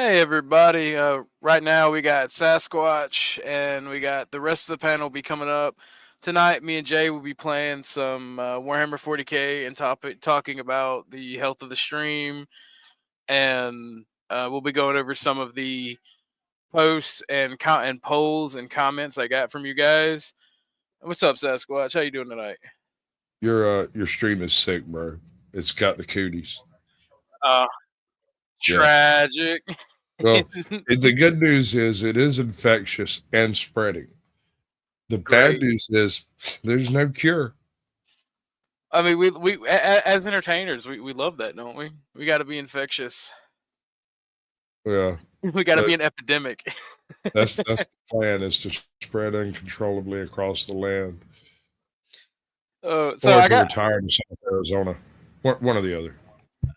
Hey everybody! Right now we got Sasquatch, and we got the rest of the panel be coming up tonight. Me and Jay will be playing some Warhammer 40k and talking about the health of the stream, and we'll be going over some of the posts and polls and comments I got from you guys. What's up, Sasquatch? How you doing tonight? Your stream is sick, bro. It's got the cooties. Uh, Tragic. Well, the good news is it is infectious and spreading. The bad news is there's no cure. I mean, we as entertainers, we love that, don't we? We got to be infectious. Yeah, we got to be an epidemic. that's the plan, is to spread uncontrollably across the land. So I got retired in South Arizona. One or the other.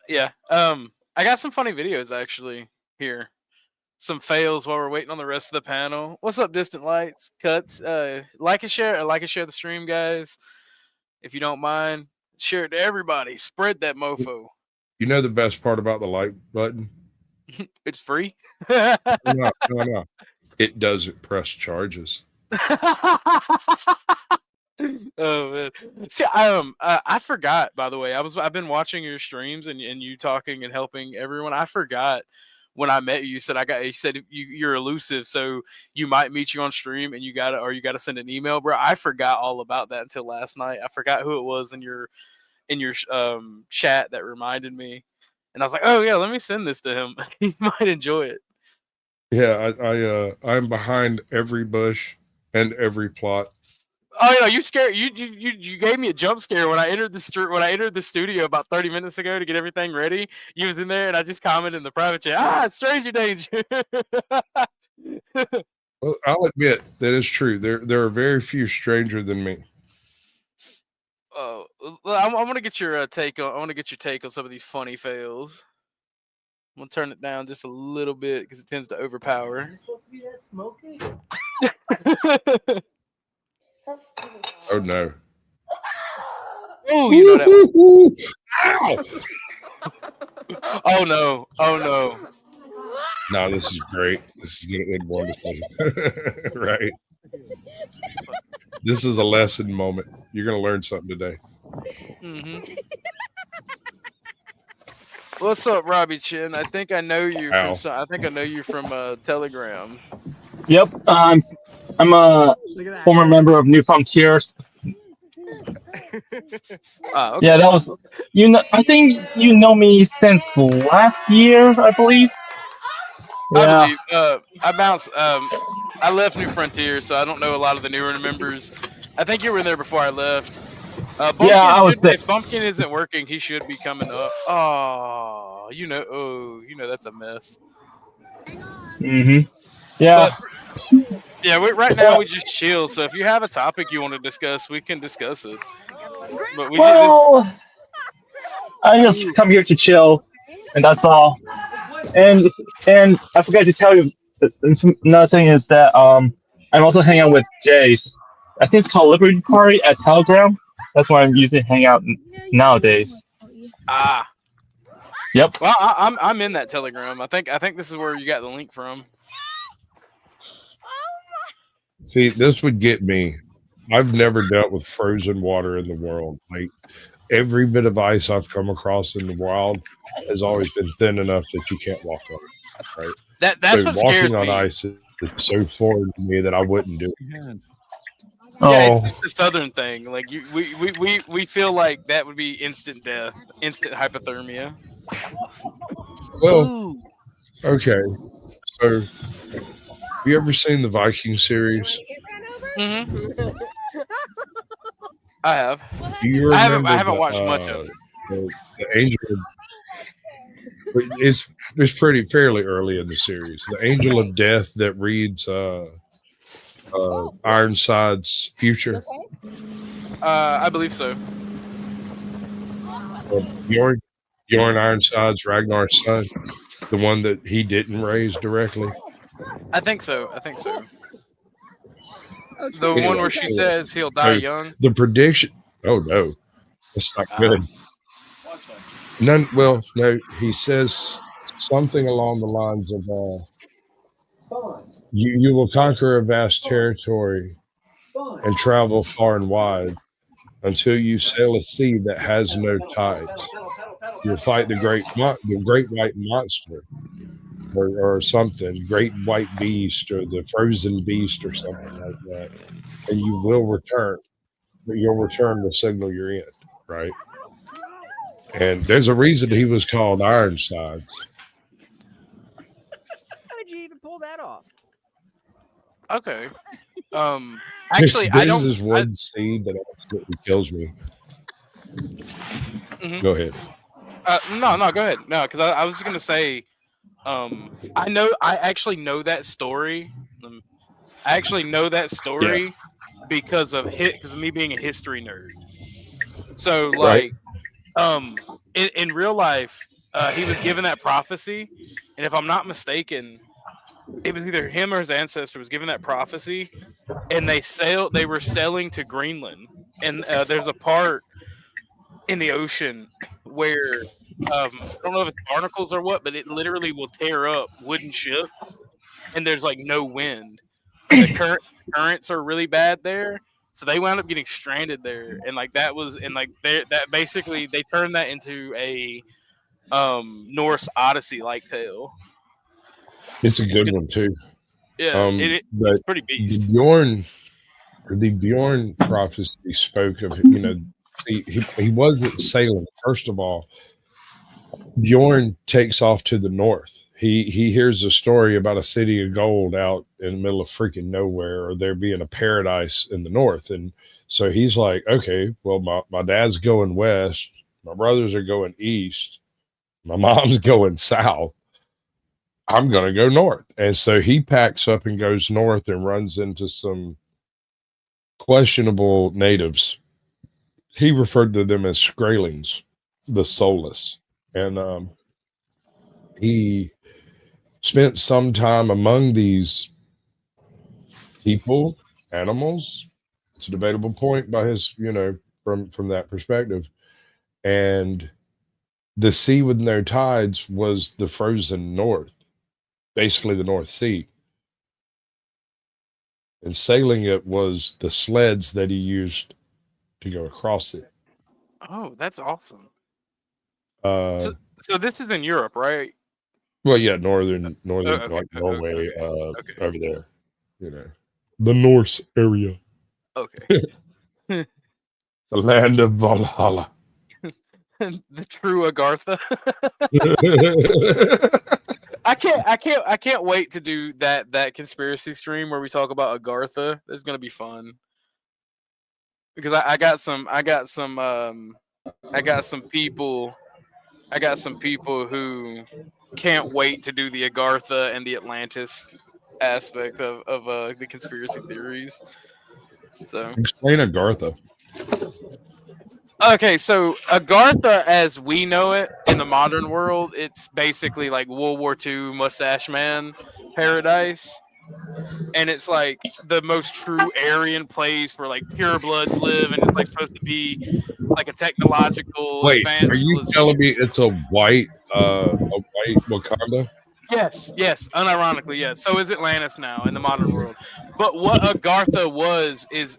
Yeah. I got some funny videos actually here. Some fails while we're waiting on the rest of the panel. What's up, Distant Lights? Cuts. Like and share the stream, guys. If you don't mind, share it to everybody. Spread that mofo. You know the best part about the like button? It's free. No. It doesn't press charges. Oh man. See, I forgot, by the way. I've been watching your streams and you talking and helping everyone. I forgot when I met you. You said you're elusive, so you might meet you on stream and you gotta send an email, bro. I forgot all about that until last night. I forgot who it was in your chat that reminded me, and I was like, oh yeah, let me send this to him. He might enjoy it. Yeah, I'm behind every bush and every plot. Oh yeah, you scared you gave me a jump scare when I entered the studio about 30 minutes ago to get everything ready. You was in there and I just commented in the private chat, it's stranger danger. Well, I'll admit that is true. There are very few stranger than me. Oh, I want to get your take on some of these funny fails. I'm gonna turn it down just a little bit because it tends to overpower. You're supposed to be that smoky? Oh no! Oh, you know that. Oh no! Oh no! No, this is great. This is gonna end wonderfully, right? This is a lesson moment. You're gonna learn something today. Mm-hmm. What's up, Robbie Chin? I think I know you from Telegram. Yep, I'm a former member of New Frontiers. Okay. Yeah, that was I think you know me since last year, I believe. Yeah. I bounced. I left New Frontier, so I don't know a lot of the newer members. I think you were in there before I left. Yeah, I was there. If Bumpkin isn't working, he should be coming up. Oh, that's a mess. Mm-hmm. Yeah. But, right now we just chill. So if you have a topic you want to discuss, we can discuss it. But I just come here to chill, and that's all. And I forgot to tell you, another thing is that I'm also hanging out with Jace. I think it's called Liberty Party at Telegram. That's why I'm usually hang out nowadays. Ah. Yep. Well, I'm in that Telegram. I think this is where you got the link from. See, this would get me. I've never dealt with frozen water in the world. Like, every bit of ice I've come across in the wild has always been thin enough that you can't walk on it. Right? That's what scares me. Walking on ice is so foreign to me that I wouldn't do it. Yeah, it's just a southern thing. Like we feel like that would be instant death, instant hypothermia. Well, okay. So, have you ever seen the Viking series? Mm-hmm. I have. Do you remember I haven't watched much of it. The Angel. It's fairly early in the series. The Angel of Death that reads Ironside's future. I believe so. Bjorn Ironside's Ragnar's son, the one that he didn't raise directly. I think so. The one where she says he'll die young. The prediction. Oh no, that's not good. None. Well, no. He says something along the lines of you will conquer a vast territory and travel far and wide until you sail a sea that has no tides. You'll fight the great white monster, or something, great white beast, or the frozen beast, or something like that, and you will return. But your return will signal your end, right? And there's a reason he was called Ironsides. How did you even pull that off? Okay. Actually, I There's don't. this one scene that absolutely kills me. Mhm. Go ahead. No, go ahead. No, because I was gonna say, I actually know that story. I actually know that story because of because of me being a history nerd. So Right. like, in real life, he was given that prophecy, and if I'm not mistaken, it was either him or his ancestor was given that prophecy, and they were sailing to Greenland, and there's a part in the ocean where I don't know if it's barnacles or what, but it literally will tear up wooden ships, and there's like no wind, and the currents are really bad there. So they wound up getting stranded there, and like that was, and like that basically they turned that into a Norse Odyssey like tale. It's a good one too. Yeah, But it's pretty the beast. Bjorn prophecy spoke of, he wasn't sailing. First of all, Bjorn takes off to the north. He hears a story about a city of gold out in the middle of freaking nowhere, or there being a paradise in the north. And so he's like, okay, well, my dad's going west, my brothers are going east, my mom's going south. I'm going to go north. And so he packs up and goes north and runs into some questionable natives. He referred to them as Skraelings, the soulless. And he spent some time among these people, animals. It's a debatable point by his, from that perspective. And the sea with no tides was the frozen north, basically the North Sea. And sailing it was the sleds that he used to go across it. Oh, that's awesome. Uh, So this is in Europe, right? well, yeah, northern, okay, like Norway, okay. over there, the Norse area, Okay. the land of Valhalla. The true Agartha. I can't wait to do that conspiracy stream where we talk about Agartha. It's gonna be fun. Because I got some people who can't wait to do the Agartha and the Atlantis aspect of the conspiracy theories. So Explain Agartha. okay, so Agartha, as we know it in the modern world, it's basically like World War II mustache man paradise. And it's like the most true Aryan place where like purebloods live, and it's like supposed to be like a technological Wait, advanced are you telling me it's a white Wakanda? Yes, unironically, yes. So is Atlantis now in the modern world. But what Agartha was is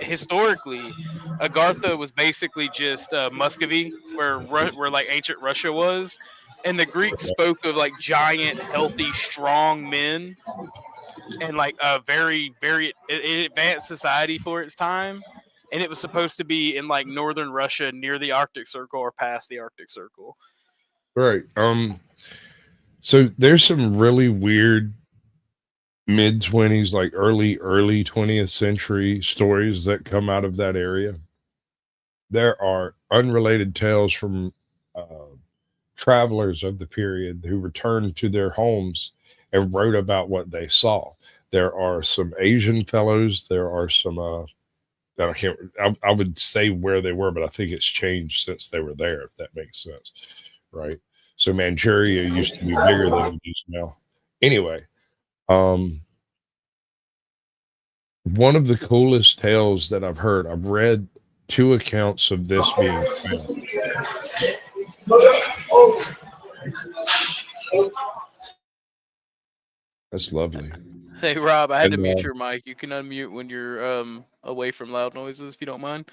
historically, Agartha was basically just Muscovy, where like ancient Russia was, and the Greeks spoke of like giant, healthy, strong men, and like a very, very advanced society for its time. And it was supposed to be in like northern Russia, near the Arctic Circle or past the Arctic Circle. Right. So there's some really weird mid-20s, like early 20th century stories that come out of that area. There are unrelated tales from travelers of the period who returned to their homes and wrote about what they saw. There are some Asian fellows. There are some I would say where they were, but I think it's changed since they were there, if that makes sense. Right. So Manchuria used to be bigger than it is now. Anyway, one of the coolest tales that I've heard, I've read 2 accounts of this being found. That's lovely. Hey Rob, I had to And mute your mic. You can unmute when you're away from loud noises if you don't mind.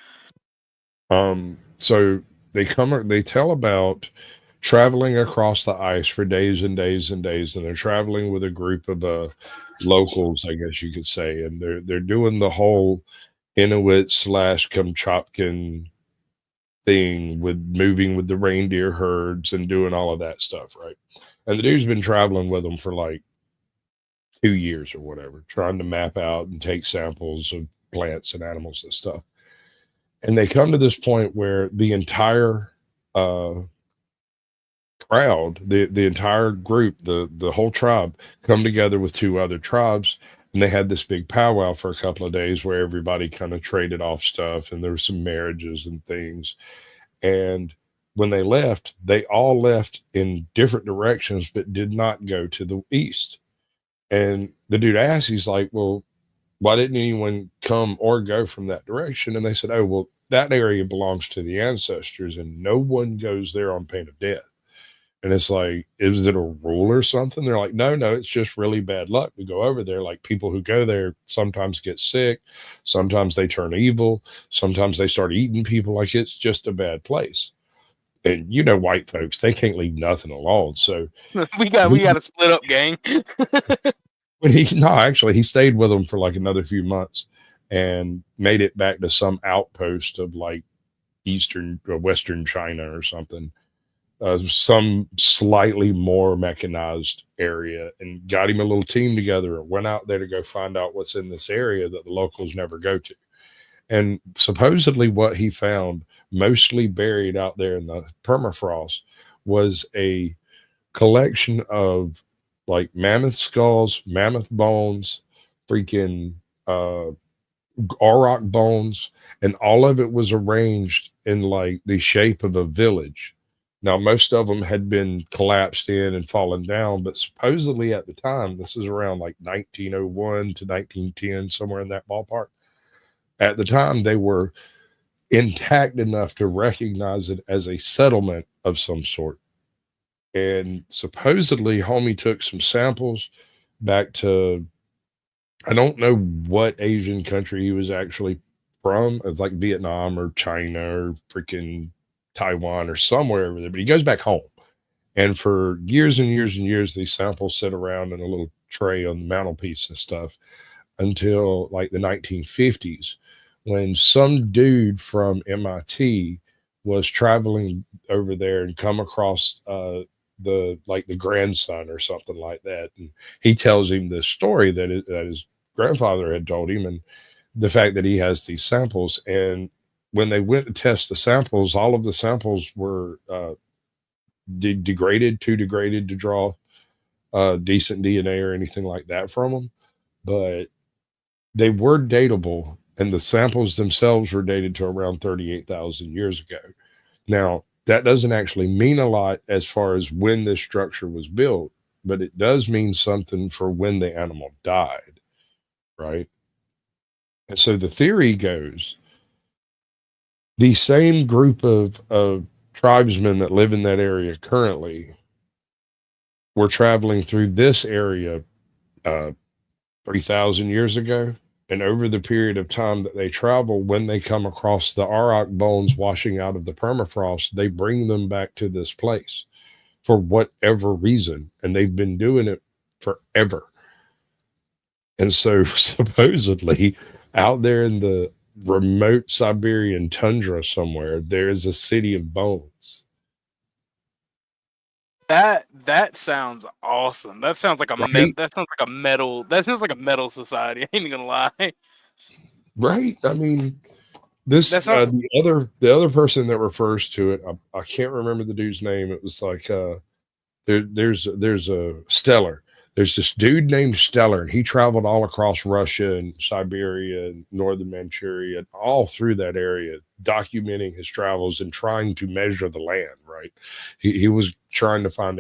so they tell about traveling across the ice for days and days and days, and they're traveling with a group of locals, I guess you could say, and they're doing the whole Inuit slash Kamchotkan thing with moving with the reindeer herds and doing all of that stuff, right? And the dude's been traveling with them for like 2 years or whatever, trying to map out and take samples of plants and animals and stuff. And they come to this point where the entire crowd, the entire group, the whole tribe come together with two other tribes, and they had this big powwow for a couple of days where everybody kind of traded off stuff, and there were some marriages and things. And when they left, they all left in different directions, but did not go to the east. And the dude asked, he's like, well, why didn't anyone come or go from that direction? And they said, oh, well, that area belongs to the ancestors, and no one goes there on pain of death. And it's like, is it a rule or something? They're like, no, it's just really bad luck to go over there. Like, people who go there sometimes get sick, sometimes they turn evil, sometimes they start eating people. Like, it's just a bad place. And white folks, they can't leave nothing alone. So we got a split up, gang. Actually, he stayed with them for like another few months and made it back to some outpost of like eastern or western China or something. Some slightly more mechanized area, and got him a little team together and went out there to go find out what's in this area that the locals never go to. And supposedly what he found, mostly buried out there in the permafrost, was a collection of like mammoth skulls, mammoth bones, freaking auroch bones, and all of it was arranged in like the shape of a village. Now, most of them had been collapsed in and fallen down, but supposedly at the time, this is around like 1901 to 1910, somewhere in that ballpark. At the time, they were intact enough to recognize it as a settlement of some sort. And supposedly, homie took some samples back to, I don't know what Asian country he was actually from. It's like Vietnam or China or freaking Taiwan or somewhere over there, but he goes back home. And for years and years and years, these samples sit around in a little tray on the mantelpiece and stuff until like the 1950s, when some dude from MIT was traveling over there and come across the grandson or something like that. And he tells him this story that his grandfather had told him, and the fact that he has these samples. And when they went to test the samples, all of the samples were degraded to draw decent DNA or anything like that from them. But they were datable, and the samples themselves were dated to around 38,000 years ago. Now, that doesn't actually mean a lot as far as when this structure was built, but it does mean something for when the animal died, right? And so the theory goes, the same group of tribesmen that live in that area currently were traveling through this area 3,000 years ago. And over the period of time that they travel, when they come across the auroch bones washing out of the permafrost, they bring them back to this place for whatever reason. And they've been doing it forever. And so supposedly out there in the remote Siberian tundra somewhere, there is a city of bones. That sounds awesome. That sounds like that sounds like a metal. That sounds like a metal society. I ain't even gonna lie. Right? I mean, this the other person that refers to it, I can't remember the dude's name. It was like there's a Stellar. There's this dude named Stellar, and he traveled all across Russia and Siberia and northern Manchuria, all through that area, documenting his travels and trying to measure the land, right? He was trying to find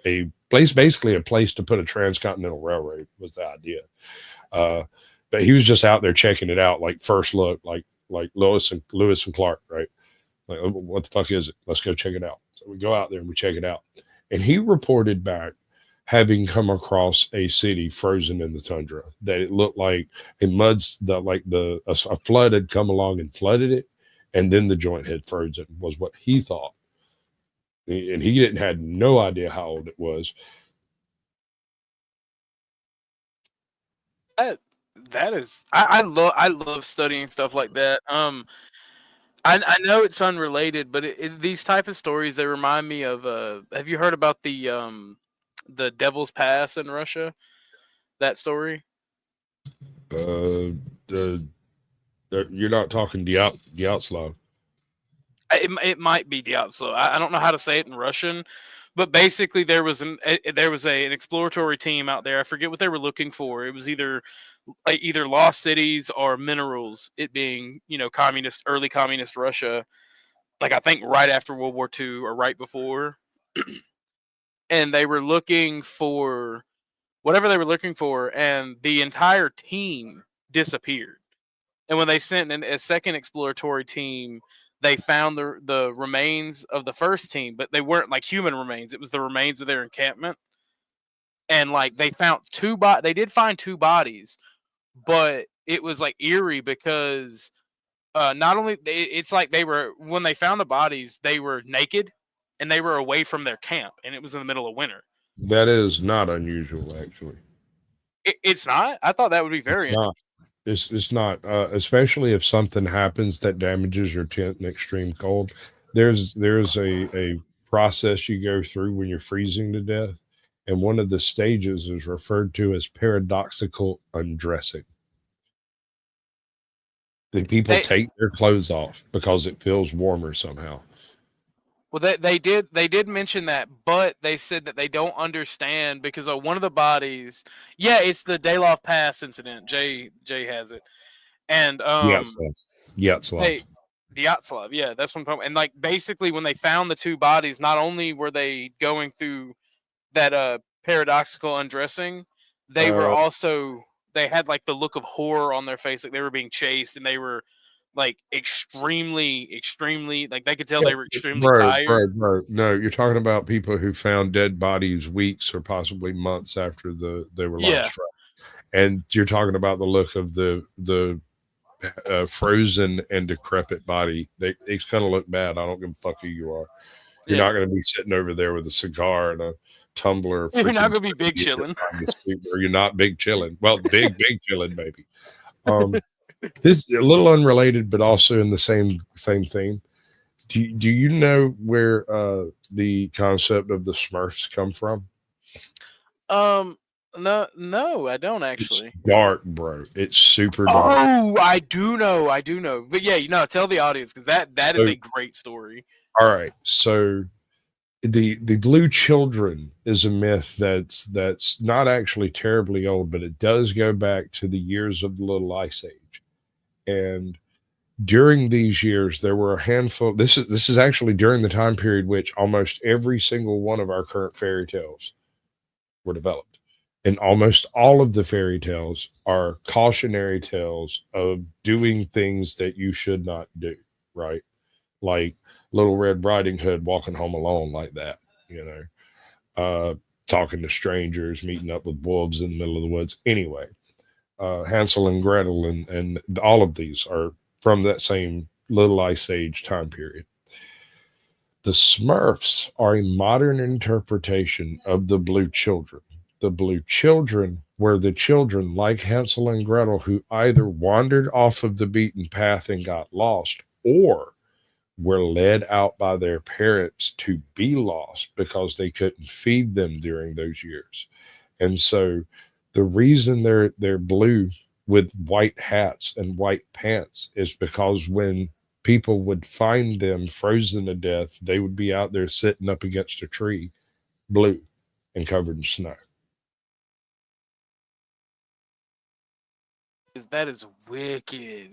a place, basically a place to put a transcontinental railroad was the idea. But he was just out there checking it out, like first look, like Lewis and Clark, right? Like, what the fuck is it? Let's go check it out. So we go out there and we check it out. and he reported back having come across a city frozen in the tundra, that it looked like a flood had come along and flooded it, and then the joint had frozen, was what he thought. And he didn't had no idea how old it was. That is, I love studying stuff like that. I know it's unrelated, but these type of stories, they remind me of. Have you heard about the Devil's Pass in Russia? That story. The You're not talking Dyatlov. It might be Diablo. I don't know how to say it in Russian, but basically there was an exploratory team out there. I forget what they were looking for. It was either lost cities or minerals. It being early communist Russia, like I think right after World War II or right before, and they were looking for whatever they were looking for, and the entire team disappeared. And when they sent a second exploratory team, they found the remains of the first team, but they weren't like human remains. It was the remains of their encampment. And like they found they did find two bodies, but it was like eerie because not only it's like when they found the bodies, they were naked and they were away from their camp, and it was in the middle of winter. That is not unusual, actually. It's not. I thought that would be very. It's not, especially if something happens that damages your tent in extreme cold. There's a process you go through when you're freezing to death, and one of the stages is referred to as paradoxical undressing. The people take their clothes off because it feels warmer somehow. Well, they did mention that, but they said that they don't understand because one of the bodies. Yeah, it's the Dyatlov Pass incident. Jay has it, and Dyatlov. Dyatlov, yeah, that's one problem. And like basically, when they found the two bodies, not only were they going through that paradoxical undressing, they were also they had like the look of horror on their face, like they were being chased, and they were like extremely like they could tell they were extremely tired. Bro. No, you're talking about people who found dead bodies weeks or possibly months after they were lost. Yeah. Right? And you're talking about the look of the frozen and decrepit body. It's gonna look bad. I don't give a fuck who you are. You're not gonna be sitting over there with a cigar and a tumbler. You're not gonna be big chilling. Or you're not big chilling. Well, big chilling, baby. This is a little unrelated, but also in the same theme. Do you know where the concept of the Smurfs come from? No, I don't actually. It's dark, bro. It's super dark. Oh, I do know. But yeah, tell the audience because that is a great story. All right, so the Blue Children is a myth that's not actually terribly old, but it does go back to the years of the Little Ice Age. And during these years, there were a handful. This is actually during the time period which almost every single one of our current fairy tales were developed. And almost all of the fairy tales are cautionary tales of doing things that you should not do, right? Like Little Red Riding Hood walking home alone like that, talking to strangers, meeting up with wolves in the middle of the woods. Anyway. Hansel and Gretel and all of these are from that same Little Ice Age time period. The Smurfs are a modern interpretation of the Blue Children. The Blue Children were the children like Hansel and Gretel who either wandered off of the beaten path and got lost, or were led out by their parents to be lost because they couldn't feed them during those years. And so the reason they're blue with white hats and white pants is because when people would find them frozen to death, they would be out there sitting up against a tree, blue and covered in snow. That is wicked.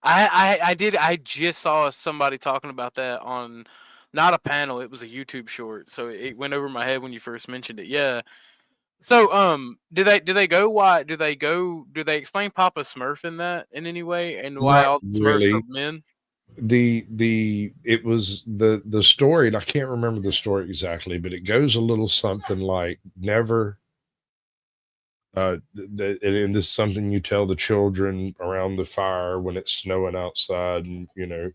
I just saw somebody talking about that on not a panel, it was a YouTube short. So it went over my head when you first mentioned it. Yeah. So, do they explain Papa Smurf in that in any way, and why all the Smurfs are men? it was the story, and I can't remember the story exactly, but it goes a little something like never and this is something you tell the children around the fire when it's snowing outside, and you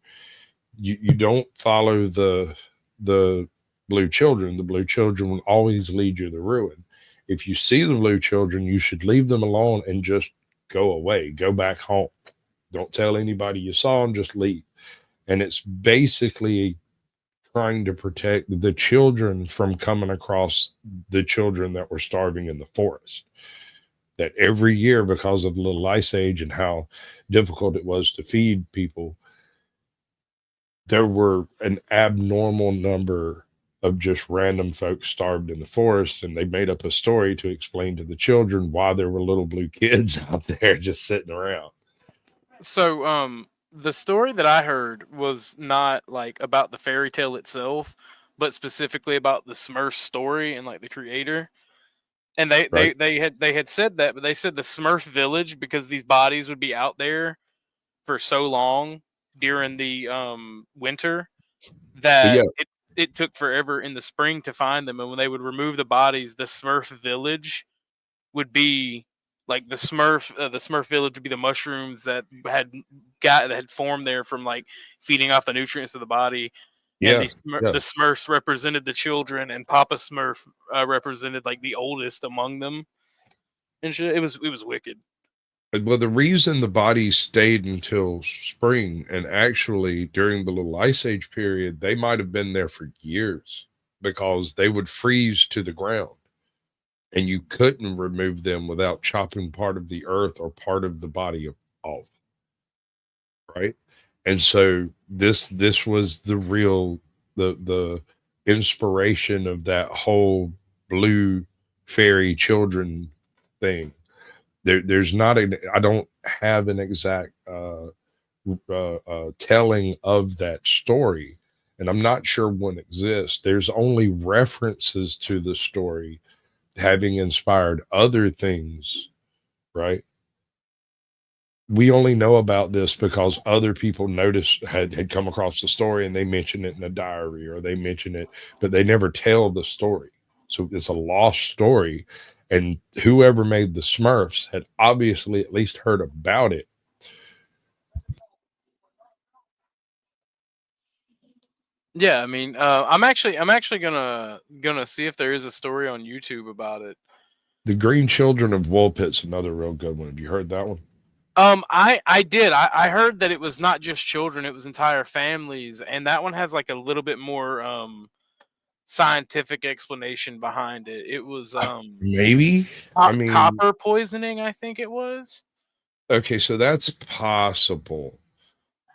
don't follow the blue children. The blue children will always lead you to ruin. If you see the blue children, you should leave them alone and just go away, go back home. Don't tell anybody you saw them, just leave. And it's basically trying to protect the children from coming across the children that were starving in the forest. That every year, because of the little ice age and how difficult it was to feed people, there were an abnormal number of just random folks starved in the forest, and they made up a story to explain to the children why there were little blue kids out there just sitting around. So, the story that I heard was not like about the fairy tale itself, but specifically about the Smurf story and like the creator. And Right? they had said that, but they said the Smurf village, because these bodies would be out there for so long during the winter, But that yeah, it took forever in the spring to find them. And when they would remove the bodies, the Smurf village would be like the Smurf village would be the mushrooms that had formed there from like feeding off the nutrients of the body. And yeah, yeah. the Smurfs represented the children, and Papa Smurf represented like the oldest among them. And shit, it was wicked. Well, the reason the bodies stayed until spring, and actually during the little ice age period, they might have been there for years because they would freeze to the ground, and you couldn't remove them without chopping part of the earth or part of the body off, right? And so this was the real the inspiration of that whole blue fairy children thing. There's not a I don't have an exact telling of that story, and I'm not sure one exists. There's only references to the story having inspired other things, right? We only know about this because other people noticed had come across the story, and they mention it in a diary, or they mention it, but they never tell the story. So it's a lost story, and whoever made the Smurfs had obviously at least heard about it. Yeah, I mean, I'm actually gonna see if there is a story on YouTube about it. The Green Children of Woolpit's another real good one. Have you heard that one? I did. I heard that it was not just children; it was entire families, and that one has like a little bit more scientific explanation behind it. It was Maybe. I mean, copper poisoning, I think it was. okay, so that's possible.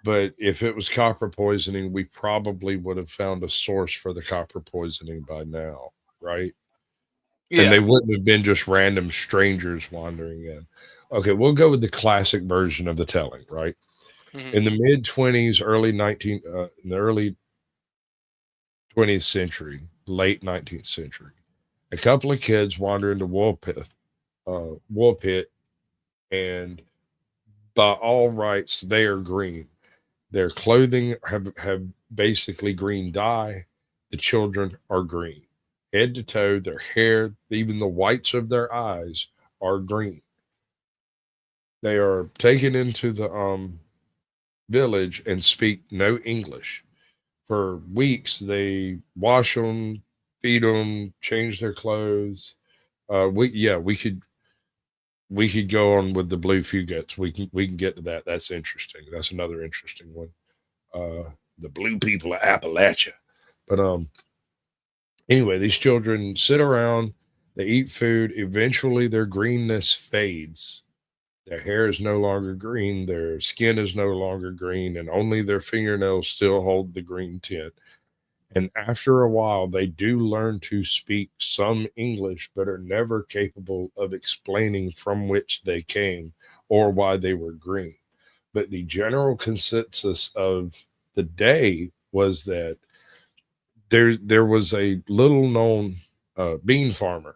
But if it was copper poisoning, we probably would have found a source for the copper poisoning by now, right? And they Yeah. wouldn't have been just random strangers wandering in. Okay, we'll go with the classic version of the telling, right? Hmm. In the mid 20s, in the early 20th century, late 19th century, a couple of kids wander into Woolpit, and by all rights, they are green. Their clothing have basically green dye. The children are green. Head to toe, their hair, even the whites of their eyes are green. They are taken into the village and speak no English. For weeks, they wash them, feed them, change their clothes. We could go on with the blue fugates. We can get to that. That's interesting. That's another interesting one. The blue people of Appalachia. But anyway, these children sit around, they eat food. Eventually, their greenness fades. Their hair is no longer green, their skin is no longer green, and only their fingernails still hold the green tint. And after a while, they do learn to speak some English, but are never capable of explaining from which they came or why they were green. But the general consensus of the day was that there was a little known bean farmer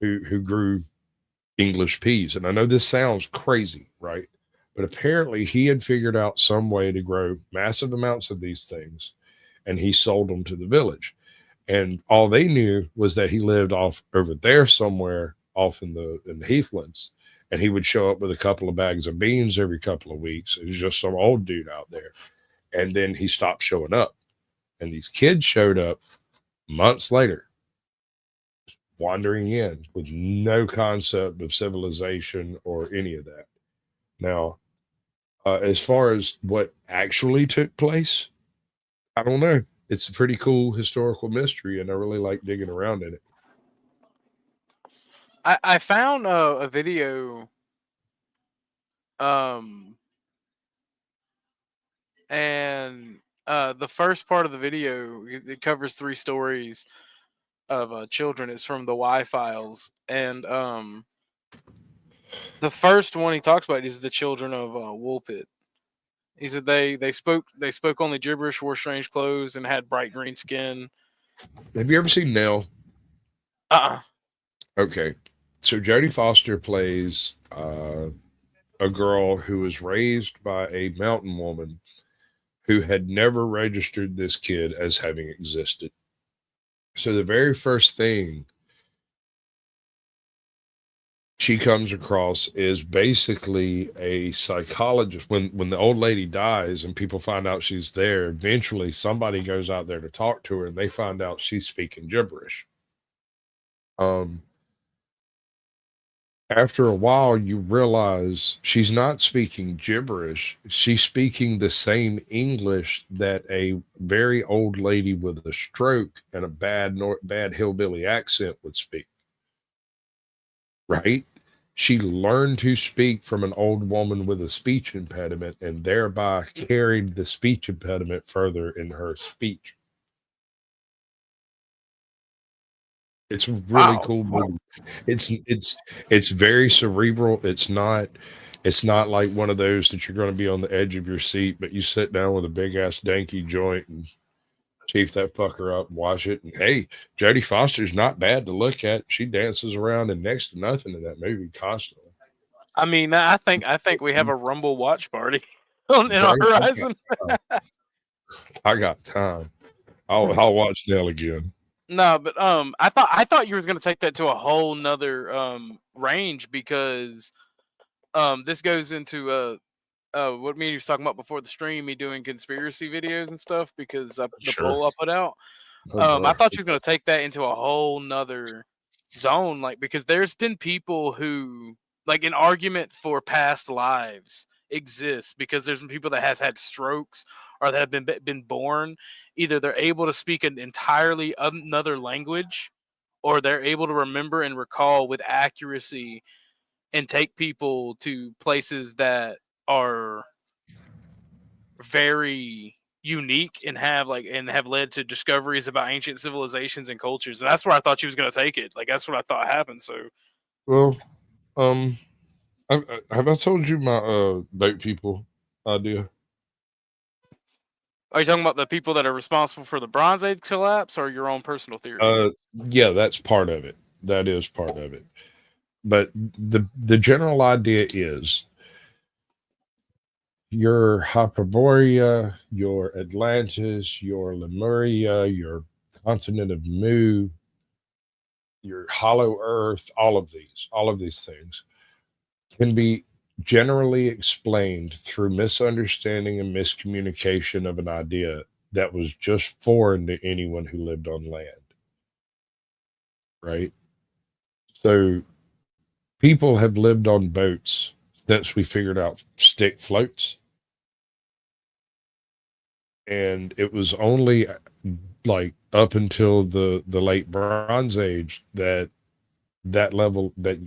who grew English peas. And I know this sounds crazy, right? But apparently, he had figured out some way to grow massive amounts of these things, and he sold them to the village. And all they knew was that he lived off over there somewhere, off in the heathlands, and he would show up with a couple of bags of beans every couple of weeks. It was just some old dude out there, and then he stopped showing up, and these kids showed up months later, wandering in with no concept of civilization or any of that. Now, as far as what actually took place, I don't know. It's a pretty cool historical mystery, and I really like digging around in it. I found a video, um, and the first part of the video it covers 3 stories of children. It's from the Y Files, and the first one he talks about is the children of Woolpit. He said they spoke only gibberish, wore strange clothes, and had bright green skin. Have you ever seen Nell? Okay. So Jodie Foster plays a girl who was raised by a mountain woman who had never registered this kid as having existed. So the very first thing she comes across is basically a psychologist. When the old lady dies and people find out she's there, eventually somebody goes out there to talk to her, and they find out she's speaking gibberish. After a while, you realize she's not speaking gibberish. She's speaking the same English that a very old lady with a stroke and a bad hillbilly accent would speak. Right? She learned to speak from an old woman with a speech impediment, and thereby carried the speech impediment further in her speech. It's a really cool movie. It's very cerebral. It's not like one of those that you're going to be on the edge of your seat, but you sit down with a big ass danky joint and chief that fucker up and watch it. And hey, Jodie Foster's not bad to look at. She dances around in next to nothing in that movie constantly. I mean, I think we have a Rumble watch party in our horizon. I got time. I'll watch Nell again. No, but I thought you were going to take that to a whole nother range, because this goes into what me and you was talking about before the stream, me doing conspiracy videos and stuff, because the poll I put out. I thought you was going to take that into a whole nother zone, like, because there's been people who, like, an argument for past lives exists because there's been people that has had strokes or that have been born. Either they're able to speak an entirely another language, or they're able to remember and recall with accuracy and take people to places that are very unique and have led to discoveries about ancient civilizations and cultures. And that's where I thought she was going to take it. Like, that's what I thought happened. So, well, have I told you my boat people idea? Are you talking about the people that are responsible for the Bronze Age collapse, or your own personal theory? Yeah, that's part of it. That is part of it. But the general idea is your Hyperborea, your Atlantis, your Lemuria, your continent of Mu, your Hollow Earth, all of these things can be generally explained through misunderstanding and miscommunication of an idea that was just foreign to anyone who lived on land. Right? So people have lived on boats since we figured out stick floats. And it was only like up until the late Bronze Age that level that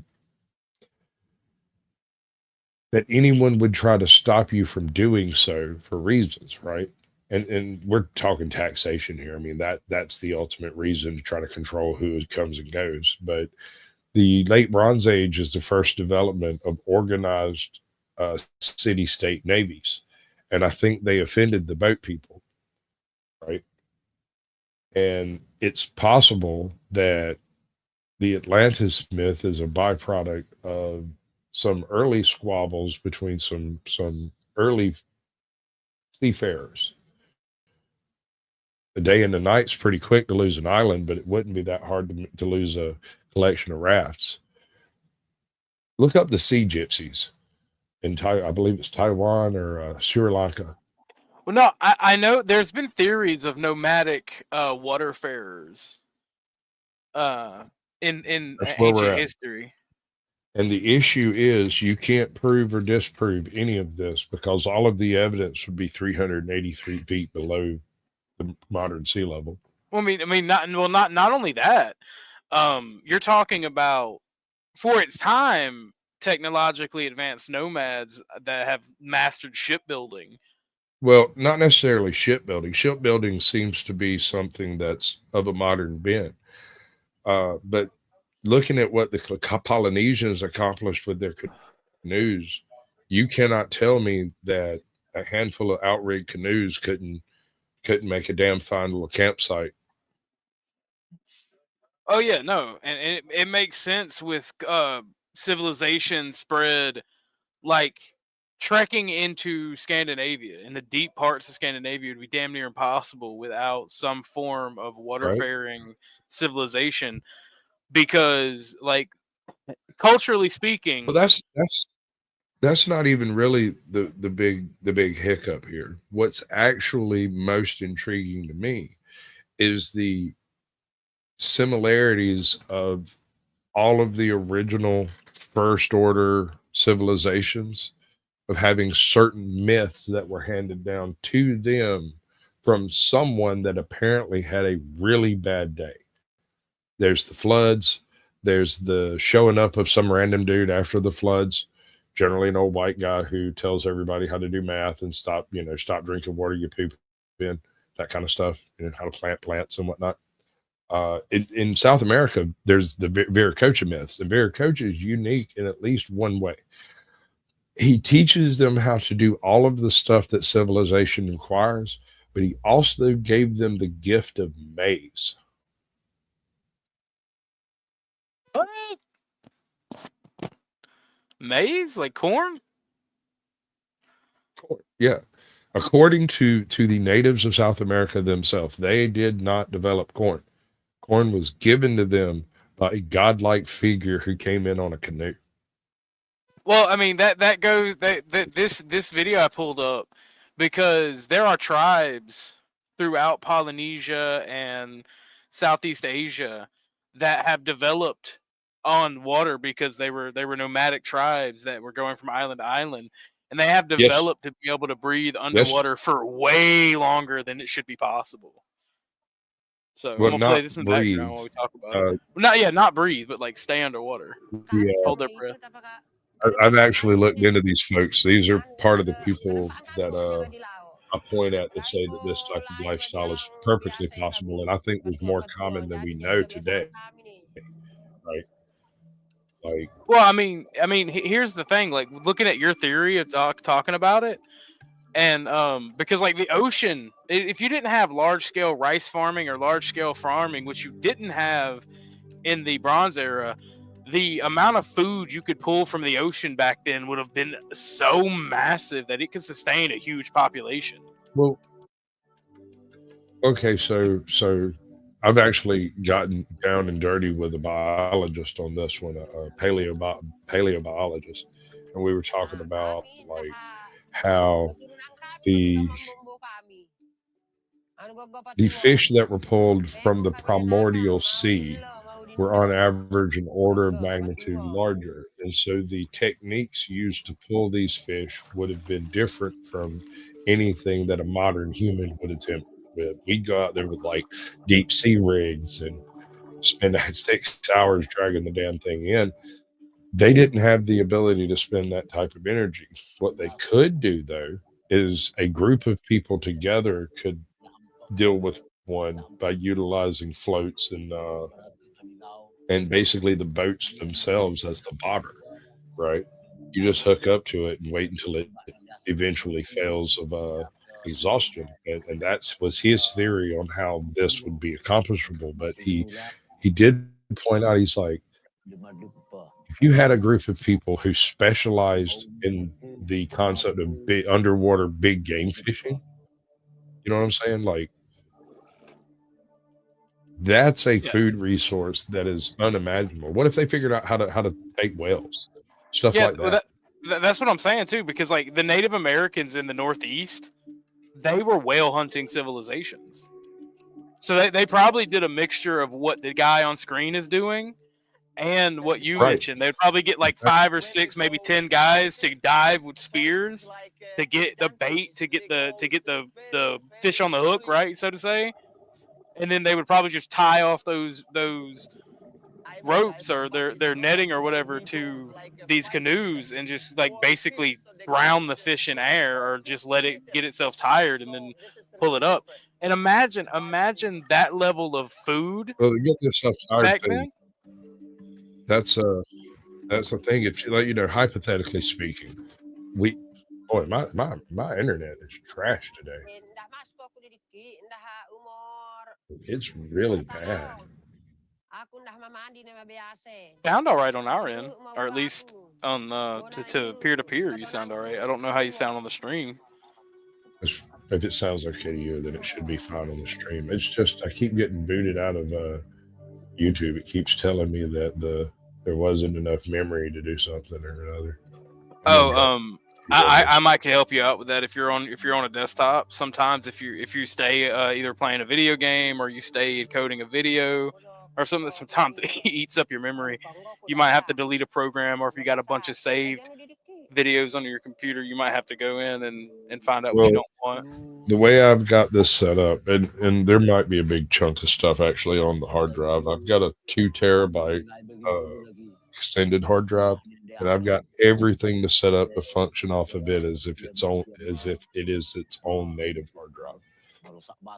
anyone would try to stop you from doing so for reasons, right? And we're talking taxation here. I mean, that's the ultimate reason to try to control who comes and goes. But the late Bronze Age is the first development of organized city-state navies. And I think they offended the boat people, right? And it's possible that the Atlantis myth is a byproduct of some early squabbles between some early seafarers. A day and a night's pretty quick to lose an island, but it wouldn't be that hard to lose a collection of rafts. Look up the sea gypsies in I believe it's Taiwan or Sri Lanka. Well, no, I know there's been theories of nomadic waterfarers in That's where we're ancient at. history. And the issue is you can't prove or disprove any of this because all of the evidence would be 383 feet below the modern sea level. Well, I mean, not only that. You're talking about, for its time, technologically advanced nomads that have mastered shipbuilding. Well, not necessarily shipbuilding. Shipbuilding seems to be something that's of a modern bent. But looking at what the Polynesians accomplished with their canoes, you cannot tell me that a handful of outrigged canoes couldn't make a damn fine little campsite. Oh yeah, no, and it makes sense with civilization spread, like trekking into Scandinavia, in the deep parts of Scandinavia would be damn near impossible without some form of waterfaring civilization, because like culturally speaking, Well, that's not even really the big hiccup here. What's actually most intriguing to me is the similarities of all of the original first order civilizations of having certain myths that were handed down to them from someone that apparently had a really bad day. There's the floods, there's the showing up of some random dude after the floods, generally an old white guy who tells everybody how to do math and stop drinking water you poop in, that kind of stuff, how to plant plants and whatnot. In South America, there's the Viracocha myths, and Viracocha is unique in at least one way. He teaches them how to do all of the stuff that civilization requires, but he also gave them the gift of maize. what? Maize, like corn? Yeah. According to the natives of South America themselves, they did not develop corn. Corn was given to them by a godlike figure who came in on a canoe. Well, I mean that goes this video I pulled up, because there are tribes throughout Polynesia and Southeast Asia that have developed on water because they were nomadic tribes that were going from island to island, and they have developed to be able to breathe underwater for way longer than it should be possible. So I'm gonna play this in the background while we talk about it. Not breathe, but like stay underwater. Yeah. Hold their breath. I've actually looked into these folks. These are part of the people that I point at that say that this type of lifestyle is perfectly possible, and I think was more common than we know today. Right? Like, well, I mean, here's the thing. Like, looking at your theory of talking about it, and because like the ocean, if you didn't have large scale rice farming or large scale farming, which you didn't have in the Bronze Era, the amount of food you could pull from the ocean back then would have been so massive that it could sustain a huge population. well, okay, so I've actually gotten down and dirty with a biologist on this one, a paleobiologist, and we were talking about like how the fish that were pulled from the primordial sea were on average an order of magnitude larger, and so the techniques used to pull these fish would have been different from anything that a modern human would attempt with. We'd go out there with like deep sea rigs and spend 6 hours dragging the damn thing in. They didn't have the ability to spend that type of energy. What they could do though is a group of people together could deal with one by utilizing floats and basically the boats themselves as the bobber, right? You just hook up to it and wait until it eventually fails of exhaustion, and that was his theory on how this would be accomplishable. But he did point out, he's like, if you had a group of people who specialized in the concept of big underwater big game fishing, you know what I'm saying? Like that's a Yeah. food resource that is unimaginable. What if they figured out how to take whales, stuff Yeah, like well, that? that's what I'm saying too. Because like the Native Americans in the Northeast, they were whale hunting civilizations. So they probably did a mixture of what the guy on screen is doing and what you Right. mentioned. They'd probably get like 5 or 6, maybe 10 guys to dive with spears to get the bait, to get the fish on the hook, right, so to say. And then they would probably just tie off those ropes or their netting or whatever to these canoes and just like basically drown the fish in air or just let it get itself tired and then pull it up. And imagine that level of food Well, the get this stuff tired back thing. then. That's that's the thing. If you like, hypothetically speaking, we boy, my internet is trash today. It's really bad. Sound all right on our end, or at least on to peer to peer. You sound all right. I don't know how you sound on the stream. If it sounds okay to you, then it should be fine on the stream. It's just I keep getting booted out of YouTube. It keeps telling me that there wasn't enough memory to do something or another. Oh, I might can help you out with that if you're on a desktop. Sometimes if you stay either playing a video game or you stay coding a video or something that sometimes it eats up your memory, you might have to delete a program, or if you got a bunch of saved videos on your computer, you might have to go in and find out what you don't want. The way I've got this set up, and there might be a big chunk of stuff actually on the hard drive. I've got a 2 terabyte extended hard drive, and I've got everything to set up to function off of it as if it is its own native hard drive.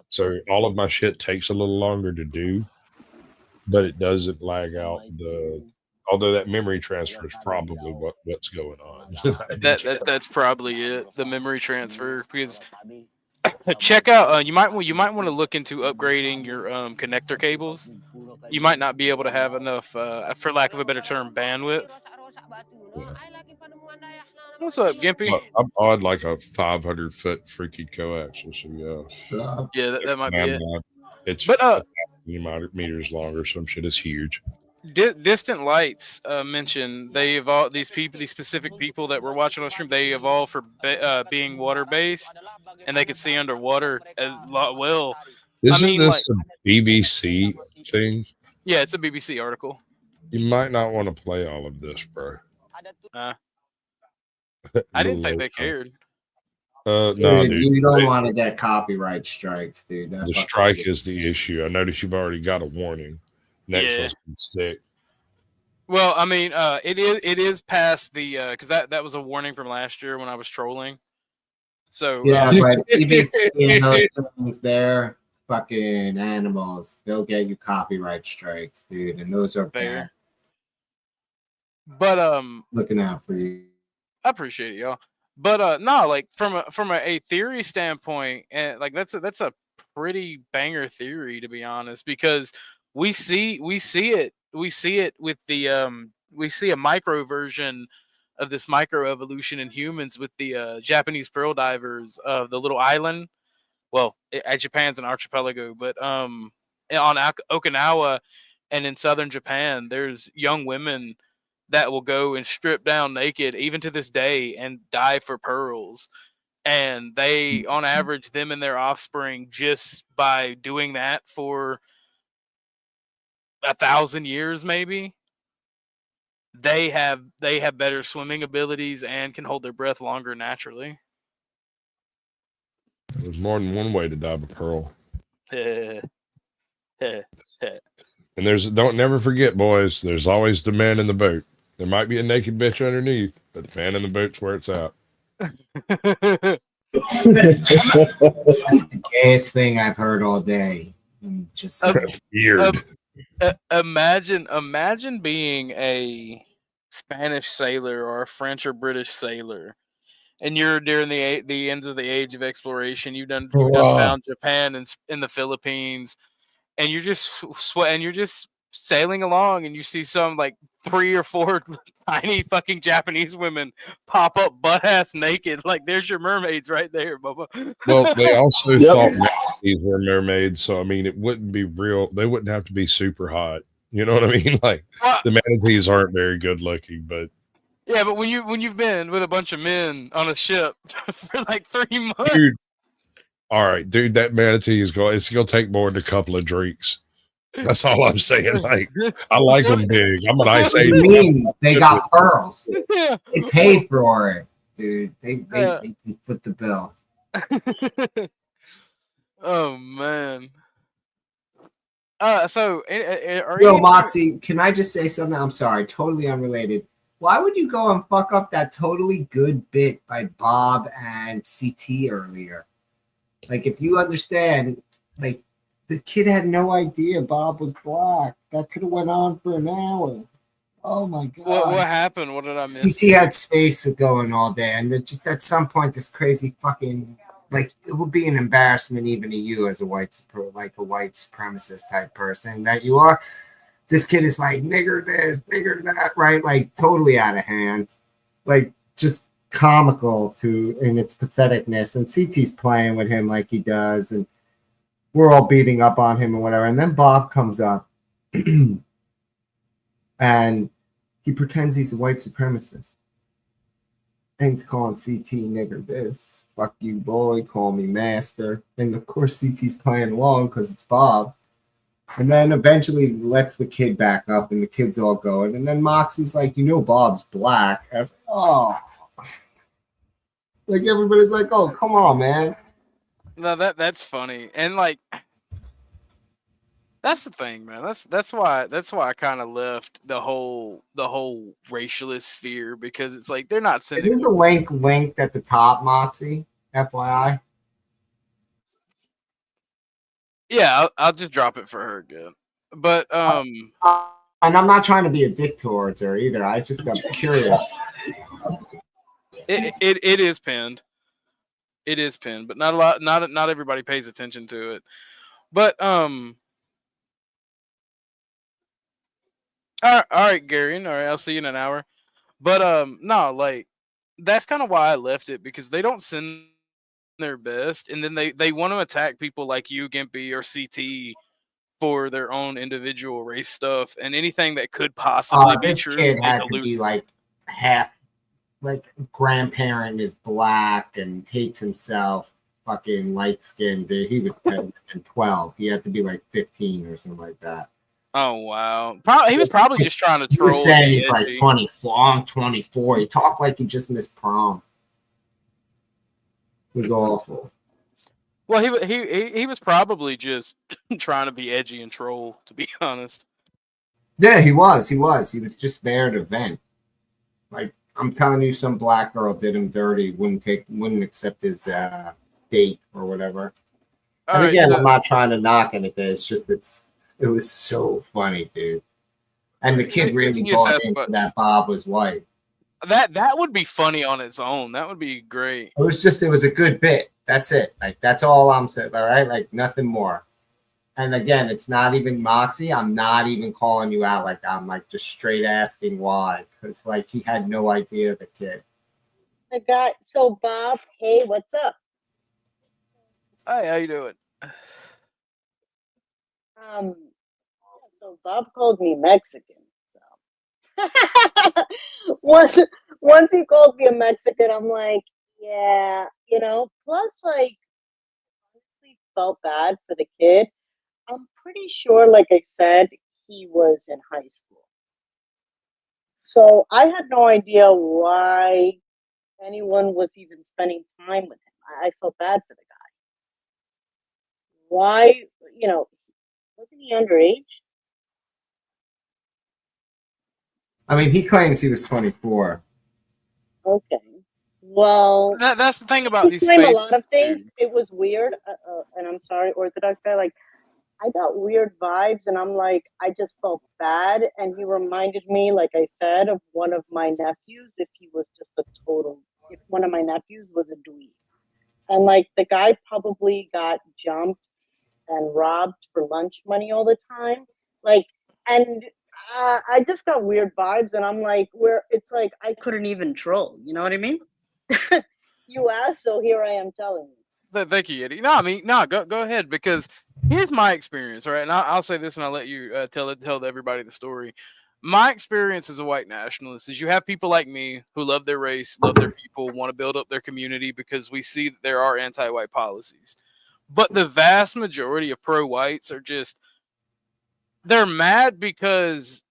So all of my shit takes a little longer to do, but it doesn't lag out although that memory transfer is probably what's going on. That's probably it. The memory transfer, because check out you might want to look into upgrading your connector cables. You might not be able to have enough, for lack of a better term, bandwidth. What's up, Gimpy? Look, I'm on like a 500-foot freaking coaxial, so Yeah, that might be it. It's But meters long or some shit. Is huge. Distant Lights mentioned they evolved. These specific people that were watching on stream, they evolved for being water based, and they could see underwater as well. Isn't this a BBC thing? Yeah, it's a BBC article. You might not want to play all of this, bro. I didn't think they cared. No, dude. You don't want to get copyright strikes, dude. The strike is the issue. I notice you've already got a warning. Next one's gonna stick. Well, I mean, it is past the because that was a warning from last year when I was trolling. So yeah, but BBC and those things, they're fucking animals. They'll get you copyright strikes, dude, and those are bad. But looking out for you. I appreciate it, y'all. But no, like from a theory standpoint, and like that's a pretty banger theory, to be honest, because we see it with the we see a micro version of this micro evolution in humans with the Japanese pearl divers of the little island. Well, Japan's an archipelago, but on Okinawa and in southern Japan, there's young women that will go and strip down naked, even to this day, and dive for pearls. And they, on average, them and their offspring, just by doing that for 1,000 years, maybe, they have better swimming abilities and can hold their breath longer naturally. There's more than one way to dive a pearl. And don't never forget, boys, there's always the man in the boat. There might be a naked bitch underneath, but the man in the boat's where it's at. That's the gayest thing I've heard all day. Just weird. Imagine being a Spanish sailor or a French or British sailor, and you're during the ends of the age of exploration. You've done found Japan and in the Philippines, and you're just sailing along, and you see some like 3 or 4 tiny fucking Japanese women pop up butt ass naked. Like, there's your mermaids right there, Bubba. Well, they also Yep. thought manatees were mermaids, so I mean, it wouldn't be real. They wouldn't have to be super hot. You know what I mean? Like Well, the manatees aren't very good looking, but yeah, but when you've been with a bunch of men on a ship for like 3 months, dude, all right, dude, that manatee is going. It's gonna take more than a couple of drinks. That's all I'm saying. Like, I like them big. I'm an Ice What do Age. you mean? They got pearls. yeah. They pay for it, dude. They Yeah. can foot the bill. Oh man. So are Yo, you? Moxie, can I just say something? I'm sorry, totally unrelated. Why would you go and fuck up that totally good bit by Bob and CT earlier? Like, if you understand, like, the kid had no idea Bob was black. That could have went on for an hour. Oh my god. What happened? What did I miss? CT had space going all day, and then just at some point, this crazy fucking, like, it would be an embarrassment even to you as a white supremacist type person that you are. This kid is like, nigger this, nigger that, right? Like, totally out of hand, like, just comical in its patheticness. And CT's playing with him like he does, and we're all beating up on him and whatever. And then Bob comes up and he pretends he's a white supremacist. And he's calling CT nigger this, fuck you boy, call me master. And of course CT's playing along because it's Bob. And then eventually lets the kid back up and the kids all going. And then Moxie's like, you know Bob's black. I was like, oh. Like, everybody's like, oh, come on, man. No, that's funny, and like that's the thing, man. That's why I kind of left the whole racialist sphere, because it's like they're not sending. Isn't the link linked at the top, Moxie? FYI. Yeah, I'll just drop it for her good. But And I'm not trying to be a dick towards her either. I'm curious. it is pinned. It is pinned, but not everybody pays attention to it. But all right, Gary. All right, I'll see you in an hour. But no, like, that's kind of why I left it, because they don't send their best, and then they want to attack people like you, Gimpy, or CT for their own individual race stuff, and anything that could possibly be This true. kid had to be like half, like, grandparent is black and hates himself, fucking light skinned dude. He was 10 and 12. He had to be like 15 or something like that. Oh wow! He was probably just trying to He troll. was saying he's the like edgy. 24. I'm 24. He talked like he just missed prom. It was awful. Well, he was probably just trying to be edgy and troll, to be honest. Yeah, he was. He was just there to vent. Like, I'm telling you, some black girl did him dirty. Wouldn't accept his date or whatever. All And right, again, so- I'm not trying to knock anything. It's just it was so funny, dude. And the kid really Excuse bought us, into but- that Bob was white. that would be funny on its own. That would be great. It was a good bit. That's it. Like, that's all I'm saying. All right, like, nothing more. And again, it's not even Moxie. I'm not even calling you out. Like, I'm like just straight asking why, because like he had no idea, the kid. So Bob, hey, what's up? Hey, how you doing? So Bob called me Mexican. So once he called me a Mexican, I'm like, yeah, Plus, like, honestly, felt bad for the kid. I'm pretty sure, like I said, he was in high school. So I had no idea why anyone was even spending time with him. I felt bad for the guy. Why, wasn't he underage? I mean, he claims he was 24. Okay. Well, That's the thing about these. he claimed a spaces, lot of things. dude. It was weird, and I'm sorry, Orthodox guy. Like, I got weird vibes, and I'm like, I just felt bad. And he reminded me, like I said, of one of my nephews. If one of my nephews was a dweeb, and like the guy probably got jumped and robbed for lunch money all the time. Like, and I just got weird vibes, and I'm like, where it's like I couldn't even troll. You know what I mean? You asked, so here I am telling you. Thank you, Yeti. No, I mean, no, go ahead, because here's my experience, all right? And I'll say this, and I'll let you tell everybody the story. My experience as a white nationalist is you have people like me who love their race, love their people, want to build up their community because we see that there are anti-white policies. But the vast majority of pro-whites are just, they're mad because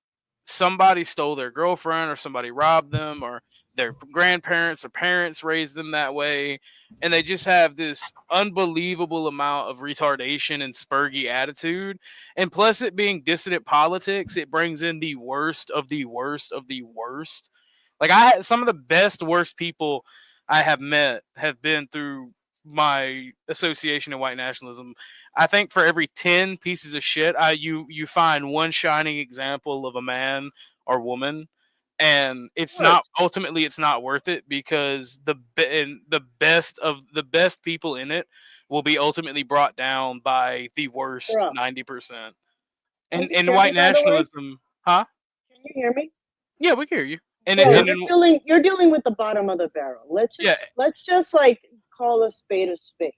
somebody stole their girlfriend or somebody robbed them or their grandparents or parents raised them that way, and they just have this unbelievable amount of retardation and spurgy attitude. And plus it being dissident politics, it brings in the worst of the worst of the worst. Like, I had some of the best worst people I have met have been through my association in white nationalism. I think for every 10 pieces of shit, you find one shining example of a man or woman, and it's not ultimately it's not worth it because the best people in it will be ultimately brought down by the worst Yeah. 90%. Can And you in hear white me, by the way? nationalism, huh? Can you hear me? Yeah, we can hear you. And, So and you're dealing with the bottom of the barrel. Let's just like call a spade a spade.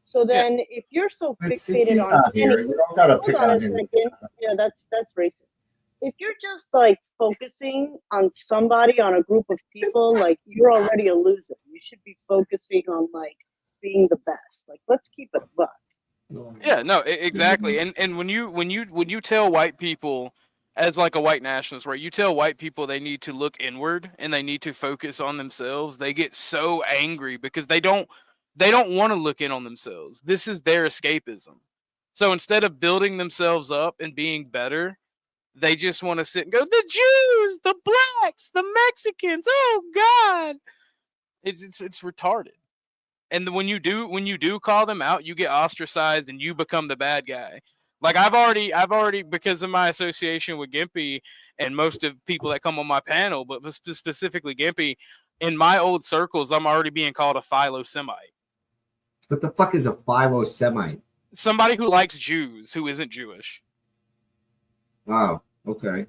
So then, if you're so fixated CT's on not here. You don't gotta hold pick on on a him. second. Yeah, that's racist. If you're just like focusing on somebody, on a group of people, like you're already a loser. You should be focusing on like being the best. Like, let's keep it a buck. Yeah, no, exactly. And when you tell white people, as like a white nationalist, right? You tell white people they need to look inward and they need to focus on themselves. They get so angry because they don't want to look in on themselves. This is their escapism. So instead of building themselves up and being better, they just want to sit and go, the Jews, the blacks, the Mexicans. Oh God, it's retarded. And when you do call them out, you get ostracized and you become the bad guy. Like, I've already because of my association with Gimpy and most of people that come on my panel, but specifically Gimpy, in my old circles, I'm already being called a philo-Semite. What the fuck is a philo-Semite? Somebody who likes Jews who isn't Jewish. Oh, okay.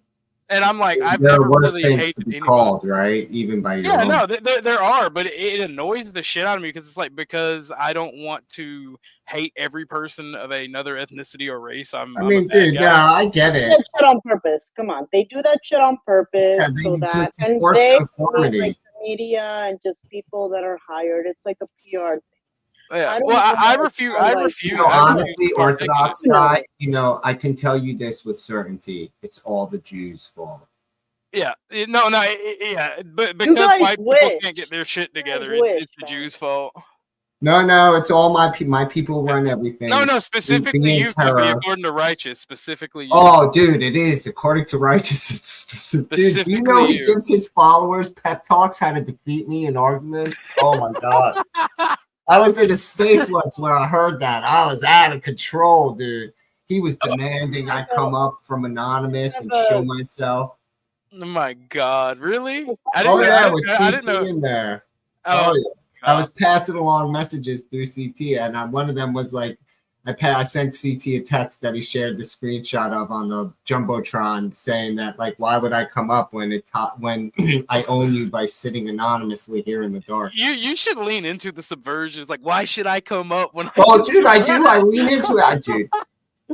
And I'm like, I've there never are worse really things hated to be anybody. called, right? Even by your Yeah, own. no, there are, but it annoys the shit out of me because it's like, because I don't want to hate every person of another ethnicity or race. I'm a bad dude, guy. no, I get They do it. that shit on purpose. Come on, they do that shit on purpose Yeah, so that to and force they conformity. like the media and just people that are hired. It's like a PR thing. Yeah, I don't well, I wanna refuse. sound I like, refuse. You know, I refuse honestly, to partake in it. Orthodox guy, I can tell you this with certainty. It's all the Jews' fault. Yeah, yeah, but You because guys white people wish. can't get their shit You guys together, wish, it's the man. Jews' fault. No, it's all my people run everything. No, specifically Being you, Gimpy, terror. according to Righteous, specifically you. Oh, dude, it is according to Righteous. It's specific. Dude, do you know he gives his followers pep talks how to defeat me in arguments? Oh my god. I was in a space once where I heard that. I was out of control, dude. He was demanding I come up from anonymous and show myself. Oh my god, really? With I didn't know. CT in there. Oh, yeah. I was passing along messages through CT, and one of them was like, I sent CT a text that he shared the screenshot of on the Jumbotron saying that, like, why would I come up when I own you by sitting anonymously here in the dark? You should lean into the subversions. Like, why should I come up when dude, I do. I lean into it,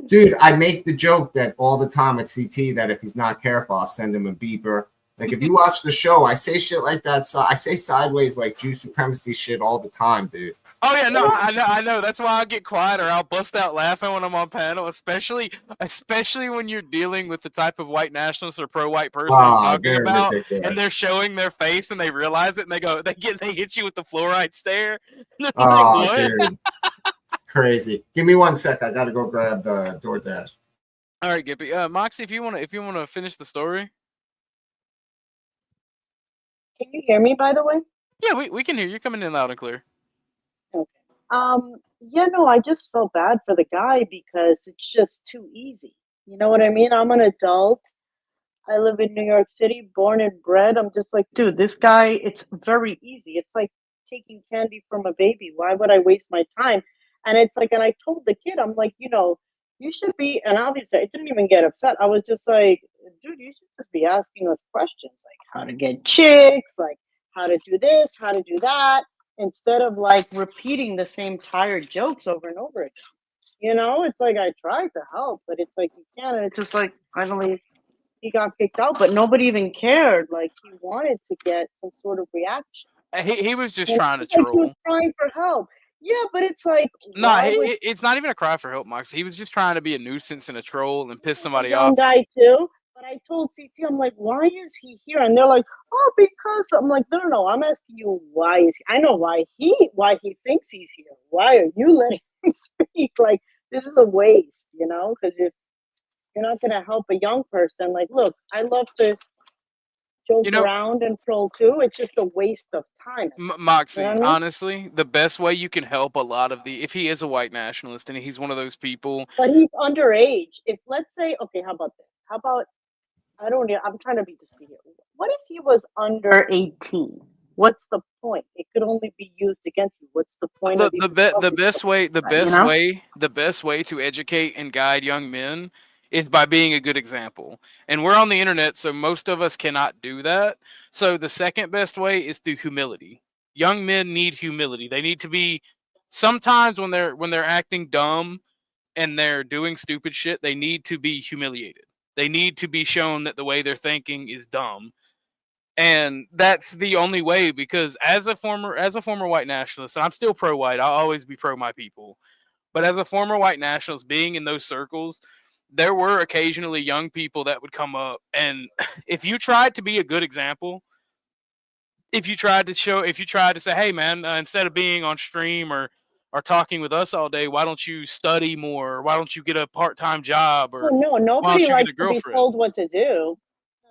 dude. I make the joke that all the time at CT that if he's not careful, I'll send him a beeper. Like, if you watch the show, I say shit like that. So I say sideways like Jew supremacy shit all the time, dude. Oh yeah, no, I know. That's why I'll get quiet or I'll bust out laughing when I'm on panel, especially when you're dealing with the type of white nationalist or pro-white person I'm talking about, ridiculous. And they're showing their face and they realize it and they hit you with the fluoride stare. Oh, dude, it's crazy. Give me 1 sec. I gotta go grab the DoorDash. All right, Gippy. Moxie, if you wanna finish the story. Can you hear me, by the way? Yeah, we can hear you coming in loud and clear. Okay. Yeah, no, I just felt bad for the guy because it's just too easy. You know what I mean? I'm an adult. I live in New York City, born and bred. I'm just like, dude, this guy, it's very easy. It's like taking candy from a baby. Why would I waste my time? And it's like, and I told the kid, I'm like, you should be, and obviously I didn't even get upset. I was just like, dude, you should just be asking us questions like how to get chicks, like how to do this, how to do that, instead of like repeating the same tired jokes over and over again. You know, it's like I tried to help, but it's like you can't. And it's just like finally he got kicked out, but nobody even cared. Like he wanted to get some sort of reaction. He was just And trying to it's like he was troll. trying for help. Yeah, but it's like No, why would it's not even a cry for help, Max. He was just trying to be a nuisance and a troll and piss a somebody young off. guy too? But I told CT, I'm like, why is he here? And they're like, oh, because I'm like, no. I'm asking you why is he? I know why he thinks he's here. Why are you letting him speak? Like this is a waste, you know? Because if you're not gonna help a young person, like, look, I love to joke You know, around and troll too. It's just a waste of time. You know Moxie, what I mean? honestly, the best way you can help a lot of if he is a white nationalist and he's one of those people, But he's underage. If let's say, okay, how about this? How about I don't know. I'm trying to be discreet here. What if he was under 18? What's the point? It could only be used against you. What's the point of even the talking best way about that, you know? the best way to educate and guide young men is by being a good example. And we're on the internet, so most of us cannot do that. So the second best way is through humility. Young men need humility. They need to be sometimes when they're acting dumb and they're doing stupid shit, they need to be humiliated. They need to be shown that the way they're thinking is dumb. And that's the only way, because as a former white nationalist, and I'm still pro white, I'll always be pro my people. But as a former white nationalist, being in those circles, there were occasionally young people that would come up, and if you tried to be a good example, if you tried to say, hey man, instead of being on stream or talking with us all day, why don't you study more? Or why don't you get a part-time job? Or Oh, no, why don't nobody you get a likes to be girlfriend? told what to do.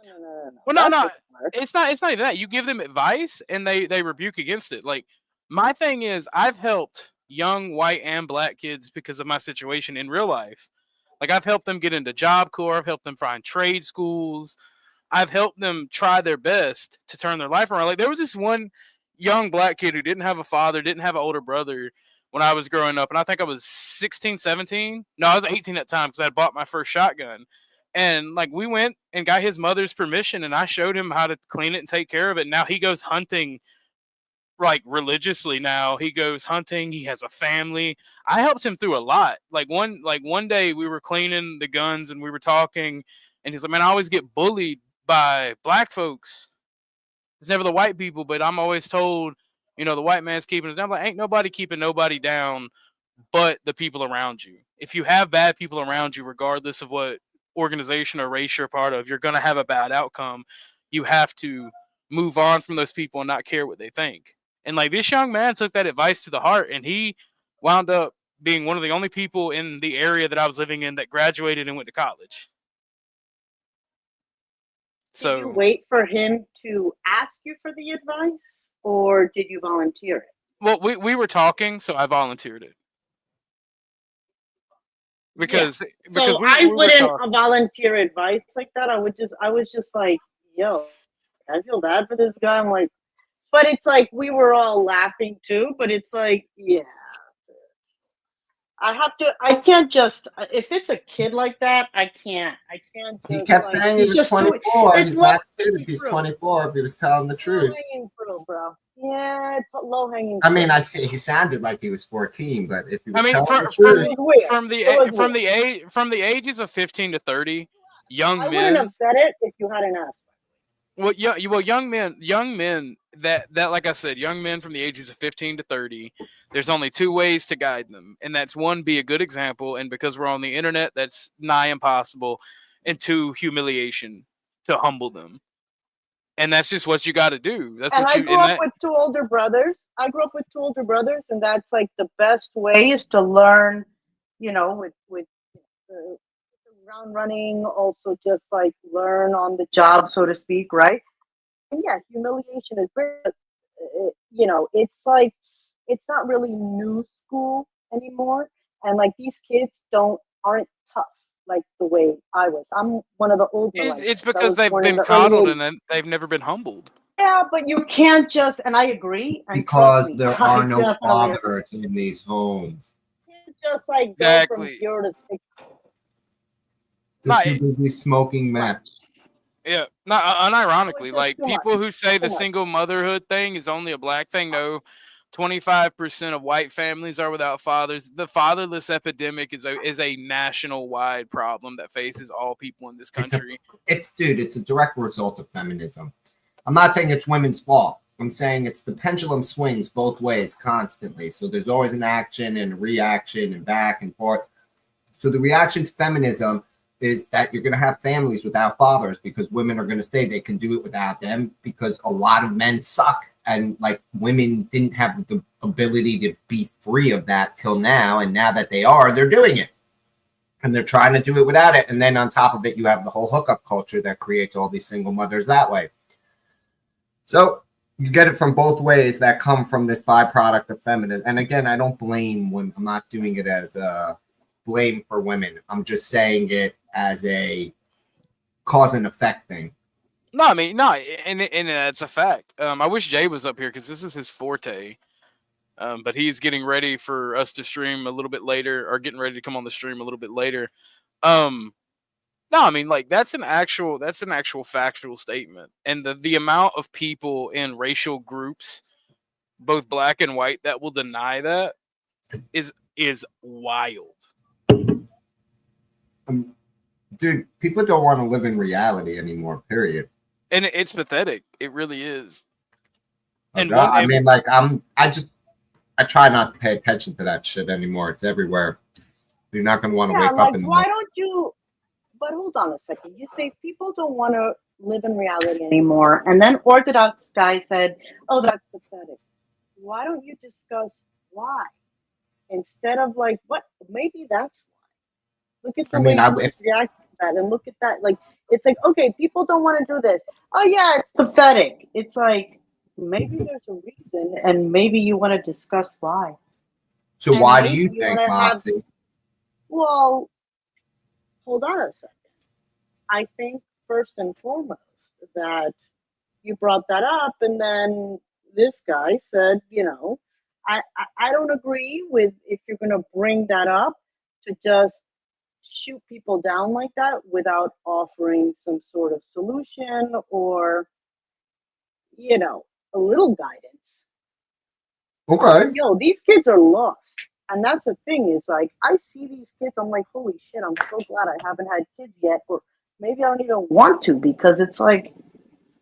No. Well, no, That no, doesn't work. it's not even that. You give them advice and they rebuke against it. Like my thing is, I've helped young white and black kids because of my situation in real life. Like I've helped them get into Job Corps. I've helped them find trade schools. I've helped them try their best to turn their life around. Like there was this one young black kid who didn't have a father, didn't have an older brother when I was growing up. And I think I was 16, 17. No, I was 18 at the time because I had bought my first shotgun. And like we went and got his mother's permission and I showed him how to clean it and take care of it. Now he goes hunting like religiously now. He goes hunting, he has a family. I helped him through a lot. Like one day we were cleaning the guns and we were talking and he's like, man, I always get bullied by black folks. It's never the white people, but I'm always told, the white man's keeping us down. Like, ain't nobody keeping nobody down but the people around you. If you have bad people around you, regardless of what organization or race you're part of, you're going to have a bad outcome. You have to move on from those people and not care what they think. And like this young man took that advice to the heart, and he wound up being one of the only people in the area that I was living in that graduated and went to college. So did you wait for him to ask you for the advice, or did you volunteer it? Well, we were talking, so I volunteered it. Because I wouldn't volunteer advice like that. I was just like, yo, I feel bad for this guy. I'm like, but it's like we were all laughing too. But it's like, yeah, I can't just, if it's a kid like that, I can't. He kept saying he was 24. He's not kid if he's 24. If he was telling the truth. Low-hanging fruit, bro. Yeah, it's low hanging. I mean, he sounded like he was 14, but if he was from the ages of 15 to 30, young men. I wouldn't have said it if you hadn't asked. Well, young men that like I said, young men from the ages of 15 to 30, there's only two ways to guide them, and that's one, be a good example, and because we're on the internet, that's nigh impossible, and two, humiliation, to humble them. And that's just what you got to do. That's what I grew up with two older brothers. And that's like the best way is to learn, with ground running. Also, just like learn on the job, so to speak, right? And yeah, humiliation is great. It's like it's not really new school anymore, and like these kids aren't tough like the way I was. I'm one of the older. It's because they've been coddled and they've never been humbled. Yeah, but you can't just, and I agree. Because there are no fathers in these homes. You can't just like go from 0 to 60. They're Not too busy smoking meth. yeah, not unironically. It's Like too much. people who say the Too much. single motherhood thing is only a black thing. No, 25% of white families are without fathers. The fatherless epidemic is a national wide problem that faces all people in this country. It's a direct result of feminism. I'm not saying it's women's fault. I'm saying it's the pendulum swings both ways constantly. So there's always an action and a reaction and back and forth. So the reaction to feminism is that you're going to have families without fathers because women are going to say they can do it without them because a lot of men suck. And like women didn't have the ability to be free of that till now. And now that they are, they're doing it. And they're trying to do it without it. And then on top of it, you have the whole hookup culture that creates all these single mothers that way. So you get it from both ways that come from this byproduct of feminism. And again, I don't blame women. I'm not doing it as a blame for women. I'm just saying it as a cause and effect thing. No, I mean, no, and that's a fact. I wish Jay was up here because this is his forte. But he's getting ready for us to stream a little bit later, or getting ready to come on the stream a little bit later. No, I mean, like that's an actual factual statement, and the amount of people in racial groups, both black and white, that will deny that is wild. Dude, people don't want to live in reality anymore. Period. And it's pathetic. It really is. And No, I mean, like I try not to pay attention to that shit anymore. It's everywhere. You're not going to want to wake up in the why don't you? But hold on a second. You say people don't want to live in reality anymore, and then Orthodox guy said, "Oh, that's pathetic." Why don't you discuss why instead of like what? Maybe that's why. Look at the way you react to that, and look at that. Like it's like okay, people don't want to do this. Oh yeah, it's pathetic. It's like maybe there's a reason, and maybe you want to discuss why. So and why do you think, Moxie? Well, hold on a second. I think first and foremost that you brought that up, and then this guy said, you know, I don't agree with if you're going to bring that up to just shoot people down like that without offering some sort of solution or, you know, a little guidance. Okay. Yo, these kids are lost. And that's the thing is like, I see these kids, I'm like, holy shit, I'm so glad I haven't had kids yet. Or maybe I don't even want to because it's like,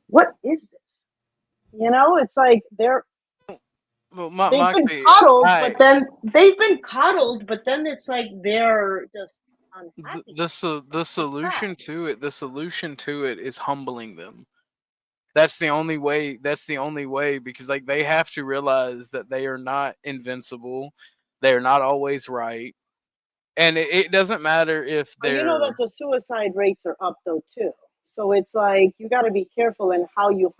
what is this? You know, it's like they've been coddled, but then it's like they're just unhappy. The solution to it is humbling them. That's the only way because like they have to realize that they are not invincible. They're not always right. And it doesn't matter if they're... You know that the suicide rates are up though too. So it's like you got to be careful in how you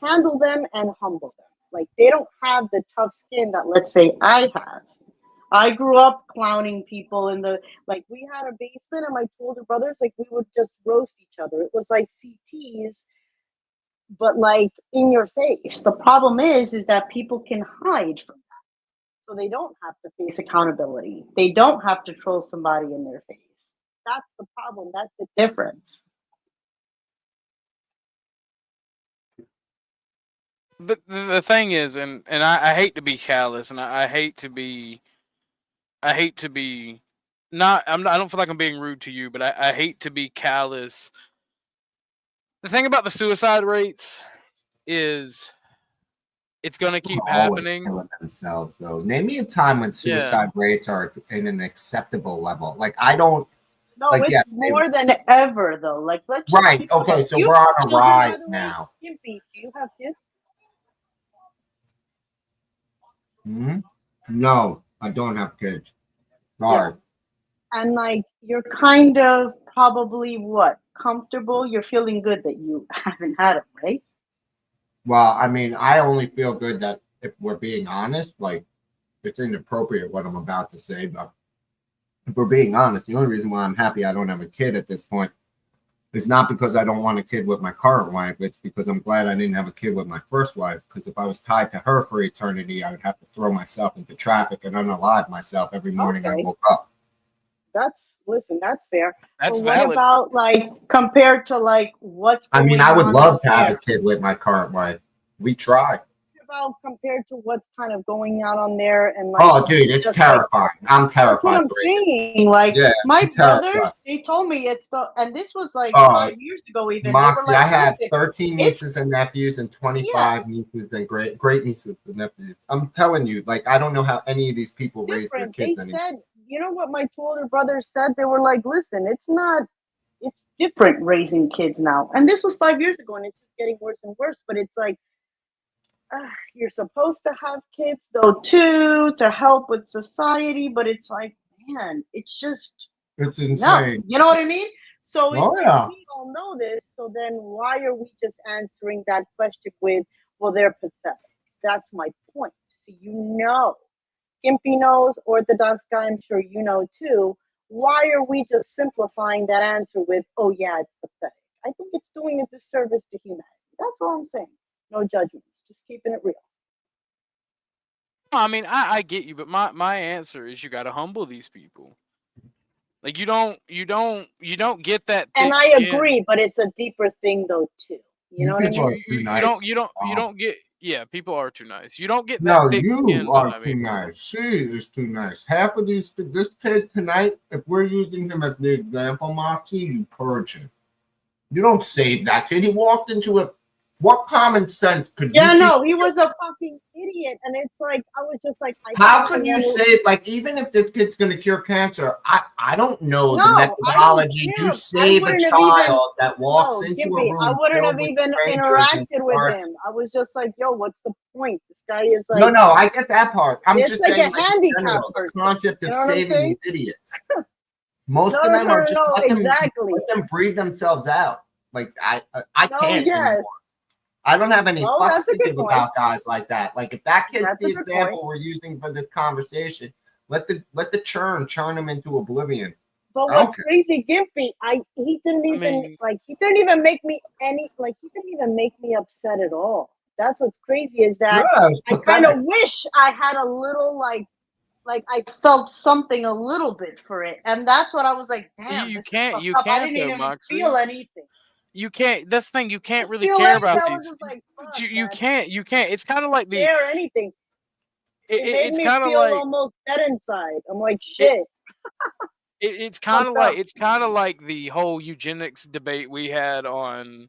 handle them and humble them. Like they don't have the tough skin that let's say I have. I grew up clowning people in the, like we had a basement and my two older brothers, like we would just roast each other. It was like CTs, but like in your face. The problem is that people can hide from that. So they don't have to face accountability. They don't have to troll somebody in their face. That's the problem. That's the difference. But the thing is, and I hate to be callous, and I hate to be not. I don't feel like I'm being rude to you, but I hate to be callous. The thing about the suicide rates is it's going to keep happening. Killing themselves, though. Name me a time when suicide rates are in an acceptable level. Like I don't. No, like, it's more than ever, though. Like let's right. Okay, so we're on a rise now. Do you have kids? Hmm? No, I don't have kids. Sorry. Yeah. And like you're kind of probably what? Comfortable? You're feeling good that you haven't had them, right? Well, I mean, I only feel good that if we're being honest, like it's inappropriate what I'm about to say, but if we're being honest, the only reason why I'm happy I don't have a kid at this point is not because I don't want a kid with my current wife. It's because I'm glad I didn't have a kid with my first wife. Because if I was tied to her for eternity, I would have to throw myself into traffic and unalive myself every morning I woke up. That's listen, that's fair. That's But what valid. about like compared to like what's I going mean, I would on love out to have there? a kid with my current wife. We try. What about compared to what's kind of going out on there and like Oh, dude, it's just like terrifying. I'm that's what terrified I'm for it. saying. Like Yeah, my I'm terrified. brothers, they told me it's the and this was like Oh, 5 years ago even. They were Moxie, I like, have listen, 13 it's nieces and nephews and yeah. 25 nieces and great nieces and nephews. I'm telling you, like, I don't know how any of these people raise their Different. They kids anymore. said, you know what my two older brothers said? They were like, listen, it's different raising kids now. And this was 5 years ago and it's just getting worse and worse. But it's like, you're supposed to have kids though too to help with society. But it's like, man, it's just, It's no. insane. You know what I mean? So it's Oh, like, yeah. we all know this. So then why are we just answering that question with, well, they're pathetic? That's my point. So Gimpy knows, Orthodox guy, I'm sure you know too. Why are we just simplifying that answer with, oh yeah, it's pathetic? I think it's doing a disservice to humanity. That's all I'm saying. No judgments, just keeping it real. I mean, I get you, but my answer is you got to humble these people. Like you don't get that thick And I skin. agree, but it's a deeper thing though too. You know what I People mean? are too You nice. don't get, yeah, people are too nice. You don't get that No, thick skin you are behind too me. nice. She is too nice. Half of this kid tonight, if we're using him as the example, Moxie, you purge him. You don't save that kid. He walked into a. What common sense could Yeah, you no, he was a fucking idiot, and it's like I was just like, How can't could you handle- save, like, even if this kid's going to cure cancer, I don't know No, the I don't methodology care. I to save a wouldn't have child that walks No, into Gimpy, a room I wouldn't filled have with even strangers and interacted with starts. him. I was just like, yo, what's the point? This guy is like, No, I get that part. I'm it's just like saying, a like, in handicap general, the person. concept You of know what I'm saving saying? these idiots. Most No, of them are just let them, exactly. let them breathe themselves out. Like, I No, can't yes. anymore. I don't have any Well, fucks that's a to good give point. about guys like that. Like, if that kid's That's a the good example point. we're using for this conversation, let the churn him into oblivion. But I don't what's care. crazy, Gimpy, he didn't even he didn't even make me upset at all. That's what's crazy is that Yeah, it's I kind of pathetic. wish I had a little like I felt something a little bit for it, and that's what I was like. Damn, You this is can't fucked you up. I can't didn't though, even Moxie. feel anything. You can't. That's the thing. You can't really feel care like about I was these. just like, fuck, You man. can't. You can't. It's kind of like the. Care or anything. It made It's me kind of feel like. almost dead inside. I'm like, shit. It's kind of Fucked like up. it's kind of like the whole eugenics debate we had on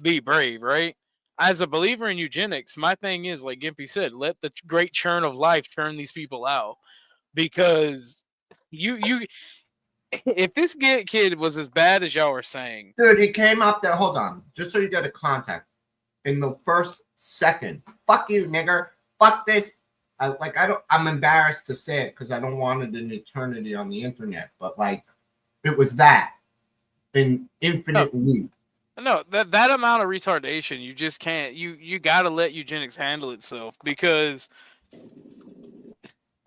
Be Brave, right? As a believer in eugenics, my thing is, like Gimpy said, let the great churn of life churn these people out, because you if this kid was as bad as y'all are saying, Dude, he came up there. Hold on, just so you get a context. In the first second, fuck you, nigger. Fuck this. I'm embarrassed to say it because I don't want it an eternity on the internet, but like, it was that in infinite loop. no, that amount of retardation, you just can't. You got to let eugenics handle itself, because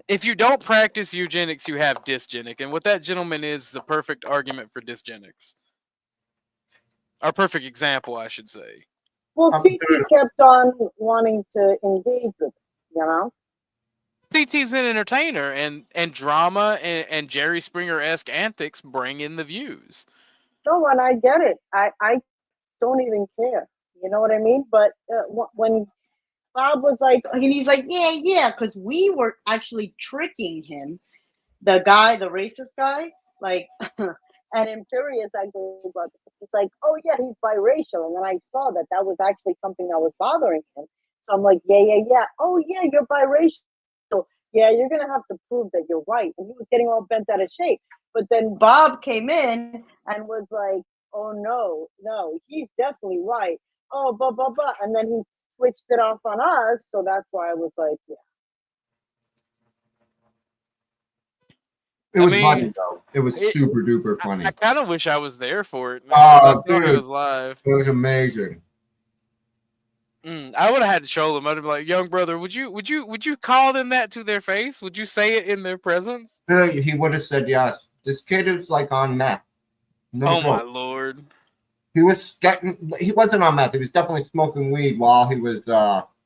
if you don't practice eugenics, you have dysgenic, and what that gentleman is a perfect argument for dysgenics. Our perfect example, I should say. Well, CT kept on wanting to engage with it, you know? CT's an entertainer, and drama and Jerry Springer-esque antics bring in the views. No, and I get it. I don't even care. You know what I mean? But when Bob was like, and he's like, yeah, because we were actually tricking him, the racist guy, like, and Imperious actually was like, oh yeah, he's biracial, and then I saw that was actually something that was bothering him. So I'm like, yeah. Oh yeah, you're biracial. Yeah, you're gonna have to prove that you're white. And he was getting all bent out of shape. But then Bob came in and was like, oh no, he's definitely white. Oh, blah blah blah, and then he switched it off on us. So that's why I was like, yeah. It was funny though. It was super duper funny. I kind of wish I was there for it. Oh, dude, it dude, was live. It was amazing. I would have had to show them. I'd be like, young brother, would you call them that to their face? Would you say it in their presence? He would have said yes. This kid is like on meth. No oh joke. my lord. He wasn't on meth. He was definitely smoking weed while he was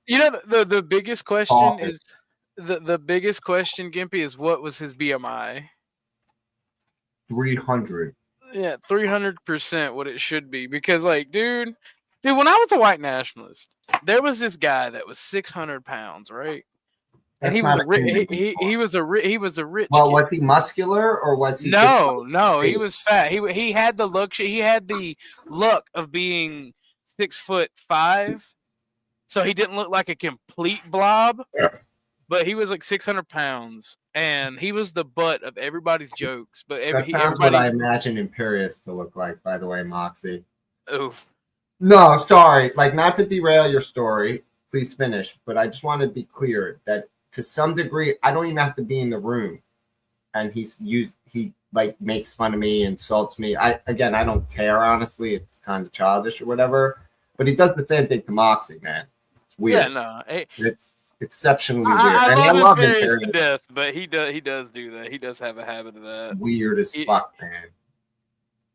You know, the biggest question talking. is the biggest question, Gimpy, is what was his BMI? 300. Yeah, 300% what it should be. Because like, dude, when I was a white nationalist, there was this guy that was 600 pounds, right? And That's he not was a human he being. was a he was a rich Well, kid. was he muscular or was he No, just no, he straight? was fat. He had the look. He had the look of being 6'5", so he didn't look like a complete blob. But he was like 600 pounds, and he was the butt of everybody's jokes. But That sounds what I everybody, imagine Imperious to look like, by the way, Moxie. oof. No, sorry. Like, not to derail your story. Please finish. But I just want to be clear that to some degree, I don't even have to be in the room. And he like makes fun of me, insults me. I don't care, honestly. It's kind of childish or whatever. But he does the same thing to Moxie, man. It's weird. Yeah, no, It's exceptionally weird. I And I love love Imperious Imperious. to death, but he does do that. He does have a habit of that. It's weird as fuck, man.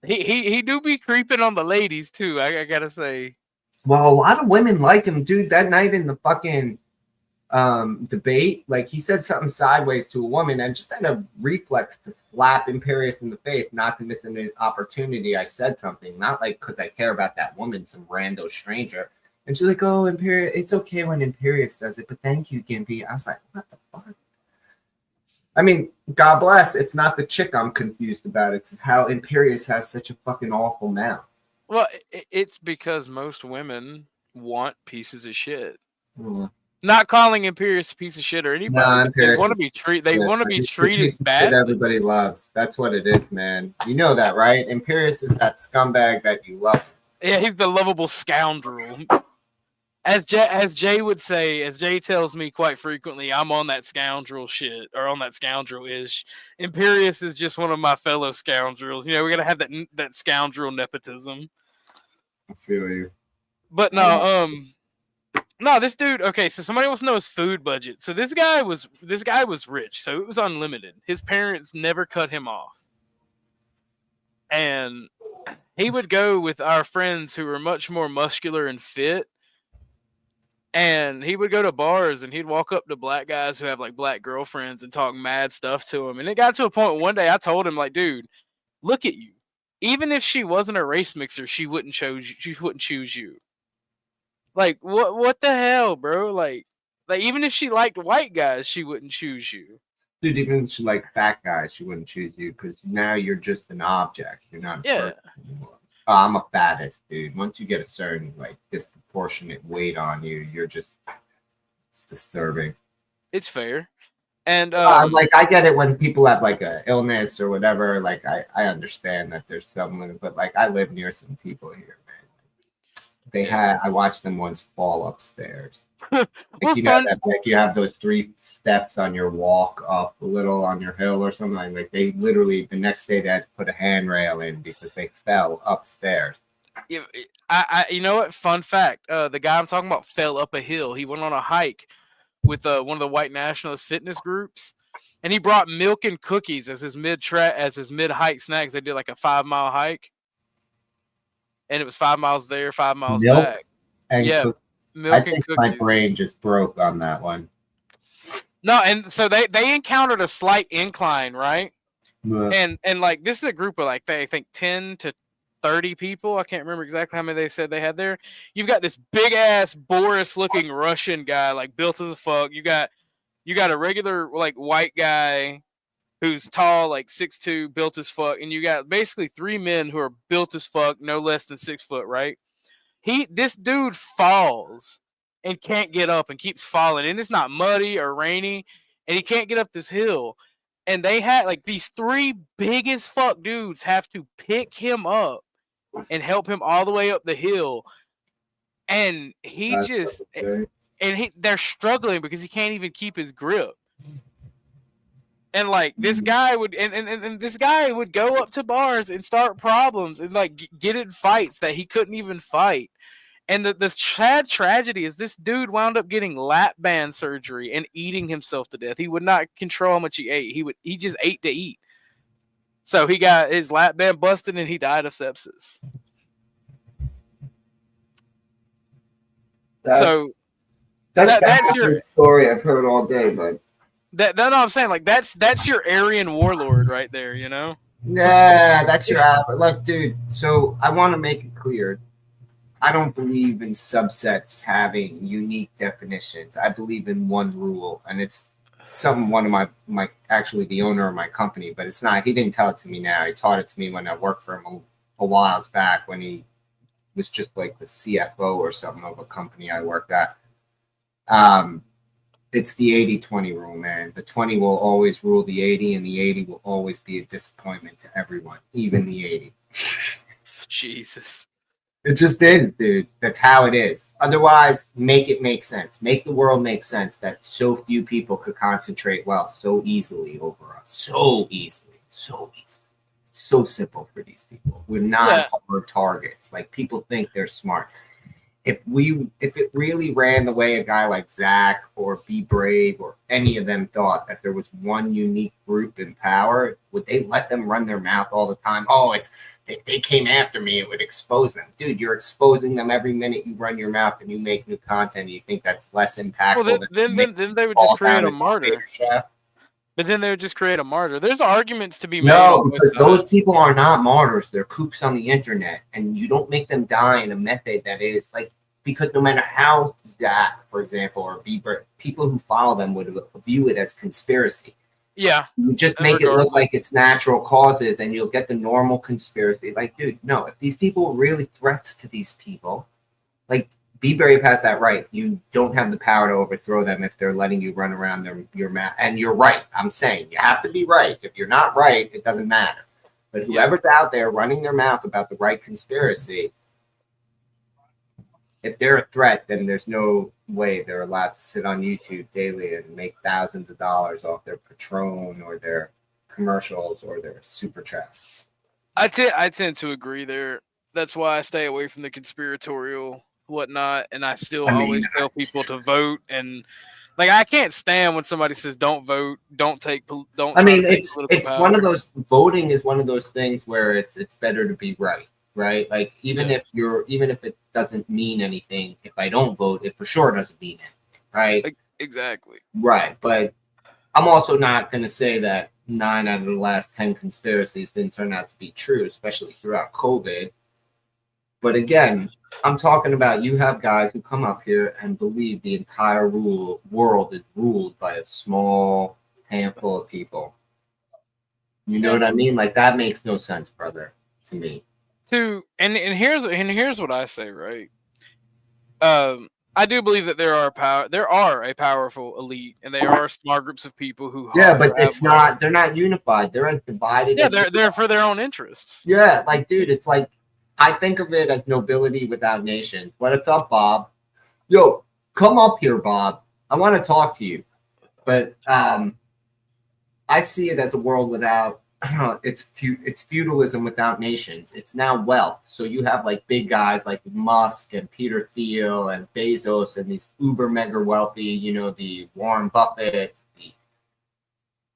He do be creeping on the ladies too. I gotta say. Well, a lot of women like him, dude. That night in the fucking debate, like he said something sideways to a woman, and just had a reflex to slap Imperious in the face, not to miss an opportunity. I said something, not like because I care about that woman, some rando stranger. And she's like, "Oh, Imperious, it's okay when Imperious does it, but thank you, Gimpy." I was like, "What the fuck?" I mean, God bless. It's not the chick I'm confused about. It's how Imperious has such a fucking awful mouth. Well, it's because most women want pieces of shit. Mm. Not calling Imperious a piece of shit or anybody. Nah, But they Imperious want to is- be treated. They Yeah, want to be he's the treated piece of shit badly. everybody loves. That's what it is, man. You know that, right? Imperious is that scumbag that you love. Yeah, he's the lovable scoundrel. As Jay would say, as Jay tells me quite frequently, I'm on that scoundrel shit or on that scoundrel ish. Imperious is just one of my fellow scoundrels. You know, we gotta have that scoundrel nepotism. I feel you. But no, no, this dude. Okay, so somebody wants to know his food budget. So this guy was rich, so it was unlimited. His parents never cut him off, and he would go with our friends who were much more muscular and fit. And he would go to bars and he'd walk up to black guys who have like black girlfriends and talk mad stuff to him. And it got to a point one day I told him, like, dude, look at you. Even if she wasn't a race mixer, she wouldn't choose you. Like, what the hell, bro? Like even if she liked white guys, she wouldn't choose you. Dude, even if she like fat guys, she wouldn't choose you because now you're just an object. You're not a person anymore. Oh, I'm a fattest, dude. Once you get a certain like disproportionate weight on you, you're just it's disturbing. It's fair. And like I get it when people have like a illness or whatever. Like I understand that there's some limit, but like I live near some people here, man. I watched them once fall upstairs. Like you have those 3 steps on your walk up a little on your hill or something. Like they literally the next day they had to put a handrail in because they fell upstairs. I you know what? Fun fact: the guy I'm talking about fell up a hill. He went on a hike with one of the white nationalist fitness groups, and he brought milk and cookies as his mid hike snacks. They did like a 5-mile hike, and it was 5 miles there, 5 miles back. And yeah. Milk I think and cookies. my brain just broke on that one. No, and so they encountered a slight incline, right? Yeah. And like this is a group of like I think 10 to 30 people. I can't remember exactly how many they said they had there. You've got this big ass Boris looking Russian guy, like built as a fuck. You got a regular like white guy who's tall, like 6'2", built as fuck, and you got basically 3 men who are built as fuck, no less than 6 foot, right? This dude falls and can't get up and keeps falling, and it's not muddy or rainy, and he can't get up this hill. And they had like these 3 big as fuck dudes have to pick him up and help him all the way up the hill. And they're struggling because he can't even keep his grip. And like this guy would and this guy would go up to bars and start problems and like get in fights that he couldn't even fight. And the sad tragedy is this dude wound up getting lap band surgery and eating himself to death. He would not control how much he ate. He just ate to eat. So he got his lap band busted and he died of sepsis. That's your story I've heard all day, bud. No, I'm saying like that's your Aryan warlord right there, you know? Nah, that's your average. Look, dude. So I want to make it clear. I don't believe in subsets having unique definitions. I believe in one rule, and it's one of my actually the owner of my company, but it's not. He didn't tell it to me now. He taught it to me when I worked for him a whiles back when he was just like the CFO or something of a company I worked at. It's the 80-20 rule, man. The 20 will always rule the 80, and the 80 will always be a disappointment to everyone, even the 80. Jesus. It just is, dude. That's how it is. Otherwise, make it make sense. Make the world make sense that so few people could concentrate wealth so easily over us. So easily. So easily. It's so simple for these people. We're not hard targets. Like, people think they're smart. If it really ran the way a guy like Zach or Be Brave or any of them thought that there was one unique group in power, would they let them run their mouth all the time? Oh, if they came after me, it would expose them. Dude, you're exposing them every minute you run your mouth and you make new content. And you think that's less impactful? Well, then they would just create a martyr. But then they would just create a martyr. There's arguments to be made. No, because those people are not martyrs. They're kooks on the internet. And you don't make them die in a method that is like, because no matter how Zach, for example, or Bieber, people who follow them would view it as conspiracy. Yeah. You just make it look like it's natural causes and you'll get the normal conspiracy. Like, dude, no, if these people are really threats to these people, like, Be Brave has that right. You don't have the power to overthrow them if they're letting you run around your mouth. And you're right. I'm saying you have to be right. If you're not right, it doesn't matter. But whoever's out there running their mouth about the right conspiracy, if they're a threat, then there's no way they're allowed to sit on YouTube daily and make thousands of dollars off their Patron or their commercials or their super chats. I tend to agree there. That's why I stay away from the conspiratorial whatnot, and I always tell people to vote. And like, I can't stand when somebody says don't vote, don't. I mean, it's one of those. Voting is one of those things where it's better to be right. Right? Like, even if it doesn't mean anything, if I don't vote, it for sure doesn't mean anything, right? Exactly. Right. But I'm also not going to say that 9 out of the last 10 conspiracies didn't turn out to be true, especially throughout COVID. But again, I'm talking about, you have guys who come up here and believe the entire world is ruled by a small handful of people. You know what I mean? Like, that makes no sense, brother, to me. And here's what I say, right? I do believe that there are a powerful elite, and they are small groups of people who. Yeah, but they're not unified. They're as divided. Yeah, they're for their own interests. Yeah, like, dude, it's like, I think of it as nobility without nations. What's up, Bob? Yo, come up here, Bob. I want to talk to you. But I see it as a world without. It's feudalism without nations. It's now wealth. So you have like big guys like Musk and Peter Thiel and Bezos and these uber mega wealthy, the Warren Buffett,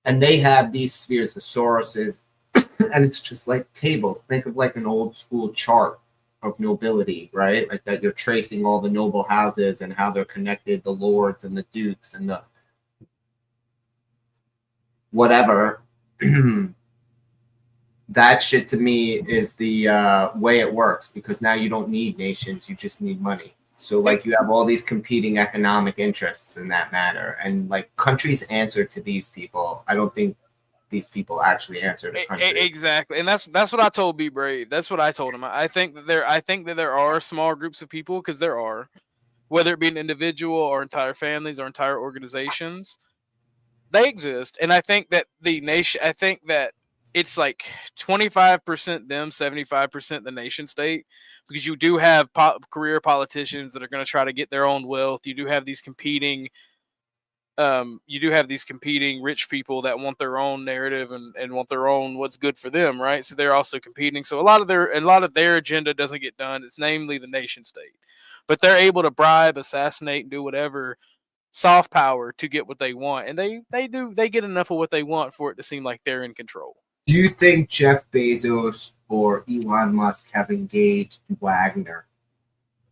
and they have these spheres, the Soroses, and it's just like tables. Think of like an old school chart of nobility, right? Like that you're tracing all the noble houses and how they're connected, the lords and the dukes and the whatever. That shit to me is the way it works, because now you don't need nations, you just need money. So like, you have all these competing economic interests in that matter, and like, countries answer to these people. I don't think these people actually answer to countries. Exactly, and that's what I told Be Brave. That's what I told him. I think that there are small groups of people, because there are, whether it be an individual or entire families or entire organizations, they exist. And I think that it's like 25% them, 75% the nation state, because you do have career politicians that are going to try to get their own wealth. You do have these competing rich people that want their own narrative and want their own what's good for them, right? So they're also competing. So a lot of their agenda doesn't get done. It's namely the nation state, but they're able to bribe, assassinate, and do whatever soft power to get what they want, and they get enough of what they want for it to seem like they're in control. Do you think Jeff Bezos or Elon Musk have engaged Wagner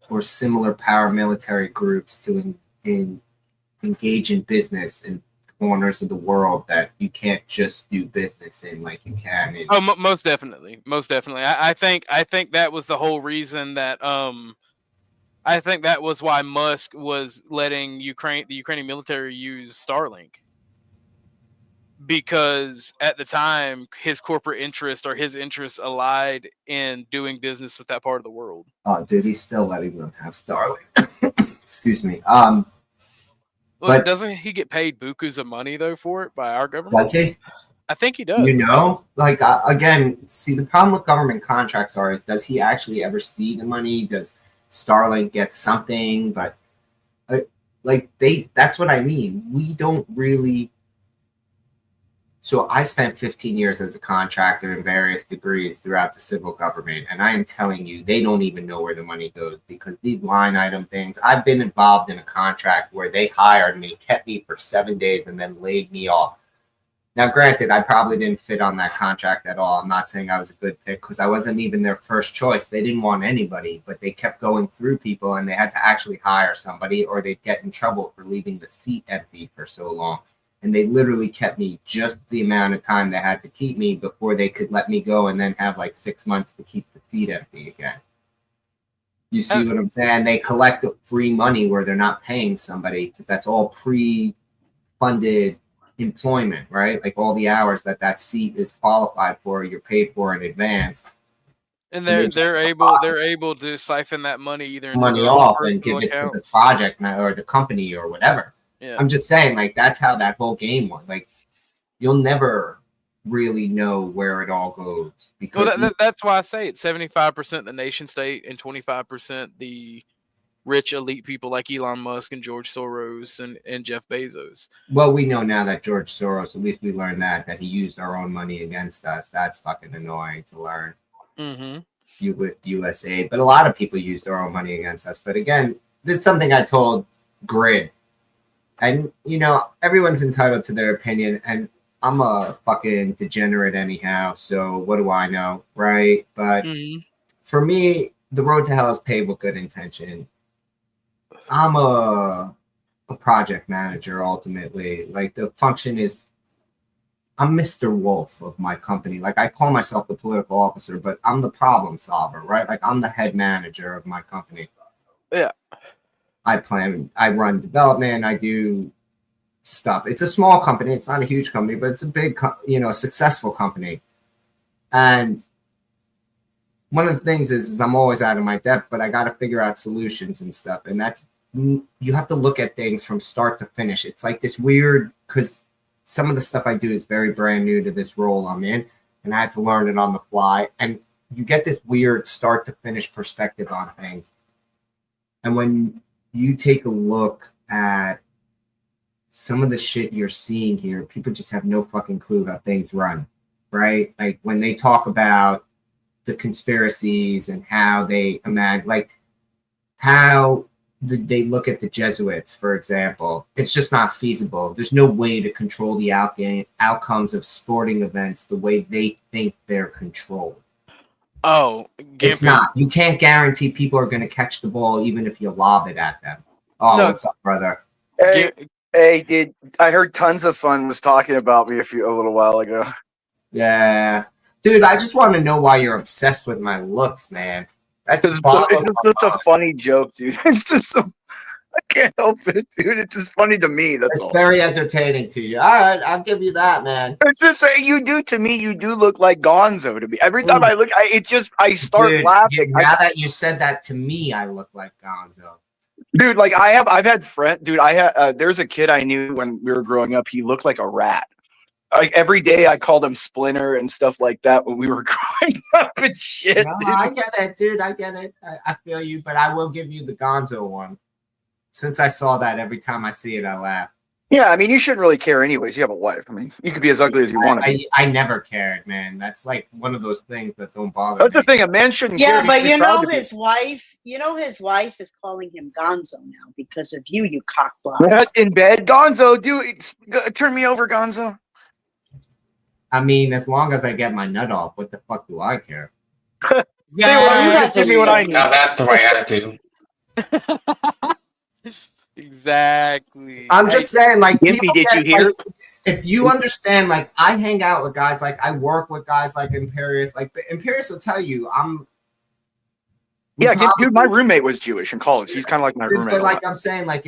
or similar paramilitary groups to engage in business and corners of the world that you can't just do business in like you can in. Oh, most definitely, most definitely. I think that was the whole reason that I think that was why Musk was letting the Ukrainian military use Starlink, because at the time his corporate interest or his interests allied in doing business with that part of the world. Oh, dude, he's still letting them have Starlink. Excuse me. Well, But- doesn't he get paid bukus of money though for it by our government? Does he? I think he does. You know, like again, see the problem with government contracts is does he actually ever see the money? Does Starlink get something? But that's what I mean. We don't really. So I spent 15 years as a contractor in various degrees throughout the civil government, and I am telling you, they don't even know where the money goes because these line item things. I've been involved in a contract where they hired me, kept me for 7 days, and then laid me off. Now, granted, I probably didn't fit on that contract at all. I'm not saying I was a good pick because I wasn't even their first choice. They didn't want anybody, but they kept going through people, and they had to actually hire somebody or they'd get in trouble for leaving the seat empty for so long. And they literally kept me just the amount of time they had to keep me before they could let me go and then have like 6 months to keep the seat empty again. You see what I'm saying? They collect the free money where they're not paying somebody because that's all pre-funded employment, right? Like all the hours that seat is qualified for, you're paid for in advance. And they're able to siphon that money either into Money their own off and personal give it to the accounts. project or the company or whatever. Yeah. I'm just saying, like, that's how that whole game works. Like, you'll never really know where it all goes because That's why I say it's 75% the nation state and 25% the rich elite people like Elon Musk and George Soros and Jeff Bezos. well, we know now that George Soros, at least we learned that he used our own money against us. That's fucking annoying to learn. Mm-hmm. With USA, but a lot of people used our own money against us. But again, this is something I told Grid. And, you know, everyone's entitled to their opinion, and I'm a fucking degenerate anyhow, so what do I know, right? But for me, the road to hell is paved with good intention. I'm a project manager, ultimately. Like, the function is, I'm Mr. Wolf of my company. Like, I call myself the political officer, but I'm the problem solver, right? Like, I'm the head manager of my company. Yeah. I run development, I do stuff. It's a small company, it's not a huge company, but it's a big, successful company. And one of the things is I'm always out of my depth, but I got to figure out solutions and stuff. And that's, you have to look at things from start to finish. It's like this weird, because some of the stuff I do is very brand new to this role I'm in, and I had to learn it on the fly. And you get this weird start to finish perspective on things. And when you take a look at some of the shit you're seeing here, people just have no fucking clue how things run, right? Like when they talk about the conspiracies and how they imagine, like how they look at the Jesuits, for example, it's just not feasible. There's no way to control the outcomes of sporting events the way they think they're controlled. Oh, it's not. You can't guarantee people are going to catch the ball even if you lob it at them. Oh, no. What's up, brother? Hey, dude, I heard Tons of Fun was talking about me a little while ago. Yeah. Dude, I just want to know why you're obsessed with my looks, man. It's just such a funny joke, dude. It's just so... I can't help it, dude. It's just funny to me. That's all. It's very entertaining to you. All right, I'll give you that, man. It's just you do to me. You do look like Gonzo to me. Every time I look, I start laughing. Now that you said that to me, I look like Gonzo. Dude, like I've had friends. Dude, there's a kid I knew when we were growing up. He looked like a rat. Like every day, I called him Splinter and stuff like that when we were growing up and shit. No, I get it, dude. I get it. I feel you, but I will give you the Gonzo one. Since I saw that, every time I see it, I laugh. Yeah, I mean, you shouldn't really care anyways. You have a wife. I mean, you could be as ugly as you want to be. I never cared, man. That's like one of those things that don't bother me. That's the thing. A man shouldn't care. Yeah, but his wife is calling him Gonzo now because of you cockblock. In bed, Gonzo, dude, turn me over, Gonzo. I mean, as long as I get my nut off, what the fuck do I care? Yeah, you guys give me what I need. Now that's the right attitude. Exactly. I'm just saying, like, Gimpy, did you hear? if you understand, like I hang out with guys, like I work with guys like Imperius. Like Imperius will tell you, Yeah, dude, my roommate was Jewish in college. He's kind of like my roommate. But like I'm saying, like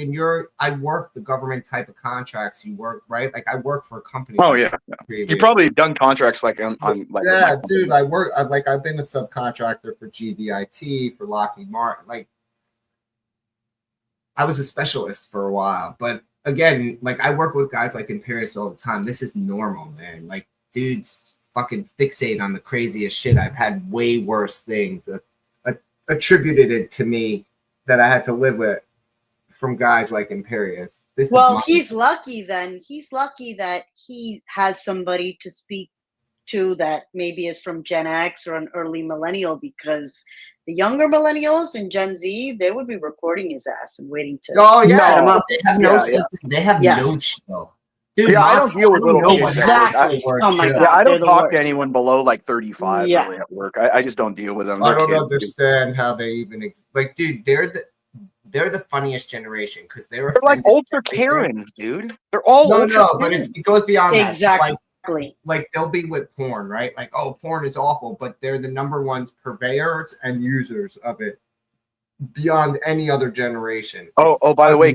I work the government type of contracts you work, right? Like I work for a company. Oh yeah. You probably done contracts like on like. Yeah, dude, I've been a subcontractor for GDIT, for Lockheed Martin. Like I was a specialist for a while, but again, like I work with guys like Imperius all the time. This is normal, man. Like dudes fucking fixate on the craziest shit. I've had way worse things attributed it to me that I had to live with from guys like Imperius. He's lucky then. He's lucky that he has somebody to speak to that maybe is from Gen X or an early millennial, because the younger millennials and Gen Z, they would be recording his ass and waiting to. Oh yeah, they have no show. Dude, yeah, I don't deal with little kids. Exactly. Oh my God. Yeah, I don't talk to anyone below like 35 Yeah. really at work. I just don't deal with them. I They're don't kids, understand how they even like, dude. They're the funniest generation because they're like ultra Karens, dude. They're all ultra. No, but it goes beyond that. Exactly. Like they'll be with porn, right? Like, oh, porn is awful, but they're the number one purveyors and users of it beyond any other generation. Oh, by the way,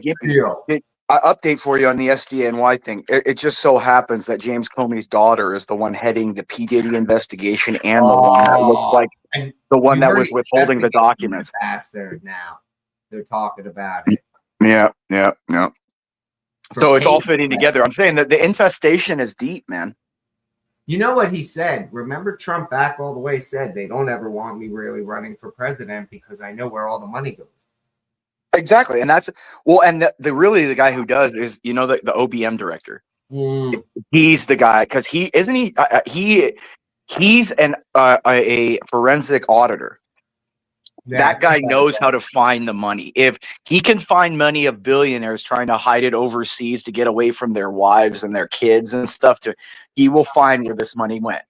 update for you on the SDNY thing. It just so happens that James Comey's daughter is the one heading the P. Diddy investigation and the one that looks like the one that was withholding the documents. Faster now. They're talking about it. Yeah. So it's all fitting together. I'm saying that the infestation is deep, man. You know what he said? Remember Trump back all the way said they don't ever want me really running for president because I know where all the money goes. Exactly. And that's and the guy who does is, you know, the OBM director. He's the guy because he's a forensic auditor. That guy knows how to find the money. If he can find money of billionaires trying to hide it overseas to get away from their wives and their kids and stuff, he will find where this money went.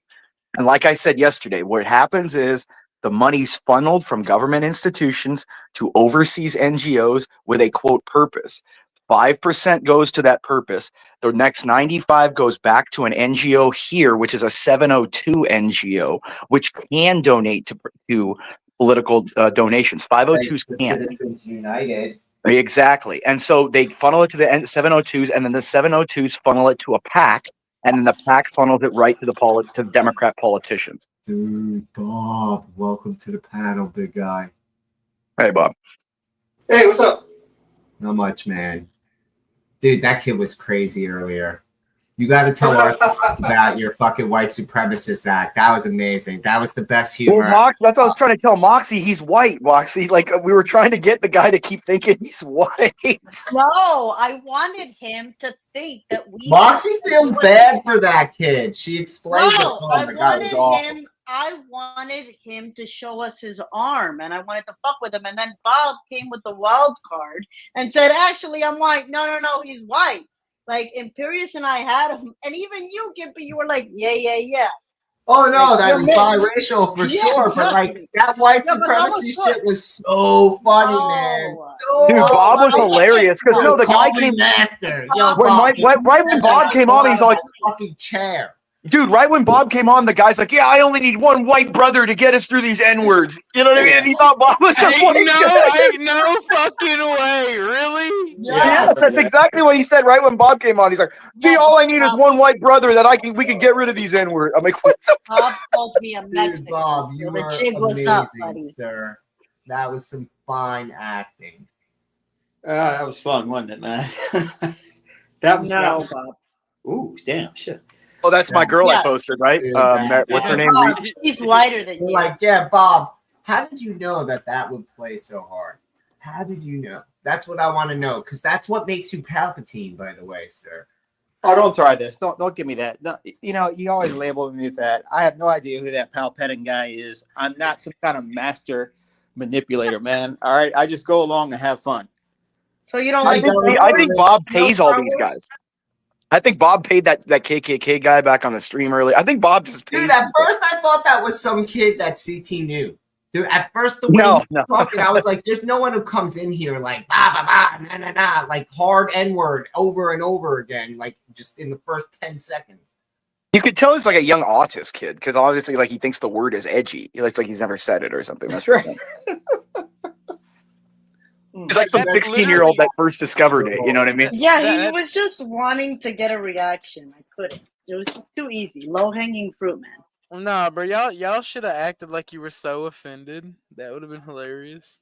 And like I said yesterday, what happens is the money's funneled from government institutions to overseas NGOs with a quote purpose. 5% goes to that purpose. The next 95 goes back to an NGO here, which is a 702 NGO, which can donate to political donations. 502s can't. Citizens United. Exactly. And so they funnel it to the 702s, and then the 702s funnel it to a PAC, and then the PAC funnels it right to the Democrat politicians. Dude, Bob, welcome to the panel, big guy. Hey, Bob. Hey, what's up? Not much, man. Dude, that kid was crazy earlier. You got to tell our thoughts about your fucking white supremacist act. That was amazing. That was the best humor. Well, Moxie, that's what I was trying to tell Moxie. He's white, Moxie. Like, we were trying to get the guy to keep thinking he's white. No, I wanted him to think that we. Moxie feels bad for that kid. She explained it. I wanted him to show us his arm, and I wanted to fuck with him. And then Bob came with the wild card and said, "Actually, I'm white." No, he's white. Like Imperius and I had him, and even you, Gimpy, you were like, yeah. Oh no, like, that was biracial for sure. Exactly. But like that white supremacy shit was so funny, man. Dude, Bob was hilarious because the guy came. Right when Bob came on, he's like, fucking chair. Dude, right when Bob came on, the guy's like, "Yeah, I only need one white brother to get us through these N-words." You know what I mean? And he thought Bob was a white guy. No fucking way, really? Yeah, that's exactly what he said right when Bob came on. He's like, "Gee, all I need is one white brother that we can get rid of these N-words." I'm like, "What the fuck?" Bob called me a Mexican. Dude, Bob, you were the jig was up, buddy. Sir. That was some fine acting. That was fun, wasn't it, man? That was Bob. Ooh, damn, shit. Oh, that's my girl I posted, right? What's her name? Bob, she's lighter than you. Like, yeah, Bob, how did you know that would play so hard? How did you know? That's what I want to know, because that's what makes you Palpatine, by the way, sir. Oh, don't try this. Don't give me that. No, you know, you always label me with that. I have no idea who that Palpatine guy is. I'm not some kind of master manipulator, man. All right, I just go along and have fun. So you don't I think Bob pays all these guys. I think Bob paid that KKK guy back on the stream early. I think Bob just pays. Dude, at first I thought that was some kid that CT knew. Dude, at first the way No, he no. was talking, I was like, "There's no one who comes in here like bah bah bah na na na like hard N word over and over again, like just in the first 10 seconds." You could tell he's like a young autist kid because obviously, like, he thinks the word is edgy. He looks like he's never said it or something. That's the right. thing. He's like some That's 16-year-old literally- that first discovered it. You know what I mean? Yeah, he That- was just wanting to get a reaction. I couldn't. It was too easy. Low hanging fruit, man. Nah, bro, y'all should have acted like you were so offended. That would have been hilarious.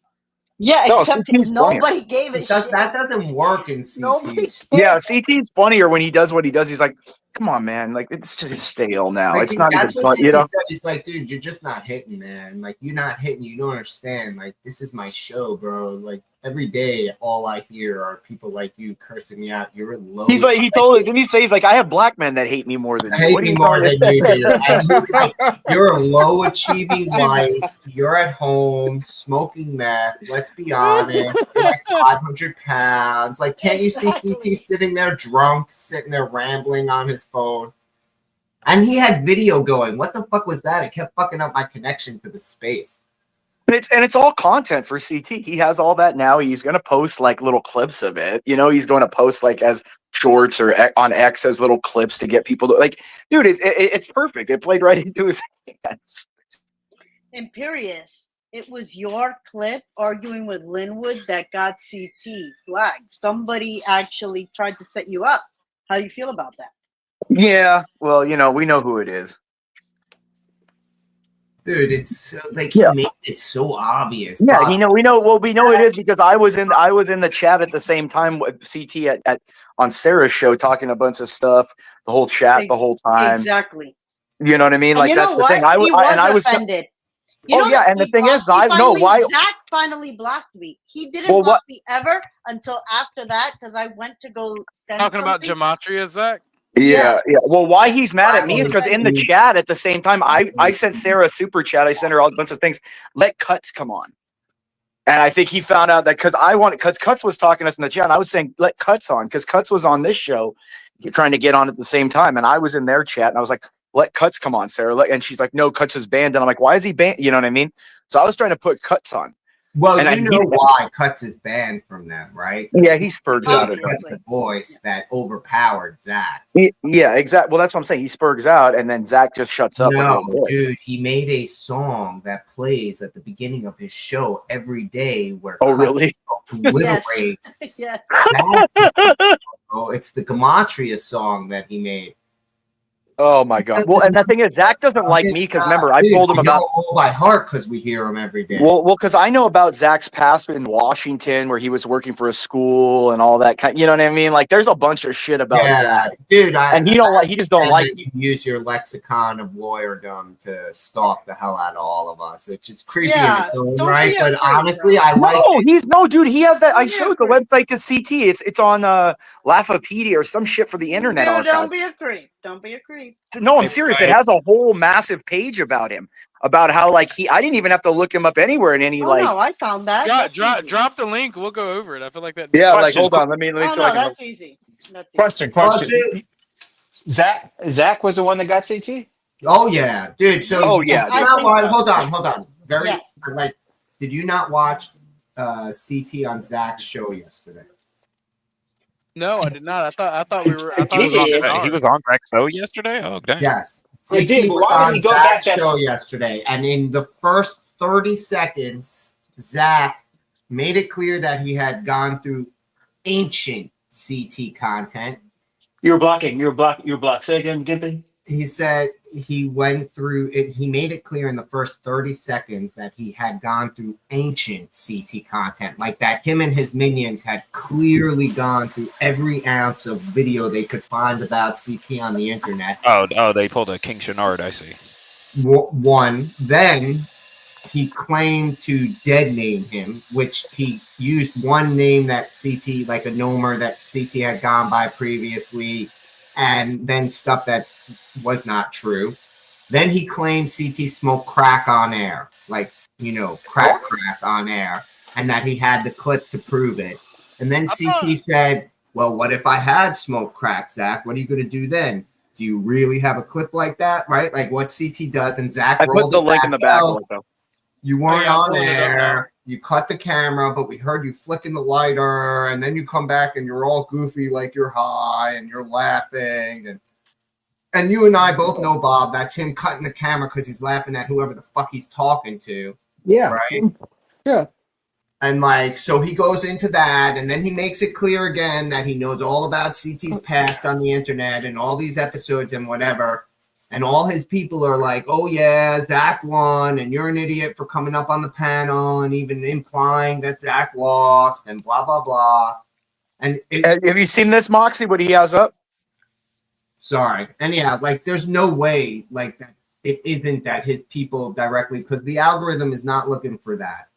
Yeah, No, except CT's funnier. nobody gave a shit. That doesn't work in Nobody CTs. Yeah, CT's funnier when he does what he does. He's like, "Come on, man! Like, it's just stale now. Like, It's not even that's what fun." You CT know? said. It's like, dude, you're just not hitting, man. Like, you're not hitting. You don't understand. Like, this is my show, bro. Like, every day, all I hear are people like you cursing me out. You're a low. He's like, he told us, didn't he say, he's like, "I have black men that hate me more than you." hate What are me you more talking than you about? do. And he's like, you're a low achieving white. You're at home smoking meth. Let's be honest. You're like 500 pounds. Like, can't you see Exactly. CT sitting there drunk, sitting there rambling on his phone? And he had video going. What the fuck was that? It kept fucking up my connection to the space. And it's all content for CT. He has all that now. He's gonna post like little clips of it. You know, he's going to post like as shorts or on X as little clips to get people to like. Dude, it's perfect. It played right into his hands. Imperious. It was your clip arguing with Linwood that got CT flagged. Somebody actually tried to set you up. How do you feel about that? Yeah, well, you know, we know who it is. Dude, it's so, like Yeah. he made it so obvious. Yeah, But- we know. Well, we know it is because I was in the chat at the same time with CT at on Sarah's show talking a bunch of stuff. The whole chat, the whole time. Exactly. You know what I mean? And Like you that's know the what? thing. He was offended. You Oh, know yeah, that and the he thing is, blocked- he finally- why? Zach finally blocked me. He didn't Well, block me ever until after that because I went to go send Talking about something. gematria, Zach. Yeah, yeah. Well, why he's mad at me is because in the Finally. chat at the same time, I sent Sarah a super chat. I sent her all a bunch of things. Let Cuts come on. And I think he found out that because Cuts was talking to us in the chat, and I was saying let Cuts on because Cuts was on this show trying to get on at the same time, and I was in their chat, and I was like, let Cuts come on, Sarah. And she's like, no, Cuts is banned, and I'm like, why is he banned? You know what I mean? So I was trying to put Cuts on. Well, And you I know needed- why Cuts is banned from them, right? Yeah, he spurgs out of That's it. the voice that overpowered Zach. Yeah, exactly. Well, that's what I'm saying. He spurgs out, and then Zach just shuts up. No, a little bit. dude, he made a song that plays at the beginning of his show every day where Oh, Cuts really? obliterates Yes. Zach. Oh, it's the Gematria song that he made. Oh my god. Well, and the thing is, Zach doesn't like me because remember, I Dude, told him we know about. all by heart because we hear him every day. Well, because I know about Zach's past in Washington, where he was working for a school and all that kind. You know what I mean? Like, there's a bunch of shit about yeah, Zach, dude, and he just don't and like. then you use your lexicon of lawyerdom to stalk the hell out of all of us, which is creepy Yeah, in its own don't right. be But afraid, honestly, bro. I like No, dude, he has that. I Yeah. showed the website to CT. It's on Laughopedia or some shit for the internet. Dude, archive. don't be a creep. Don't be a creep. No, I'm serious. It has a whole massive page about him, about how like I didn't even have to look him up anywhere in any Oh like. no, I found that. That's easy. Drop the link. We'll go over it. I feel like that. Yeah, like Question. hold on, let me Oh see. if I no, can that's easy. That's easy. Question. Zach was the one that got CT? Oh yeah, dude. So Oh, yeah, you dude. not I watch- think so. hold on. Very Yes. like, did you not watch CT on Zach's show yesterday? No, I did not. I thought we were. I thought He it was on did. Bernard. He was on Zach's show yesterday. Oh, dang. Yes. He CT did, but was why would on he go back Zach's that- show yesterday, and in the first 30 seconds, Zach made it clear that he had gone through ancient CT content. You're blocking. You're blocked. Say again, Gimpy. He said he went through it. He made it clear in the first 30 seconds that he had gone through ancient CT content, like that him and his minions had clearly gone through every ounce of video they could find about CT on the internet. Oh, they pulled a King Shenard. I see. One. Then he claimed to dead name him, which he used one name that CT, like a nomer that CT had gone by previously, and then stuff that was not true. Then he claimed CT smoked crack on air, like, crack on air, and that he had the clip to prove it. And then CT said, well, what if I had smoked crack, Zach? What are you going to do then? Do you really have a clip like that, right? Like what CT does, and Zach I rolled put the it link back. in the back. Well, Though. You weren't yeah, I'm on pulling it up now. there. You cut the camera, but we heard you flicking the lighter, and then you come back and you're all goofy like you're high and you're laughing. And you and I both know, Bob, that's him cutting the camera because he's laughing at whoever the fuck he's talking to. Yeah. Right? Yeah. And like, so he goes into that, and then he makes it clear again that he knows all about CT's past on the internet and all these episodes and whatever. And all his people are like, oh, yeah, Zach won, and you're an idiot for coming up on the panel, and even implying that Zach lost, and blah, blah, blah. And have you seen this, Moxie, what he has up? Sorry. And yeah, like, there's no way, like, that it isn't that his people directly, because the algorithm is not looking for that.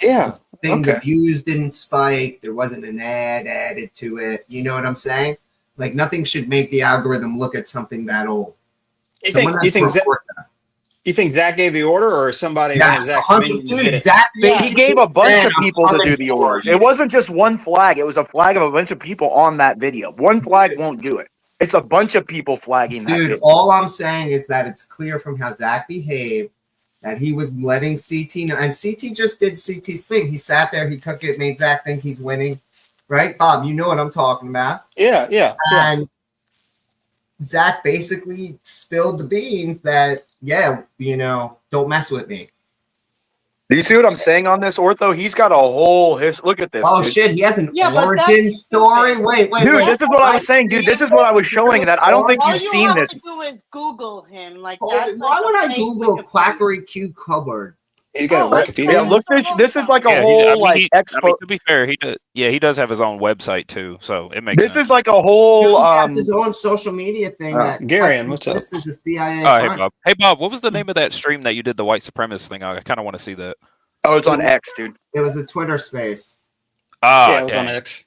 Yeah. Thing Okay. the views didn't spike. There wasn't an ad added to it. You know what I'm saying? Like, nothing should make the algorithm look at something that old. You Someone think has to Zach, report that. you think Zach gave the order, or somebody? one of Yes, Zach's 100 minions did dude, it? Zach He basically gave a bunch said, of "I'm people to coming do the for orders. you." It wasn't just one flag. It was a flag of a bunch of people on that video. One flag won't do it. It's a bunch of people flagging that Dude, video. all I'm saying is that it's clear from how Zach behaved that he was letting CT know. And CT just did CT's thing. He sat there, he took it, made Zach think he's winning. Right? Bob, you know what I'm talking about. Yeah. And Zach basically spilled the beans that, yeah, you know, don't mess with me. Do you see what I'm saying on this, Ortho? He's got a whole look at this. Oh, dude. shit, he has an Yeah, but origin that's story? stupid. Wait, Dude, wait. this is what I was saying, dude. This is what I was showing that I don't think All you've you seen have this. to do is Google him. Like Oh, that's why like would a I fake Google Wikipedia. Quackery Q cupboard? He's got Oh, a it's Wikipedia. Yeah, look, this is like a Yeah, whole I mean, like I mean, expo. to be fair, he does have his own website too, so it makes This sense. is like a whole. He has his own social media thing that Garion, what's up? This is a CIA. Oh, hey front. Bob. Hey Bob, what was the name of that stream that you did the white supremacist thing? I kind of want to see that. Oh, it's on X, dude. It was a Twitter space. Ah, Yeah, it was on dang. X.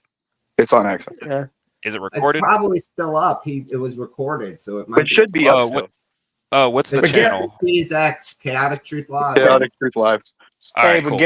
It's on X. Yeah. Is it It's recorded? probably still up. It was recorded, so it might It should be up what- still. What's the It's channel? X Chaotic Truth Live. Chaotic Truth Live. All Hey, right, but cool.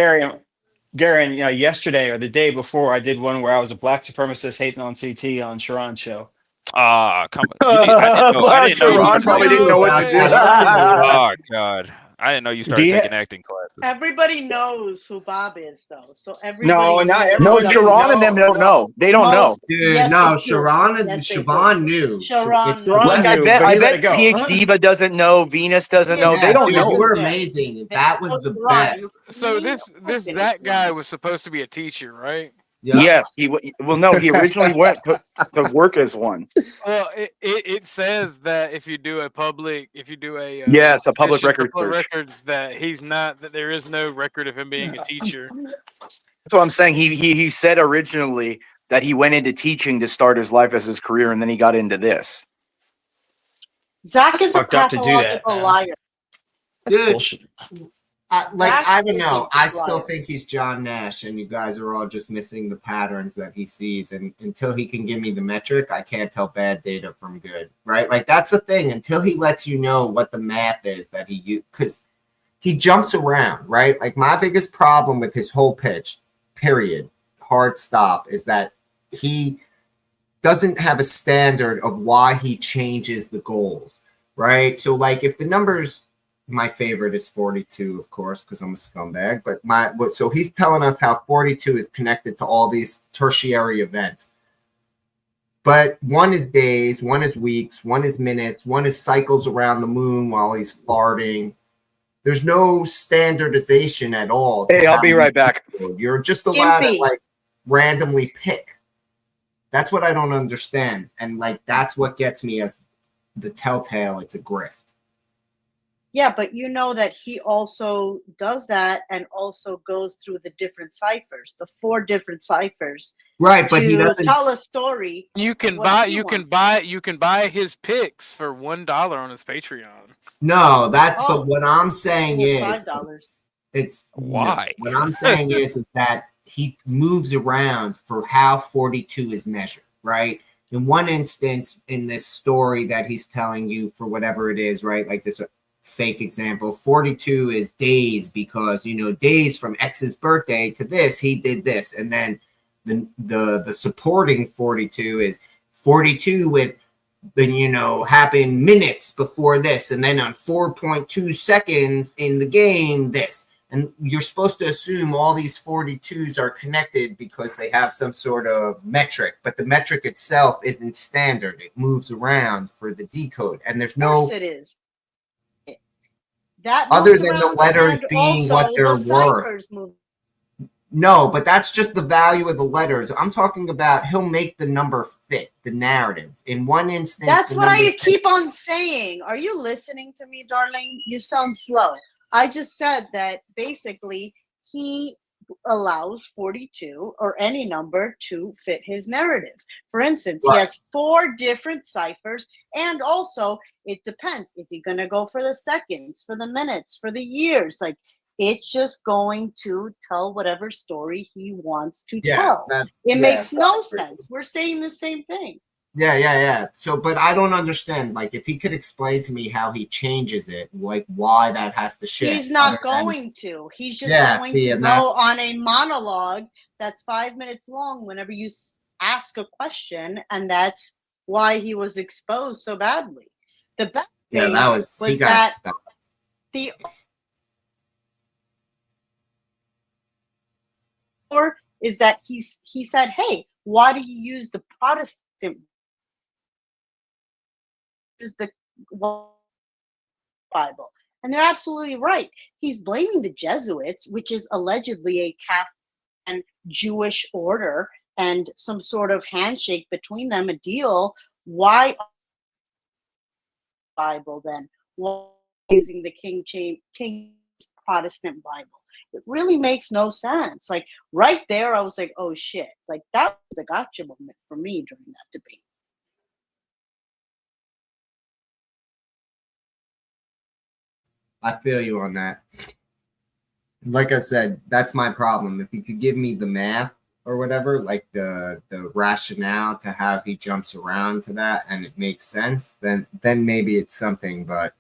Gary, yesterday or the day before, I did one where I was a black supremacist hating on CT on Sharon's show. Come on. I didn't know. Ron probably didn't know what to do. Oh God, I didn't know you started Do you- taking acting classes. Everybody knows who Bob is, though. So everybody. No, not knows. No, everyone. Sharon and them don't know. They don't know. Dude, Yes, no, they do. Sharon and Yes, they do. Siobhan knew. Sharon It's- knew. Sharon Like, knew, but I he let bet it go. PH Diva doesn't know. Venus doesn't know. Yeah, They don't dude, know. You were Yeah. amazing. That was the best. So this that guy was supposed to be a teacher, right? Yeah. Yes, no. He originally went to work as one. Well, it says that if you do a Yes, a public petition record for public search. records that there is no record of him being a teacher. That's what I'm saying. He said originally that he went into teaching to start his life as his career, and then he got into this. Zach That's is a fucked up to do that, pathological man. liar. That's Dude. bullshit. I don't is know. a I still liar. think he's John Nash, and you guys are all just missing the patterns that he sees. And until he can give me the metric, I can't tell bad data from good, right? Like, that's the thing. Until he lets you know what the math is that he used, because he jumps around, right? Like, my biggest problem with his whole pitch, period, hard stop, is that he doesn't have a standard of why he changes the goals, right? So, like, if the numbers, my favorite is 42, of course, because I'm a scumbag. But so he's telling us how 42 is connected to all these tertiary events. But one is days, one is weeks, one is minutes, one is cycles around the moon while he's farting. There's no standardization at all. Hey, I'll be right back. You're just allowed to Gimpy. like randomly pick. That's what I don't understand. And like that's what gets me as the telltale it's a grift. Yeah, but you know that he also does that and also goes through the different ciphers, the 4 different ciphers, Right, but he to doesn't tell a story. You can What buy he you can buy his picks for $1 on his Patreon. No, that. Oh. But what I'm saying It was is, $5. it's Why? no, what I'm saying is that he moves around for how 42 is measured, right? In one instance, in this story that he's telling you for whatever it is, right? Like this fake example, 42 is days because days from X's birthday to this, he did this, and then the supporting 42 is 42 with happened minutes before this, and then on 4.2 seconds in the game, this. And you're supposed to assume all these 42s are connected because they have some sort of metric, but the metric itself isn't standard. It moves around for the decode, and there's Of course no it is. That other moves than the around, letters and being also what they're the worth. ciphers move. No, but that's just the value of the letters. I'm talking about he'll make the number fit the narrative. In one instance, That's the what number I keep on saying. Are you listening to me, darling? You sound slow. I just said that basically he allows 42 or any number to fit his narrative. For instance, Right. he has 4 different ciphers, and also it depends. Is he going to go for the seconds, for the minutes, for the years? Like, it's just going to tell whatever story he wants to tell. It makes no sense. We're saying the same thing. Yeah. So, but I don't understand. Like, if he could explain to me how he changes it, like why that has to shift. He's not other than- going to. He's just Yeah, going see, to and go that's- on a monologue that's 5 minutes long whenever you ask a question, and that's why he was exposed so badly. The best thing that was he got that stuck. the or is that he said, "Hey, why do you use the Protestant? Use the Bible?" And they're absolutely right. He's blaming the Jesuits, which is allegedly a Catholic and Jewish order, and some sort of handshake between them, a deal. Why Bible then? Why using the King James Protestant Bible? It really makes no sense. Like right there, I was like, "Oh shit!" Like that was the gotcha moment for me during that debate. I feel you on that. Like I said, that's my problem. If you could give me the math or whatever, like the rationale to how he jumps around to that and it makes sense, then maybe it's something. But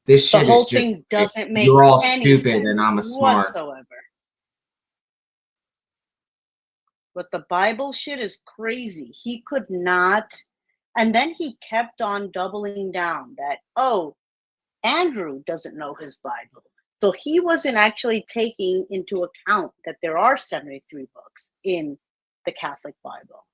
this The shit whole is just thing doesn't make you're all any stupid sense and I'm a smart. whatsoever. But the Bible shit is crazy. He could not, and then he kept on doubling down that, oh, Andrew doesn't know his Bible. So he wasn't actually taking into account that there are 73 books in the Catholic Bible.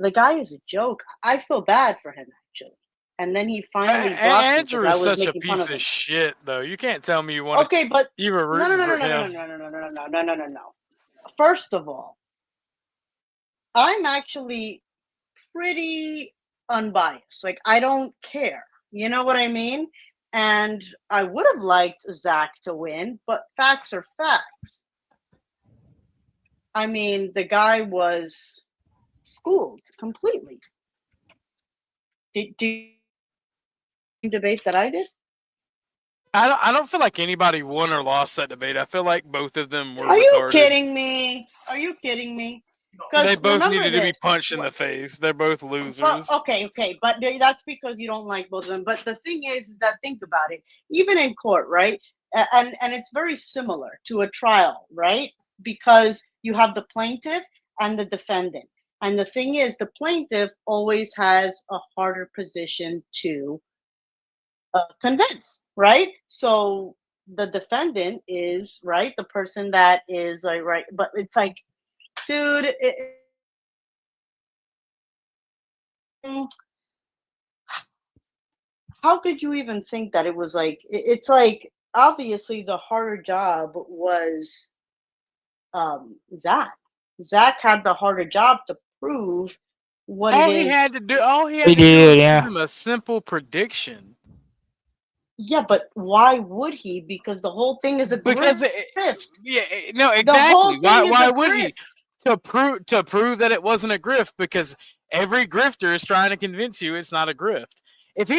The guy is a joke. I feel bad for him, actually. And then he finally blocked me because Andrew I is was such a making fun piece of him. of shit, though. You can't tell me you want Okay, but you were no. rooting for him. First of all, I'm actually pretty unbiased. Like, I don't care. You know what I mean? And I would have liked Zach to win, but facts are facts. I mean, the guy was schooled completely. Did you debate that I did? I don't feel like anybody won or lost that debate. I feel like both of them were Are you retarded. kidding me? Are you kidding me? They both remember needed to be this. punched in the face. They're both losers. Well, okay, but that's because you don't like both of them. But the thing is that think about it. Even in court, right? And it's very similar to a trial, right? Because you have the plaintiff and the defendant. And the thing is, the plaintiff always has a harder position to convince, right? So the defendant is, right, the person that is like, right, but it's like, dude, how could you even think that it was like, it's like, obviously the harder job was Zach. Zach had the harder job to prove what all it he is. had to do, all he had He to do was did, yeah. give him a simple prediction. Yeah, but why would he? Because the whole thing is a Because grift. No, The exactly. whole thing is Why a would grift. he? To prove that it wasn't a grift, because every grifter is trying to convince you it's not a grift. If you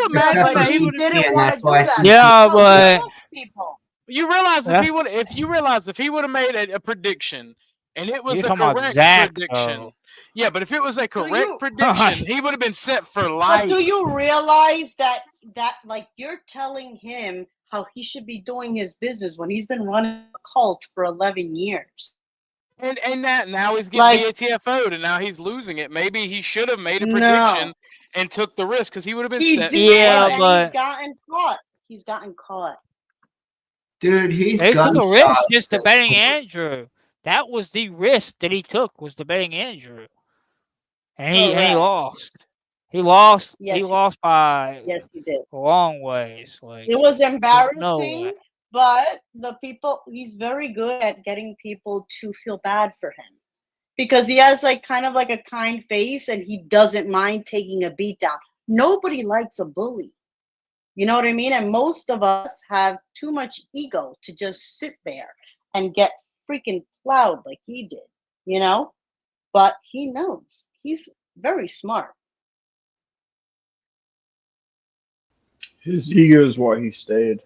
imagine But that he he would didn't want to do why that. Yeah, That's how but- he fucked people. you realize That's- if he would have made a prediction and it was You're a talking about correct Zach, prediction. though. Yeah, but if it was a correct you- prediction, he would have been set for But life. do you realize that like you're telling him how he should be doing his business when he's been running a cult for 11 years? And that now he's Like- getting BATFO'd and now he's losing it. Maybe he should have made a No. prediction and took the risk because he would have been He set did, for Yeah, life. and but- he's gotten caught. He's gotten caught. Dude, he's They took a risk gunshot. just debating Andrew. That was the risk that he took, was debating Andrew. And he Correct. lost. He lost. Yes, He lost by yes, he did. a long ways. Like, It was no way. embarrassing, but he's very good at getting people to feel bad for him because he has like kind of like a kind face and he doesn't mind taking a beat down. Nobody likes a bully. You know what I mean? And most of us have too much ego to just sit there and get freaking plowed like he did, you know? But he knows. He's very smart. His ego is why he stayed.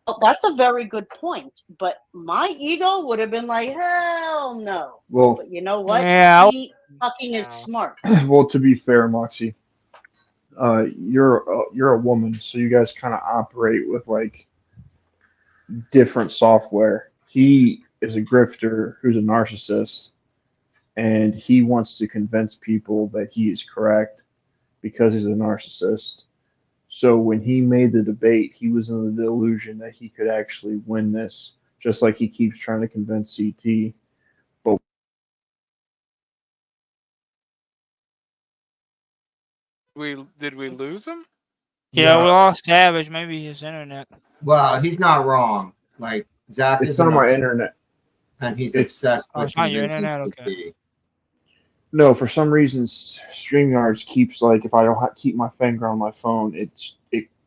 Well, that's a very good point. But my ego would have been like, hell no. Well, But you know what? Yeah, He fucking is smart. well, to be fair, Moxie, you're a woman, so you guys kind of operate with like different software. He is a grifter who's a narcissist, and he wants to convince people that he is correct because he's a narcissist. So when he made the debate, he was in the delusion that he could actually win this, just like he keeps trying to convince CT. But Did we lose him? Yeah, we lost Savage. Maybe his internet. Well, he's not wrong. Like Zach it's is not an my narcissist, internet. and he's It's- obsessed Oh, with it's not your convincing internet? CT. No, for some reason, StreamYards keeps like if I don't keep my finger on my phone, it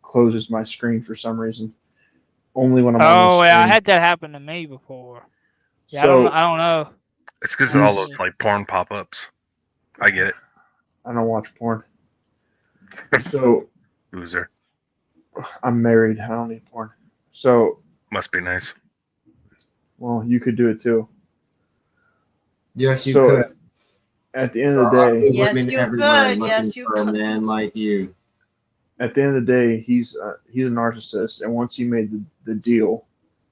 closes my screen for some reason. Only when I'm on the Oh, yeah, I screen. had that happen to me before. Yeah, So I don't know. It's because of all those like porn pop-ups. I get it. I don't watch porn. So Loser. I'm married. I don't need porn. So Must be nice. well, you could do it too. Yes, you So, could. At the end of the day, Yes, women you everywhere could. looking Yes, you for a could. man like you. at the end of the day, he's a narcissist, and once he made the deal,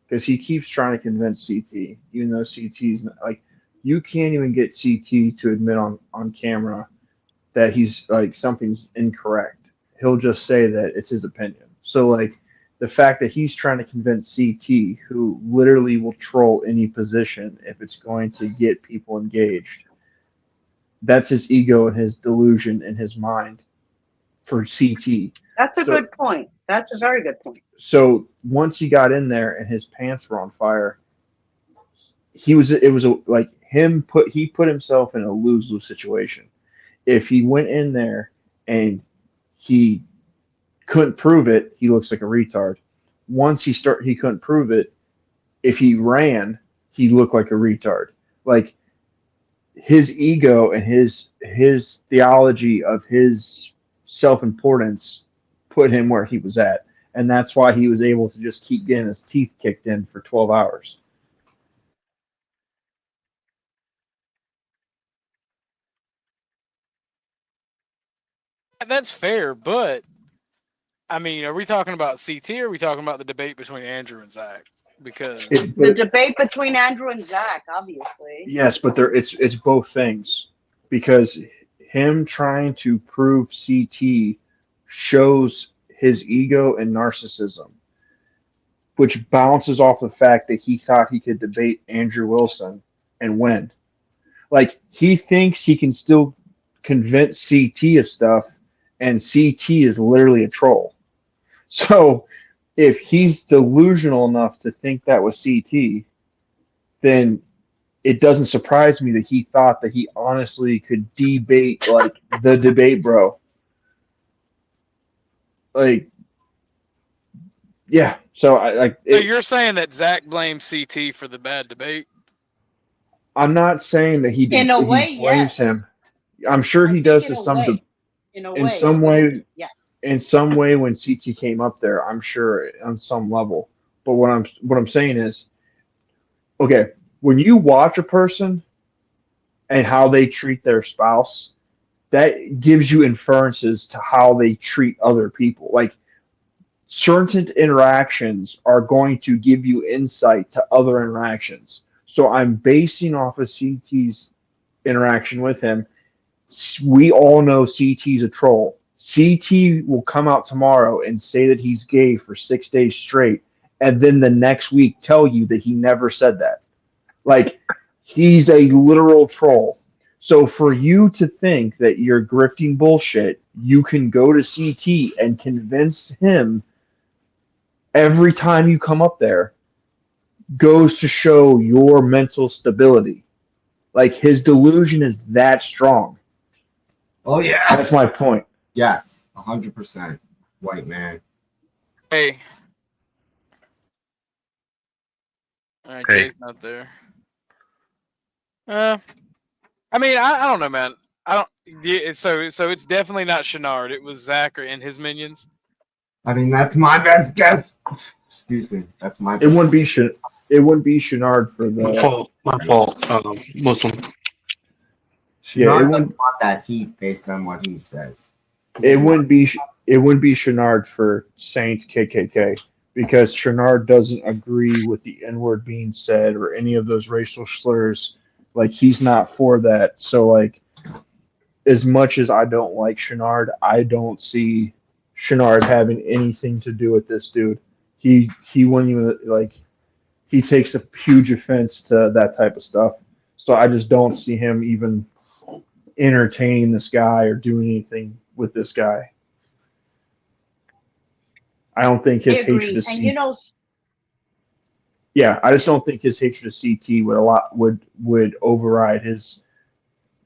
because he keeps trying to convince CT, even though CT's not, like, you can't even get CT to admit on camera that he's like something's incorrect. He'll just say that it's his opinion. So like the fact that he's trying to convince CT, who literally will troll any position if it's going to get people engaged, that's his ego and his delusion in his mind for CT. That's a So- good point. That's a very good point. So once he got in there and his pants were on fire, he put himself in a lose-lose situation. If he went in there and he couldn't prove it, he looks like a retard. Once he couldn't prove it. If he ran, he looked like a retard. Like his ego and his theology of his self-importance put him where he was at, and that's why he was able to just keep getting his teeth kicked in for 12 hours. That's fair, but I mean, are we talking about CT or are we talking about the debate between Andrew and Zach? Because The debate between Andrew and Zach, obviously. Yes, but it's both things, because him trying to prove CT shows his ego and narcissism, which bounces off the fact that he thought he could debate Andrew Wilson and win. Like he thinks he can still convince CT of stuff, and CT is literally a troll. So if he's delusional enough to think that was CT, then it doesn't surprise me that he thought that he honestly could debate like the debate bro. Like, yeah. So so you're saying that Zach blamed CT for the bad debate? I'm not saying that he In a he way, blames yes. him. I'm sure he does in to a some way. In a in way, some way. yes. In some way, when CT came up there, I'm sure on some level. But what I'm saying is, okay, when you watch a person and how they treat their spouse, that gives you inferences to how they treat other people. Like certain interactions are going to give you insight to other interactions. So I'm basing off of CT's interaction with him. We all know CT's a troll. CT will come out tomorrow and say that he's gay for 6 days straight, and then the next week tell you that he never said that. Like, he's a literal troll. So for you to think that you're grifting bullshit, you can go to CT and convince him every time you come up there goes to show your mental stability. Like, his delusion is that strong. Oh yeah, That's my point. yes, 100%. White man. Hey. All right, Hey. Jay's not there. I mean, I don't know, man. I don't. Yeah, so it's definitely not Shenard. It was Zach and his minions. I mean, that's my best guess. Excuse me. That's my. It wouldn't be Shenard for My the. fault. My fault. Muslim. Yeah, Shenard it doesn't wouldn't. want that heat based on what he says. It wouldn't be. It wouldn't be Shenard for Saint KKK because Shenard doesn't agree with the N-word being said or any of those racial slurs. Like, he's not for that. So, like, as much as I don't like Shenard, I don't see Shenard having anything to do with this dude. He wouldn't even, like, he takes a huge offense to that type of stuff. So I just don't see him even entertaining this guy or doing anything with this guy. I don't think his hatred Agree. of And CT. Yeah, I just don't think his hatred of CT would override his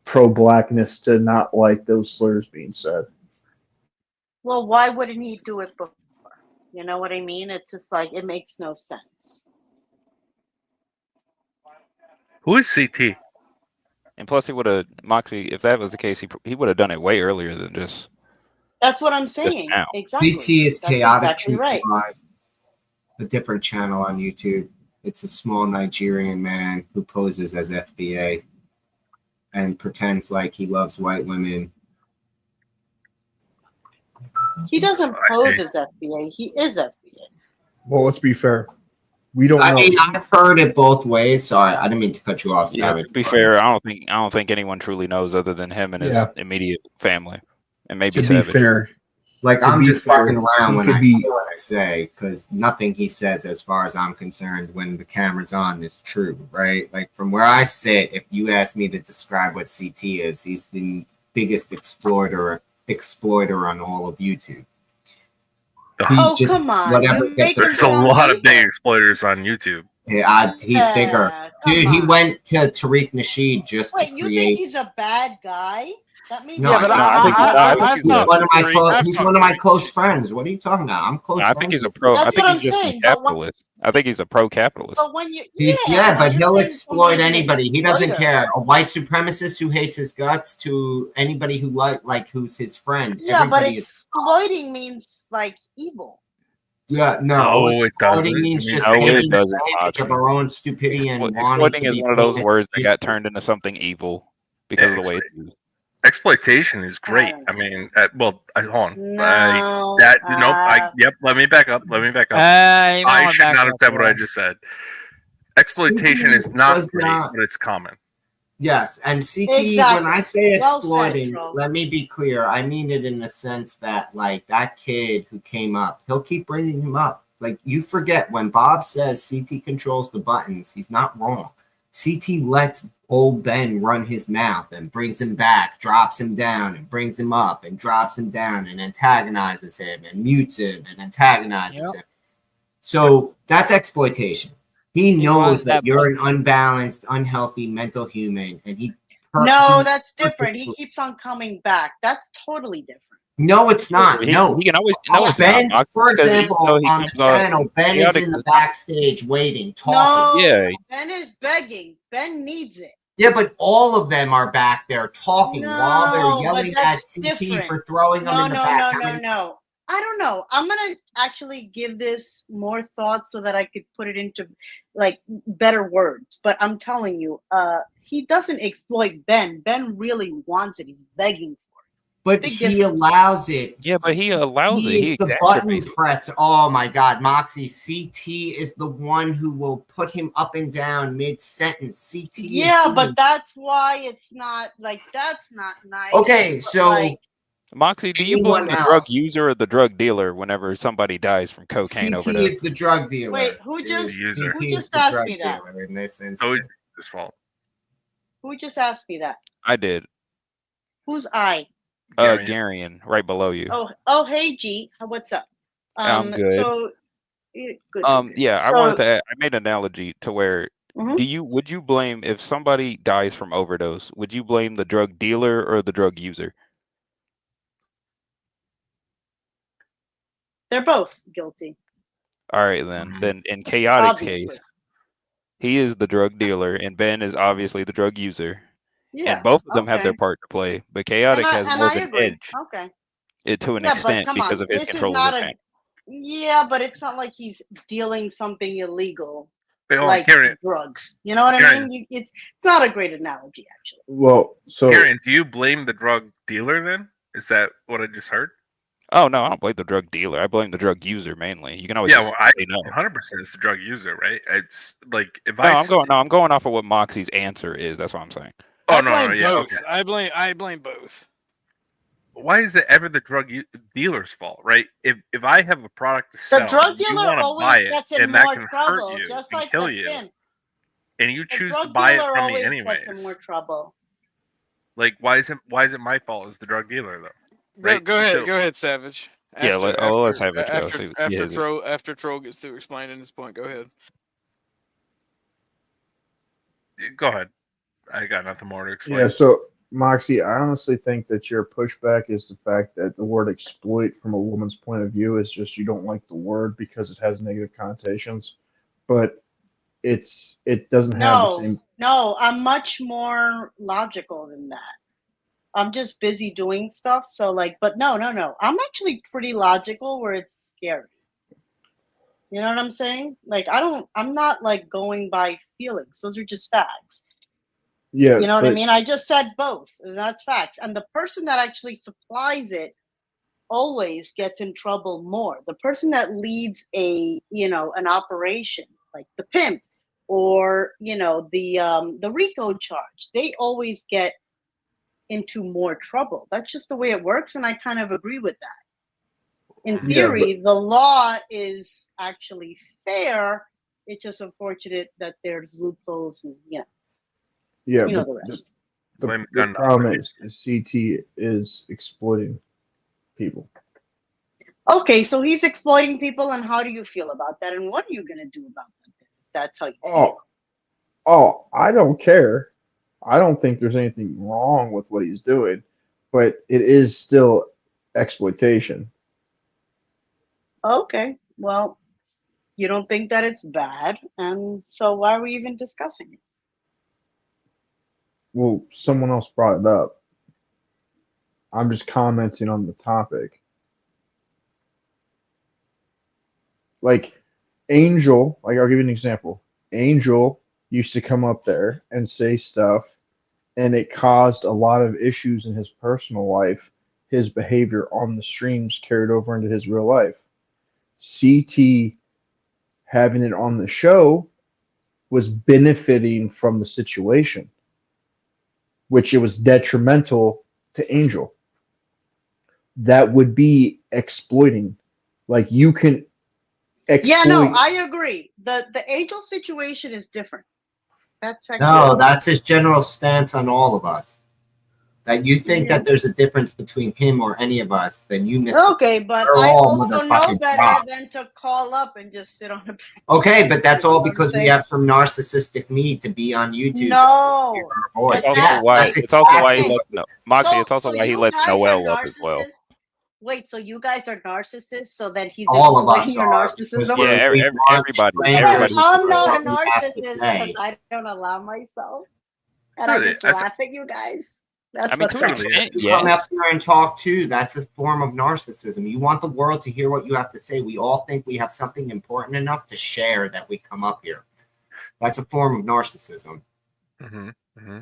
pro-blackness to not like those slurs being said. well, why wouldn't he do it before? You know what I mean? It's just like it makes no sense. Who is CT? And plus, he would have Moxie. If that was the case, he would have done it way earlier than just. That's what I'm Just saying. now. Exactly. CT is That's chaotic exactly truth right. live, a different channel on YouTube. It's a small Nigerian man who poses as FBA and pretends like he loves white women. He doesn't I pose see. as FBA. He is FBA. Well, let's be fair. We don't I know. mean, I've heard it both ways. Sorry, I didn't mean to cut you off. Yeah, Savage. to be fair, I don't think anyone truly knows other than him and his Yeah. immediate family, and maybe To be Savage. fair, Like, to I'm be just fair, fucking around he when could I be- say what I say, because nothing he says, as far as I'm concerned, when the camera's on, is true, right? Like, from where I sit, if you ask me to describe what CT is, he's the biggest exploiter on all of YouTube. He Oh, just- come on. whatever You gets make him There's a sound lot of evil. big exploiters on YouTube. Yeah, he's bigger. Yeah, Dude, come he on. went to Tariq Nasheed just Wait, to you think create. he's a bad guy? That means No, Yeah, but No, I think I he's thought one of my Tariq- close. I've He's talked one of my Tariq. close friends. What are you talking about? I'm close. I think he's a friends pro. That's I think what he's I'm just saying, a but what- capitalist. I think he's a pro-capitalist. But when you Yeah, but when he'll you're saying exploit somebody's an anybody. He doesn't exploiter. care. A white supremacist who hates his guts to anybody who like who's his friend. Yeah, but Everybody is. exploiting means like evil. Yeah, no, No, it exploiting doesn't. means I mean, just No, it taking doesn't, advantage of Moxie. our own stupidity and wanting Exploiting to is be one of those famous. words that got turned into something evil because of the way it's used. Exploitation is great. don't I mean, hold on. No. Yep. Let me back up. You might I wanna should back not have up, said what yeah. I just said. Exploitation is not great, but it's common. Yes, and CT, Exactly. when I say Well said, exploiting, Joel. let me be clear. I mean it in the sense that, like, that kid who came up, he'll keep bringing him up. Like, you forget when Bob says CT controls the buttons, he's not wrong. CT lets old Ben run his mouth and brings him back, drops him down, and brings him up and drops him down and antagonizes him and mutes him and antagonizes him. So that's exploitation. He knows wants that that you're an unbalanced, unhealthy mental human, and No, that's different. He keeps on coming back. That's totally different. No, it's not. He- No, he can always- no, it's Ben. not, Moxie, For because even example, though he on the comes out channel, Ben is chaotic, in the does not- backstage waiting, No, talking. Yeah. Ben is begging. Ben needs it. Yeah, but all of them are back there talking while No, they're but yelling at that's CT different. for throwing them No, in the no, back. no. I don't know. I'm gonna actually give this more thought so that I could put it into like better words. But I'm telling you, he doesn't exploit Ben. Ben really wants it. He's begging. But Big he difference. allows it. Yeah, but he allows it. He He is the button exacerbates it. press. Oh my God, Moxie. CT is the one who will put him up and down mid sentence. CT. Yeah, is but that's why it's not like that's not nice. okay. but, So like, Moxie, do you Anyone blame the drug else. user or the drug dealer whenever somebody dies from cocaine CT overdose? is the drug dealer. Wait, who It just is- user. who CT is just the asked drug me that? dealer in this So instance. it's his fault. Who just asked me that? I did. Who's I? Garion, right below you. Oh, hey G, what's up? I'm good. So good. Yeah, I wanted to add, I made an analogy to where Mhm. would you blame if somebody dies from overdose, would you blame the drug dealer or the drug user? They're both guilty. All right, then in Chaotic's Obviously. case, he is the drug dealer and Ben is obviously the drug user. Yeah. And both of them have their okay. part to play, but Chaotic has And more of I an agree. edge Okay. to an Yeah, but extent come because on, of his this is control not of the a. bank. Yeah, but it's not like he's dealing something illegal, Wait, hold on, like Karen. drugs. You know what I Karen. mean? It's not a great analogy, actually. Well, so Karen, do you blame the drug dealer then? Is that what I just heard? Oh no, I don't blame the drug dealer. I blame the drug user mainly. You can always Yeah, just well, I say no. 100% is the drug user, right? It's like if No, I I'm going off of what Moxie's answer is. That's what I'm saying. Oh I no, blame yeah, both. okay. I blame both. Why is it ever the drug dealer's fault, right? If I have a product to sell, The drug you dealer want to always buy it, gets in and that more can trouble, hurt you just and like kill the you, pimp. and you The choose to drug buy it dealer from me always anyways. gets in more trouble. Like, why is it my fault as the drug dealer though? Right? Go ahead, So- go ahead, Savage. Yeah, let's have it go. After Troll gets through explaining his point, go ahead. Go ahead. I got nothing more to explain. yeah, so Moxie, I honestly think that your pushback is the fact that the word exploit from a woman's point of view is just you don't like the word because it has negative connotations. But it doesn't have the No, same no, I'm much more logical than that. I'm just busy doing stuff, so but no. I'm actually pretty logical where it's scary. You know what I'm saying? I'm not going by feelings. Those are just facts. yeah, You know what I but mean? I just said both, and that's facts. And the person that actually supplies it always gets in trouble more. The person that leads an operation, like the pimp or the RICO charge, they always get into more trouble. That's just the way it works, and I kind of agree with that. In theory, the law is actually fair. It's just unfortunate that there's loopholes and yeah, the but rest. the problem is CT is exploiting people. Okay, so he's exploiting people, and how do you feel about that? And what are you going to do about that? If that's how you feel. Oh, I don't care. I don't think there's anything wrong with what he's doing, but it is still exploitation. Okay, well, you don't think that it's bad, and so why are we even discussing it? Well, someone else brought it up. I'm just commenting on the topic. Like Angel, I'll give you an example. Angel used to come up there and say stuff, and it caused a lot of issues in his personal life. His behavior on the streams carried over into his real life. CT having it on the show was benefiting from the situation, which it was detrimental to Angel. That would be exploiting. Like you can exploit. Yeah, no, I agree. The Angel situation is different. That's No, that's his general stance on all of us. That you think that there's a difference between him or any of us, then you miss. Okay, but We're I all also know motherfucking better props. than to call up and just sit on a bench. Okay, but that's all You know what I'm because we saying? have some narcissistic need to be on YouTube. No. To hear our voice. It's also Yes, why that's it's also why he exactly lets Moxie. It's also So why he you lets guys are Noel up as well. narcissists? Wait, so you guys are narcissists, so then he's all of us exploiting your are. because narcissism? we're- we want everybody. strangers to I'm know not a what we have to narcissist say. because I don't allow myself. And I Really, just that's- laugh at you guys. That's I mean, what's to an up. extent, You come yes. up here and talk too. That's a form of narcissism. You want the world to hear what you have to say. We all think we have something important enough to share that we come up here. That's a form of narcissism. Mm-hmm. Mm-hmm.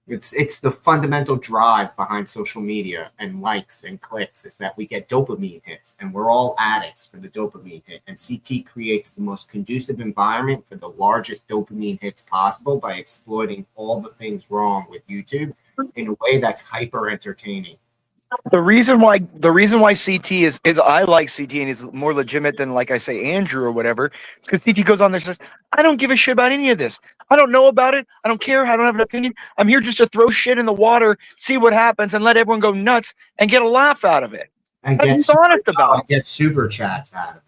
It's the fundamental drive behind social media and likes and clicks is that we get dopamine hits, and we're all addicts for the dopamine hit. And CT creates the most conducive environment for the largest dopamine hits possible by exploiting all the things wrong with YouTube in a way that's hyper entertaining. The reason why CT is I like CT and is more legitimate than, like I say, Andrew or whatever, because CT goes on there and says, I don't give a shit about any of this. I don't know about it. I don't care. I don't have an opinion. I'm here just to throw shit in the water, see what happens, and let everyone go nuts and get a laugh out of it. And He's honest about it. get super chats out of it.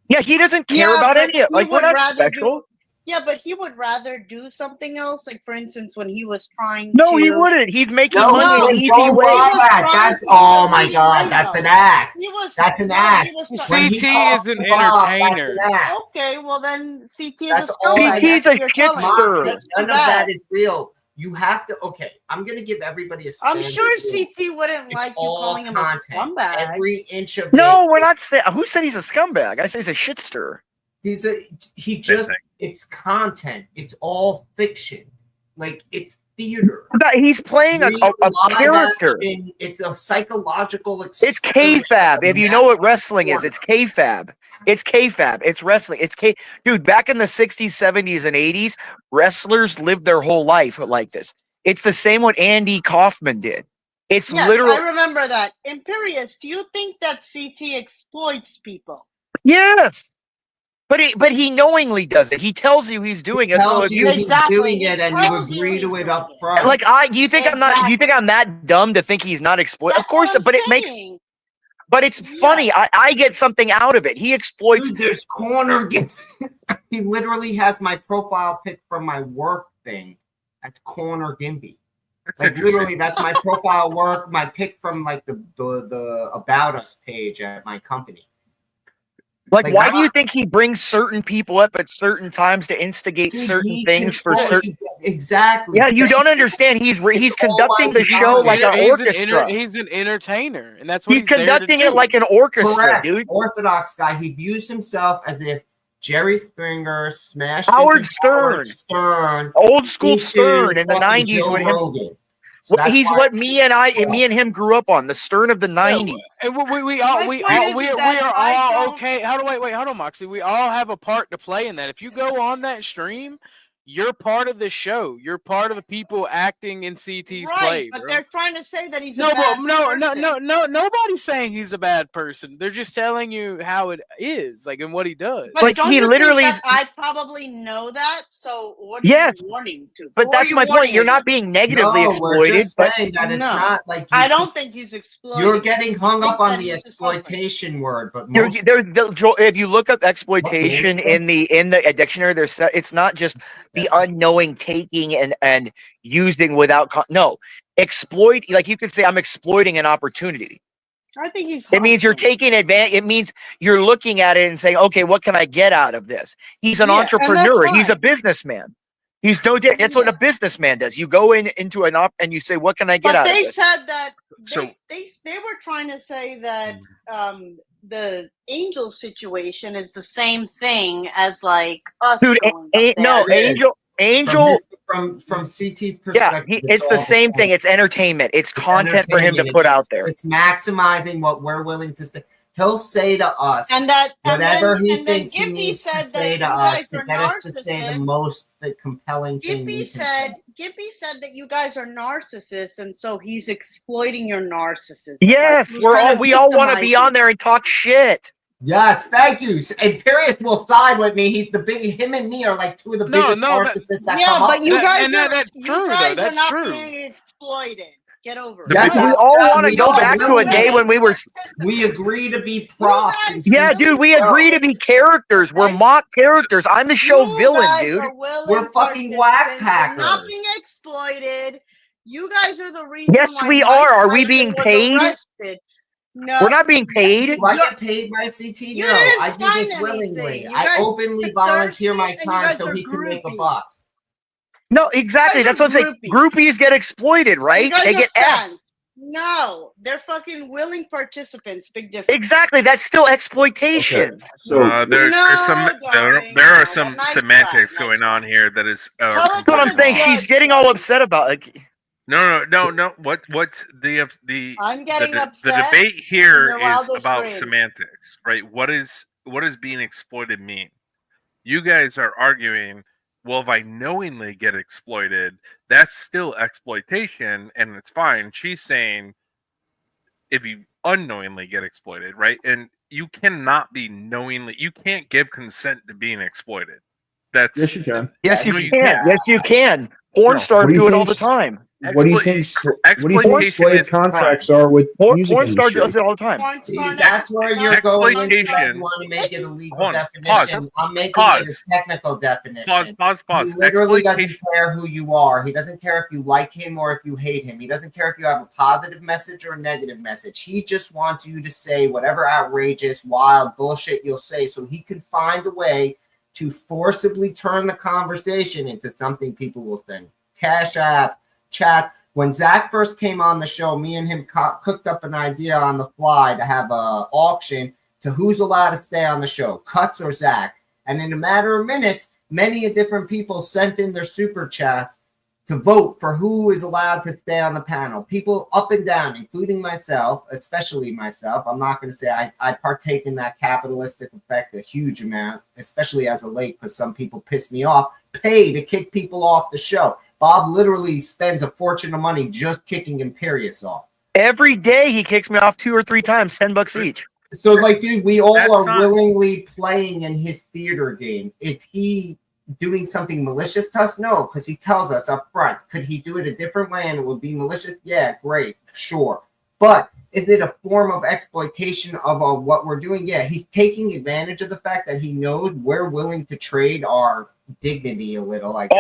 Yeah, he doesn't care Yeah, about but any of it. he Like, we're would not rather special. Yeah, but he would rather do something else. Like, for instance, when he was trying No, to. he wouldn't. He's making No, money no, an he easy don't way. want that. trying That's to oh make my an god, easy that's way, an though. act. He was That's an no, act. he was When he CT talks is an to Bob, that's entertainer. an act. Okay, well then CT is That's a all scumbag. I CT's That's a what you're telling me. shitster. That's too None of that bad. is real. You have to. Okay, I'm gonna give everybody a I'm standard sure rule. CT wouldn't like you All calling him a content. scumbag. Every inch of No, it we're is- not saying. Who said he's a scumbag? I say he's a shitster. he just it's content. It's all fiction. Like it's theater. He's playing a Real live character. action, it's a psychological It's experiment kayfabe. of If you know what mass wrestling is, order. it's kayfabe. It's kayfabe. It's wrestling. It's dude. Back in the 60s, 70s, and 80s, wrestlers lived their whole life like this. It's the same what Andy Kaufman did. It's Yes, literally I remember that. Imperious, do you think that CT exploits people? yes. But he knowingly does it. He tells you he's doing it. So Tells if you you he's doing it and you agree to it up front. like, you think I'm not? You think I'm that dumb to think he's not exploiting? Of course, but it makes. But it's funny. I get something out of it. He exploits. Dude, there's corner gifts. He literally has my profile pic from my work thing. That's Corner Gimby. Like literally, that's my profile work. My pic from like the About Us page at my company. Like, why do you think he brings certain people up at certain times to instigate certain things for certain? Exactly. Yeah, you don't understand. He's conducting the show like an orchestra. He's an entertainer, and that's what He's he's there to conducting it do. like an orchestra, Correct. dude. Orthodox guy. He views himself as if Jerry Springer smashed Howard into Stern. Howard Stern, Old school into Stern in the fucking 90s Joe when him. Rogan. So that's He's why- what me and him grew up on, the Stern of the 90s. And we point is are that I all don't- okay. Wait, hold on, Moxie. We all have a part to play in that. If you go on that stream, you're part of the show. You're part of the people acting in CT's Right, play. but bro. they're trying to say that he's No, a bad no. Nobody's saying he's a bad person. They're just telling you how it is, like, and what he does. But don't you think that I probably know that? So what are Yes, you warning to? But Who are that's you my point. warning You're not against? being negatively No, we're exploited, just but saying that it's No. not like I don't think he's exploiting. you're getting hung up I on think the that he's just suffering. exploitation word, but There, most if you look up exploitation in the dictionary, it's not just the unknowing taking and using without no exploit. Like you could say, I'm exploiting an opportunity. I think he's. It means you're taking advantage. It means you're looking at it and saying, okay, what can I get out of this? He's an Yeah, and that's entrepreneur. He's a fine. businessman. He's no. That's what a businessman does. You go into an op and you say, what can I get But out of they this? said that So- they were trying to say that the Angel situation is the same thing as like us. Dude, going up no, there. Angel. from CT's Yeah, perspective, it's the same thing. It's entertainment. It's content for him to entertainment. put out there. It's maximizing what we're willing to say. He'll say to us, And that whatever he and then thinks he Gippy needs to said say that to you us guys to are get us to say the narcissists. most compelling thing. Gippy we can said say. Gippy said that you guys are narcissists, and so he's exploiting your narcissism. Yes, Like, he's trying to we all want to victimize be you. on there and talk shit. Yes, thank you. Imperius will side with me. He's him and me are like two of the biggest narcissists that Yeah, come but up. you with. guys that's you true, though. guys are That's not true. being exploited. Get over it. Yes, we all want to go back to a day when we were. We agree to be props. and Yeah, see dude, we the show. agree to be characters. We're mock characters. I'm the show villain, guys dude. are willing We're fucking whack participants. You're not hackers. being exploited. You guys are the reason. Yes, why we Mike are. Are we Tyson being was paid? arrested. No, We're not being paid. Do I get paid by CT? You No, didn't I do sign this willingly. anything. You I guys openly are volunteer my thirsty and you time guys so are he can make a groupies. buck. No, exactly. Guys That's are what I'm saying. Groupies get exploited, right? You guys They are get F. fans. No, they're fucking willing participants. Big difference. Exactly. That's still exploitation. There's some there are some nice semantics going on here that is. That's what I'm saying. She's getting all upset about. Like, No. What's the I'm getting the upset debate in here your is wildest about dreams. semantics, right? What does being exploited mean? You guys are arguing, well, if I knowingly get exploited, that's still exploitation and it's fine. She's saying if you unknowingly get exploited, right? And you cannot be knowingly. You can't give consent to being exploited. That's Yes, you can. Yes, you No, can. you can't. Yes, you can. Porn No. stars What do you do it all the think- time. What do you think? What do you think Exploitation slave is crime. contracts are with music Porn star industry? does it all the time. See, that's where you're going into that. Exploitation. You want to make it a legal Hold on. definition. I'm making it Pause. a technical definition. Pause. He literally doesn't Exploitation. care who you are. He doesn't care if you like him or if you hate him. He doesn't care if you have a positive message or a negative message. He just wants you to say whatever outrageous, wild bullshit you'll say so he can find a way to forcibly turn the conversation into something people will send. Cash App, chat. When Zach first came on the show, me and him cooked up an idea on the fly to have an auction to who's allowed to stay on the show, Cuts or Zach. And in a matter of minutes, many different people sent in their super chats to vote for who is allowed to stay on the panel. People up and down, including myself, especially myself. I'm not going to say I partake in that capitalistic effect a huge amount, especially as a late, because some people piss me off, pay to kick people off the show. Bob literally spends a fortune of money just kicking Imperius off. Every day he kicks me off 2 or 3 times, $10 each. So, like, dude, we all That's are not- willingly playing in his theater game. Is he doing something malicious to us? No, because he tells us up front. Could he do it a different way and it would be malicious? Yeah, great, sure. But is it a form of exploitation of what we're doing? Yeah, he's taking advantage of the fact that he knows we're willing to trade our dignity a little. I guess.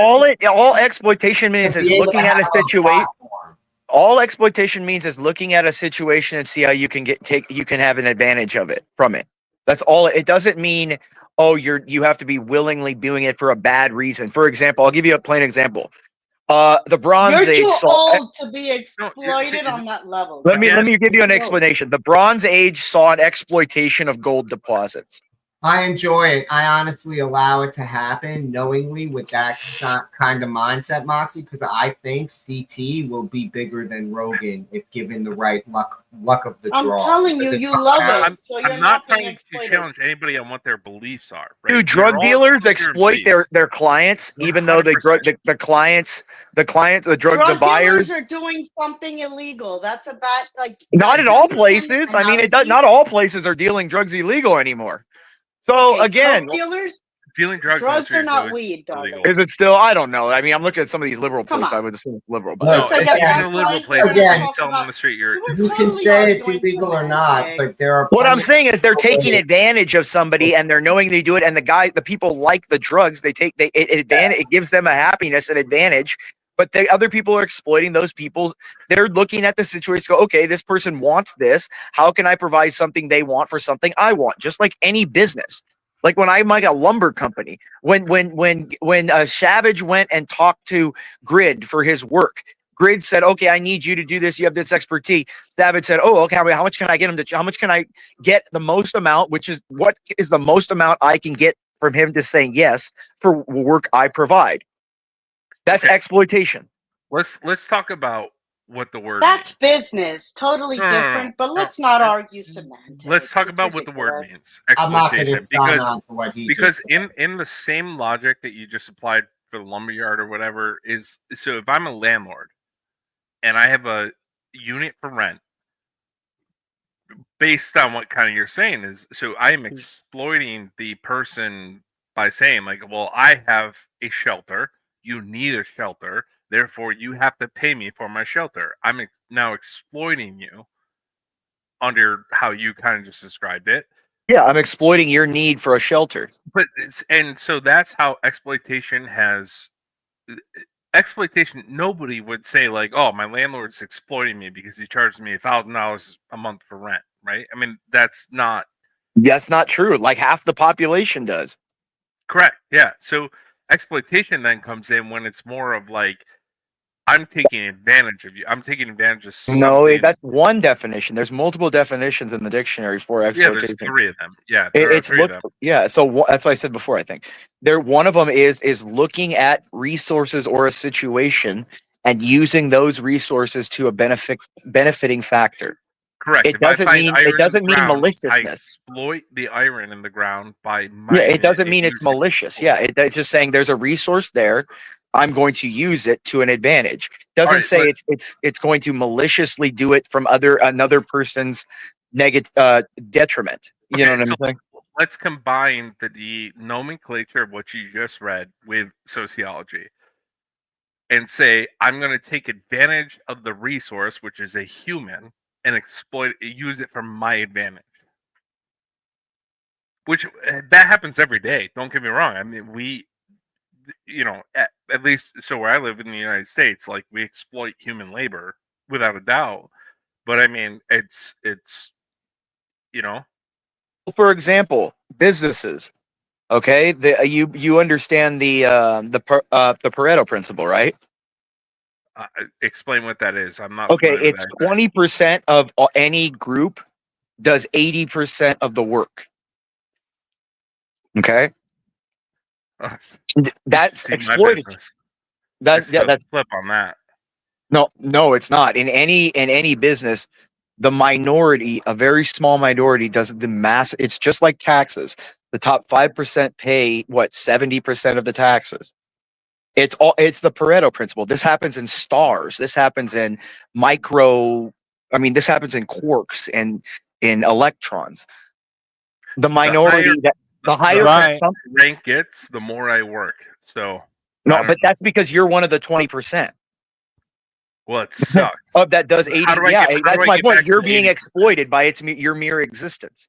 All exploitation means To is be able to looking at have a situation. platform. All exploitation means is looking at a situation and see how you can you can have an advantage of it from it. That's all. It doesn't mean you have to be willingly doing it for a bad reason. For example, I'll give you a plain example. The Bronze You're Age too saw. old to be exploited on that level. Let me give you an Whoa. explanation. The Bronze Age saw an exploitation of gold deposits. I enjoy it. I honestly allow it to happen knowingly with that kind of mindset, Moxie, because I think CT will be bigger than Rogan if given the right luck of the I'm draw. telling you, Because you love I'm, it, so you're I'm not being trying to exploited. challenge anybody on what their beliefs are. Right? Do They're drug all dealers their exploit beliefs. their clients, even though the Drug buyers? dealers are doing something illegal. That's a bad, like. Not at all places. and I mean, now it does. Not all places are dealing drugs illegal anymore. So again, coke dealers, Dealing drugs, on the drugs street are is not always weed, dog. illegal. is it still? I don't know. I mean, I'm looking at some of these liberal Come places. on. I would assume it's liberal, but No, It's like if a you're in bad a liberal place, place, we're and Again, you tell them on the street, you're You can say it's illegal or not, but there are. what I'm plenty- saying is they're taking advantage of somebody, and they're knowing they do it. And the people like the drugs. It gives them a happiness, an advantage. But the other people are exploiting those people. They're looking at the situation, go, okay, this person wants this. How can I provide something they want for something I want? Just like any business. Like when I'm like a lumber company, when Savage went and talked to Grid for his work, Grid said, okay, I need you to do this. You have this expertise. Savage said, oh, okay, how much can I get him to, how much can I get the most amount, which is what is the most amount I can get from him to saying yes for work I provide. That's exploitation. Let's talk about what the word That's business, totally No. different. But let's not argue semantics. Let's talk It's about what the word ridiculous. means. I'm not going to Exploitation. sign on to what he Because just in the same logic that you just applied for the lumberyard or whatever is, so if I'm a landlord and I have a unit for rent, based on what kind of you're saying is, so I am exploiting the person by saying like, well, I have a shelter, you need a shelter, therefore you have to pay me for my shelter. I'm now exploiting you under how you kind of just described it. Yeah, I'm exploiting your need for a shelter. But and so that's how exploitation has exploitation. Nobody would say like, "Oh, my landlord's exploiting me because he charges me $1,000 a month for rent." Right? I mean, that's not true. Like half the population does. correct. Yeah. So exploitation then comes in when it's more of like, I'm taking advantage of you. I'm taking advantage of something. No, that's one definition. There's multiple definitions in the dictionary for Yeah, exploitation. there's 3 of them. Yeah, there are It's 3 of them. yeah. So that's what I said before. I think one of them is looking at resources or a situation and using those resources to a benefiting factor. Correct. It If I doesn't find mean iron it doesn't in the mean ground, I maliciousness. exploit the iron in the ground by Yeah, mining it doesn't and mean it's using it. malicious. Yeah, it's just saying there's a resource there. I'm going to use it to an advantage. Doesn't Alright, say but- it's going to maliciously do it from another person's negative detriment. You know what I'm saying? Let's combine the nomenclature of what you just read with sociology and say, I'm going to take advantage of the resource, which is a human, and use it for my advantage. Which that happens every day. Don't get me wrong. I mean, at least so where I live in the United States, like we exploit human labor without a doubt. But I mean, it's For example, businesses. Okay, you understand the Pareto principle, right? Explain what that is. I'm not. Okay, familiar with it's that. 20% of any group does 80% of the work. Okay, that's See my exploitative. business. That's that's flip on that. No, it's not. In any business, the minority, a very small minority, does the mass. It's just like taxes. The top 5% pay what 70% of the taxes. It's the Pareto principle. This happens in stars. This happens in micro. I mean, this happens in quarks and in electrons. The minority the higher rank gets, the more I work. So no, but that's because you're one of the 20%. Well, it sucks. Of that does 80. That's my point. You're being 80%? exploited by your mere existence.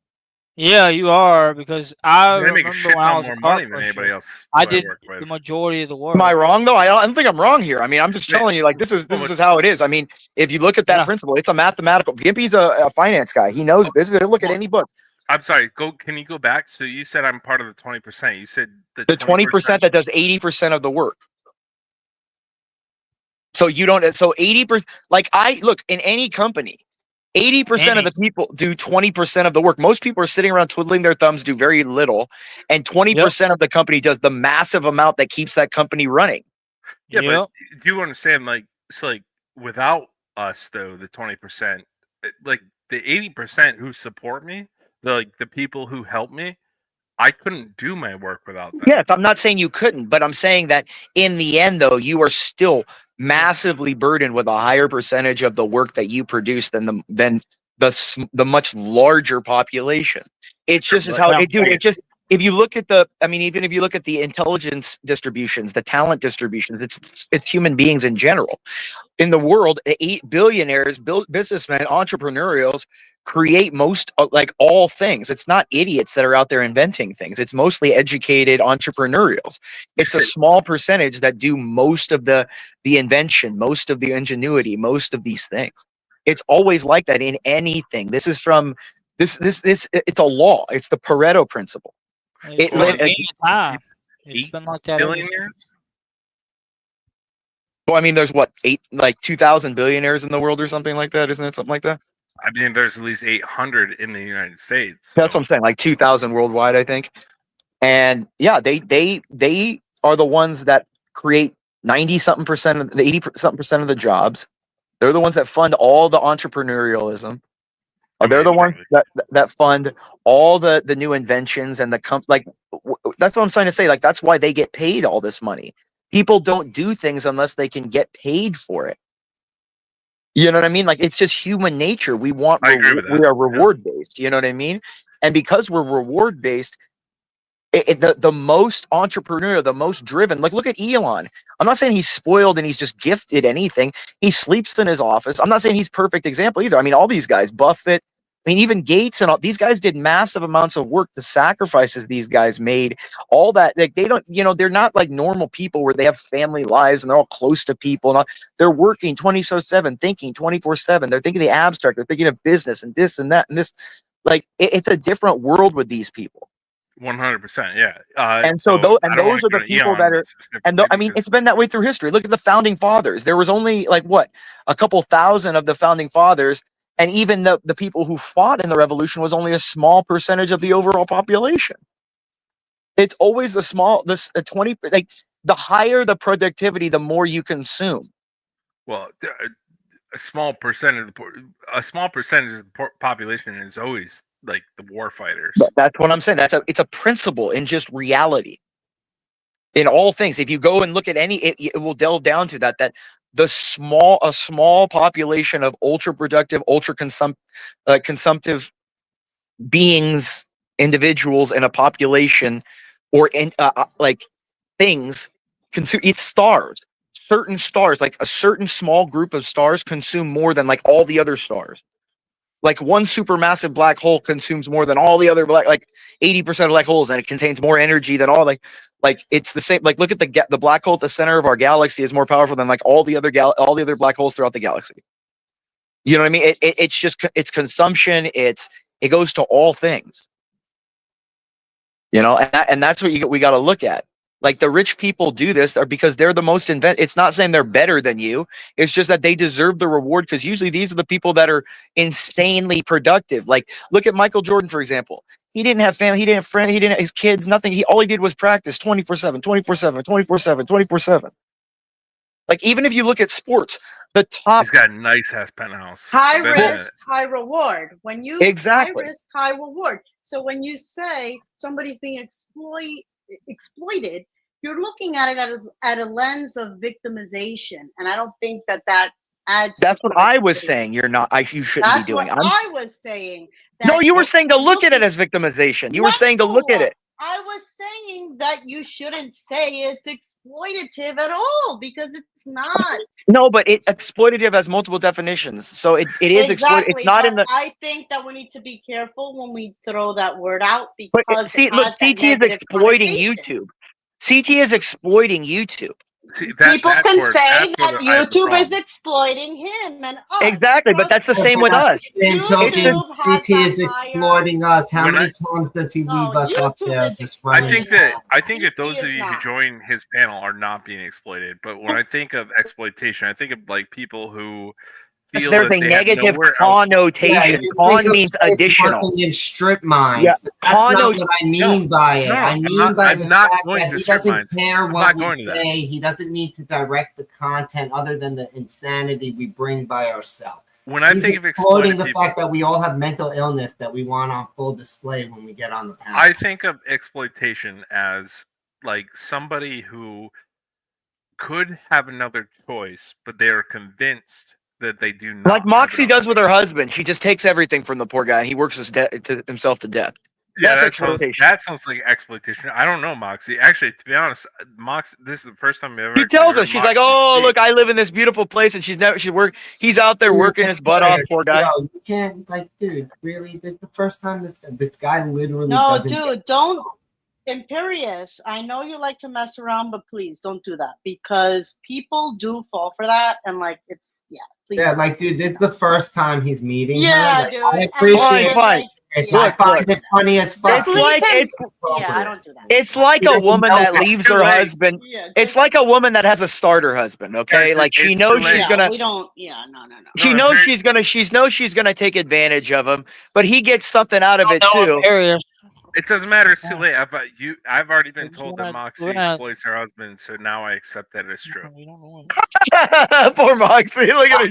Yeah, you are, because I I make a remember shit when I ton was more a car money than pusher, anybody else. I who did work with. the majority of the work. Am I wrong though? I don't think I'm wrong here. I mean, I'm just telling you, like this is just how it is. I mean, if you look at that principle, it's a mathematical. Gimpy's a finance guy. He knows this. Look at any book. I'm sorry. Can you go back? So you said I'm part of the 20%. You said The 20% that does 80% of the work. So you don't. So 80%. Like look in any company, 80% of the people do 20% of the work. Most people are sitting around twiddling their thumbs, do very little, and 20% of the company does the massive amount that keeps that company running. Yeah, but do you understand? Like, so, like, without us, though, the 20%, like the 80% who support me, the people who help me, I couldn't do my work without them. Yes, I'm not saying you couldn't, but I'm saying that in the end, though, you are still massively burdened with a higher percentage of the work that you produce than the much larger population. It's just as how it, dude. It just if you look at even if you look at the intelligence distributions, the talent distributions, it's human beings in general. In the world, 8 billionaires, businessmen, entrepreneurials create most like all things. It's not idiots that are out there inventing things. It's mostly educated entrepreneurials. It's a small percentage that do most of the invention, most of the ingenuity, most of these things. It's always like that in anything. This is from this it's a law. It's the Pareto principle. It's been like that. Billionaires? Well, I mean, there's what 2,000 billionaires in the world or something like that, isn't it? Something like that. I mean, there's at least 800 in the United States. That's what I'm saying. Like 2,000 worldwide, I think. And yeah, they are the ones that create 90-something% of the 80-something% of the jobs. They're the ones that fund all the entrepreneurialism. They're the ones that fund all the new inventions and that's what I'm trying to say. Like that's why they get paid all this money. People don't do things unless they can get paid for it. You know what I mean? Like it's just human nature. We are reward based. You know what I mean? And because we're reward based, the most entrepreneurial, the most driven. Like look at Elon. I'm not saying he's spoiled and he's just gifted anything. He sleeps in his office. I'm not saying he's perfect example either. I mean, all these guys, Buffett. I mean, even Gates and all these guys did massive amounts of work. The sacrifices these guys made, all that, like they don't, they're not like normal people where they have family lives and they're all close to people. They're working 24/7, thinking 24/7. They're thinking the abstract. They're thinking of business and this and that and this. Like it's a different world with these people. 100%, yeah. And those are the people that are, I mean, it's been that way through history. Look at the founding fathers. There was only like a couple thousand of the founding fathers. And even the people who fought in the revolution was only a small percentage of the overall population. It's always a 20, like the higher the productivity, the more you consume. Well, a small percentage of the population is always like the war fighters. That's what I'm saying. It's a principle in just reality. in all things. If you go and look at any, it will delve down to that a small population of ultra productive, consumptive beings, individuals in a population, or in like things consume. It's stars. Certain stars, like a certain small group of stars, consume more than like all the other stars. Like one supermassive black hole consumes more than all the other like 80% of black holes, and it contains more energy than all like it's the same. Like look at the black hole at the center of our galaxy is more powerful than like all the other black holes throughout the galaxy. You know what I mean? It's just it's consumption. It goes to all things. You know, and that's what we got to look at. Like the rich people do this because they're the most It's not saying they're better than you. It's just that they deserve the reward, because usually these are the people that are insanely productive. Like look at Michael Jordan, for example. He didn't have family. He didn't have friends. He didn't have his kids. Nothing. All he did was practice 24/7, 24/7, 24/7, 24/7. Like even if you look at sports, the top. He's got a nice ass penthouse. High risk, high reward. When you exactly high risk, high reward. So when you say somebody's being exploited, you're looking at it at a lens of victimization, and I don't think that adds. That's what I was saying. You're not. You shouldn't be doing. That's what I was saying. No, you were saying to look at it as victimization. You were saying to look at it. I was saying that you shouldn't say it's exploitative at all, because it's not. No, but exploitative has multiple definitions. So it is exactly, it's not in the. I think that we need to be careful when we throw that word out, because But see, look, CT is exploiting YouTube. CT is exploiting YouTube. See, people can say that YouTube is exploiting him and us. Exactly, but that's the same with us. Same token, CT is exploiting us. How many times does he leave us up there? I think that those of you who join his panel are not being exploited. But when I think of exploitation, I think of like people who feel there's that a they have negative nowhere connotation. Yeah, Con means additional. In strip mines. Yeah, That's not what I mean by it. No, I mean by the fact that he doesn't mines. care what we going to that. say. He doesn't need to direct the content other than the insanity we bring by ourselves. When I He's think of exploiting exploited the people, fact that we all have mental illness that we want on full display when we get on the panel. I think of exploitation as like somebody who could have another choice, but they are convinced that they do not. Like Moxie does with her husband. She just takes everything from the poor guy, and he works himself to death. Yeah, That's exploitation. That sounds like exploitation. I don't know, Moxie. Actually, to be honest, Moxie, this is the first time I've ever. She tells heard us, she's Moxie like, "Oh, speak. look, I live in this beautiful place," and he's out there working his butt off, poor guy. Yo, you can't, like, dude, really? This is the first time this guy literally No, doesn't. dude, don't. Imperious, I know you like to mess around, but please don't do that, because people do fall for that, and like please. Yeah, like, dude, this is the first time he's meeting Yeah, her. dude. I appreciate Fine. it. I find it funny as fuck. It's like I don't do that. It's like He a doesn't woman know that it's leaves too her late. husband. It's like a woman that has a starter husband. Okay, like she knows she's gonna. We don't. Yeah, no. She knows she's gonna. She knows she's gonna take advantage of him, but he gets something out of it too. It doesn't matter. It's too late. I've already been told that Moxie exploits her husband, so now I accept that it's true. Poor Moxie. Look at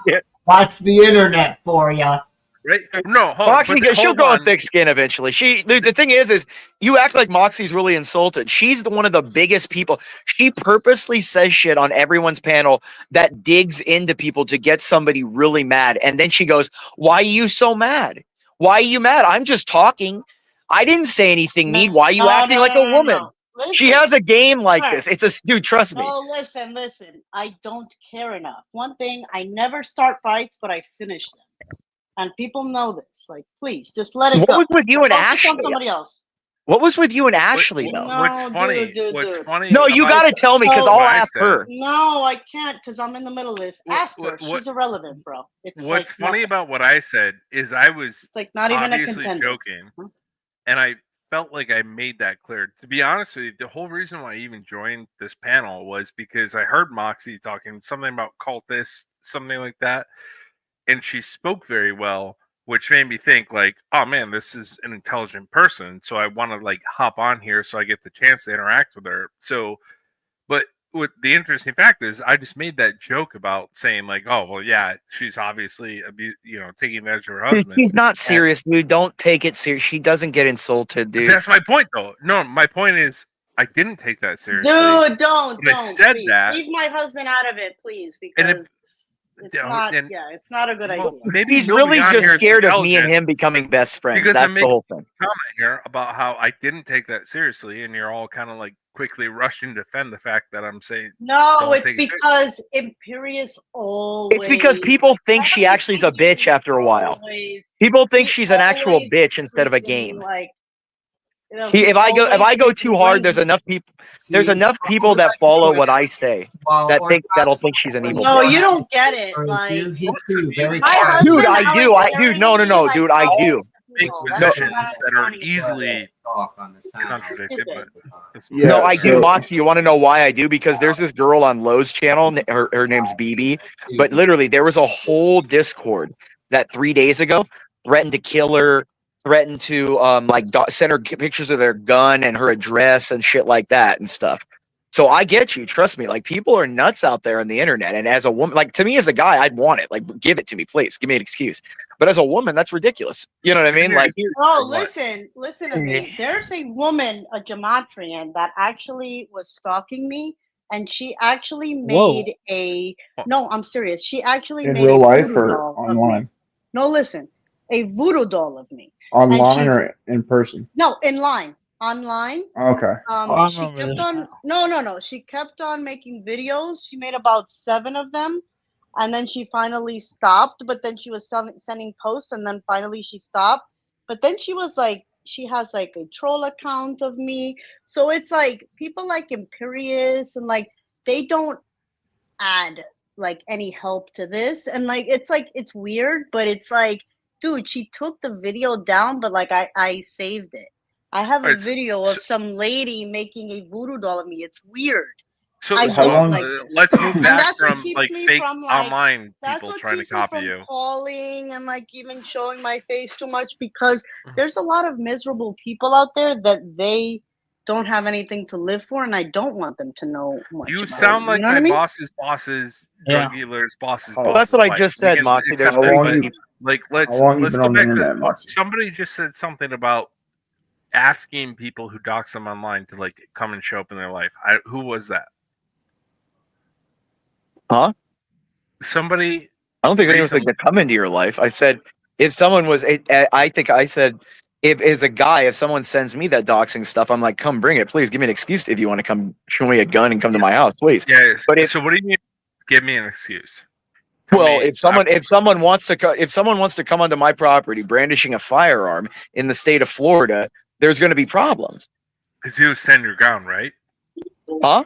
her. Watch the internet for ya. Right? No, hold Moxie, on, she'll hold grow a on. thick skin eventually. The thing is you act like Moxie's really insulted. She's one of the biggest people. She purposely says shit on everyone's panel that digs into people to get somebody really mad. And then she goes, "Why are you so mad? Why are you mad? I'm just talking. I didn't say anything mean. Why are you acting like a woman?" She has a game like this. It's a dude, trust me. Oh, listen. I don't care enough. One thing, I never start fights, but I finish them. And people know this. Like, please, just let it What go. was with you and Focus Ashley? on somebody else. What was with you and Ashley though? What's funny? What's funny? No, you about- gotta tell me, because what I'll I ask said- her. No, I can't, because I'm in the middle of this. Ask her. what- She's irrelevant, bro. It's What's like funny nothing. about what I said is I was It's like not even a obviously contender. joking, and I felt like I made that clear. To be honest with you, the whole reason why I even joined this panel was because I heard Moxie talking something about cultists, something like that, and she spoke very well, which made me think like, oh man, this is an intelligent person. So I want to like hop on here so I get the chance to interact with her. So, but what the interesting fact is, I just made that joke about saying like, oh well, yeah, she's obviously taking advantage of her husband. She's not serious, dude. Don't take it serious. She doesn't get insulted, dude. That's my point, though. No, my point is, I didn't take that seriously. Dude, don't. When I said please. that, Leave my husband out of it, please, and because it's yeah, not. and- Yeah, it's not a good idea. maybe He's nobody really on just here is scared of me and intelligent. him becoming best friends. Because That's I'm the making whole thing. a comment here about how I didn't take that seriously, and you're all kind of like quickly rushing to defend the fact that I'm saying No, don't it's take it seriously. because Imperious always. It's because people think she actually is a bitch after a while. People think she's an actual always bitch instead of a freaking, game. like, you know, If I go always too hard, there's enough people. There's enough people that follow what I say that'll think she's an evil. No, bitch. you don't get it. Like, Dude, I do. Dude, no, dude, I do. Make No. positions that are easily contradicted, but No, I do, Moxie. You want to know why I do? Because there's this girl on Lowe's channel. Her name's BB. But literally, there was a whole Discord that 3 days ago threatened to kill her, threatened to send her pictures of their gun and her address and shit like that and stuff. So I get you. Trust me. Like, people are nuts out there on the internet. And as a woman, like, to me as a guy, I'd want it. Like, give it to me, please. Give me an excuse. But as a woman, that's ridiculous. You know what I mean? Like, oh, listen to me. There's a woman, a Gematrian, that actually was stalking me, and she actually made a. No, I'm serious. She actually In made real a life voodoo or doll of me. online? No, listen, a voodoo doll of me. And Online she- or in person? No, in line. Online. Okay. She kept on. No. She kept on making videos. She made about 7 of them, and then she finally stopped. But then she was sending posts, and then finally she stopped. But then she was like, she has like a troll account of me. So it's like people like Imperious and like they don't add like any help to this, and like it's weird, but it's like, dude, she took the video down, but like I saved it. I have a Alright, video of some lady making a voodoo doll of me. It's weird. So I how don't long- like this. let's move And back that's what from keeps like me fake from, like, online that's people what trying to keeps me copy from you. calling and like even showing my face too much, because there's a lot of miserable people out there that they don't have anything to live for, and I don't want them to know much. You about sound it, like you know what my I mean? boss's boss's drug dealer's boss's Oh, boss. that's what I just said, Moxie. There's Accept always that, people- but, like let's long you let's been go on the back to internet, Moxie? somebody just said something about asking people who dox them online to like come and show up in their life. Who was that? Huh? Somebody. I don't think anyone's like to come into your life. I said if someone was, I think I said if as a guy, if someone sends me that doxing stuff, I'm like, come bring it, please. Give me an excuse if you want to come show me a gun and come to my house, please. Yeah. But if, so what do you mean? Give me an excuse. well, if someone wants to come onto my property brandishing a firearm in the state of Florida, there's going to be problems. Because you stand your ground, right? Huh?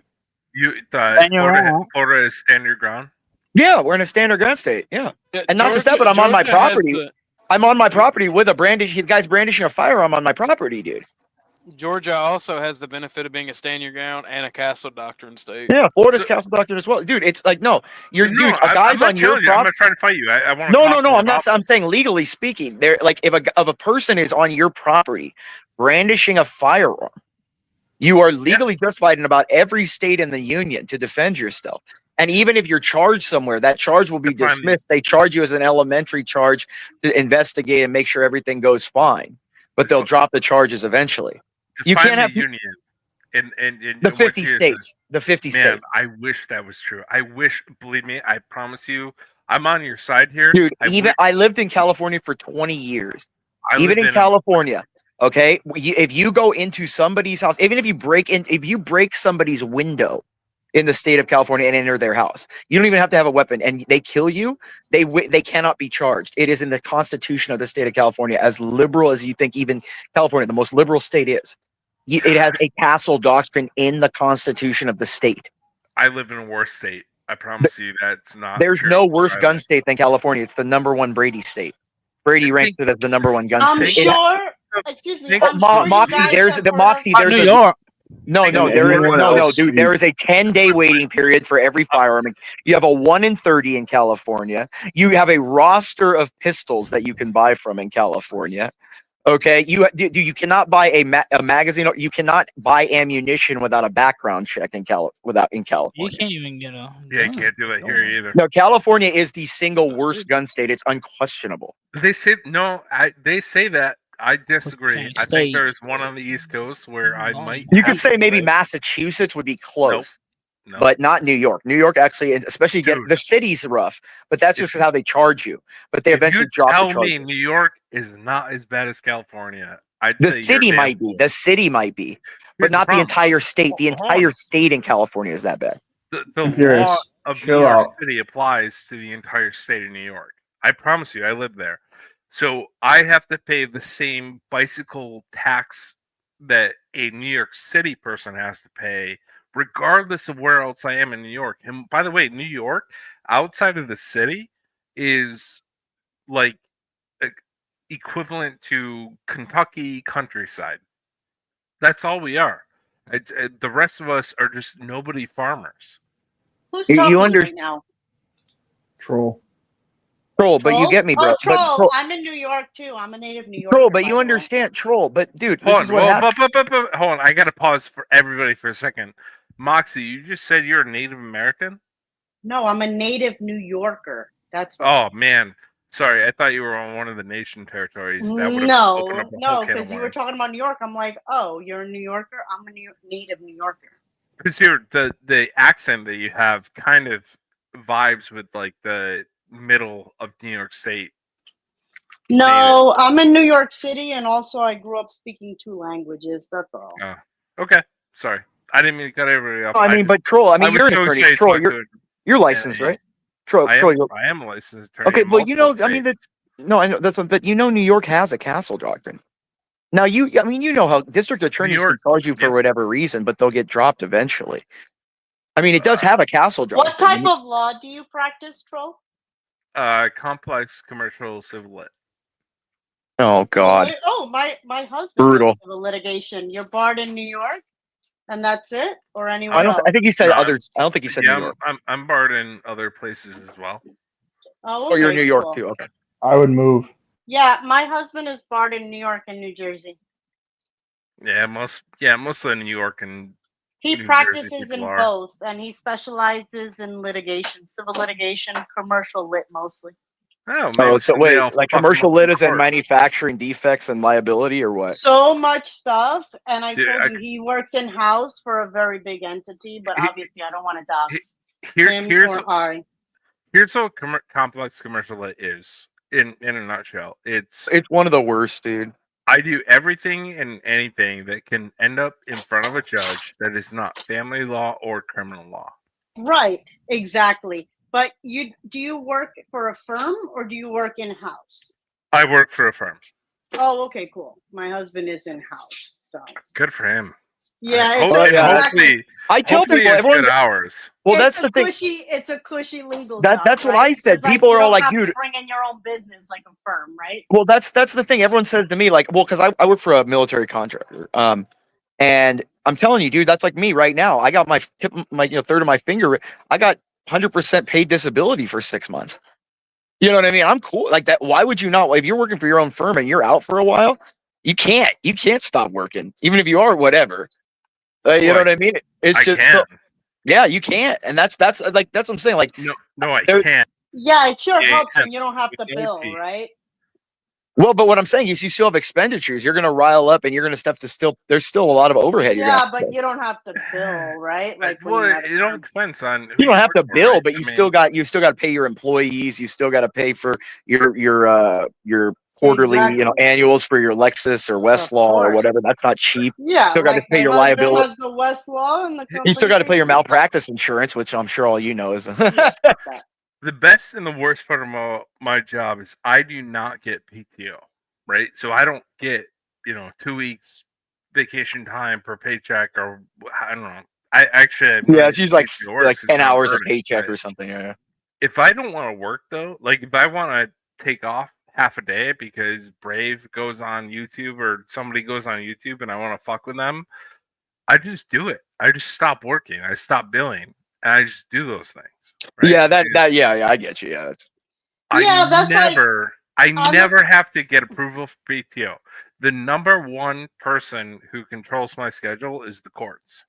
Florida is stand your ground. Yeah, we're in a standard ground state. Yeah, and not just that, Georgia- but I'm on my Georgia has property. the- I'm on my property with the guy's brandishing a firearm on my property, dude. Georgia also has the benefit of being a stand your ground and a castle doctrine state. Yeah, Florida's castle doctrine as well, dude. It's like no, No, dude. A I'm guy's not on your telling you, I'm property. not trying to fight you. I want No. I'm not. I'm saying legally speaking, they're like if a person is on your property brandishing a firearm, you are legally justified in about every state in the union to defend yourself. And even if you're charged somewhere, that charge will be dismissed. They charge you as an elementary charge to investigate and make sure everything goes fine. But they'll drop the charges eventually. You Define can't have the union. And the what 50 year is states. this? The 50 Man, states. I wish that was true. I wish, believe me, I promise you, I'm on your side here. Dude, I I lived in California for 20 years. I Even lived in in- California, okay? If you go into somebody's house, even if you break somebody's window in the state of California and enter their house, you don't even have to have a weapon, and they kill you, they cannot be charged. It is in the Constitution of the state of California, as liberal as you think even California, the most liberal state is. It has a castle doctrine in the Constitution of the state. I live in a worse state. I promise you that's not There's true. no worse I gun state than California. It's the #1 Brady state. Brady ranks it as the #1 gun I'm state. sure. Excuse me. Oh, I'm sure you Moxie, guys there's have the heard Moxie. of- There's New a- York. No, dude. There is a 10-day waiting period for every firearm. You have a 1 in 30 in California. You have a roster of pistols that you can buy from in California. Okay, you cannot buy a magazine. Or you cannot buy ammunition without a background check in California. You can't even get a. Yeah, you can't do that here either. No, California is the single worst gun state. It's unquestionable. They say no. They say that I disagree. Same I think state. there's one on the East Coast where I might. You have could say to maybe live. Massachusetts would be close, No. but not New York. New York actually, especially Dude. the city's rough, but that's just how they charge you. But they If eventually you drop the tell charges. me New York is not as bad as California, I'd The say you're city damn might be. fool. The city might be, Here's but the not the problem. entire state. The Hold on. entire state in California is that bad. The Darius, law of New chill York out. City applies to the entire state of New York. I promise you, I live there. So I have to pay the same bicycle tax that a New York City person has to pay, regardless of where else I am in New York. And by the way, New York, outside of the city, is like equivalent to Kentucky countryside. That's all we are. The rest of us are just nobody farmers. Who's You talking under- right now? Troll. Troll, but you Troll? get me, bro. Oh, But Troll. I'm in New York too. I'm a native New Yorker. Troll, but by you the way. understand, Troll. But dude, this Hold is on, what well, happens. but hold on. I gotta pause for everybody for a second. Moxie, you just said you're a Native American? No, I'm a native New Yorker. That's Oh man, sorry. I thought you were on one of the nation territories. That would have no, opened up a no, whole can of because you were worms. talking about New York. I'm like, oh, you're a New Yorker. I'm a native New Yorker. Because the accent that you have kind of vibes with like the middle of New York State. No, I'm in New York City, and also I grew up speaking 2 languages. That's all. Oh, okay. Sorry, I didn't mean to cut everybody off. No, I mean, but Troll, I mean, was you're an so attorney. excited to Troll, talk you're to it. you're licensed, Yeah, right? Troll, Troll, I am a licensed attorney. okay. in Well, you know, multiple I mean, states. no, I know that's, but you know, New York has a castle doctrine. Now, I mean, you know how district attorneys can York- charge you for whatever reason, but they'll get dropped eventually. I mean, it does have a castle doctrine. What type of law do you practice, Troll? Complex commercial civil lit. Oh God, Oh, my husband brutal. does civil litigation. You're barred in New York, and that's it, or anywhere I don't. else? I think you said No, others. I don't think you said Yeah, New York. I'm barred in other places as well. Oh, Oh, you're in okay, New York cool. too. Okay. I would move. Yeah, my husband is barred in New York and New Jersey. Yeah, mostly in New York and He New Jersey practices in people are. both, and he specializes in litigation, civil litigation, commercial lit mostly. Oh, So, maybe so someday wait, I'll like fuck 'em commercial up lit in is in court. manufacturing defects and liability, or what? So much stuff, and I Dude, told you he works in house for a very big entity, but obviously I don't want to dox him Here's or I. here's what complex commercial lit is in a nutshell. It's one of the worst, dude. I do everything and anything that can end up in front of a judge that is not family law or criminal law. Right, exactly. But do you work for a firm or do you work in house? I work for a firm. Oh, okay, cool. My husband is in house, so Good for him. yeah, it's Hopefully, exactly. hopefully, I tell hopefully people, it's everyone's good hours. well. It's That's a the thing. It's a cushy legal That's job, what right? I said. It's like People you are all don't like, have to dude. bring in your own business like a firm, right? Well, that's the thing. Everyone says to me, like, well, because I work for a military contractor. And I'm telling you, dude, that's like me right now. I got my third of my finger. I got 100% paid disability for 6 months. You know what I mean? I'm cool like that. Why would you not? If you're working for your own firm and you're out for a while, you can't stop working, even if you are whatever. You know what I mean? It's I just can. yeah, you can't, and that's what I'm saying. Like, No, I there- can't. Yeah, it sure Yeah, helps yeah. when you don't have to Yeah, bill, yeah. right? well, but what I'm saying is, you still have expenditures. You're going to rile up, and you're going to have to still. There's still a lot of overhead. You're Yeah, gonna but you don't have to bill, right? Like when Well, you're at a it all firm. depends on. Who you don't have to work for, bill, right? but I you mean, still got to pay your employees. You still got to pay for your quarterly, Exactly. annuals for your Lexus or Westlaw or course. whatever. That's not cheap. Yeah, Still got to like pay my your husband liability. has the Westlaw, and the You still got to company pay your pays malpractice insurance, which I'm sure all you know is. that. the best and the worst part of my job is I do not get PTO, right? So I don't get 2 weeks vacation time per paycheck, or I don't know. I actually Yeah, it's usually PTO like works is 10 not hours a burden, paycheck but or something. Yeah. if I don't want to work though, like if I want to take off half a day because Brave goes on YouTube or somebody goes on YouTube and I want to fuck with them, I just do it. I just stop working. I stop billing, and I just do those things. Right? Yeah, yeah, I get you. Yeah. Yeah, that's like- I never have to get approval for PTO. The number one person who controls my schedule is the courts.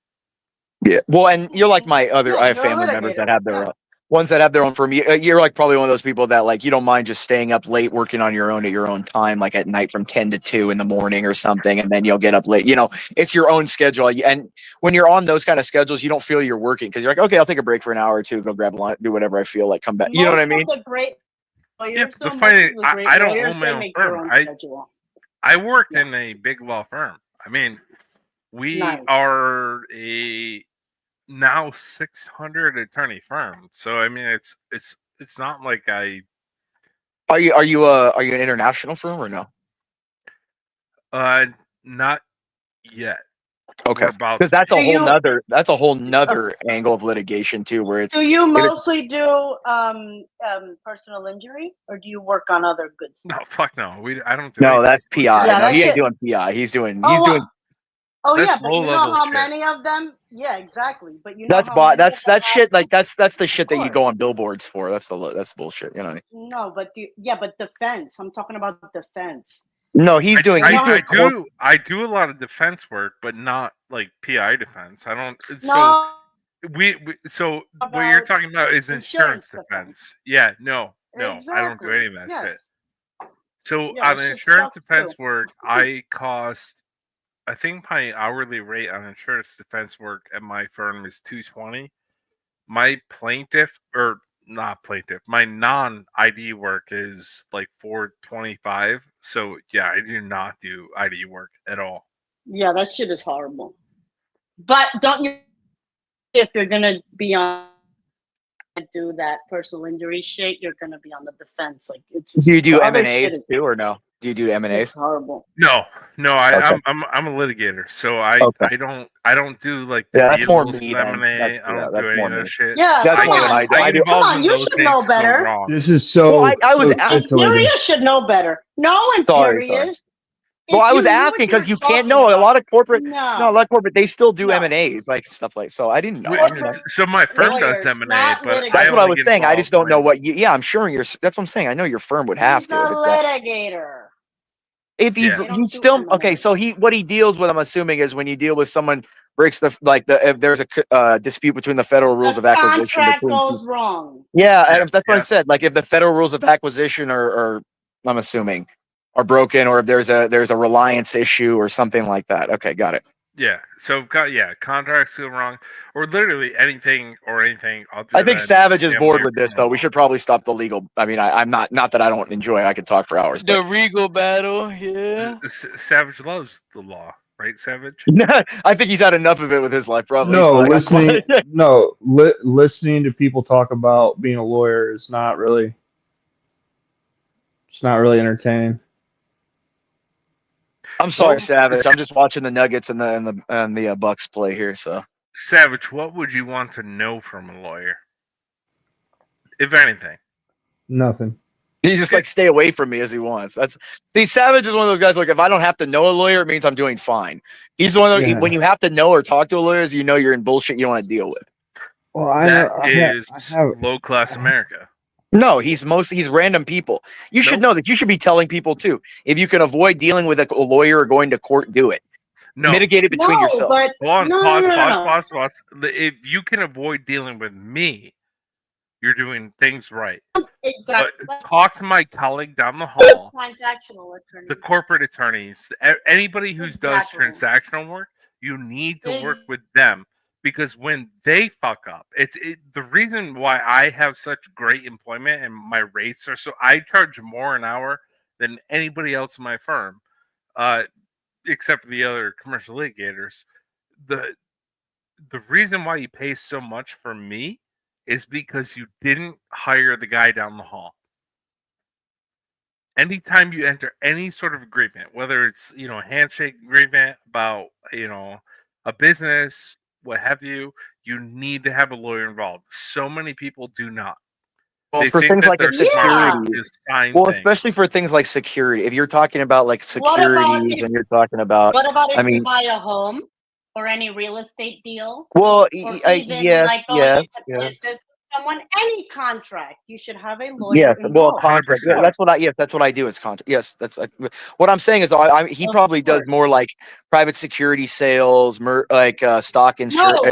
Yeah. Well, and you're like I have you're a family members that litigator. have their ones that have their own firm. You're like probably one of those people that like you don't mind just staying up late working on your own at your own time, like at night from 10 to 2 in the morning or something, and then you'll get up late. You know, it's your own schedule. And when you're on those kind of schedules, you don't feel you're working because you're like, okay, I'll take a break for an hour or two, go grab lunch, do whatever I feel like, come back. You know what I mean? The great lawyers, The funny, I don't own my own make their firm. own schedule. I work in a big law firm. I mean, we Nice. are a now 600 attorney firm. So I mean, it's not like I. Are you an international firm or no? Not yet. Okay, We're about because that's to. a whole nother angle of litigation too, where it's. Do you mostly do personal injury, or do you work on other good stuff? No, fuck no. I don't do. No, anything. that's PI. Yeah, no, that's he ain't it. doing PI. He's doing. Oh That's yeah, but you know low-level how shit. many of them? Yeah, exactly. But you know That's how bot. many That's of them that shit. Like that's the shit that you course. go on billboards for. That's bullshit. You know. No, but but defense. I'm talking about defense. No, he's doing. I do a lot of defense work, but not like PI defense. I don't. No. So what you're talking about is insurance insurance defense. Yeah, no, I don't do Exactly. any of that shit. Yes. So Yeah, on that shit insurance sucks, defense too. work, I think my hourly rate on insurance defense work at my firm is $220. My my non-ID work is like $425. So yeah, I do not do ID work at all. Yeah, that shit is horrible. But don't you? If you're gonna be on do that personal injury shit, you're gonna be on the defense. Like it's. Just, Do you do the M other and shit A's is- too, or no? Do you do M and It's A's? horrible. No, Okay. I'm a litigator, so I don't do like the Yeah, that's more deals me with then. M&A. That's- I yeah, don't that's do any more of that me. shit. Yeah, That's come more on. than I do. I get do. Come involved on, in you those should things know go better. wrong. This is so. Well, I was so out- And scintillating. Furious should know better. No, and Sorry. Furious. Well, if I was you knew what asking because you can't talking know a about- lot of corporate. No. No, a lot of corporate. They still do No. M and A's, like stuff like. So I didn't know. Wait, I didn't know. so my firm does Lawyers, M&A, not but litigators. That's what I only was get saying. I just don't involved know when- what. Yeah, I'm sure that's what I'm saying. I know your firm would have He's to. a If, it's that- litigator. if he's They don't he's do still M&A. okay. So what he deals with, I'm assuming, is when you deal with someone breaks if there's a dispute between the federal rules of The acquisition. contract between goes wrong. Yeah, Yeah, and that's what I yeah. said. Like if the federal rules of acquisition are I'm assuming, are broken, or if there's a reliance issue or something like that. Okay, got it. Yeah. So contracts go wrong, or literally anything. Other I think than Savage is damn bored near with this criminal though. We should probably stop the legal. I mean, I'm not that I don't enjoy it. I could talk for hours. The Regal battle, yeah. Savage loves the law, right? Savage. But I think he's had enough of it with his life. Probably. No, He's listening. like, No, listening to people talk about being a lawyer is not really. It's not really entertaining. I'm sorry, Savage. I'm just watching the Nuggets and the Bucks play here. So Savage, what would you want to know from a lawyer, if anything? Nothing. he just like stay away from me as he wants. Savage is one of those guys. Like if I don't have to know a lawyer, it means I'm doing fine. He's the one that when you have to know or talk to a lawyer, you know you're in bullshit. You don't want to deal with. Well, That is low class America. No, he's random people. You should know that. You should be telling people too. If you can avoid dealing with a lawyer or going to court, do it. No. Mitigate it between yourself. But Hold on, no, pause. no. If you can avoid dealing with me, you're doing things right. Exactly. But talk to my colleague down the hall, Transactional attorney. the corporate attorneys, anybody who Exactly. does transactional work. You need to They- work with them because when they fuck up, the reason why I have such great employment and my rates are so. I charge more an hour than anybody else in my firm. Except for the other commercial litigators, the reason why you pay so much for me is because you didn't hire the guy down the hall. Anytime you enter any sort of agreement, whether it's a handshake agreement about a business, what have you, you need to have a lawyer involved. So many people do not. Well, They for think things that like their security, is fine well, thing. especially for things like security. If you're talking about like What about securities if- and you're talking about, What about if I you mean, buy a home or any real estate deal? well, Or even like going yes, into business with someone, any contract, you should have a lawyer yes. Well, involved. contract. Yeah, that's what I. Yes, that's what I do. Is contract. Yes, that's what I'm saying. Is he Of probably does course. more like private security sales, stock No,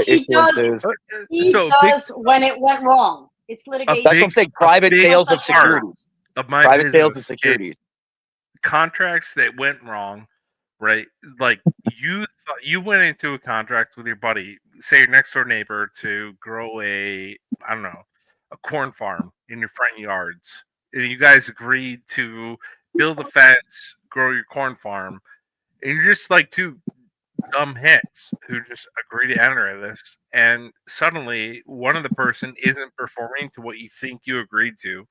he does. issuances. He So does when it went wrong. It's A litigation. That's what I'm saying. a Private big sales of part securities. of my Private sales of business is securities. contracts that went wrong, right? Like you went into a contract with your buddy, say your next door neighbor, to grow a corn farm in your front yards, and you guys agreed to build a fence, grow your corn farm, and you're just like two dumb hits who just agree to enter this, and suddenly one of the person isn't performing to what you think you agreed to.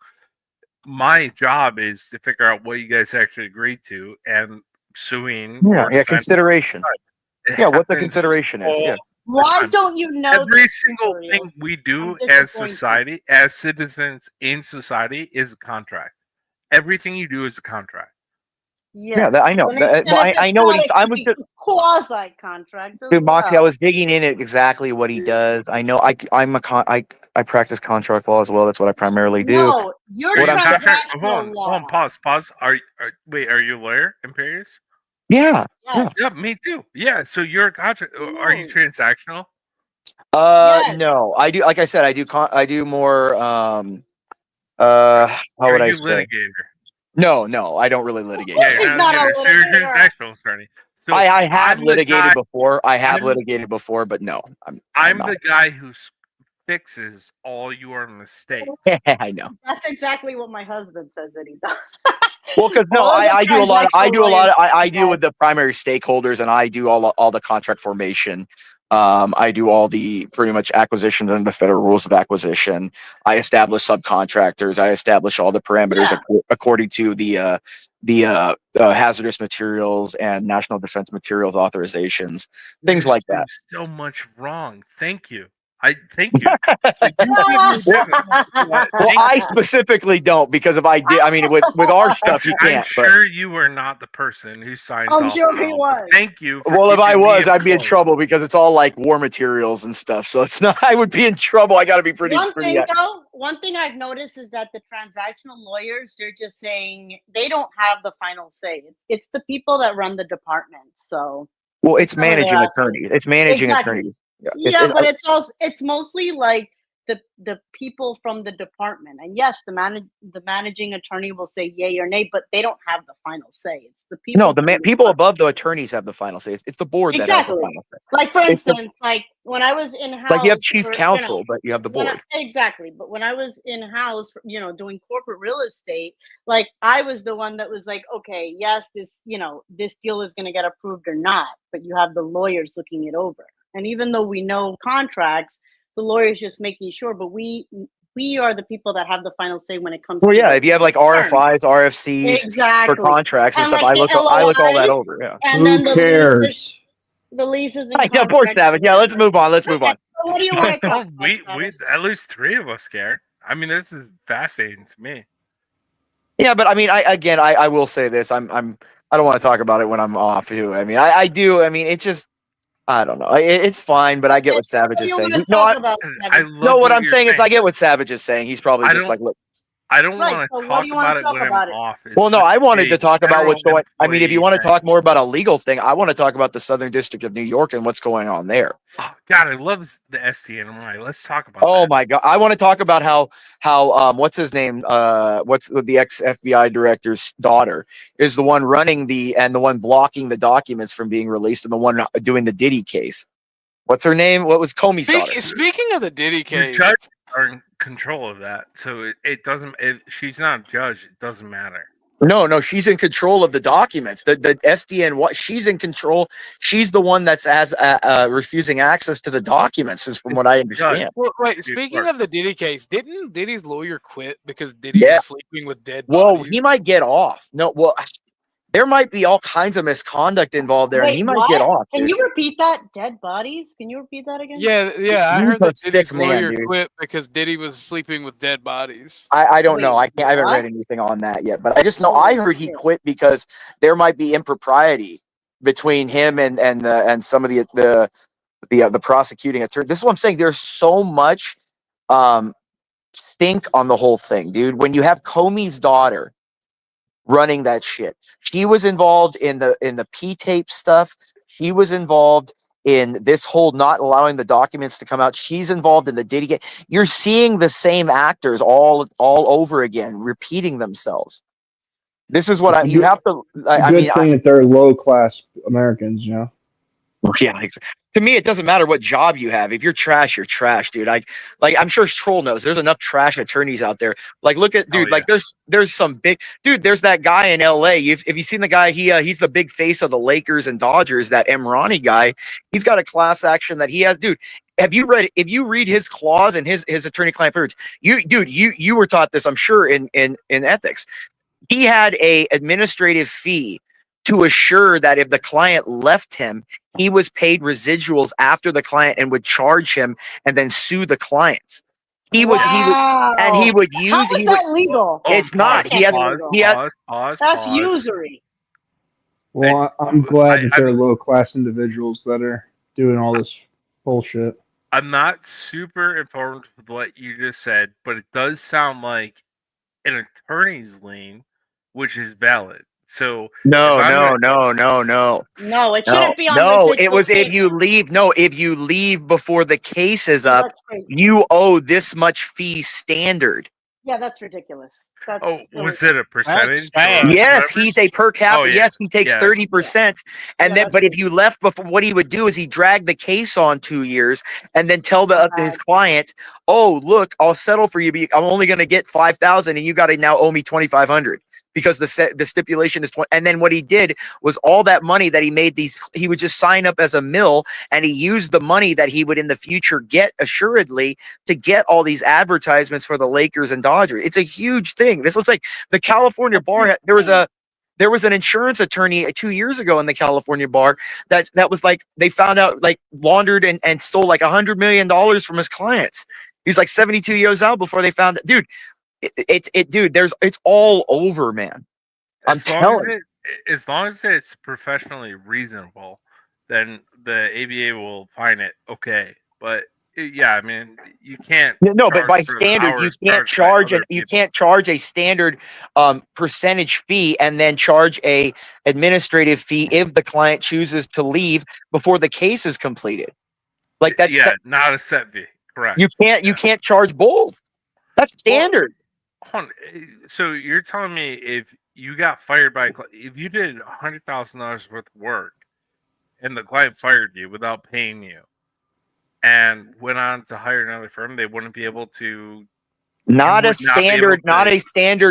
My job is to figure out what you guys actually agreed to and suing Yeah, or yeah, defending. consideration. It Yeah, what the happens consideration is. all Yes. the Why time. don't you know Every this, single thing Victorious? we I'm do as disappointed. society, as citizens in society, is a contract. Everything you do is a contract. Yeah, I Yes. know. And if I it's know what not he's. I was just, quasi contract as dude, Moxie. I well. was digging in at exactly what he does. I know. I practice contract law as well. That's what I primarily do. No, you're Are What you I'm saying. contract? Hold transactional on, law. pause. Wait, are you a lawyer, Imperius? Yeah. Yeah. Yeah, me too. Yeah, so you're a contract. Are you transactional? No. I do. Like I said, I do more. How Are would I you say? litigator? No. I don't really litigate. Yeah, He's you're not a litigator. So you're a litigator. transactional attorney. So I have I'm the litigated guy- before. I'm- But no, I'm I'm not. the guy who fixes all your mistakes. I know. That's exactly what my husband says that he does. Well, because no, All the I do a lot. I transactional do a lot. lawyers I deal with the primary stakeholders, and I do all the contract formation. I do all the pretty much acquisitions under the federal rules of acquisition. I establish subcontractors. I establish all the parameters according to the hazardous materials and national defense materials authorizations, things like that. So much wrong. Thank you. I thank you. Like, you did Well, I specifically don't, because if I did, I mean, with our stuff, you I'm can't. But sure you were not the person who signs I'm off sure on he all, but was. Thank you. for well, if I keeping me was, I'd be in informed. trouble, because it's all like war materials and stuff. So it's not. I would be in trouble. I got to be pretty. One thing I've noticed is that the transactional lawyers, they're just saying they don't have the final say. It's the people that run the department. So Well, it's some of their managing assets. attorneys. It's managing Exactly. attorneys. Yeah, but it's mostly like the people from the department. And yes, the managing attorney will say yay or nay, but they don't have the final say. It's the people. No, the people above the attorneys have the final say. It's the board that has Exactly. the final say. Like for It's the- instance, like when I was in house, Like you have chief counsel, but you have the board. Exactly. But when I was in house, doing corporate real estate, like I was the one that was like, okay, yes, this deal is going to get approved or not, but you have the lawyers looking it over. And even though we know contracts, the lawyers just making sure, but we are the people that have the final say when it comes Well, to yeah, if you have like RFIs, RFCs Exactly. for contracts and And, stuff, like, I look all that LOIs, over. Yeah. and then Who the cares? leases and Yeah, poor contracts. Savage. Yeah, let's move on. So what do you want to talk Well, about? we Savage? at least three of us care. I mean, this is fascinating to me. Yeah, but I mean, I will say this. I don't want to talk about it when I'm off too. I mean, I do. I mean, it's just, I don't know. It's fine, but I get what Savage is saying. No, I love no, what I'm you're saying is I get what Savage is saying. He's probably I just don't- like, look. I don't Right, want so to what talk do you wanna about it talk when about I'm it? off. It's Well, no, I wanted a to talk about what's general going. I mean, if you want to employee talk more about a legal thing, I want to talk about the Southern District of New York and what's going on there. God, I love the SDNY. Let's talk about Oh that. my God, I want to talk about how what's his name? What's the ex FBI director's daughter is the one running the one blocking the documents from being released, and the one doing the Diddy case. What's her name? What was Comey's daughter? Speaking of the Diddy The case, judges are in control of that, so it doesn't. She's not a judge. It doesn't matter. No, she's in control of the documents. The SDN, she's in control. She's the one that's refusing access to the documents, is from what I understand. Well, wait, speaking of the Diddy case, didn't Diddy's lawyer quit because Diddy Yeah. was sleeping with dead Well, bodies? he might get off. No, well, there might be all kinds of misconduct involved there, and he Wait, might get what? off. Can dude. you repeat that? Dead bodies? Can you repeat that again? Yeah, I He's heard a that sick Diddy's man, lawyer dude. quit because Diddy was sleeping with dead bodies. I don't know. Wait, I haven't read what? anything on that yet, but I just know I heard he shit. quit because there might be impropriety between him and some of the prosecuting attorney. This is what I'm saying. There's so much stink on the whole thing, dude. When you have Comey's daughter running that shit, she was involved in the P-tape stuff. She was involved in this whole not allowing the documents to come out. She's involved in the Diddy case. You're seeing the same actors all over again, repeating themselves. This is what you have to. I Good mean, thing that they're low class Americans, you know. yeah, to me, it doesn't matter what job you have. If you're trash, you're trash, dude. Like I'm sure Troll knows. There's enough trash attorneys out there. Like, look at dude. Like, there's some big dude. There's that guy in L.A. If you seen the guy, he's the big face of the Lakers and Dodgers. That Emrani guy. He's got a class action that he has, dude. Have you read? If you read his clause and his attorney-client privilege, you were taught this, I'm sure, in ethics. He had a administrative fee to assure that if the client left him, he was paid residuals after the client and would charge him and then sue the clients. He would use. How is that legal? It's not. He has. That's usury. Well, I'm glad that they're low class individuals that are doing all this bullshit. I'm not super informed with what you just said, but it does sound like an attorney's lien, which is valid. So No, No, it shouldn't be on no. residual It was if payments. you leave. No, if you leave before the case is up, That's crazy. you owe this much fee standard. Yeah, that's ridiculous. That's was it a percentage? Yes, he's a per capita. Oh, yeah. Yes, he takes Yeah. 30%. And then, but if you left before, what he would do is he drag the case on 2 years and then tell his client, "Oh, look, I'll settle for you. But I'm only going to get 5,000, and you got to now owe me 2,500 because the stipulation is 20." And then what he did was all that money that he made he would just sign up as a mill, and he used the money that he would in the future get assuredly to get all these advertisements for the Lakers and Dodgers. It's a huge thing. This looks like the California bar. There was an insurance attorney 2 years ago in the California bar that was like, they found out like laundered and stole like $100 million from his clients. He's like 72 years out before they found it. Dude, it's all over, man. I'm telling you. As long as it's professionally reasonable, then the ABA will find it okay. But yeah, I mean, you can't. No, but by charge for standard, hours you can't charged by charge other you people. can't charge a standard percentage fee and then charge a administrative fee if the client chooses to leave before the case is completed. Like that's not a set fee. Correct. You can't charge both. That's standard. Hold on. So you're telling me if you got fired by if you did $100,000 worth of work and the client fired you without paying you and went on to hire another firm, they wouldn't be able to. Not a standard,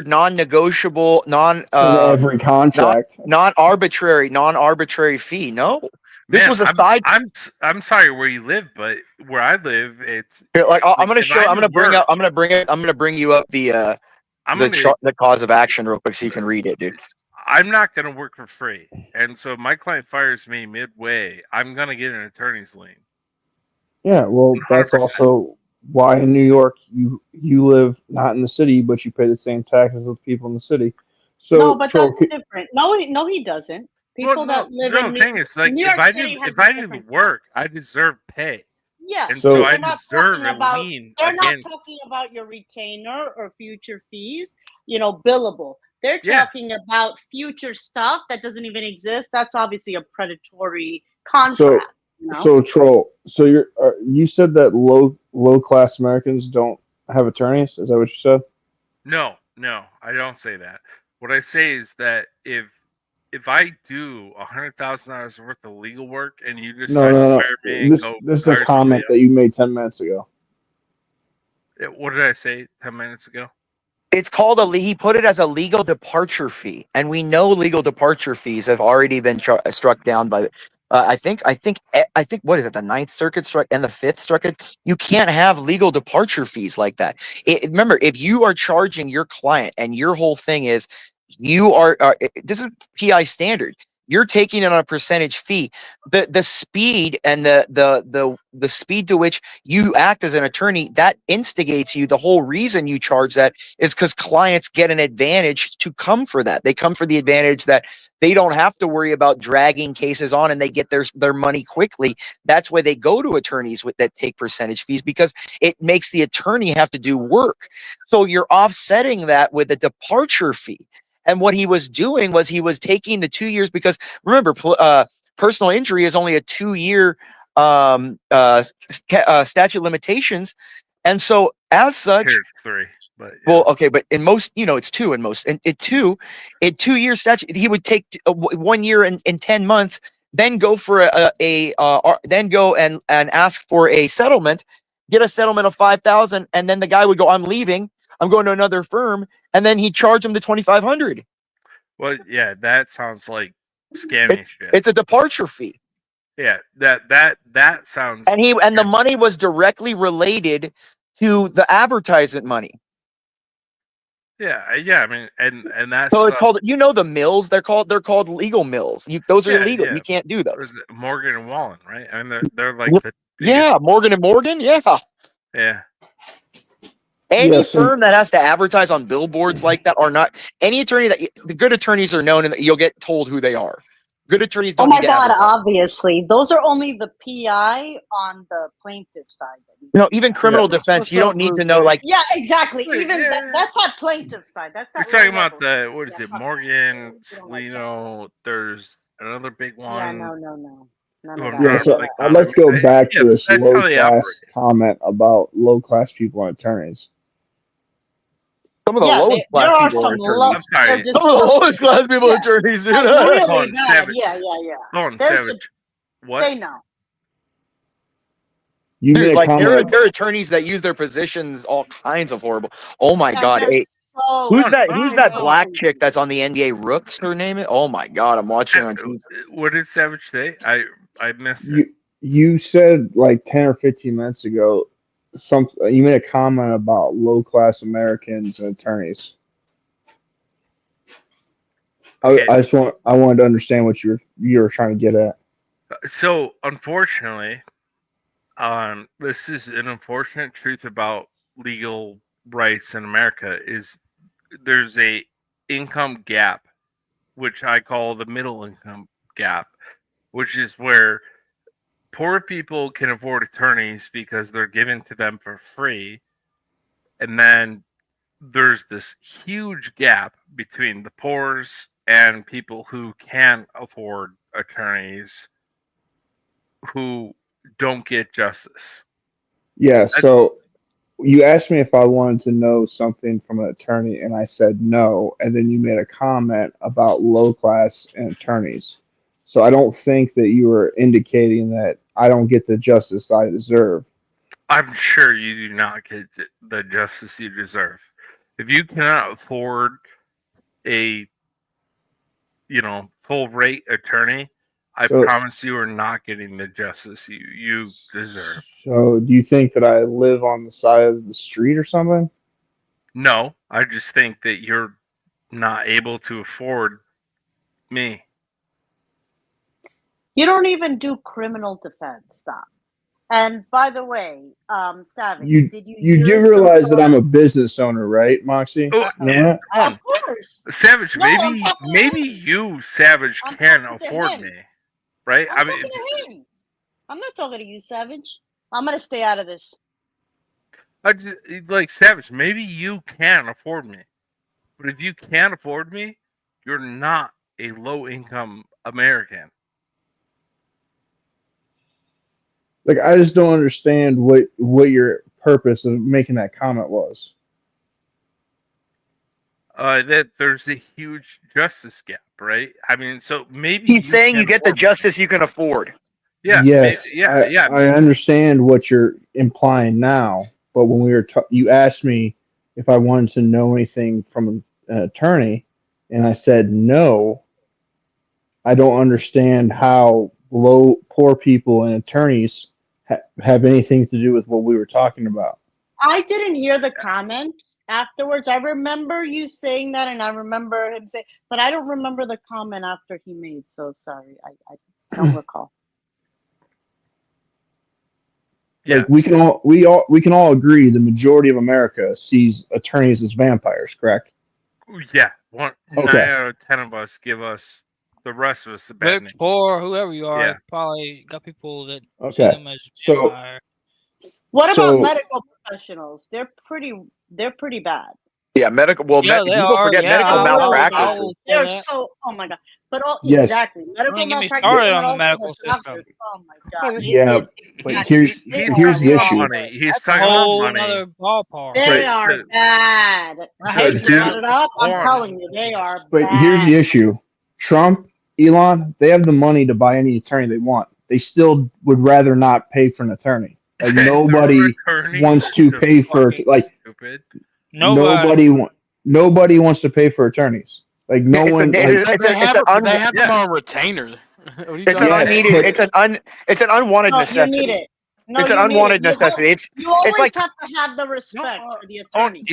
non-negotiable, every contract, non-arbitrary fee. No, this Man, was a side. I'm sorry where you live, but where I live, it's Here, like I'm gonna if show. I I'm do gonna bring work- up. I'm gonna bring you up the cause of action real quick so you can read it, dude. I'm not going to work for free, and so if my client fires me midway, I'm going to get an attorney's lien. Yeah, well, that's 100%. also why in New York you live not in the city, but you pay the same taxes as people in the city. So, no, but that's different. No, he doesn't. People that live in the thing is, like, New if York I City do has if I a do different work, I deserve pay. Yeah, and so I they're not deserve talking a about. lien. They're not against- talking about your retainer or future fees. Billable. They're Yeah. talking about future stuff that doesn't even exist. That's obviously a predatory contract. So Troll. So you said that low class Americans don't have attorneys. Is that what you said? No, I don't say that. What I say is that if I do $100,000 worth of legal work and you decide No. to fire me and This go is a hire comment that you made 10 minutes ago. somebody- What did I say 10 minutes ago? It's called he put it as a legal departure fee, and we know legal departure fees have already been struck down by. I think what is it? The Ninth Circuit struck and the Fifth struck it. You can't have legal departure fees like that. Remember, if you are charging your client and your whole thing is you are this is PI standard. You're taking it on a percentage fee. The speed and the speed to which you act as an attorney, that instigates you. The whole reason you charge that is because clients get an advantage to come for that. They come for the advantage that they don't have to worry about dragging cases on and they get their money quickly. That's why they go to attorneys that take percentage fees, because it makes the attorney have to do work. So you're offsetting that with a departure fee. And what he was doing was he was taking the 2 years, because remember, personal injury is only a 2-year statute limitations, and so as such, Here it's 3, but well, okay, but in most, it's 2 in most, and it 2 years statute, he would take 1 year and 10 months, then go for then go and ask for a settlement, get a settlement of 5,000, and then the guy would go, I'm leaving, I'm going to another firm, and then he'd charge him the 2,500. well, yeah, that sounds like scammy shit. It's a departure fee. Yeah, that sounds. And the money was directly related to the advertisement money. Yeah. I mean, and that's So it's called, the mills. They're called legal mills. Those are illegal. Yeah. You can't do Or those. is it Morgan and Wallen, right? I mean, they're like Well, the Yeah, Morgan and Morgan. Yeah. yeah. Any firm that has to advertise on billboards like that are not any attorney the good attorneys are known, and you'll get told who they are. Good attorneys Oh don't my need to God! advertise. Obviously, those are only the PI on the plaintiff side. Even criminal defense, you don't need to know Yeah, exactly. Even that's not plaintiff side. That's You're not. talking low about level. what is it? Morgan, There's another big one. Yeah, no. None Who of I'm that. Yeah, trying to so think let's go back Yeah, to this that's low how they class operate. comment about low class people and attorneys. Some of the Yeah, lowest there class are people are some low. attorneys. They're Some of the lowest class people are Yeah. attorneys, dude. Like Hold really on, bad. Savage. Yeah. Hold on, There's Savage. What? They know. You made Dude, a like there comment. are attorneys that use their positions all kinds of horrible. Oh my Yeah, God! they're Hey, so who's that so black chick that's on the NBA? Rooks, her name is. Oh my God! I'm watching her on TV. What did Savage say? I missed it. You said like 10 or 15 minutes ago you made a comment about low class Americans and attorneys. Okay. I wanted to understand what you were trying to get at. So unfortunately, this is an unfortunate truth about legal rights in America is there's a income gap, which I call the middle income gap, which is where poor people can afford attorneys because they're given to them for free, and then there's this huge gap between the poors and people who can afford attorneys who don't get justice. Yeah, so you asked me if I wanted to know something from an attorney, and I said no, and then you made a comment about low class and attorneys. So I don't think that you were indicating that I don't get the justice I deserve. I'm sure you do not get the justice you deserve. If you cannot afford a full rate attorney, I promise you are not getting the justice you deserve. So do you think that I live on the side of the street or something? No, I just think that you're not able to afford me. You don't even do criminal defense. Stop. And by the way, Savage, did you You do use realize some that I'm a business owner, right, Moxie? Oh, You know that? Of course. Savage, No, I'm maybe talking to maybe you, Savage, can talking to afford him. me, right? I'm talking to him. I'm not talking to you, Savage. I'm gonna stay out of this. I just like Savage. Maybe you can afford me, but if you can't afford me, you're not a low-income American. Like I just don't understand what your purpose of making that comment was. That there's a huge justice gap, right? I mean, so maybe He's saying you can get the afford me. justice you can afford. Yeah. Yes, Yeah. I understand what you're implying now, but when we were you asked me if I wanted to know anything from an attorney, and I said no. I don't understand how poor people and attorneys have anything to do with what we were talking about. I didn't hear the comment afterwards. I remember you saying that, and I remember him saying, but I don't remember the comment after he made. So sorry, I don't recall. Like we can all agree the majority of America sees attorneys as vampires, correct? Yeah. 9 Okay. out of 10 of us give us the rest of us a bad Rich, name. poor, whoever you are, Yeah. probably got people that see Okay. them as So vampire. What So- about medical professionals? They're pretty bad. Yeah, medical. Well, Yeah, they people are. forget Yeah, medical I malpractice. will say They're that. so. Oh my god. But Yes. exactly, Don't medical even get me malpractice, started and on then the also medical the doctors. system. Oh my god, it Yeah, is but exactly. They here's are the issue. money. He's That's a talking about whole money. other ballpark. They But are bad. I so hate You the do brought it up. I'm porn. telling you, they are But here's the bad. issue. Trump, Elon, they have the money to buy any attorney they want. They still would rather not pay for an attorney. Like Their nobody attorneys wants are to so pay for fucking like stupid. nobody wants to pay for attorneys. Like no It's one a, like it's a, it's an They have them yeah. on retainer. What are you it's talking an about? yes, unneeded. but It's an unwanted No, you necessity. need it. No, It's an you need it. unwanted You, necessity. you always It's like have to have the respect for the Oh, attorney.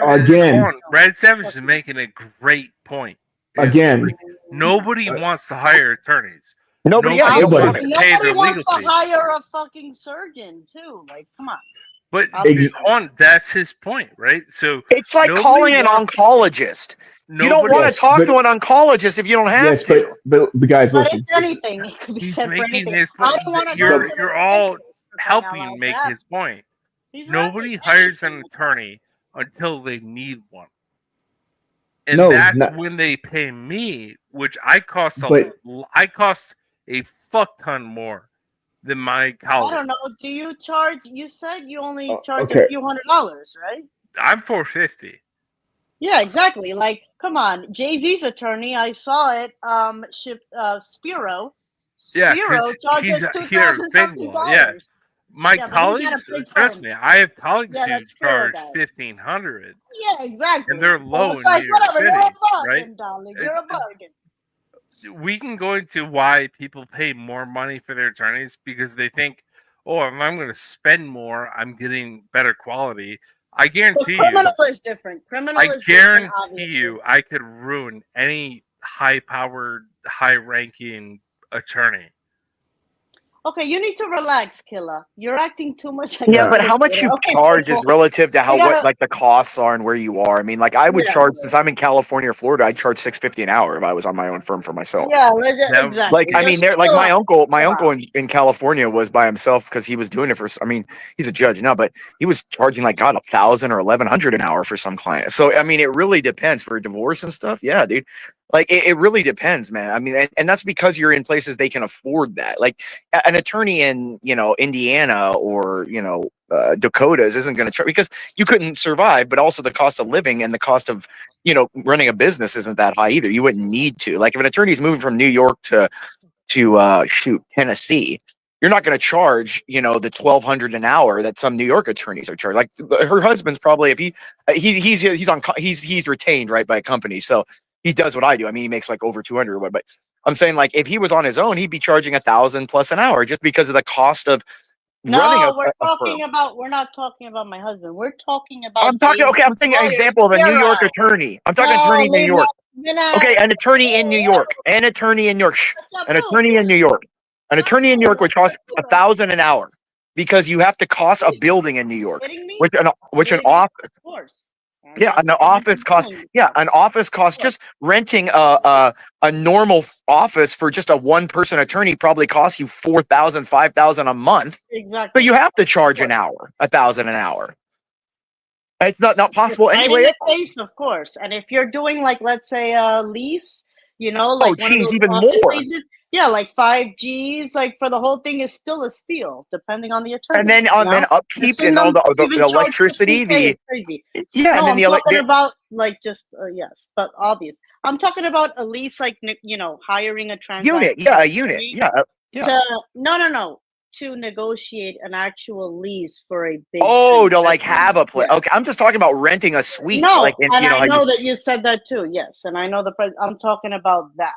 again, Red Savage is making a great point. It's again, like nobody wants to hire attorneys. Nobody, yeah, Nobody you don't wants want to pay Nobody their wants legal to fees. hire a fucking surgeon too. Like, come on. But Obviously. that's his point, right? So It's like nobody calling an wants- oncologist. You don't nobody- want to Yes, talk but- to an oncologist if you don't have yes, to. but guys, But listen. if anything, it could be He's said for making anything. his I point. don't want to go You're to the you're all specialist for crying out helping loud. make Yeah, his point. he's Nobody right. hires an attorney until they need one. And No, that's not- when they pay me, which I cost But- a fuck ton more than my I colleague. don't know. Do you charge? You said you only Oh, charge okay. a few $100s, right? I'm $450. Yeah, exactly. Like, come on, Jay-Z's attorney. I saw it. Spiro. Yeah, Spiro 'cause charges he's $2,000 here at something Bingwell, dollars. yeah. My Yeah, but he's at a colleagues, big trust firm. me, I have colleagues Yeah, who that's Spiro charge guy. $1,500, Yeah, exactly. and they're So low it's in like, New York whatever, you're a City, bargain, right? darling. You're a bargain. We can go into why people pay more money for their attorneys because they think, oh, if I'm going to spend more, I'm getting better quality. I But guarantee you, criminal is different. Criminal I is different, guarantee obviously. you, I could ruin any high-powered, high-ranking attorney. Okay, you need to relax, Killa. You're acting too much like Yeah, a but how much kid. you Okay, charge is cool. relative to how You gotta- what like the costs are and where you are. I mean, like I would Yeah. charge since I'm in California or Florida, I'd charge $650 an hour if I was on my own firm for myself. Yeah, exactly. Like I mean, Just they're like chill my out. uncle. My uncle in California was by himself because he was doing it for. I mean, he's a judge now, but he was charging like God 1,000 or 1,100 an hour for some clients. So I mean, it really depends for divorce and stuff. Yeah, dude. Like it really depends, man. I mean, and that's because you're in places they can afford that. Like an attorney in Indiana or Dakotas isn't going to charge because you couldn't survive. But also the cost of living and the cost of running a business isn't that high either. You wouldn't need to. Like if an attorney's moving from New York to Tennessee, you're not going to charge the $1,200 an hour that some New York attorneys are charged. Like her husband's probably, if he's retained right by a company, so he does what I do. I mean, he makes like over 200 or what. But I'm saying like if he was on his own, he'd be charging $1,000+ an hour just because of the cost of running No, a we're firm. talking about. We're not talking about my husband. We're talking about. I'm talking. Okay, I'm thinking an example of a New York attorney. I'm talking attorney in New York. Okay, an attorney in New York. An attorney in New York. An attorney in New York. An attorney in New York would cost $1,000 an hour because you have to cost a building in New York, which an office. Of course. Yeah, an office costs. Yeah, an office costs. Just renting a normal office for just a one-person attorney probably costs you $4,000, $5,000 a month. Exactly. So you have to charge an hour, $1,000 an hour. It's not possible Right anyway. in the face, of course. And if you're doing like, let's say, a lease, like one of geez, those even office more. leases, yeah, like 5Gs, like for the whole thing is still a steal, depending on the attorney. And then then upkeep I've seen and all them the even charge electricity, 50K, the it's crazy. yeah, and No, then I'm the talking about like just yes, but obvious. I'm talking about at least like hiring a transaction unit. Yeah, a unit. Yeah, yeah. No. To negotiate an actual lease for a big. Oh, to like have a place. Okay, I'm just talking about renting a suite. No, like and I know that you said that too. Yes, and I know I'm talking about that.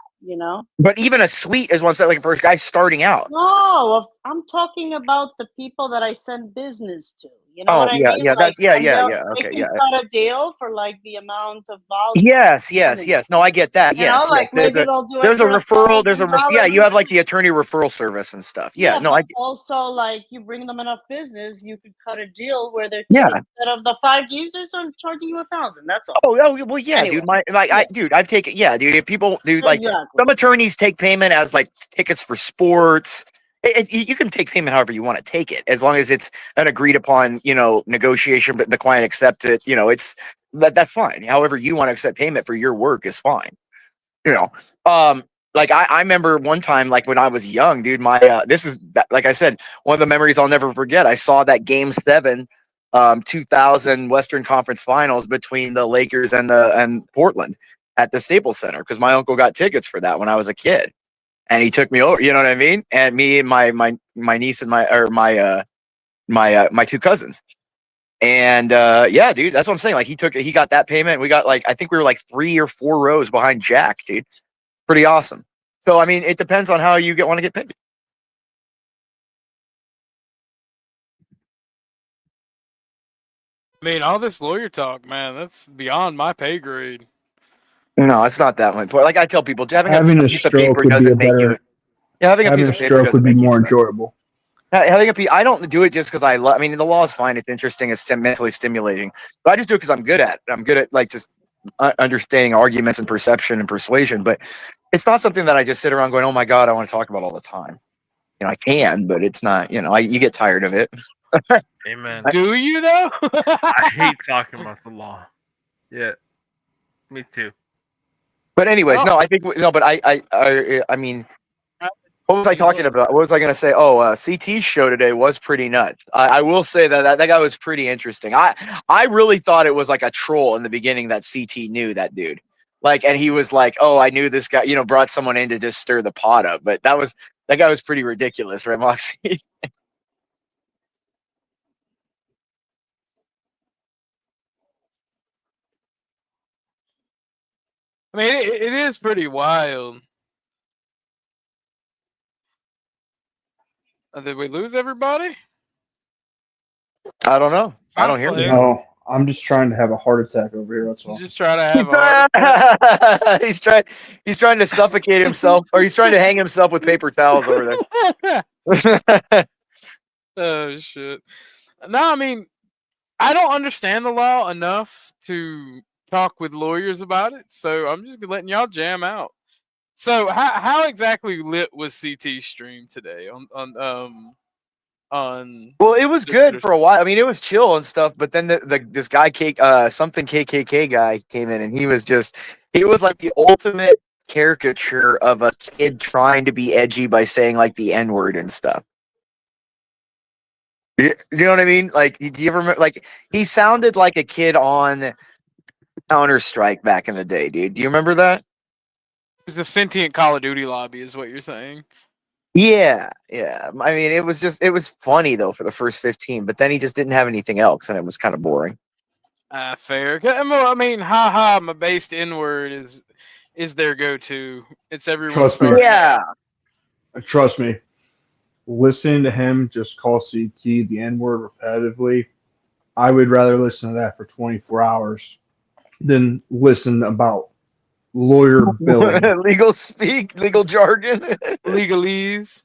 But even a suite is what I'm saying. Like for a guy starting out. No, I'm talking about the people that I send business to. You know Oh what I yeah, mean? yeah. That's yeah. They Okay, can yeah. cut a deal for like the amount of volume. Yes. No, I get that. Yes, like yes. maybe they'll do it There's a for referral. There's a $1,000 yeah. You have like the attorney referral service and stuff. Yeah. No, but I also like you bring them enough business, you could cut a deal where they're Yeah. instead of the 5 users, I'm charging you 1,000. That's all. Oh, well, yeah, Anyway. dude. I've taken, yeah, dude. If people do like Exactly. some attorneys take payment as like tickets for sports You can take payment however you want to take it, as long as it's an agreed upon, negotiation, but the client accepts it. That's fine. However you want to accept payment for your work is fine. Like I remember one time, like when I was young, dude, this is, like I said, one of the memories I'll never forget. I saw that Game 7, 2000 Western Conference Finals between the Lakers and Portland at the Staples Center, because my uncle got tickets for that when I was a kid, and he took me over. You know what I mean? And me and my niece and my two cousins. And yeah, dude, that's what I'm saying. Like he got that payment. We got I think we were like 3 or 4 rows behind Jack, dude. Pretty awesome. So I mean, it depends on how you want to get paid. I mean, all this lawyer talk, man, that's beyond my pay grade. No, it's not that important. Like I tell people, Having a a piece of stroke paper would be doesn't a make you. better. Yeah, having a Having piece a of paper stroke doesn't would be make you. more enjoyable. I don't do it just because I love. I mean, the law is fine. It's interesting. It's mentally stimulating. But I just do it because I'm good at it. I'm good at just understanding arguments and perception and persuasion. But it's not something that I just sit around going, "Oh my God, I want to talk about all the time." I can, but it's not. You get tired of it. Amen. Do you though? I hate talking about the law. Yeah, me too. But anyways, no, I think no. But I mean. What was I talking about? What was I going to say? Oh, CT's show today was pretty nuts. I will say that guy was pretty interesting. I really thought it was like a troll in the beginning that CT knew that dude. And he was like, "Oh, I knew this guy." Brought someone in to just stir the pot up. But that guy was pretty ridiculous, right, Moxie? I mean, it is pretty wild. Did we lose everybody? I don't know. I don't hear you. No, I'm just trying to have a heart attack over here. That's all. Just trying to have a heart attack. He's trying to suffocate himself, or he's trying to hang himself with paper towels over there. Oh shit! No, I mean, I don't understand the law enough to talk with lawyers about it, so I'm just letting y'all jam out. So, how exactly lit was CT's stream today on? Well, it was good for a while. I mean, it was chill and stuff. But then this guy, something KKK guy, came in, and he was like the ultimate caricature of a kid trying to be edgy by saying like the N-word and stuff. You know what I mean? Like, do you ever remember? Like, he sounded like a kid on Counter-Strike back in the day, dude. Do you remember that? It's the sentient Call of Duty lobby, is what you're saying. Yeah. I mean, it was funny though for the first 15, but then he just didn't have anything else, and it was kind of boring. Fair. I mean, haha, my based N-word is their go-to. It's everyone's. Trust me. Yeah. Trust me. Listening to him just call CT the N-word repetitively, I would rather listen to that for 24 hours than listen about lawyer billing. Legal speak, legal jargon, legalese.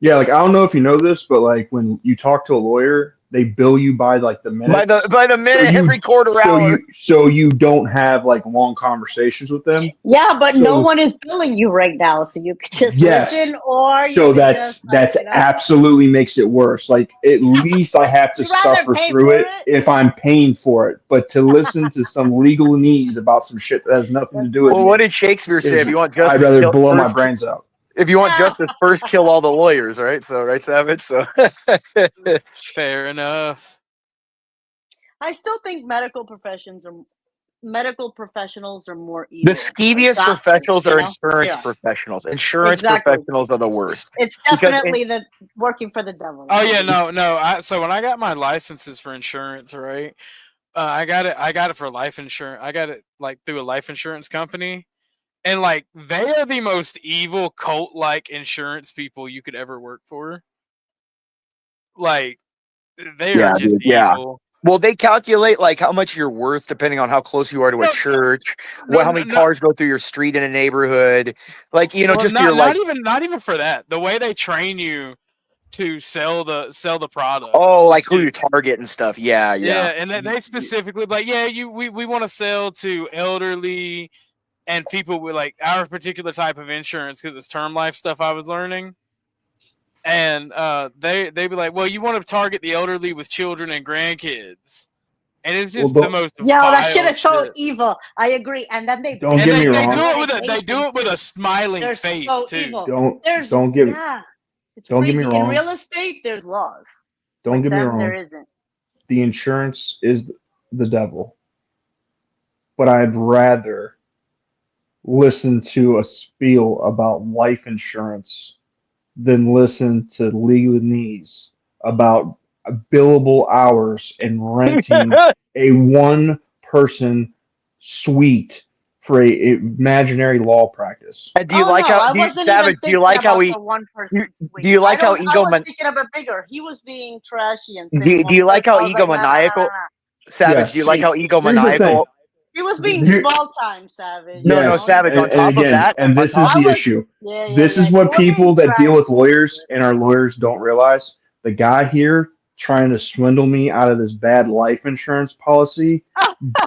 Yeah, like I don't know if you know this, but like when you talk to a lawyer, they bill you by like the minute. By the minute, every quarter hour. So you don't have like long conversations with them. Yeah, but So- no one is billing you right now, so you could just Yes. listen, or So you could that's just, absolutely makes it worse. Like at least I have to You'd rather suffer pay through for it if I'm paying for it. But to listen to some legalese about some shit that has nothing to do with Well, me, what did Shakespeare say? If you want I'd justice, rather kill blow my first. brains out. If you want justice, first kill all the lawyers, right? So, right, Savage. So, fair enough. I still think medical professionals are more evil. The skeeviest Like doctors, professionals you are know? insurance Yeah. professionals. Insurance Exactly. professionals are the worst. It's Because definitely the working for the devil. Oh yeah, no. So when I got my licenses for insurance, right? I got it for life insurance. I got it like through a life insurance company, and like they are the most evil cult-like insurance people you could ever work for. Like they are just evil. Well, they calculate like how much you're worth depending on how close you are to a church, how many cars go through your street in a neighborhood, like Well, just not, your like. not even for that. The way they train you to sell the product. Oh, like who you target and stuff. Yeah. Yeah, and they specifically like, yeah, we want to sell to elderly and people with like our particular type of insurance because it's term life stuff I was learning. and they'd be like, "Well, you want to target the elderly with children and grandkids," and it's just the most Yo, that shit vile is so shit. evil. I agree. And then they Don't get me They wrong. do it with a smiling They're face so too. evil. There's Don't get it's don't get me crazy. In wrong. real estate, there's laws. Don't get me Them, wrong. there isn't. The insurance is the devil, but I'd rather listen to a spiel about life insurance than listen to legalese about billable hours and renting a one-person suite for a imaginary law practice. And do you like how Savage? Do you like how he? Do you like how I was egomaniacal? thinking of it bigger. He was being trashy and Do saying. you like how I was like, nah, nah, nah, egomaniacal? nah. Savage, Yes. do you like how Here's the egomaniacal? He was being Here- small time, Savage. No, no, Yes, Savage. On and top of again, that, and this is the issue. This is what people that deal with lawyers and our lawyers don't realize. The guy here trying to swindle me out of this bad life insurance policy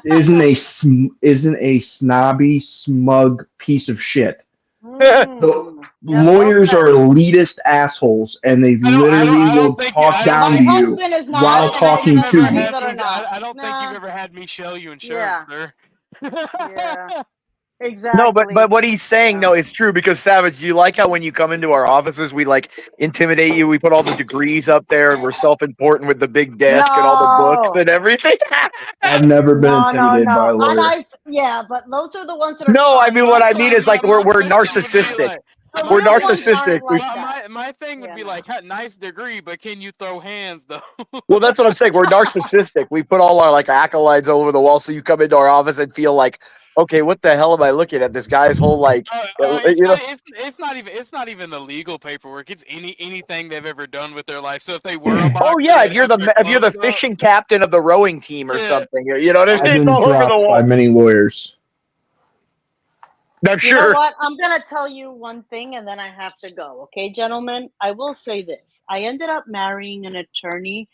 isn't a snobby, smug piece of shit. The lawyers are elitist assholes, and they literally will talk down to you while talking to you. I don't think you've ever had me sell you insurance, sir. Yeah. Exactly. No, but what he's saying though is true because Savage, do you like how when you come into our offices we like intimidate you? We put all the degrees up there and we're self-important with the big desk and all the books and everything. I've never been intimidated by a And lawyer. yeah, but those are the ones that are. No, I mean what I mean is like we're narcissistic. We're narcissistic. My thing would be like, nice degree, but can you throw hands though? Well, that's what I'm saying. We're narcissistic. We put all our like acolytes over the wall, so you come into our office and feel like, okay, what the hell am I looking at? This guy's whole like, It's not even the legal paperwork. It's anything they've ever done with their life. So if they were a boxer, oh yeah, if you're the fishing captain of the rowing team or something, you know what I I've mean? been It's all over dropped the wall. by many lawyers. I'm You sure. know what? I'm gonna tell you one thing, and then I have to go. Okay, gentlemen. I will say this: I ended up marrying an attorney,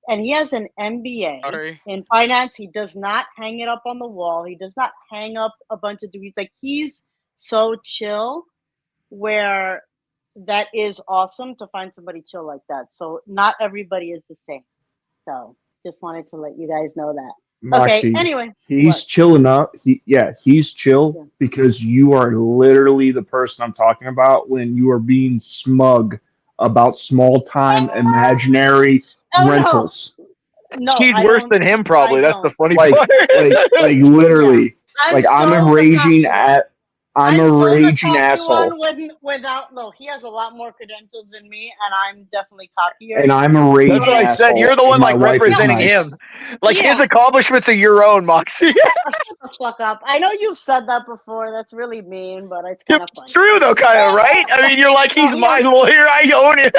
and he has an MBA in finance. He does not hang it up on the wall. He does not hang up a bunch of degrees. Like he's so chill, where that is awesome to find somebody chill like that. So not everybody is the same. So just wanted to let you guys know that. Moxie, Okay. Anyway, he's chill enough. He's chill because you are literally the person I'm talking about when you are being smug about small time imaginary rentals. No, She's I worse don't- than him, probably. That's the funny Like, part. like literally, I'm like I'm so a raging I'm a so the raging cocky asshole, one without no, he has a lot more credentials than me, and I'm definitely cockier. and I'm a raging That's what I said. asshole, You're the and one my like wife is representing nice. him. Like his Yeah. accomplishments are your own, Moxie. Shut the fuck up. I know you've said that before. That's really mean, but it's kind of funny. It's true though, kind of, right? I mean, you're like, he's my lawyer. I own it.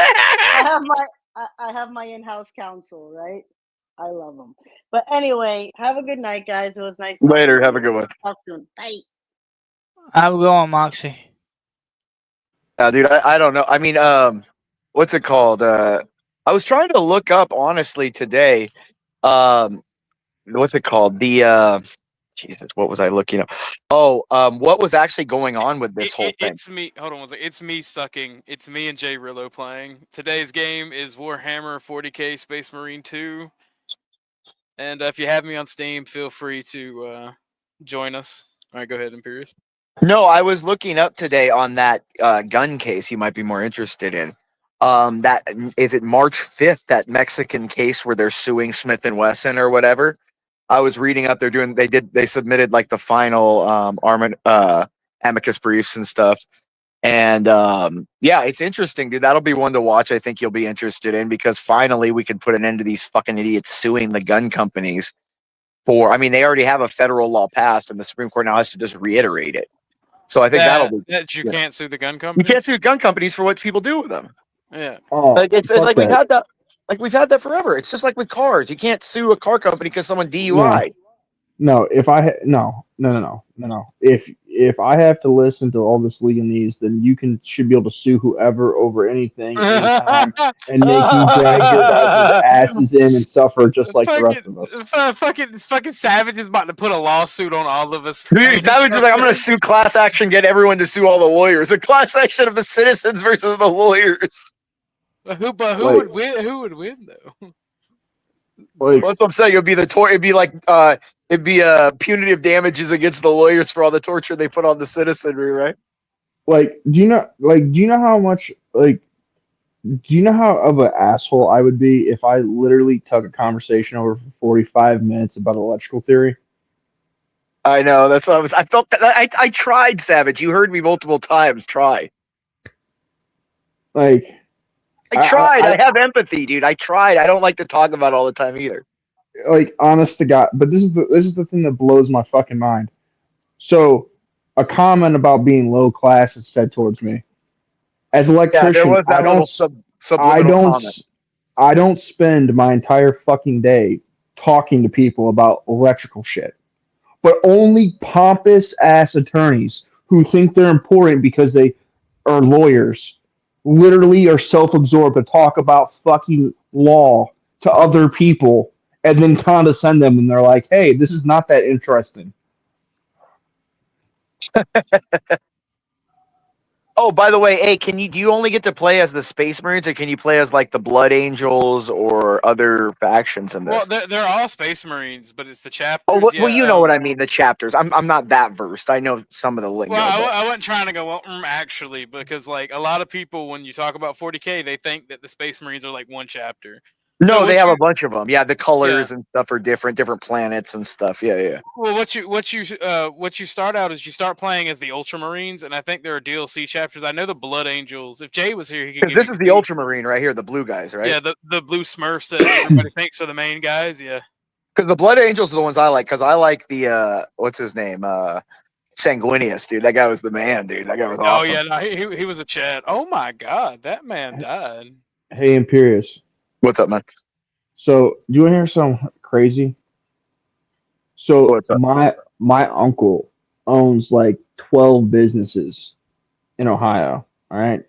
I have my in-house counsel, right? I love them. But anyway, have a good night, guys. It was nice. talking Later. to Have a you. good one. Talk soon. Bye. Have a good one, Moxie. Dude, I don't know. I mean, what's it called? I was trying to look up honestly today. What's it called? Jesus, what was I looking up? Oh, what was actually going on with this whole thing? It's me. Hold on one second. It's me sucking. It's me and Jay Rillo playing. Today's game is Warhammer 40k Space Marine 2. And if you have me on Steam, feel free to join us. All right, go ahead, Imperius. No, I was looking up today on that gun case you might be more interested in. That is it March 5th, that Mexican case where they're suing Smith and Wesson or whatever. I was reading up they submitted like the final amicus briefs and stuff. And yeah, it's interesting, dude. That'll be one to watch. I think you'll be interested in because finally we can put an end to these fucking idiots suing the gun companies I mean, they already have a federal law passed and the Supreme Court now has to just reiterate it. So I think that'll be that you yeah. can't sue the gun You company. can't sue gun companies for what people do with them. Yeah. Oh, Like it's fuck like that. we've had that forever. It's just like with cars. You can't sue a car company because someone DUI. No, if I no. If I have to listen to all this legalese, then you should be able to sue whoever over anything, anytime, and they can drag your guys' asses in and suffer just like the rest of us. Fucking Savage is about to put a lawsuit on all of us. Dude, Savage is like, I'm gonna sue class action, get everyone to sue all the lawyers. A class action of the citizens versus the lawyers. Who Like- would win? Who would win though? Like, That's what I'm saying. It'd be it'd be like it'd be punitive damages against the lawyers for all the torture they put on the citizenry, right? like, do you know how much do you know how of an asshole I would be if I literally took a conversation over for 45 minutes about electrical theory? I know. That's what I felt that I tried, Savage. You heard me multiple times. Try. Like, I tried. I have empathy, dude. I tried. I don't like to talk about it all the time either. like, honest to God, but this is the thing that blows my fucking mind. So, a comment about being low class is said towards me. As an Yeah, electrician, there was that little subliminal comment. I don't spend my entire fucking day talking to people about electrical shit. But only pompous ass attorneys who think they're important because they are lawyers literally are self-absorbed to talk about fucking law to other people and then condescend them, and they're like, hey, this is not that interesting. Oh, by the way, hey, do you only get to play as the Space Marines, or can you play as like the Blood Angels or other factions in Well, this? they're all Space Marines, but it's the chapters. Oh, well, yeah, you know what I mean. The chapters. I'm not that versed. I know some of the lingo. Well, but- I wasn't trying to go actually, because like a lot of people, when you talk about 40K, they think that the Space Marines are like one chapter. No, So they what have you- a bunch of them. Yeah, the colors and stuff are different planets and stuff. Yeah, yeah. Well, what you start out is you start playing as the Ultramarines, and I think there are DLC chapters. I know the Blood Angels. If Jay was here, he could. Because this is the Ultramarine right here, the blue guys, right? Yeah, the blue Smurfs that everybody thinks are the main guys. Yeah. Because the Blood Angels are the ones I like. Because I like the what's his name, Sanguinius, dude. That guy was the man, dude. That guy was Oh awesome. yeah, no, he was a Chad. Oh my God, that man died. Hey, Imperious. What's up, man? So, do you want to hear something crazy? So, my uncle owns like 12 businesses in Ohio. All right,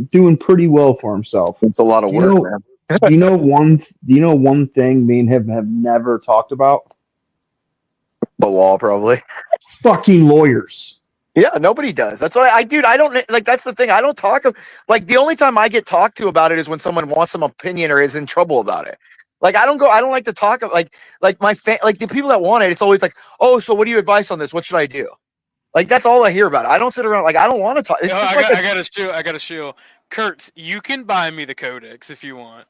doing pretty well for himself. It's a lot of work, man. Do you know one thing me and him have never talked about? The law, probably. Fucking lawyers. Yeah, nobody does. That's why dude, I don't like. That's the thing. I don't talk like the only time I get talked to about it is when someone wants some opinion or is in trouble about it. Like I don't like to talk like my like the people that want it. It's always like, oh, so what do you advise on this? What should I do? Like that's all I hear about it. I don't sit around like I don't want to talk. It's just I got a shield. Kurt, you can buy me the Codex if you want.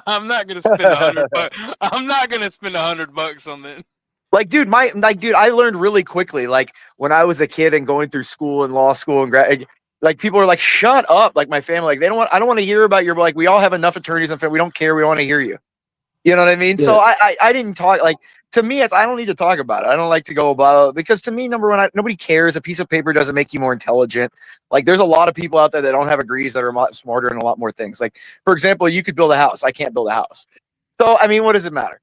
I'm not gonna spend $100. I'm not gonna spend $100 on it. Like, dude, I learned really quickly. Like when I was a kid and going through school and law school and like people are like, shut up. Like my family, like I don't want to hear about your, like, we all have enough attorneys and we don't care. We want to hear you. You know what I mean? Yeah. So I didn't talk, like, to me, I don't need to talk about it. I don't like to go about it because to me, number one, nobody cares. A piece of paper doesn't make you more intelligent. Like there's a lot of people out there that don't have degrees that are a lot smarter in a lot more things. Like, for example, you could build a house. I can't build a house. So, I mean, what does it matter?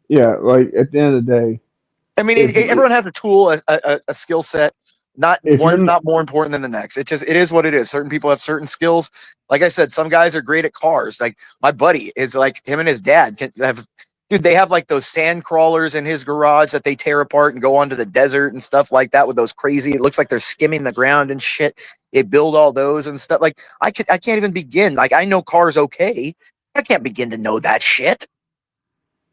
Yeah, like at the end of the day, I mean, everyone has a tool, a skill set. Not one's not more important than the next. It is what it is. Certain people have certain skills. Like I said, some guys are great at cars. Like my buddy is like him and his dad they have like those sand crawlers in his garage that they tear apart and go onto the desert and stuff like that with those crazy. It looks like they're skimming the ground and shit. They build all those and stuff. Like I can't even begin. Like I know cars okay. I can't begin to know that shit.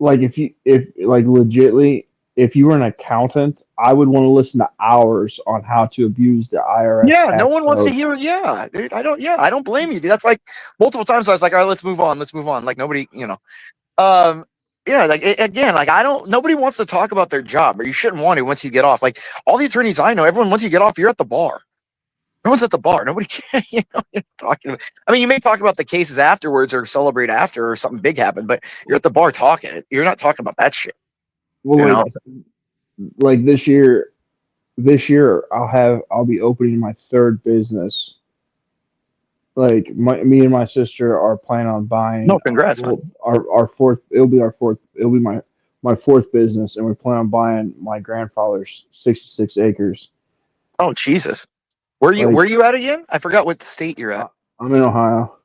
like if legitly, if you were an accountant, I would want to listen to hours on how to abuse the IRS. Yeah, no tax one wants to code. hear it. Yeah, dude, I don't blame you, dude. That's like multiple times I was like, all right, let's move on. Like nobody, yeah, like again, like nobody wants to talk about their job, or you shouldn't want to once you get off. Like all the attorneys I know, everyone, once you get off, you're at the bar. Everyone's at the bar. Nobody cares, you're talking about. I mean, you may talk about the cases afterwards or celebrate after or something big happened, but you're at the bar talking. You're not talking about that shit. Well, like this year I'll be opening my third business. Like me and my sister are planning on buying. No, congrats, man. Our fourth. It'll be my fourth business, and we plan on buying my grandfather's 66 acres. Oh Jesus, where you at again? I forgot what state you're at. I'm in Ohio.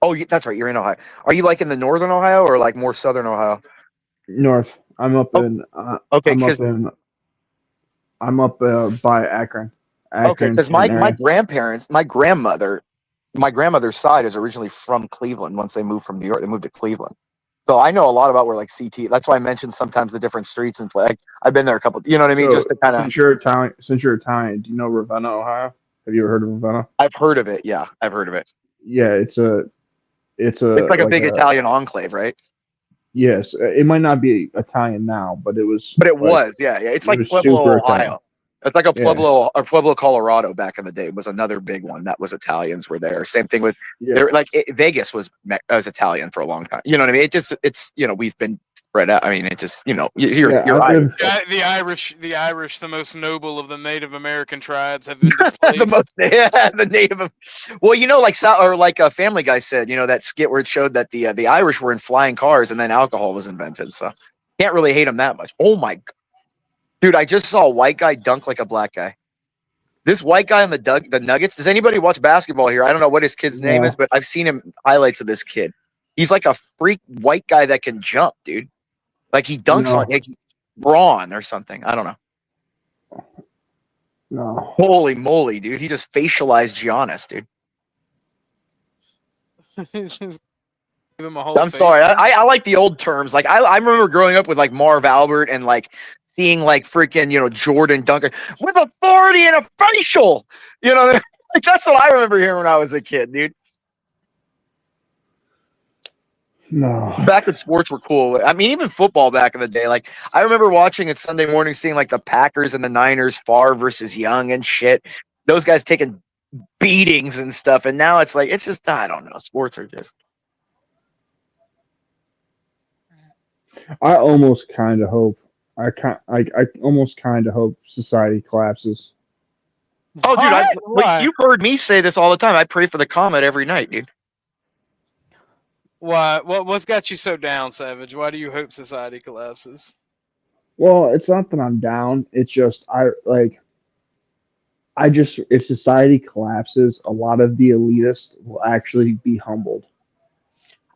Oh, that's right. You're in Ohio. Are you like in the northern Ohio or like more southern Ohio? North. I'm up in. Okay, I'm up by Akron. Okay, because my grandparents, my grandmother my grandmother's side is originally from Cleveland. Once they moved from New York, they moved to Cleveland. So I know a lot about where like CT. That's why I mentioned sometimes the different streets and like I've been there a couple. You know what I mean? So, Just to kind of. since you're Italian, do you know Ravenna, Ohio? Have you ever heard of Ravenna? I've heard of it. Yeah, I've heard of it. Yeah, it's like a big Italian enclave, right? Yes, it might not be Italian now, but it was. But it like, was, yeah. It's it like was Pueblo, super Ohio. Italian. It's like a Yeah. Pueblo, Colorado back in the day was another big one that was Italians were there. Same thing with Vegas was Italian for a long time. You know what I mean? It's we've been spread out. I mean, it just you're Irish. The Irish, the most noble of the Native American tribes, have been displaced. the native. Well, like Family Guy said, that skit where it showed that the Irish were in flying cars and then alcohol was invented. So can't really hate them that much. Oh my god. Dude, I just saw a white guy dunk like a black guy. This white guy on the Nuggets. Does anybody watch basketball here? I don't know what his kid's name is, but I've seen him highlights of this kid. He's like a freak white guy that can jump, dude. Like he dunks on like Braun or something. I don't know. No. Holy moly, dude. He just facialized Giannis, dude. Give him a whole I'm face. sorry. I like the old terms. Like I remember growing up with like Marv Albert and like seeing like freaking Jordan Duncan with authority and a facial. You know, like that's what I remember hearing when I was a kid, dude. No. Back when sports were cool. I mean, even football back in the day. Like I remember watching it Sunday morning, seeing like the Packers and the Niners, Favre versus Young and shit. Those guys taking beatings and stuff. And now it's like it's just I don't know. Sports are just. I almost kind of hope. I almost kind of hope society collapses. Oh, dude, you've heard me say this all the time. I pray for the comet every night, dude. Why? What's got you so down, Savage? Why do you hope society collapses? Well, it's not that I'm down. It's just if society collapses, a lot of the elitists will actually be humbled.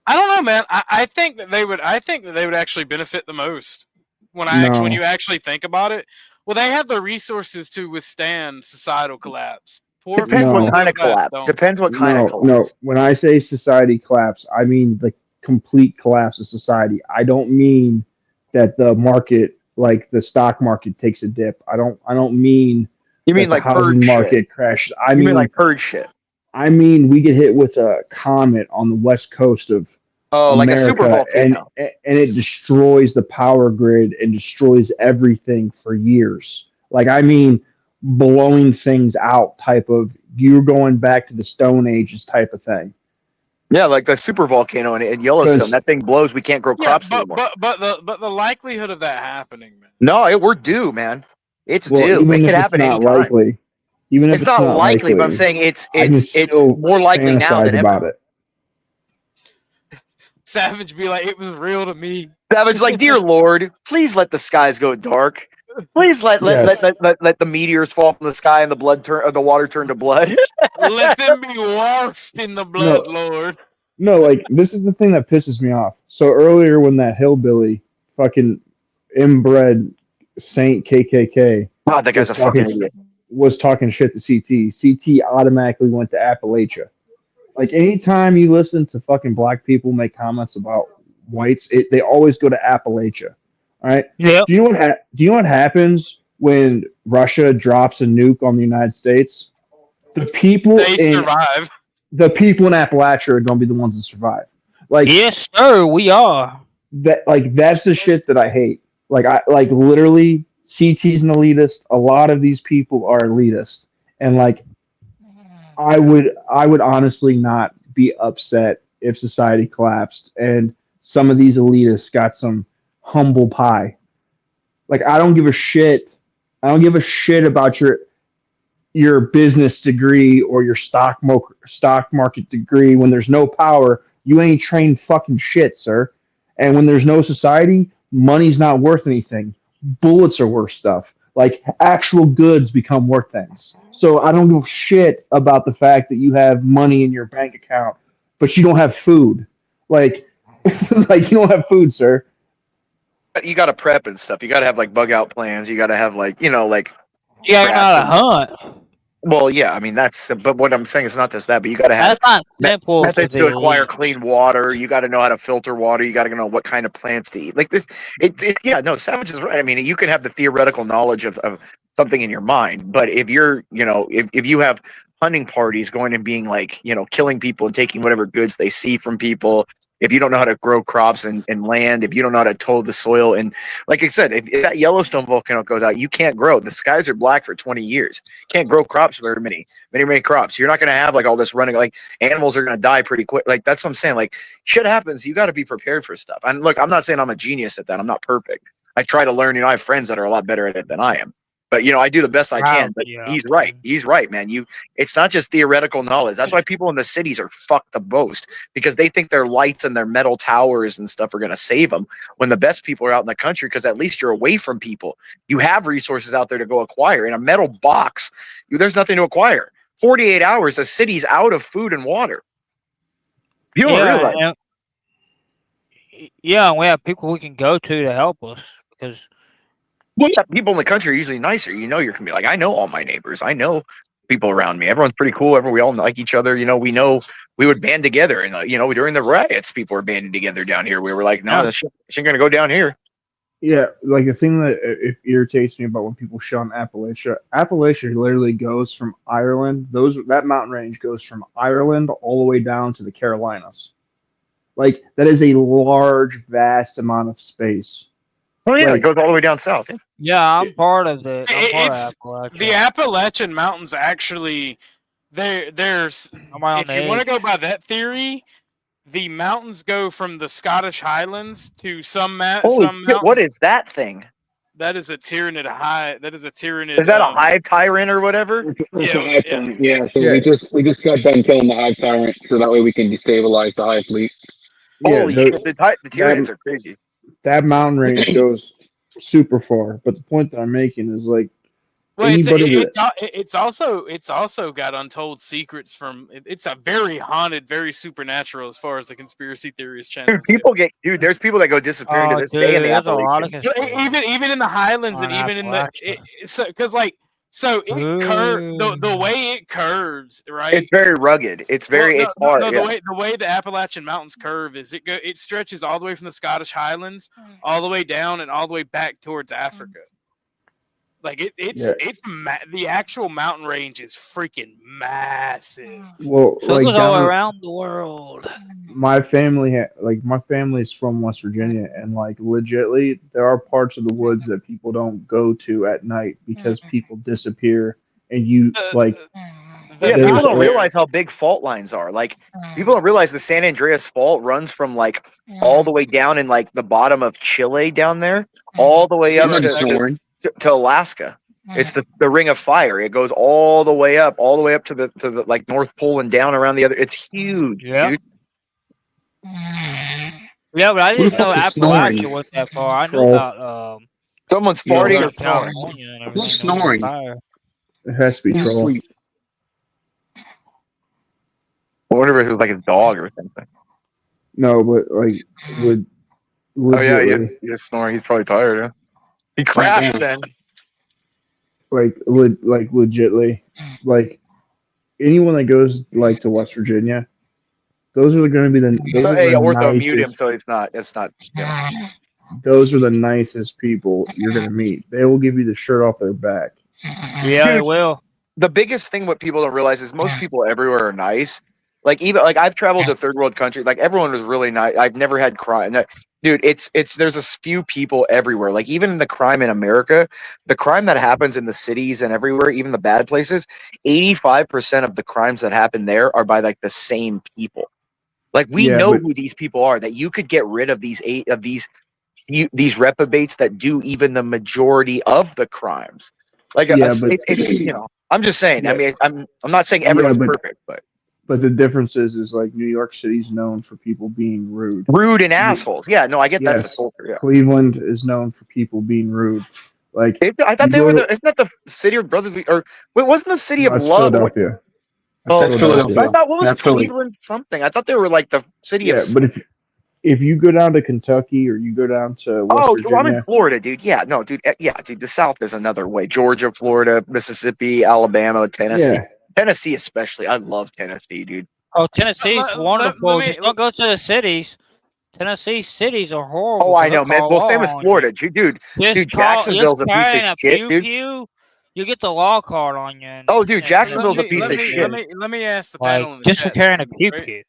I don't know, man. I think that they would. I think that they would actually benefit the most when you actually think about it. Well, they have the resources to withstand societal collapse. Depends what kind of collapse. Depends what kind of collapse. No, when I say society collapse, I mean the complete collapse of society. I don't mean that the market, like the stock market, takes a dip. I don't mean. You mean like the housing purge market shit. crashes? You mean like purge shit. I mean, we get hit with a comet on the west coast of like a America, super volcano. and it destroys the power grid and destroys everything for years. Like, I mean, blowing things out type of, you're going back to the Stone Ages type of thing. Yeah, like the super volcano in Yellowstone. That thing blows. We can't grow crops anymore. But the likelihood of that happening, man. No, we're due, man. It's Well, due. even It if could it's happen not anytime. likely, even if It's not likely, but I'm saying it's more likely now than about ever. it. Savage be like, it was real to me. Savage, like, dear Lord, please let the skies go dark. Please let the meteors fall from the sky and the water turn to blood. Let them be washed in the blood, Lord. No, like, this is the thing that pisses me off. So earlier when that hillbilly fucking inbred Saint KKK God, that guy's a fucking idiot. was talking shit to CT automatically went to Appalachia. Like, anytime you listen to fucking black people make comments about whites, they always go to Appalachia. All right. Yeah. Do you know what happens when Russia drops a nuke on the United States? The people survive. The people in Appalachia are going to be the ones that survive. Like, yes, sir, we are. That's the shit that I hate. Like literally, CT's an elitist. A lot of these people are elitist, and like, I would honestly not be upset if society collapsed and some of these elitists got some humble pie. Like, I don't give a shit. I don't give a shit about your business degree or your stock market degree. When there's no power, you ain't trained fucking shit, sir. And when there's no society, money's not worth anything. Bullets are worth stuff. Like, actual goods become worth things. So I don't give a shit about the fact that you have money in your bank account, but you don't have food. Like, like, you don't have food, sir. You got to prep and stuff. You got to have like bug out plans. You got to have like, like. You gotta know how to hunt. Well, yeah, I mean that's. But what I'm saying is not just that, but you got to have That's not simple methods to to acquire believe. clean water. You got to know how to filter water. You got to know what kind of plants to eat. Like this, yeah, no, Savage is right. I mean, you can have the theoretical knowledge of something in your mind, but if you're, if you have hunting parties going and being like, killing people and taking whatever goods they see from people, if you don't know how to grow crops and land, if you don't know how to till the soil, and like I said, if that Yellowstone volcano goes out, you can't grow. The skies are black for 20 years. You can't grow crops very many crops. You're not going to have like all this running, like animals are going to die pretty quick. Like that's what I'm saying. Like shit happens. You got to be prepared for stuff. And look, I'm not saying I'm a genius at that. I'm not perfect. I try to learn. I have friends that are a lot better at it than I am. But I do the best I can. But Yeah. he's right. He's right, man. It's not just theoretical knowledge. That's why people in the cities are fucked the most, because they think their lights and their metal towers and stuff are going to save them, when the best people are out in the country, because at least you're away from people. You have resources out there to go acquire. In a metal box, there's nothing to acquire. 48 hours, the city's out of food and water. You don't realize. And we have people we can go to help us, because People in the country are usually nicer. You're going to be like, I know all my neighbors. I know people around me. Everyone's pretty cool. We all like each other. We know we would band together. And, during the riots, people were banding together down here. We were like, no, this shit ain't going to go down here. Yeah, like the thing that it irritates me about when people shit on Appalachia literally goes from Ireland. That mountain range goes from Ireland all the way down to the Carolinas. Like that is a large, vast amount of space. Oh yeah, it goes all the way down south. Yeah. Yeah, I'm part of it. It's the Appalachian Mountains. Actually, there's. If you want to go by that theory, the mountains go from the Scottish Highlands to some mountains. What is that thing? That is a Tyranid high. That is a Tyranid. Is that a hive tyrant or whatever? It's a hive tyrant. Yeah. So we just got done killing the hive tyrant, so that way we can destabilize the hive fleet. Holy shit, the Tyranids are crazy. That mountain range goes super far, but the point that I'm making is like, well, it's also got untold secrets from. It's a very haunted, very supernatural as far as the conspiracy theorist channel. There's people that go disappearing to this day in the Appalachians. Even in the Highlands and even in the the way it curves, right? It's very rugged. It's hard. The way the Appalachian Mountains curve is it stretches all the way from the Scottish Highlands all the way down and all the way back towards Africa. Like the actual mountain range is freaking massive. Well, so like it goes all around the world. My family is from West Virginia, and like legitly, there are parts of the woods that people don't go to at night because people disappear, and you like. Yeah, people don't realize how big fault lines are. Like, people don't realize the San Andreas Fault runs from like all the way down in like the bottom of Chile down there, all the way up to Alaska. It's the Ring of Fire. It goes all the way up to the like North Pole and down around the other. It's huge. Yeah. Dude. Yeah, but I didn't know Appalachia went that far. I know about someone's farting or snoring. Who's snoring? It has to be troll. I wonder if it was like a dog or something. No, but like would. Oh yeah, he's snoring. He's probably tired. Yeah? He crashed then. Like legitly, like anyone that goes like to West Virginia, those are going to be the. Ortho mute him so it's not. Those are the nicest people you're going to meet. They will give you the shirt off their back. Yeah, they will. The biggest thing what people don't realize is most people everywhere are nice. Like even like I've traveled to third world countries. Like everyone was really nice. I've never had crime. Dude, there's a few people everywhere. Like even in the crime in America, the crime that happens in the cities and everywhere, even the bad places, 85% of the crimes that happen there are by like the same people. Like we know who these people are. That you could get rid of these these reprobates that do even the majority of the crimes. Like it's I'm just saying. I mean, I'm not saying everyone's perfect, but. But the difference is like New York City's known for people being rude. Rude and assholes. Yeah, no, I get that's the culture. Yeah. Cleveland is known for people being rude. Like I thought they were isn't that the city of brotherly or wait, wasn't the city of love? Philadelphia. Oh, I thought what was Cleveland something? I thought they were like the city of if you go down to Kentucky or you go down to West Oh, well, I'm in Virginia, Florida, dude. Yeah, no, dude. Yeah, dude. The South is another way. Georgia, Florida, Mississippi, Alabama, Tennessee. yeah, Tennessee, especially. I love Tennessee, dude. Oh, Tennessee's let wonderful. me- Just don't go to the cities. Tennessee cities are horrible. Oh, so I they'll know, man. call Well, law same as on you. Florida, dude. Just Jacksonville's a piece of carrying a shit, pew dude. pew, you get the law card on you. Oh, dude, Jacksonville's a let piece me, of let me, shit. let me let me ask the Like panel in the just for chat. carrying a too, pew right? pew.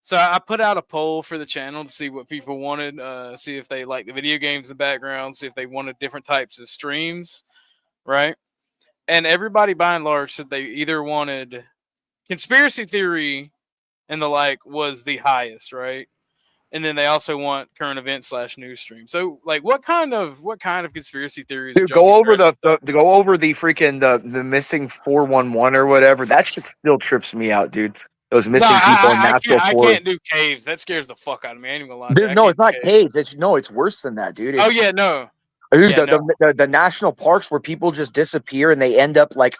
So I put out a poll for the channel to see what people wanted, see if they like the video games in the background, see if they wanted different types of streams, right? And everybody by and large said they either wanted conspiracy theory and the like was the highest, right? And then they also want current event / news stream. So like what kind of conspiracy theories? Dude, go over the freaking the missing 411 or whatever. That shit still trips me out, dude. Those missing people in natural I forest. can't do caves. That scares the fuck out of me. I ain't even gonna lie. Dude, no, it's not caves. It's worse than that, dude. Oh yeah, no. Dude, Yeah, the national parks where people just disappear and they end up like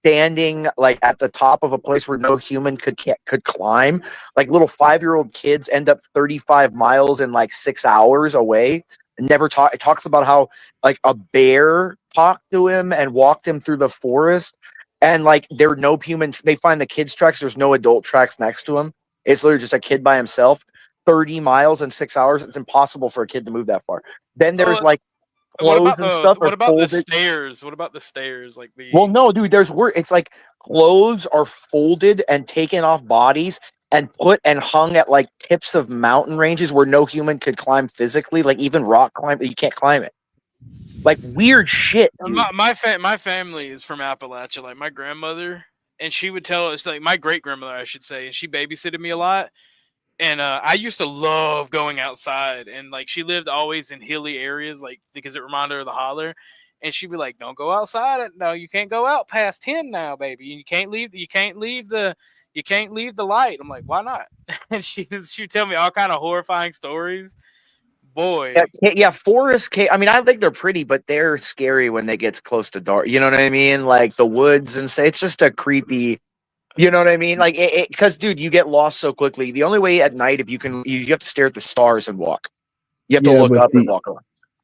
standing like at the top of a place where no human could climb. Like little 5-year-old kids end up 35 miles in like 6 hours away. And never talk. It talks about how like a bear talked to him and walked him through the forest. And like there are no human. They find the kids' tracks. There's no adult tracks next to him. It's literally just a kid by himself. 30 miles in 6 hours. It's impossible for a kid to move that far. Then there's like clothes and stuff. What are about the folded. stairs? What about the stairs? Like the Well, no, dude. There's work. It's like clothes are folded and taken off bodies and put and hung at like tips of mountain ranges where no human could climb physically. Like even rock climb, you can't climb it. Like weird shit. Dude. My family is from Appalachia. Like my grandmother, and she would tell us, like my great grandmother, I should say, and she babysitted me a lot. And I used to love going outside, and like she lived always in hilly areas, like because it reminded her of the holler. And she'd be like, "Don't go outside. No, you can't go out past 10 now, baby. You can't leave. You can't leave the light." I'm like, "Why not?" And she'd tell me all kind of horrifying stories. Boy, Yeah, forest cave. I mean, I think they're pretty, but they're scary when they get close to dark. You know what I mean? Like the woods and say it's just a creepy. You know what I mean? Like because dude, you get lost so quickly. The only way at night, if you have to stare at the stars and walk. You have to look but up and walk around.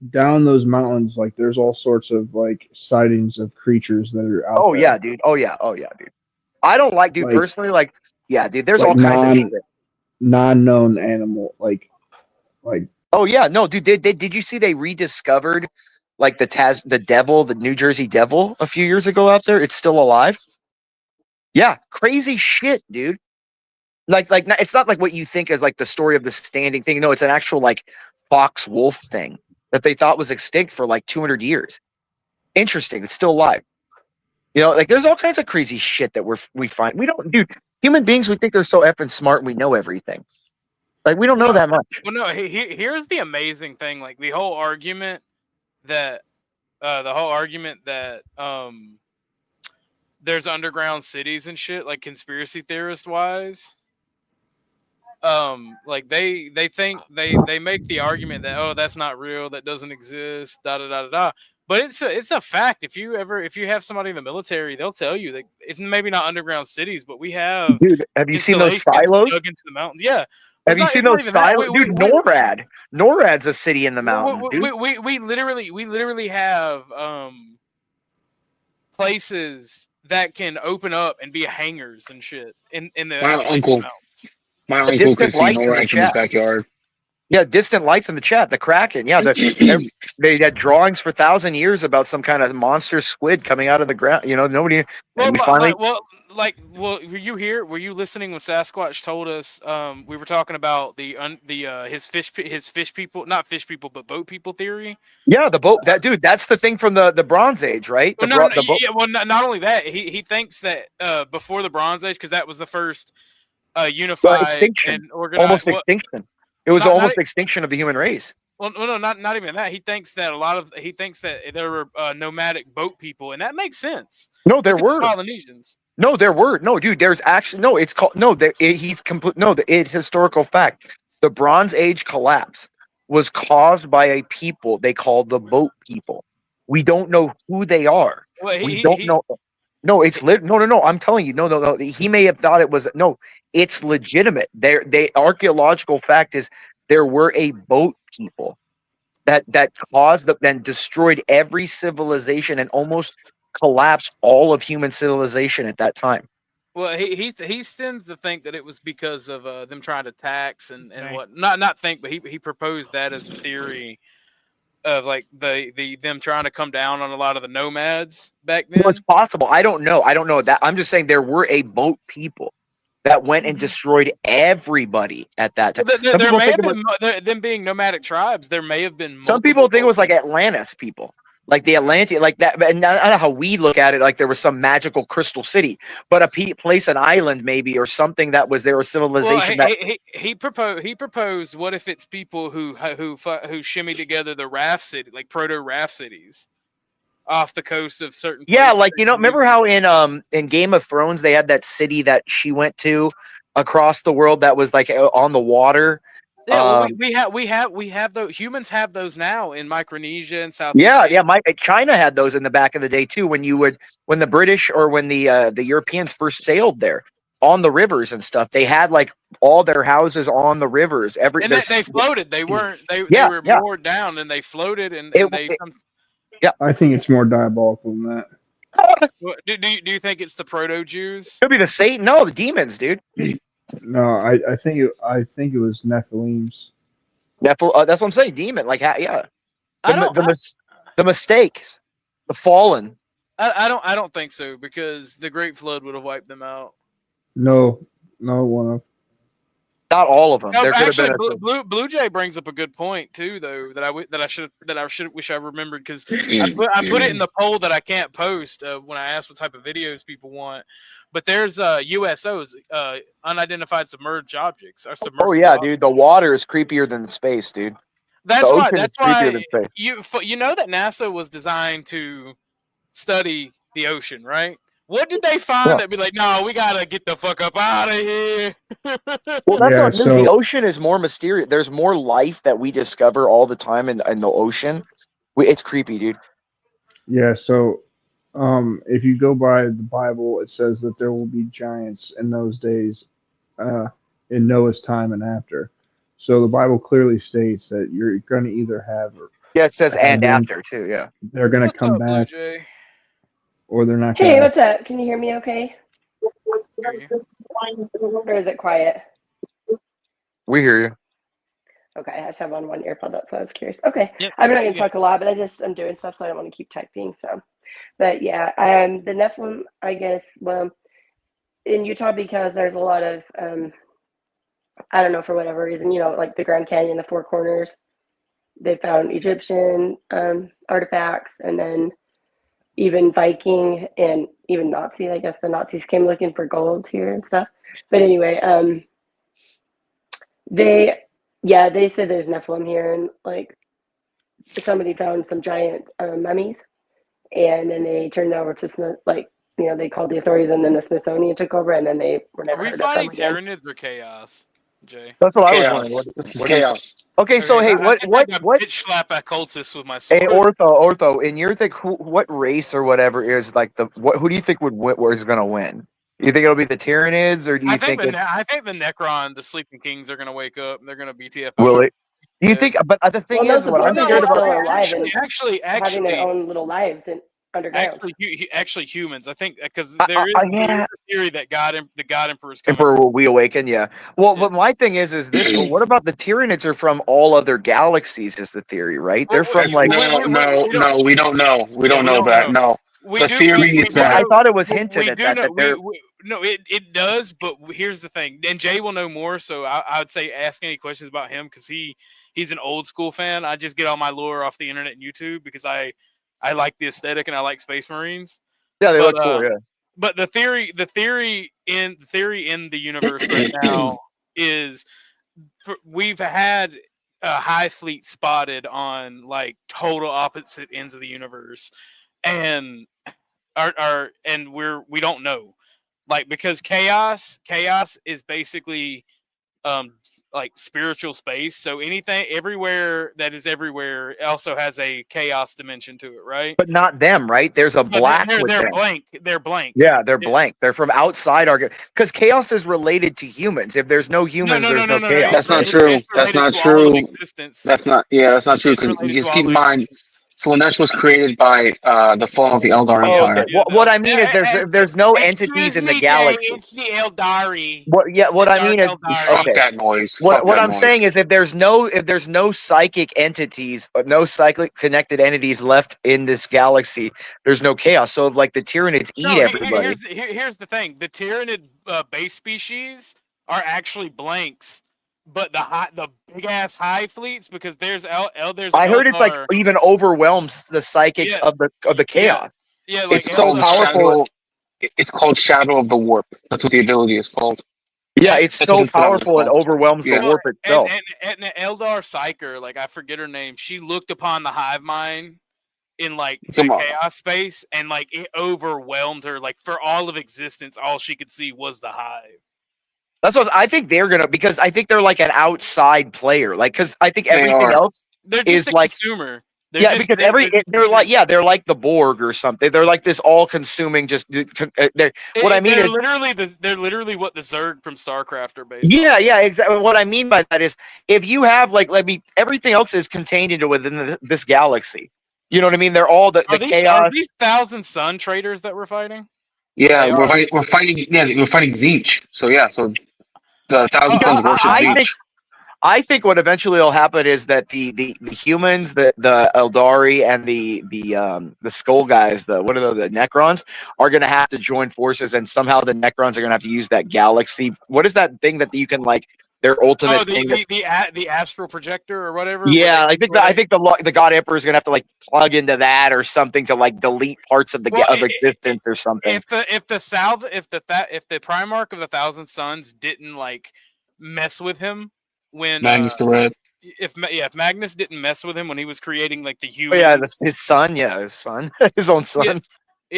down those mountains, like there's all sorts of like sightings of creatures that are out. Oh there. yeah, dude. Oh yeah, dude. I don't like, dude, Like- personally. Like, yeah, dude. There's like all kinds of shit. non-known animal, like. Oh yeah, no, dude. Did you see they rediscovered like the devil, the New Jersey Devil, a few years ago out there? It's still alive. Yeah, crazy shit, dude. Like it's not like what you think is like the story of the standing thing. No, it's an actual like fox wolf thing that they thought was extinct for like 200 years. Interesting. It's still alive. You know, like there's all kinds of crazy shit that we find. We don't, dude. Human beings, we think they're so effing smart and we know everything. Like we don't know that much. Well, no. Here's the amazing thing. Like the whole argument that there's underground cities and shit, like conspiracy theorist wise. Like they think they make the argument that that's not real, that doesn't exist, da da da da da. But it's a fact. If you have somebody in the military, they'll tell you that it's maybe not underground cities, but we have. Dude, have you seen those installations silos? dug into the mountains? Yeah. Have you seen those silos? Dude, NORAD. NORAD's a city in the mountains, dude. We literally have places that can open up and be hangars and shit in the mountains. My uncle Distant could see lights in the NORAD from his chat. backyard. Yeah, distant lights in the chat. The Kraken. Yeah, they had drawings for 1,000 years about some kind of monster squid coming out of the ground. You know, nobody. Well, and we finally. were you here? Were you listening when Sasquatch told us? We were talking about his fish people, not fish people, but boat people theory. Yeah, the boat. That dude. That's the thing from the Bronze Age, right? Well, not only that, he thinks that before the Bronze Age, because that was the first unified extinction. and organized. Almost extinction. It was almost extinction of the human race. Well, no, not even that. He thinks that there were nomadic boat people, and that makes sense. No, there were Polynesians. No, there were no, dude. There's actually no. It's called no. He's complete. No, it's historical fact. The Bronze Age collapse was caused by a people they called the boat people. We don't know who they are. Well, We don't know. No, it's no. I'm telling you, no. He may have thought it was no. It's legitimate. They archaeological fact is there were a boat people that caused and destroyed every civilization and almost collapsed all of human civilization at that time. Well, he tends to think that it was because of them trying to tax and what not think, but he proposed that as the theory of like the them trying to come down on a lot of the nomads back then. Well, it's possible. I don't know that. I'm just saying there were a boat people that went and destroyed everybody at that time. Well, there may have been them being nomadic tribes. There may have been. Some people think it was like Atlantis people, like the Atlantean, like that. And not how we look at it, like there was some magical crystal city, but a place, an island maybe, or something that was there, a civilization. Well, he proposed. What if it's people who shimmy together the raft city, like proto raft cities, off the coast of certain. Yeah, places. like remember how in Game of Thrones they had that city that she went to across the world that was like on the water. Yeah, well, we have those. Humans have those now in Micronesia and South. Yeah. China had those in the back of the day too. When the British or when the Europeans first sailed there on the rivers and stuff, they had like all their houses on the rivers. And they floated. They weren't. They were moored down and they floated Yeah, I think it's more diabolical than that. Do you think it's the proto Jews? Could be the Satan. No, the demons, dude. No, I think it was Nephilims. That's what I'm saying. Demon, like yeah. The mistakes, the fallen. I don't think so because the Great Flood would have wiped them out. No, one of. Not all of them. No, there could actually, have been Blue Jay brings up a good point too, though that I should wish I remembered because I put it in the poll that I can't post when I asked what type of videos people want. But there's USOs, unidentified submerged objects. Or Oh yeah, dude. The water is creepier than space, dude. That's the why. ocean That's is creepier why than space. you know that NASA was designed to study the ocean, right? What did they find that be like? No, we gotta get the fuck up out of here. Well, that's the ocean is more mysterious. There's more life that we discover all the time in the ocean. It's creepy, dude. Yeah. So, if you go by the Bible, it says that there will be giants in those days, in Noah's time and after. So the Bible clearly states that you're going to either have. Yeah, it says and after too. Yeah. They're going to come back. Or they're not. Hey, what's up? Can you hear me okay? Or is it quiet? We hear you. Okay, I just have on one earpod, that's why I was curious. Okay, Yep. I'm not going to talk a lot, but I'm doing stuff, so I don't want to keep typing. So, but yeah, the Nephilim, I guess, well, in Utah because there's a lot of, I don't know, for whatever reason, like the Grand Canyon, the Four Corners, they found Egyptian artifacts, and then even Viking and even Nazi. I guess the Nazis came looking for gold here and stuff. But anyway, they said there's Nephilim here, and like somebody found some giant mummies, and then they turned it over to they called the authorities, and then the Smithsonian took over, and then they were never Are we heard of them fighting again. Tyrannids or chaos, Jay? That's what I Chaos. was wondering. This is chaos. Okay, so hey, what bitch slap a cultist with my sword? Hey, Ortho, in your think, what race or whatever is like who do you think is going to win? You think it'll be the Tyranids, or do you I think think the Necron, the Sleeping Kings, are going to wake up. And they're going to be TFO. will it? Do you think? But the thing is, what I'm scared about. Actually, having their own little lives and underground. Actually, humans. I think because there is a theory that the God Emperor is coming. Emperor will we awaken? Yeah. Well, but my thing is this. Well, what about the Tyranids are from all other galaxies? Is the theory right? They're from like no, we don't know. We don't know that. No. The theory is that I thought it was hinted at that. No, it does, but here's the thing, and Jay will know more, so I would say ask any questions about him because he's an old school fan. I just get all my lore off the internet and YouTube because I like the aesthetic and I like Space Marines. Yeah, they look cool. Yeah. But the theory in the universe right now is we've had a Hive fleet spotted on like total opposite ends of the universe, and we don't know, like, because chaos is basically like spiritual space. So anything, everywhere that is everywhere, also has a chaos dimension to it, right? But not them, right? There's a No, black with they're them. blank. They're blank. Yeah, they're blank. They're from outside our because chaos is related to humans. If there's no humans, there's no chaos. That's not It's true. That's related not to all of true. existence. That's not. Yeah, that's not true. It's Because related to keep all in mind, Slanesh was created by the fall of the Eldar Oh, Empire. okay. What I mean is there's no entities in the galaxy. It's the Eldari. What I mean is Fuck that noise. What Fuck that I'm noise. saying is if there's no psychic entities, no cyclic connected entities left in this galaxy, there's no chaos. So if like the Tyranids eat everybody. Here's the thing: the Tyranid base species are actually blanks, but the big ass high fleets, because there's I heard it's like even overwhelms the psychics of the chaos. Yeah, like It's so Eldar- powerful. It's called Shadow of the Warp. That's what the ability is called. Yeah, it's That's so what the phenomenon is powerful it called. overwhelms Yeah. the warp itself. and Eldar Psyker, like I forget her name, she looked upon the hive mind in like the Come on. chaos space, and like it overwhelmed her. Like for all of existence, all she could see was the hive. That's what I think they're gonna, because I think they're like an outside player. Like, because I think They everything are. else They're is just a like consumer. They're yeah, just- because they're like the Borg or something. They're like this all-consuming. Just what I mean they're is they're literally what the Zerg from StarCraft are based. yeah, exactly. What I mean by that is if you have like everything else is contained into within this galaxy. You know what I mean? They're all the Are chaos. these Thousand Sun traders that we're fighting? Yeah, They we're are. fighting. We're fighting Zinch. So yeah, so the Thousand Suns worship Zinch. I think what eventually will happen is that the humans, the Eldari, and the Skull guys, the Necrons, are going to have to join forces, and somehow the Necrons are going to have to use that galaxy. What is that thing that you can like their ultimate Oh, thing? the astral projector or whatever. Yeah, I think the God Emperor is going to have to like plug into that or something to like delete parts of the Well, of existence or something. if the Primarch of the Thousand Suns didn't like mess with him when Magnus the Red. if Magnus didn't mess with him when he was creating like the Oh, human. yeah, his son, his own son.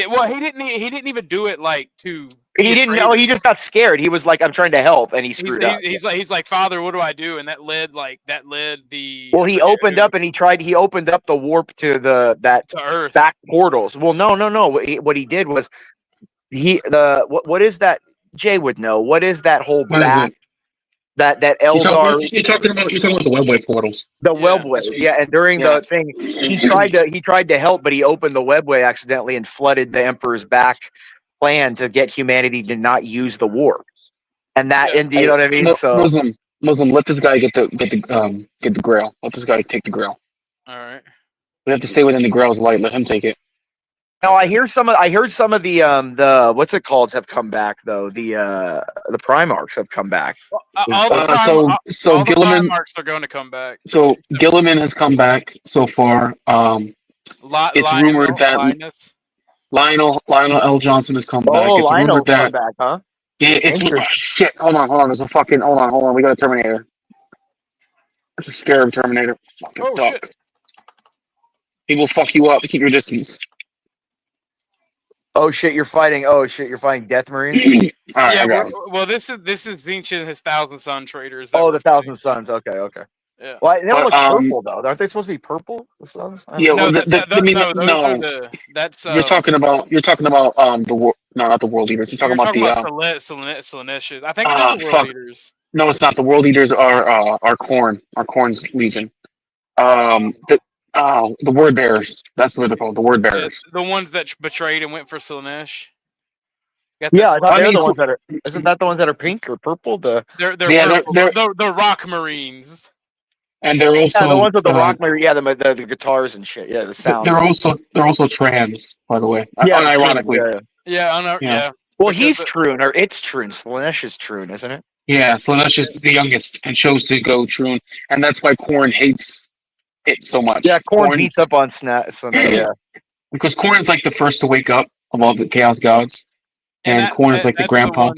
Well, he didn't even do it like to. He didn't know. He just got scared. He was like, "I'm trying to help," and he screwed up. He's like, Father, what do I do? And that led the. Well, he opened up and he opened up the warp to to Earth. back portals. Well, no. What he did was what is that? Jay would know. What is that whole What is back? it? That You're Eldar. talking about the webway portals. The webway, yeah, and during the thing, he tried to help, but he opened the webway accidentally and flooded the Emperor's back plan to get humanity to not use the warp, and you know what I mean. So Muslim, let this guy get the Grail. Let this guy take the Grail. All right. We have to stay within the Grail's light. Let him take it. now I heard some of the what's it called have come back though. The Primarchs have come back. All the So Gilliman Primarchs are going to come back. So Gilliman has come back so far. It's rumored that Lionel L. Johnson has come back. Oh, It's Lionel's rumored that come back, huh? Yeah, it's shit. Hold on. There's a fucking hold on. We got a Terminator. It's a scarab Terminator. Fucking Oh, duck. shit. He will fuck you up. Keep your distance. Oh shit, you're fighting. Death Marines. All right, Yeah, I got him. well, this is Zinch and his Thousand Sun traders. Oh, the Thousand Suns. Okay. Yeah. Well, they But, look purple though. Aren't they supposed to be purple? The Suns. I don't Yeah, know. well, those are the. That's You're talking about the world. No, not the world leaders. You're talking about the. Slaneshes. I think it is the world fuck. leaders. No, it's not. The world leaders are Khorne. Our Khorne's legion. The word bearers. That's what they're called. The word bearers. The ones that betrayed and went for Slanesh. Yeah, I thought they're the ones that are. Isn't that the ones that are pink or purple? They're Yeah, purple. The Rock Marines. And they're also Yeah, the ones with the rock, yeah, the guitars and shit. Yeah, the sound. They're also trans, by the way. Yeah, Unironically. Yeah, I know. Yeah. Well, he's Troon, or it's Troon. Slanesh is Troon, isn't it? Yeah, Slanesh is the youngest and chose to go Troon, and that's why Khorne hates it so much. Yeah, Khorne beats up on Slanesh. Yeah, because Khorne is like the first to wake up of all the Chaos Gods, and Khorne is like the grandpa.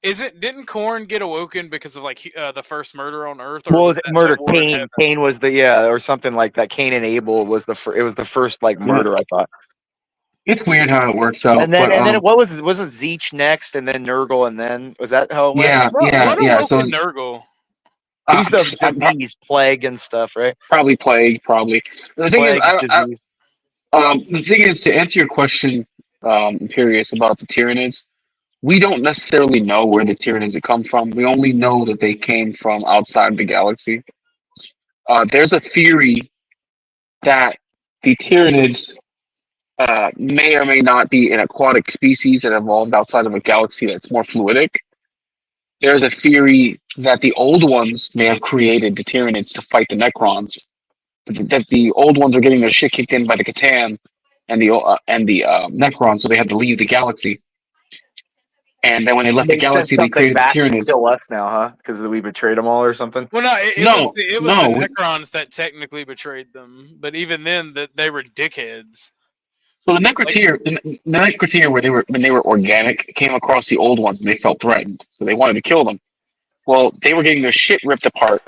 Didn't Khorne get awoken because of like the first murder on Earth? Well, was it murder? Cain was the or something like that. Cain and Abel was it was the first like murder. I thought. It's weird how it works out. And then but, what was it? Was it Zinch next, and then Nurgle, and then was that how it went? Yeah. So Nurgle. He's the disease, plague and stuff, right? Probably plague. Probably. The thing is, Plague's disease. the thing is, to answer your question, Imperious, about the Tyranids, we don't necessarily know where the Tyranids come from. We only know that they came from outside the galaxy. There's a theory that the Tyranids may or may not be an aquatic species that evolved outside of a galaxy that's more fluidic. There's a theory that the old ones may have created the Tyranids to fight the Necrons. That the old ones are getting their shit kicked in by the Catan and the Necrons, so they had to leave the galaxy. And then when they left the galaxy, they created the Tyranids. Kill us now, huh? Because we betrayed them all or something. Well, no, it was the Necrons that technically betrayed them, but even then, they were dickheads. So the Necroteer, when they were organic, came across the old ones and they felt threatened, so they wanted to kill them. Well, they were getting their shit ripped apart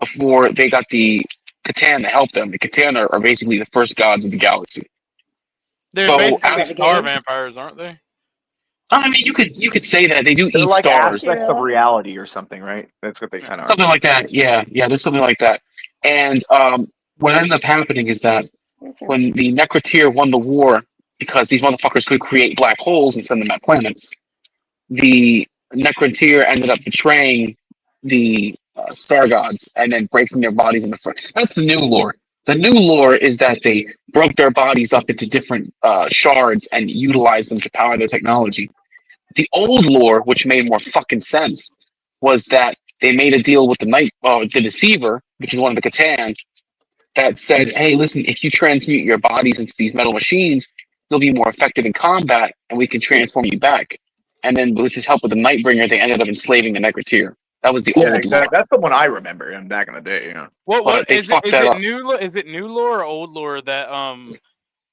before they got the Catan to help them. The Catan are basically the first gods of the galaxy. They're basically star vampires, aren't they? I mean, you could say that they do They're eat like stars. aspects of reality or something, right? That's what they kind of Something like that. Yeah, there's something like that. And what ended up happening is that when the Necroteer won the war, because these motherfuckers could create black holes and send them at planets, the Necroteer ended up betraying the star gods and then breaking their bodies in the front. That's the new lore. The new lore is that they broke their bodies up into different shards and utilized them to power their technology. The old lore, which made more fucking sense, was that they made a deal with the Deceiver, which is one of the Catan, that said, hey, listen, if you transmute your bodies into these metal machines, you'll be more effective in combat, and we can transform you back. And then with his help with the Nightbringer, they ended up enslaving the Necroteer. That was the old lore. That's the one I remember in back in the day. You know. What is it? New lore or old lore that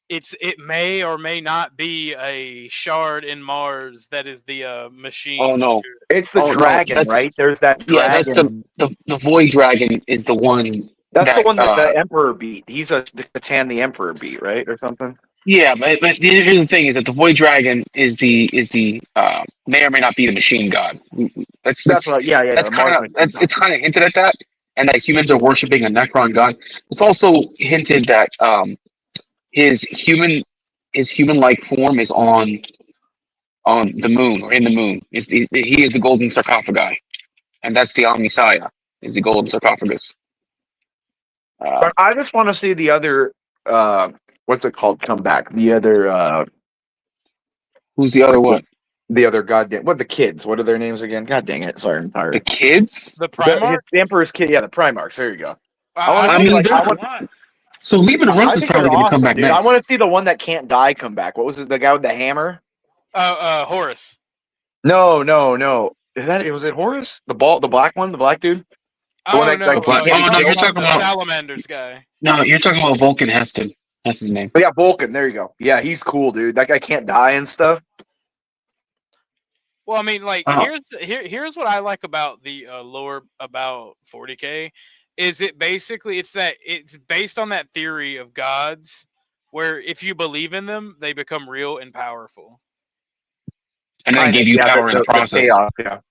it may or may not be a shard in Mars that is the machine? Oh no, it's the dragon, right? There's that dragon. Yeah, that's the Void Dragon is the one. That's the one that the Emperor beat. He's the Catan the Emperor beat, right, or something. Yeah, but here's the thing: is that the Void Dragon is the may or may not be the machine god. That's right. Yeah. That's kind of it's kind of hinted at that, and that humans are worshiping a Necron god. It's also hinted that his human-like form is on the moon or in the moon. He is the golden sarcophagi, and that's the Omnisaya, is the golden sarcophagus. But I just want to see the other what's it called? Come back. The other who's the other one? The other goddamn the kids? What are their names again? God dang it! Sorry, I'm tired. The kids? The Primarchs? The Emperor's kid. Yeah, the Primarchs. There you go. So Leaving Russ is probably going to come back next. I want to see the one that can't die come back. What was it? The guy with the hammer? Horus. No. Was it Horus? The black one, the black dude. No, you're talking about Salamander's guy. No, you're talking about Vulcan Heston. That's his name. Oh, yeah, Vulcan. There you go. Yeah, he's cool, dude. That guy can't die and stuff. Well, I mean, like here's what I like about the lore about 40K. Is it basically it's based on that theory of gods where if you believe in them, they become real and powerful. And then give you power in the process.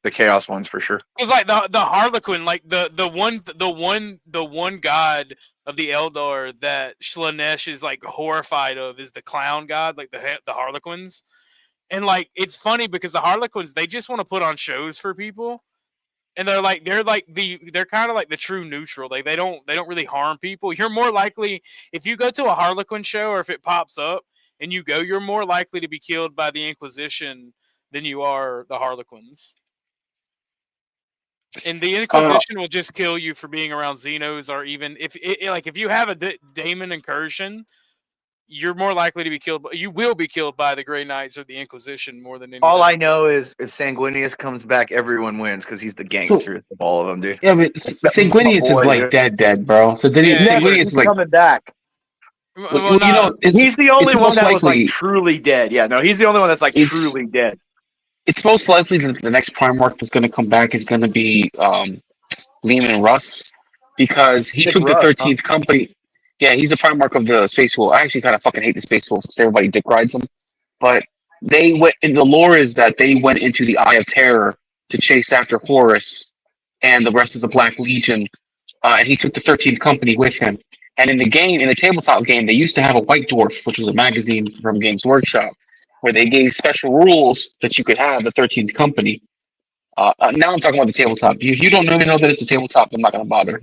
The chaos ones for sure. It's like the Harlequin, like the one god of the Eldar that Slanesh is like horrified of is the clown god, like the Harlequins. And like it's funny because the Harlequins, they just want to put on shows for people. And they're kind of like the true neutral. Like they don't really harm people. You're more likely if you go to a Harlequin show or if it pops up and you go, you're more likely to be killed by the Inquisition than you are the Harlequins. And the Inquisition will just kill you for being around Xenos, or even if you have a Daemon incursion, you're more likely to be killed. You will be killed by the Grey Knights or the Inquisition more than anything. All I know is if Sanguinius comes back, everyone wins because he's the gangster of all of them, dude. Yeah, but Sanguinius is like dead, bro. So Sanguinius is like coming back. Well, he's the only one that was like truly dead. Yeah, no, he's the only one that's like truly dead. It's most likely that the next Primarch that's going to come back is going to be Leman Russ, because he took the 13th Company. Yeah, he's the Primarch of the Space Wolves. I actually kind of fucking hate the Space Wolves because everybody dick rides them. But they went, and the lore is that they went into the Eye of Terror to chase after Horus and the rest of the Black Legion, and he took the 13th Company with him. And in the game, in the tabletop game, they used to have a White Dwarf, which was a magazine from Games Workshop, where they gave special rules that you could have the 13th Company. Now I'm talking about the tabletop. If you don't really know that it's a tabletop, I'm not going to bother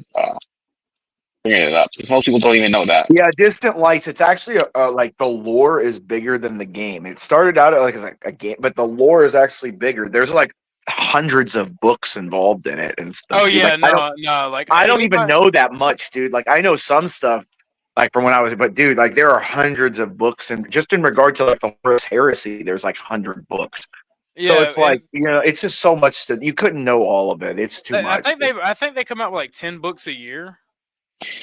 bringing it up, because most people don't even know that. Yeah, Distant Lights. It's actually like the lore is bigger than the game. It started out like as a game, but the lore is actually bigger. There's like hundreds of books involved in it and stuff. Oh dude. yeah, Like, like I don't even anybody- know that much, dude. Like I know some stuff, like from when I was, but dude, like there are hundreds of books, and just in regard to like the Horus Heresy, there's like 100 books. Yeah, So it's like it's just so much to you couldn't know all of it. It's too I much. I think they come out with like 10 books a year.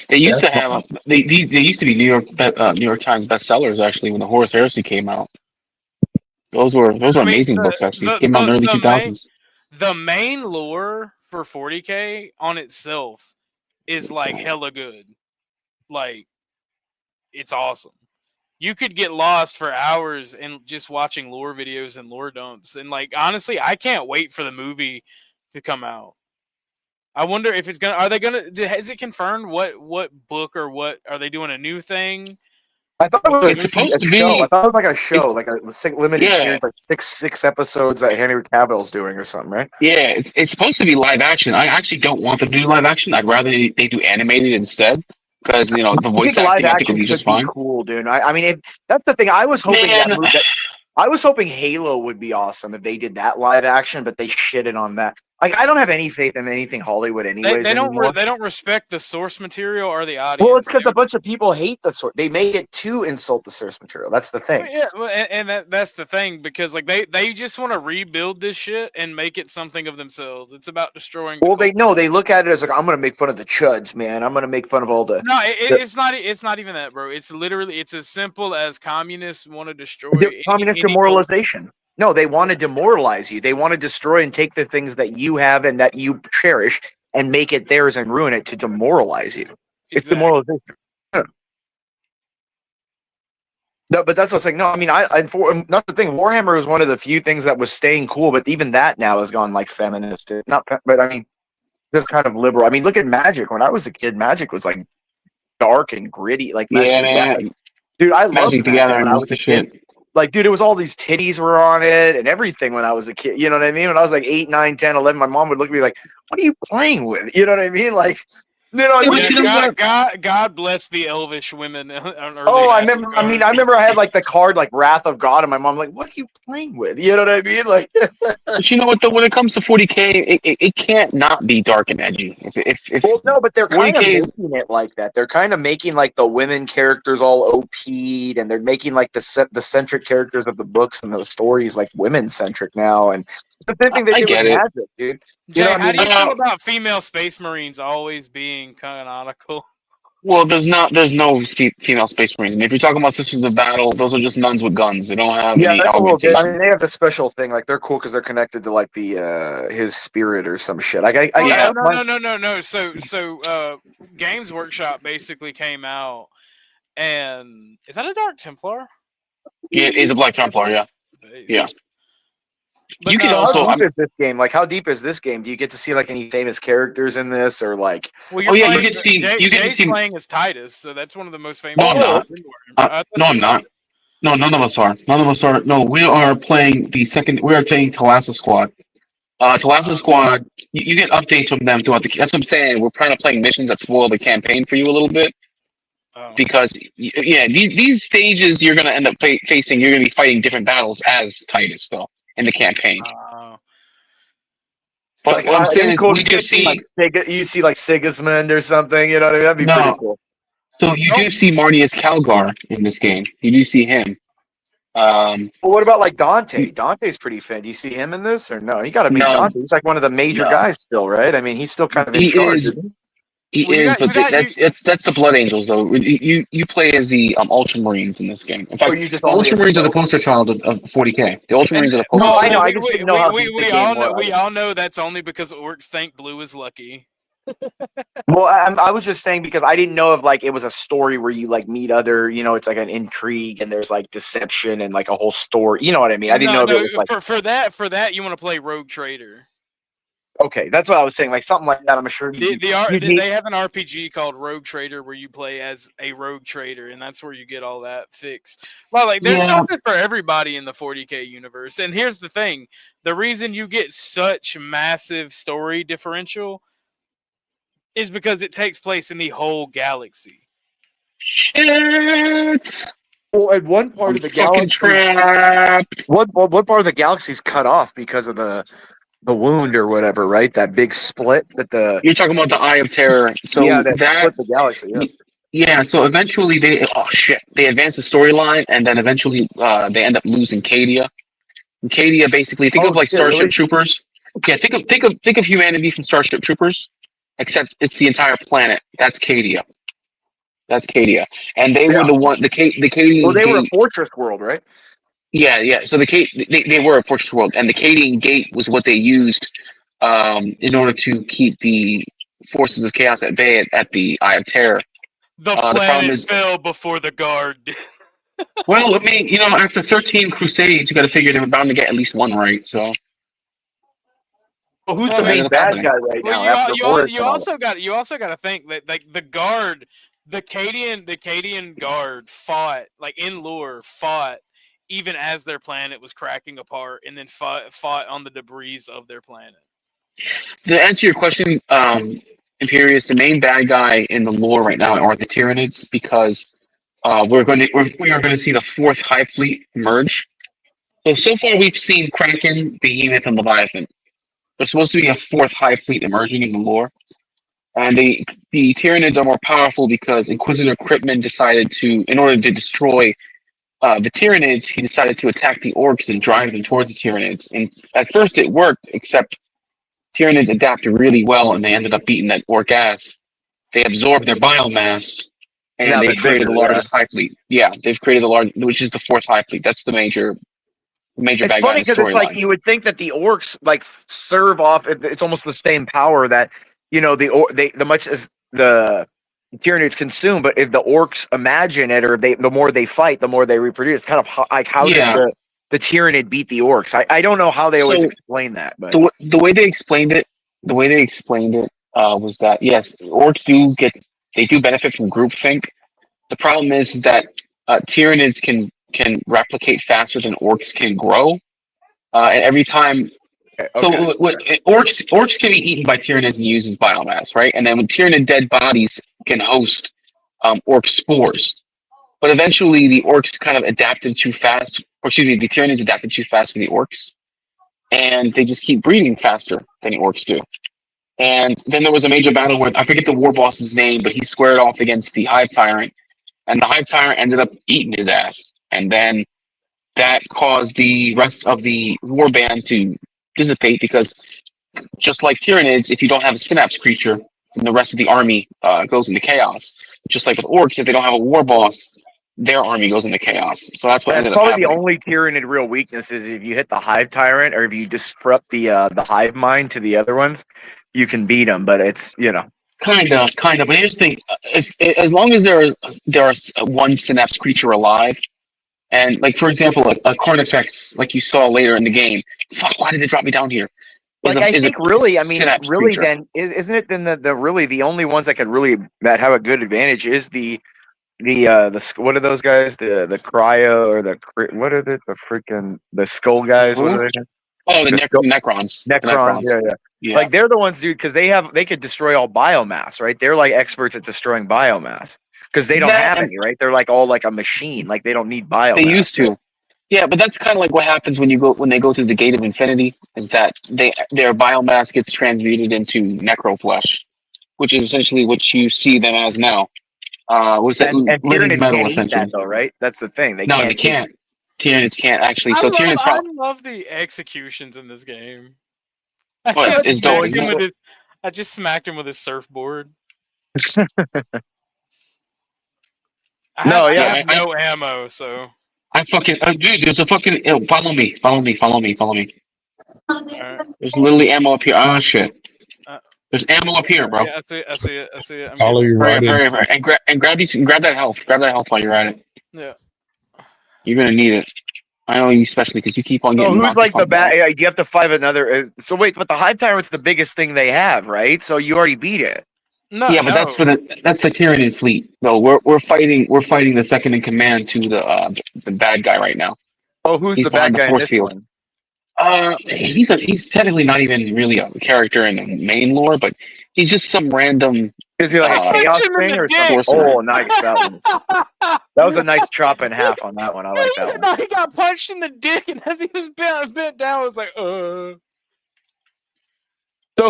They used to have they used to be New York Times bestsellers actually when the Horus Heresy came out. Those were amazing books actually. Came out in the early 2000s. The main lore for 40K on itself is like hella good. Like it's awesome. You could get lost for hours in just watching lore videos and lore dumps. And like honestly, I can't wait for the movie to come out. I wonder if it's gonna. Are they gonna? Is it confirmed what book or what are they doing a new thing? I thought it was It's supposed to be- show. I thought it was like a show, like a limited Yeah. series, like six episodes that Henry Cavill's doing or something, right? Yeah, it's supposed to be live action. I actually don't want them to do live action. I'd rather they do animated instead, because the I voice think live acting I think action would be just could be fine. cool, dude. I mean, if that's the thing. I was hoping Man. I was hoping Halo would be awesome if they did that live action, but they shitted on that. Like, I don't have any faith in anything Hollywood, anyways. They don't. anymore. They don't respect the source material or the audience. Well, it's because a bunch of people hate the source. They make it to insult the source material. That's the thing. Yeah, well, and that's the thing because like they just want to rebuild this shit and make it something of themselves. It's about destroying. Well, they look at it as like, I'm gonna make fun of the chuds, man. I'm gonna make fun of all the. No, the- it's not. It's not even that, bro. It's literally it's as simple as communists want to destroy communist any demoralization. No, they want to demoralize you. They want to destroy and take the things that you have and that you cherish and make it theirs and ruin it to demoralize you. It's demoralization. Yeah. No, but that's what I'm saying. No, I mean, not the thing. Warhammer was one of the few things that was staying cool, but even that now has gone like feminist. But I mean, just kind of liberal. I mean, look at Magic. When I was a kid, Magic was like dark and gritty. Like Magic Yeah, the man. Gathering. Dude, I loved Magic the Magic Gathering when I was was the a kid. shit. Like, dude, it was all these titties were on it and everything when I was a kid. You know what I mean? When I was like 8, 9, 10, 11, my mom would look at me like, what are you playing with? You know what I mean? Like, you know what I mean? God bless the elvish women. Oh, I remember. I remember I had like the card like Wrath of God, and my mom like, "What are you playing with?" You know what I mean? Like, But you know what? Though, when it comes to 40K, it can't not be dark and edgy. If well, no, but they're kind of 40K is making it like that. They're kind of making like the women characters all OP'd, and they're making like the centric characters of the books and the stories like women centric now. And it's the same thing they I do with get it. Magic, dude. Jay, You know what how I do you mean? feel about female space marines always being canonical? Well, there's no female space marines. I mean, if you're talking about Sisters of Battle, those are just nuns with guns. They don't have Yeah, any that's a little bit. I augmentation. mean, they have the special thing. Like, they're cool because they're connected to like the his spirit or some shit. Like, No. So, Games Workshop basically came out, and is that a Dark Templar? Yeah, it is a Black Templar. Yeah, yeah. But You can no, also. How deep is this game? Like, how deep is this game? Do you get to see like any famous characters in this, or like? Well, Oh, yeah, you playing- get to see- Jay, you get to Jay's see- playing as Titus, so that's one of the most famous. No, I'm not. No, I'm not. No, none of us are. None of us are. No, we are playing the second. We are playing Thalassa Squad. Thalassa Squad. You get updates from them throughout the. That's what I'm saying. We're kind of playing missions that spoil the campaign for you a little bit. Because yeah, these stages you're gonna end up facing. You're gonna be fighting different battles as Titus, though, in the campaign. But Like, what I'm saying is, cool we to do see, see. like, you see like Sigismund or something. You know what I mean? That'd be No. pretty cool. So you do see Martius Calgar in this game. You do see him. Well, what about like Dante? Dante's pretty fan. Do you see him in this or no? You got to meet No. Dante. He's like one of the major No. guys still, right? I mean, he's still kind of in He charge. is. isn't he? He Well, you is, got- but you got- that's the Blood Angels though. You play as the Ultramarines in this game. In fact, you just the only as Ultramarines are the the- poster child of 40K. The Ultramarines are the poster. No, I child. know. I just didn't know how deep the we game all know. was. We all know that's only because orcs think blue is lucky. Well, I was just saying because I didn't know if like it was a story where you like meet other, you know, it's like an intrigue and there's like deception and like a whole story. You know what I mean? I didn't know if it was like for that you want to play Rogue Trader. Okay, that's what I was saying. Like something like that. I'm sure They have an RPG called Rogue Trader where you play as a rogue trader, and that's where you get all that fixed. Well, like there's something for everybody in the 40K universe. And here's the thing: the reason you get such massive story differential is because it takes place in the whole galaxy. Shit. Well, at one part of the galaxy, what part of the galaxy is cut off because of the wound or whatever, right? That big split that the You're talking about the Eye of Terror. So yeah, that that split the galaxy. Yeah. Yeah, so eventually they advance the storyline, and then eventually they end up losing Cadia. And Cadia basically think of like Starship really? Troopers. Yeah, think of humanity from Starship Troopers, except it's the entire planet. That's Cadia. That's Cadia, and they were the one the Cadian. Well, they were a Gate- fortress world, right? Yeah. So they were a fortress world, and the Cadian Gate was what they used in order to keep the forces of chaos at bay at the Eye of Terror. The problem planet is- fell before the guard did. Well, I mean, after 13 Crusades, you got to figure they were bound to get at least one right. So, Well, who's Well, the I mean- main bad guy right Well, now? after Horus you and all also got to think that like the guard, the Cadian guard fought like in lore fought even as their planet was cracking apart, and then fought on the debris of their planet. to answer your question, Imperius, the main bad guy in the lore right now are the Tyranids, because we are going to see the fourth Hive Fleet emerge. So far we've seen Kraken, Behemoth, and Leviathan. There's supposed to be a fourth Hive Fleet emerging in the lore. And the Tyranids are more powerful because Inquisitor Kryptman decided to, in order to destroy the Tyranids, he decided to attack the Orcs and drive them towards the Tyranids. And at first it worked, except Tyranids adapted really well, and they ended up beating that Orc ass. They absorbed their biomass, and Now they they're created bigger, the largest Hive Fleet. Yeah, they've created the large, which is the fourth Hive Fleet. That's the major It's bad guy funny in the because it's like storyline. you would think that the orcs like serve off. It's almost the same power that the much as the Tyranids consume, but if the orcs imagine it, or the more they fight, the more they reproduce. It's kind of like how Yeah. does the Tyranid beat the orcs? I don't know how they always So, explain that, but the way they explained it, was that yes, orcs do benefit from groupthink. The problem is that Tyranids can replicate faster than orcs can grow, and every time. So orcs can be eaten by Tyranids and used as biomass, right? And then when Tyranid dead bodies can host orc spores, but eventually the orcs kind of adapted too fast. Or excuse me, the Tyranids adapted too fast for the orcs, and they just keep breeding faster than the orcs do. And then there was a major battle where I forget the war boss's name, but he squared off against the Hive Tyrant, and the Hive Tyrant ended up eating his ass. And then that caused the rest of the war band to dissipate, because just like Tyranids, if you don't have a synapse creature, then the rest of the army goes into chaos. Just like with orcs, if they don't have a war boss, their army goes into chaos. So that's what that's ended up probably happening. the only Tyranid real weakness is if you hit the Hive Tyrant, or if you disrupt the Hive Mind to the other ones, you can beat them. But it's Kind of. But here's the thing: as long as there are one synapse creature alive, and like for example, a Carnifex, like you saw later in the game. Fuck! Why did it drop me down here? Like I think really, I mean, synapse really, creature. then isn't it then the really the only ones that could really that have a good advantage is the what are those guys, the cryo or what are the freaking the skull guys? What are they? Oh, the skull- Necrons. Necrons, yeah. Like they're the ones, dude, because they could destroy all biomass, right? They're like experts at destroying biomass because they don't have any, right? They're like all like a machine, like they don't need biomass. They used to. Yeah, but that's kind of like what happens when they go through the Gate of Infinity, is that their biomass gets transmuted into necroflesh, which is essentially what you see them as now. Was that And living Tyranids metal can't eat essentially? that though, right? That's the thing. They Can't. Tyranids can't actually. So Tyranids I love the executions in this game. I Well, just it's dope. smacked him with his. I just smacked him with his surfboard. I have no ammo, so. I fucking dude. There's a fucking follow me. There's literally ammo up here. Oh shit. There's ammo up here, bro. Yeah, I see it. I'm Follow getting- you right in. Hurry. And grab that health. Grab that health while you're at it. Yeah. You're gonna need it. I know you especially because you keep on So getting. who's knocked like the fuck bad? out. You have to fight another. So wait, but the Hive Tyrant's the biggest thing they have, right? So you already beat it. No, Yeah, but that's for that's the Tyranid fleet. No, we're fighting the second in command to the bad guy right now. Oh, who's He's the behind bad the guy in force this field. one? He's technically not even really a character in the main lore, but he's just some random. Is he like a Punch chaos him in thing the or dick. something? sorcerer. Oh, nice. That was a nice chop in half on that one. I like that one. No, he got punched in the dick, and as he was bent down, I was like, So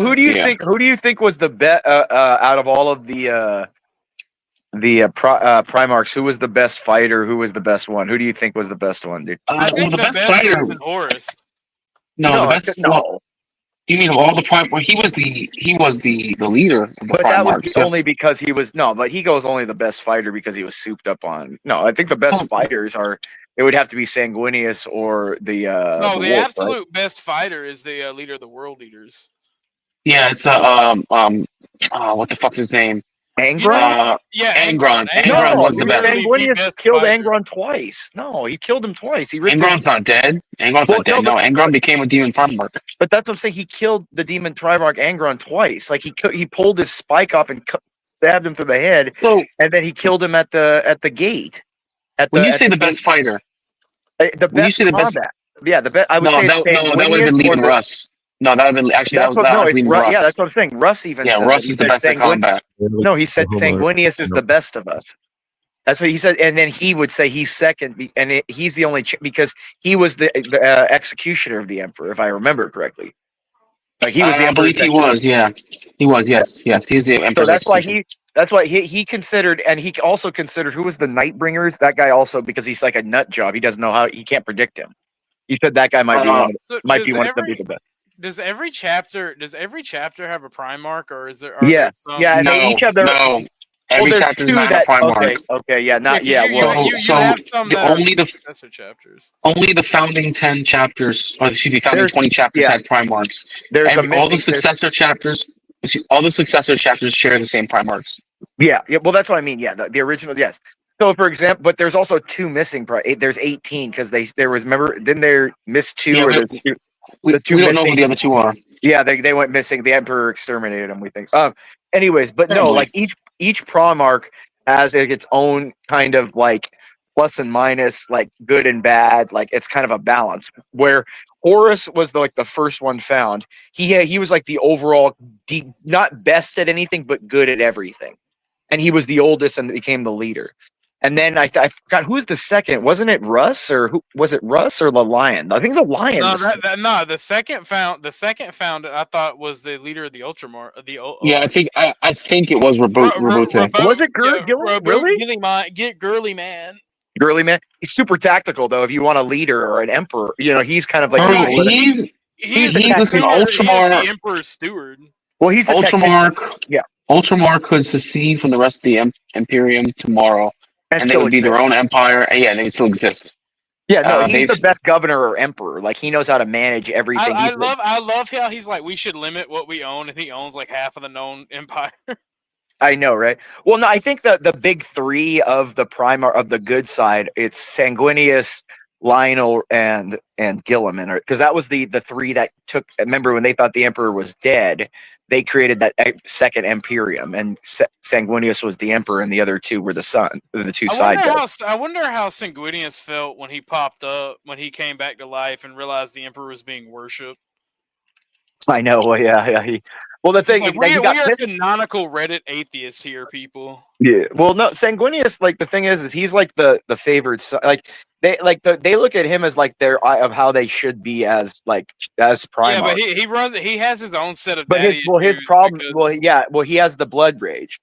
who do you Yeah. think? Who do you think was the best out of all of the Primarchs? Who was the best fighter? Who was the best one? Who do you think was the best one, dude? I think the the best best fighter. was Horus. No, the No, best. no. Well, you mean of all the prime? Well, he was the leader of the But that was Primarchs. only because he was but he goes only the best fighter because he was souped up on. No, I think the best fighters are. It would have to be Sanguinius or the No, the wolf, right? absolute best fighter is the leader of the world eaters. Yeah, it's what the fuck's his name? Angron? Yeah, Angron. Angron. Angron No, was the best. Sanguinius killed Angron twice. No, he killed him twice. He ripped Angron's not dead. Angron's not dead. No, Angron became a demon Primarch. But that's what I'm saying. He killed the demon Trimarch Angron twice. Like he pulled his spike off and stabbed him through the head, and then he killed him at the gate. When you say the best fighter, the when you best say the best, combat. Yeah, the best. I would no, say that would have Sanguinius been or leaving the- Russ. No, that would have been actually that was leaving Russ. Yeah, that's what I'm saying. Russ even Yeah, said Russ that. He is the said best at combat. No, he said Sanguinius is the best of us. That's what he said, and then he would say he's second, and he's the only because he was the executioner of the emperor, if I remember correctly. Like he was the I emperor's believe he was. Yeah, he was. Yes, he's the So emperor's that's why executioner. that's why he considered, and he also considered who was the Nightbringers. That guy also, because he's like a nut job. He doesn't know how, he can't predict him. He said that guy might be one. So Might be does one of the best. Does every chapter have a Primarch, or is there? Yes, yeah, and they each have their. No, every there's chapter is two not that. a Primarch. Okay, yeah, not 'cause yeah. you Well, have some that only are the successor chapters. only the founding 10 chapters, or excuse me, founding There's- 20 chapters yeah. had Primarchs. There's a all the missing- successor chapters. All the successor chapters share the same Primarchs. Yeah, well, that's what I mean. Yeah, the original, yes. So, for example, but there's also two missing. There's 18 because there was. Remember, didn't they miss two Yeah, or we- the two? We The two don't know missing- who the other two are. Yeah, they went missing. The Emperor exterminated them, we think. Anyways, but no, Anyway. like each Primarch has its own kind of like plus and minus, like good and bad. Like it's kind of a balance. Where Horus was the first one found. He was like the overall not best at anything, but good at everything. And he was the oldest and became the leader. And then I forgot who's the second. Wasn't it Russ or who was it? Russ or the Lion? I think the Lion. No, was- the second found I thought was the leader of the Ultramar. Yeah, I think it was Robote. Was it Gilly? Really? Get girly man. Girly man. He's super tactical though. If you want a leader or an emperor, he's kind of like Oh, he's He's listen, Ultramar. the Emperor's steward. Well, he's a Ultramar. Yeah. Ultramar could secede from the rest of the Imperium tomorrow, and they still would be their exist. own empire. And yeah, they would still exist. Yeah, no, he's they've- the best governor or emperor. Like he knows how to manage everything. I He's- love how he's like, we should limit what we own, and he owns like half of the known empire. I know, right? Well, no, I think the big three of the Primar of the good side, it's Sanguinius, Lionel, and Gilliman, because that was the three that took. Remember when they thought the emperor was dead, they created that second Imperium, and Sanguinius was the emperor, and the other two were the two side guys. I wonder how Sanguinius felt when he popped up, when he came back to life and realized the emperor was being worshipped. I know. Well, yeah. Well, the thing Like, that he we got are pissed. canonical Reddit atheists here, people. Yeah. Well, no, Sanguinius. Like the thing is he's like the favored son. Like they look at him as like their eye of how they should be as Primarch. Yeah, but he has his own set of But daddy his issues problem. because- He has the blood rage.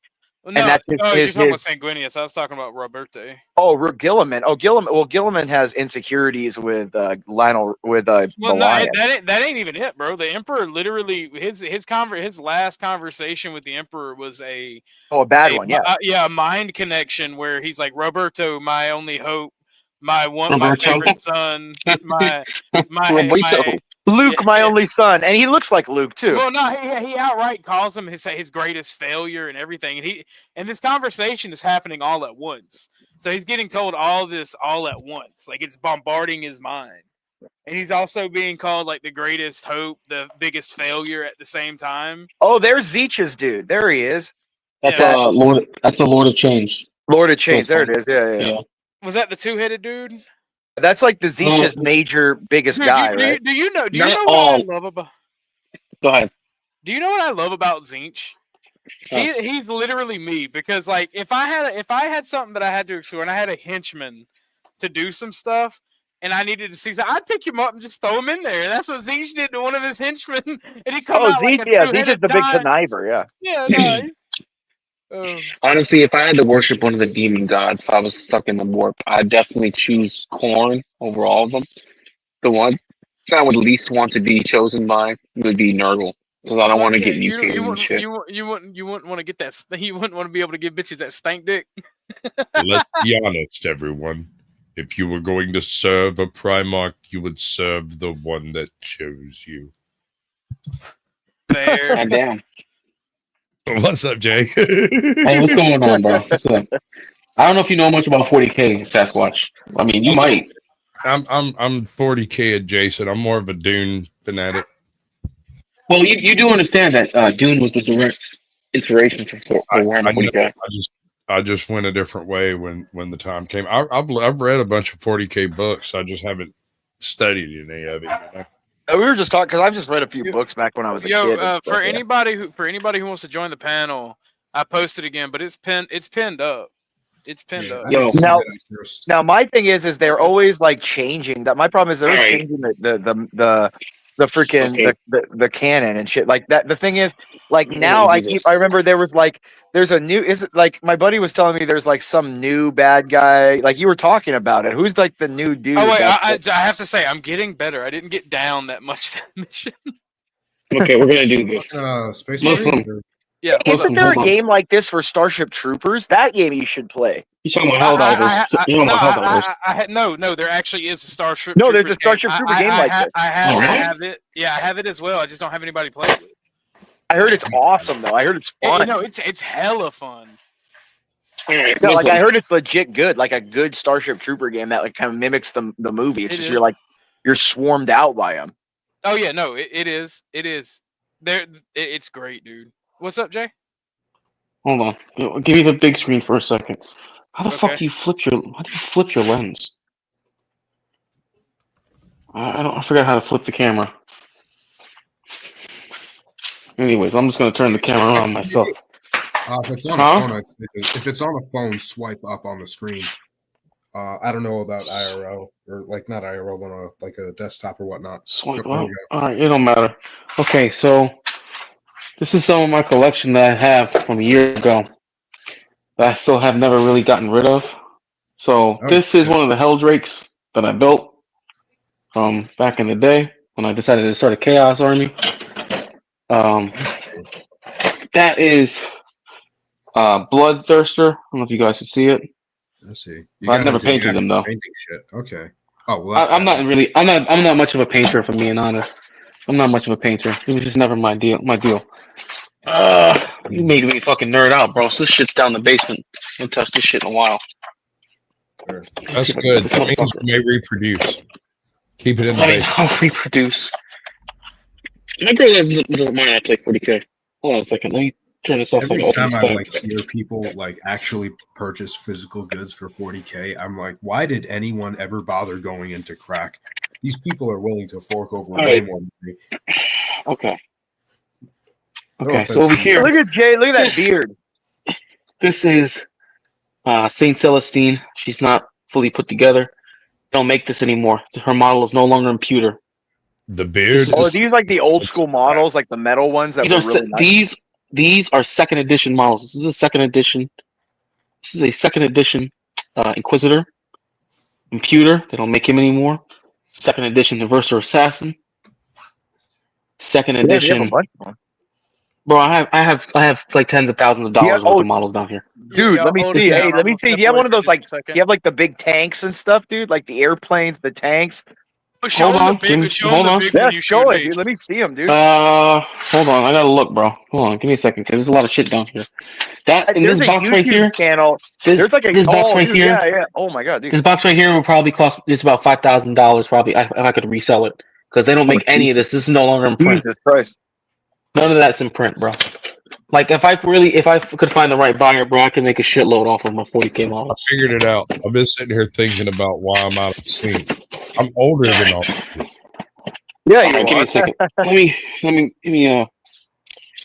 No, and that's you're his, talking his about Sanguinius. I was talking about Roberte. Gilliman. Well, Gilliman has insecurities with Lionel with the Well, no, Lion. that ain't even it, bro. The Emperor literally his last conversation with the Emperor was a bad one. Yeah, a mind connection where he's like, Roberto, my only hope, my Roberto? favorite son, my Roberto. Luke, Yeah, my yeah. only son, and he looks like Luke too. Well, no, he outright calls him his greatest failure and everything, and this conversation is happening all at once. So he's getting told all this all at once, like it's bombarding his mind, and he's also being called like the greatest hope, the biggest failure at the same time. Oh, there's Zeech's dude. There he is. That's Yeah. Lord. That's a Lord of Change. Lord of Change. There it is. Yeah. Was that the two-headed dude? That's like the Zeech's major biggest Dude, guy, do you, right? do you know? Do you Not know what all. I love about? Go ahead. Do you know what I love about Zinch? He's literally me because like if I had something that I had to explore and I had a henchman to do some stuff and I needed to see, I'd pick him up and just throw him in there. And that's what Zinch did to one of his henchmen, and he come Oh, out like Zeech, a yeah, Zeech is two-headed the big giant. conniver, yeah. Yeah, no, Honestly, if I had to worship one of the demon gods, if I was stuck in the warp, I'd definitely choose Korn over all of them. The one that I would least want to be chosen by would be Nurgle, because I don't want to get mutated and shit. you wouldn't want to get that. You wouldn't want to be able to give bitches that stank dick. Let's be honest, everyone. If you were going to serve a Primarch, you would serve the one that chose you. There. God damn. What's up, Jay? Hey, what's going on, bro? What's up? I don't know if you know much about 40K Sasquatch. I mean, you might. I'm 40K adjacent. I'm more of a Dune fanatic. Well, you do understand that Dune was the direct inspiration for Warhammer 40K. I just went a different way when the time came. I've read a bunch of 40K books. I just haven't studied any of it. You know? We were just talking because I've just read a few books back when I was a kid. For anybody who wants to join the panel, I posted again, but it's pinned up. It's pinned up. Now my thing is they're always like changing. That my problem is they're always Right. changing the freaking the canon and shit like that. The thing is, like now I remember there's a new my buddy was telling me there's like some new bad guy, like you were talking about it. Who's like the new dude? Oh wait, I have to say I'm getting better. I didn't get down that much that mission. Okay, we're gonna do this. Space Muslim. Marine? Yeah. Isn't there a game like this for Starship Troopers? That game you should play. You're talking about Helldivers. You're talking about Helldivers. No, there actually is a Starship. No, there's a Trooper Starship Trooper game like this. I Oh, really? have it. Yeah, I have it as well. I just don't have anybody play it with. I heard it's awesome though. I heard it's fun. It's hella fun. No, like I heard it's legit good, like a good Starship Trooper game that like kind of mimics the movie. It's It just is. you're swarmed out by them. Oh yeah, no, it is. It is. It's great, dude. What's up, Jay? Hold on. Give me the big screen for a second. How the fuck Okay. do you flip your lens? I forgot how to flip the camera. Anyways, I'm just gonna turn the camera on myself. If it's on a phone, I'd say if it's on a phone, swipe up on the screen. I don't know about IRL or like not IRL on a desktop or whatnot. Swipe There we up. go. Alright, it don't matter. Okay, so this is some of my collection that I have from a year ago that I still have never really gotten rid of. So this is one of the Helldrakes that I built from back in the day when I decided to start a Chaos Army. That is Bloodthirster. I don't know if you guys can see it. Let's see. I've never painted them though. Painting shit. Okay. Oh well. I'm not much of a painter, if I'm being honest. I'm not much of a painter. It was just never my deal. You made me fucking nerd out, bro. So this shit's down in the basement. I haven't touched this shit in a while. That's good. That means you may reproduce. Keep it in the basement. I'll reproduce. My girl doesn't mind I play 40K. Hold on a second. Let me turn this off. Every time I hear people like actually purchase physical goods for 40K, I'm like, why did anyone ever bother going into crack? These people are willing to fork over way more money. Okay. No Okay, offense so over to you. here. Look at Jay. Look at that beard. This is Saint Celestine. She's not fully put together. Don't make this anymore. Her model is no longer in pewter. The beard. Oh, are these like the old school models, like the metal ones that These were are really nice? these are second edition models. This is a second edition. This is a second edition Inquisitor in pewter. They don't make him anymore. Second edition Inverser Assassin. Second Yeah, they have a edition. bunch of them. Bro, I have like tens of thousands of dollars worth of models down here. Dude, let me hold see. it Hey, down. let I'm me gonna see. step Do you have away one of for those just a like? Do second. you have like the big tanks and stuff, dude? Like the airplanes, the tanks. Show hold him on. the big, show him Hold the on. big Yeah, one you show showed it, me. dude. Let me see him, dude. Hold on. I gotta look, bro. Hold on. Give me a second, because there's a lot of shit down here. That in There's this a box right YouTube here. channel. This There's like a this box right dude, here. yeah. Oh my god, dude. This box right here would probably cost just about $5,000 probably if I could resell it, because they don't make any of this. This is no longer in print. Jesus Christ. None of that's in print, bro. Like if I could find the right buyer, bro, I could make a shitload off of my 40K I model. figured it out. I've been sitting here thinking about why I'm out of sync. I'm older than all. Yeah, All right, give me a second. Let me